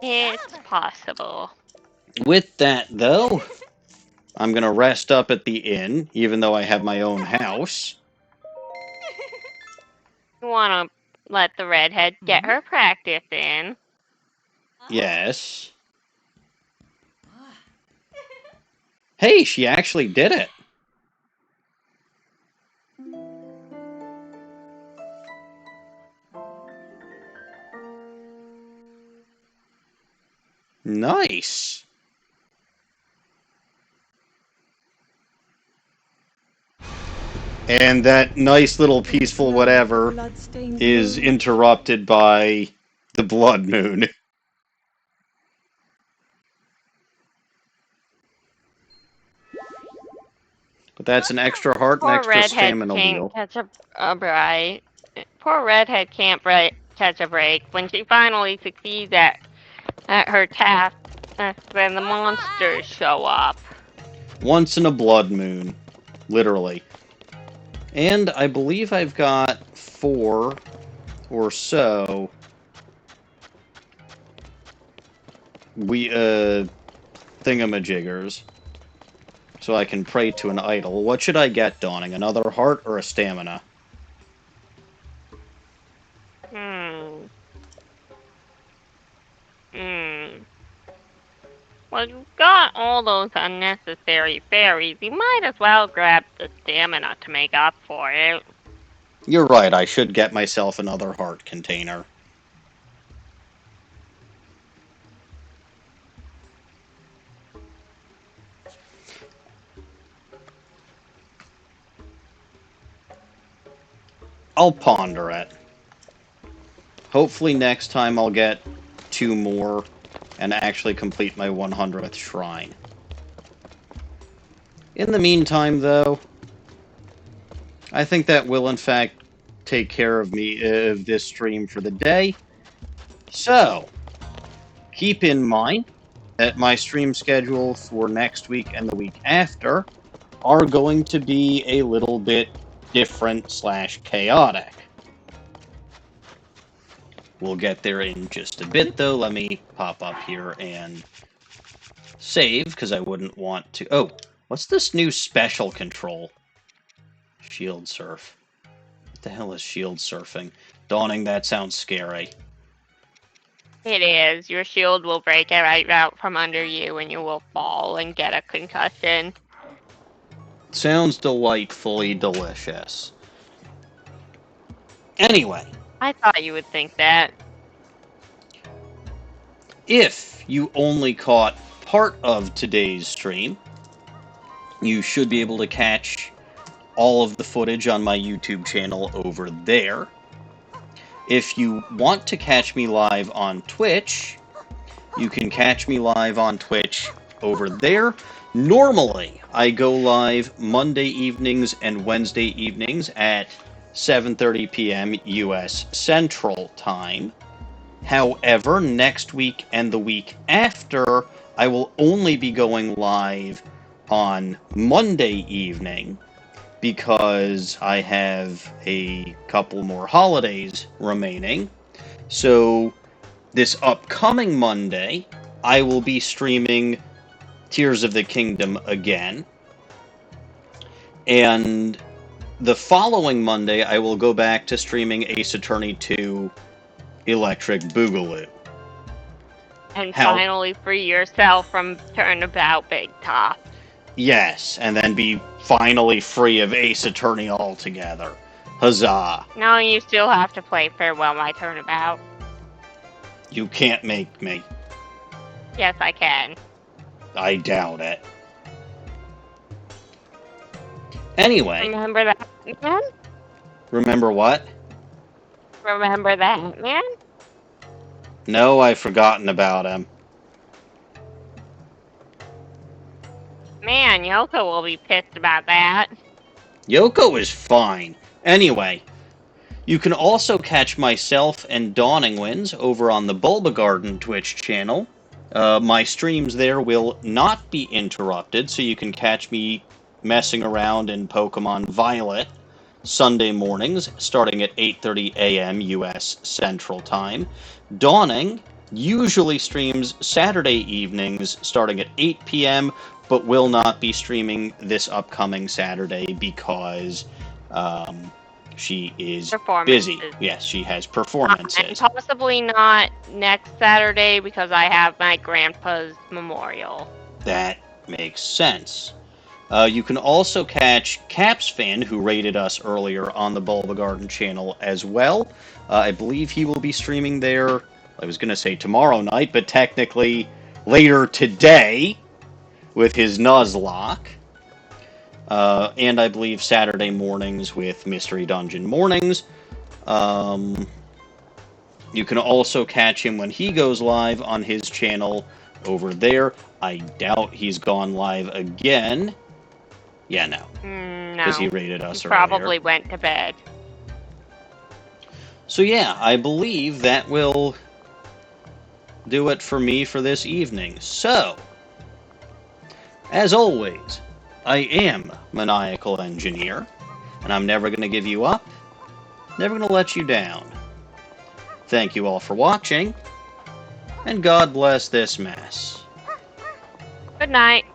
[SPEAKER 3] It's possible.
[SPEAKER 1] With that, though, I'm going to rest up at the inn, even though I have my own house.
[SPEAKER 3] You want to let the redhead get her practice in.
[SPEAKER 1] Yes. Hey, she actually did it. Nice. And that nice little peaceful whatever is interrupted by the blood moon. But that's an extra heart and
[SPEAKER 3] Poor
[SPEAKER 1] extra
[SPEAKER 3] redhead
[SPEAKER 1] stamina
[SPEAKER 3] can't
[SPEAKER 1] wheel.
[SPEAKER 3] catch a break. Poor redhead can't catch a break. When she finally succeeds at her task, then the monsters show up.
[SPEAKER 1] Once in a blood moon. Literally. And I believe I've got 4 or so. thingamajiggers so I can pray to an idol. What should I get, Dawning? Another heart or a stamina?
[SPEAKER 3] Hmm. Hmm. Well, you've got all those unnecessary fairies. You might as well grab the stamina to make up for it.
[SPEAKER 1] You're right, I should get myself another heart container. I'll ponder it. Hopefully next time I'll get 2 more and actually complete my 100th shrine. In the meantime, though, I think that will in fact take care of me of this stream for the day. So, keep in mind that my stream schedule for next week and the week after are going to be a little bit different / chaotic. We'll get there in just a bit, though. Let me pop up here and save, because I wouldn't want to... Oh, what's this new special control? Shield surf. What the hell is shield surfing? Dawning, that sounds scary.
[SPEAKER 3] It is. Your shield will break right out from under you and you will fall and get a concussion.
[SPEAKER 1] Sounds delightfully delicious. Anyway.
[SPEAKER 3] I thought you would think that.
[SPEAKER 1] If you only caught part of today's stream, you should be able to catch all of the footage on my YouTube channel over there. If you want to catch me live on Twitch, you can catch me live on Twitch over there. Normally, I go live Monday evenings and Wednesday evenings at 7:30 p.m. U.S. Central Time. However, next week and the week after, I will only be going live on Monday evening because I have a couple more holidays remaining. So this upcoming Monday, I will be streaming Tears of the Kingdom again. And the following Monday, I will go back to streaming Ace Attorney 2 Electric Boogaloo.
[SPEAKER 3] And finally free yourself from Turnabout Big Top.
[SPEAKER 1] Yes, and then be finally free of Ace Attorney altogether. Huzzah.
[SPEAKER 3] No, you still have to play Farewell My Turnabout.
[SPEAKER 1] You can't make me.
[SPEAKER 3] Yes, I can.
[SPEAKER 1] I doubt it. Anyway.
[SPEAKER 3] Remember that, man?
[SPEAKER 1] Remember what?
[SPEAKER 3] Remember that, man?
[SPEAKER 1] No, I've forgotten about him.
[SPEAKER 3] Man, Yoko will be pissed about that.
[SPEAKER 1] Yoko is fine. Anyway, you can also catch myself and DawningWinds over on the Bulba Garden Twitch channel. My streams there will not be interrupted, so you can catch me messing around in Pokemon Violet Sunday mornings, starting at 8:30 a.m. U.S. Central Time. Dawning usually streams Saturday evenings, starting at 8 p.m., but will not be streaming this upcoming Saturday because she is busy. Yes, she has performances.
[SPEAKER 3] And possibly not next Saturday because I have my grandpa's memorial.
[SPEAKER 1] That makes sense. You can also catch CapsFan, who rated us earlier on the Bulba Garden channel as well. I believe he will be streaming there, I was going to say tomorrow night, but technically later today with his Nuzlocke. And I believe Saturday mornings with Mystery Dungeon Mornings. You can also catch him when he goes live on his channel over there. I doubt he's gone live again. Yeah, no.
[SPEAKER 3] No.
[SPEAKER 1] Because he rated us
[SPEAKER 3] he
[SPEAKER 1] earlier.
[SPEAKER 3] Probably went to bed.
[SPEAKER 1] So yeah, I believe that will do it for me for this evening. So, as always, I am Maniacal Engineer, and I'm never going to give you up, never going to let you down. Thank you all for watching, and God bless this mess.
[SPEAKER 3] Good night.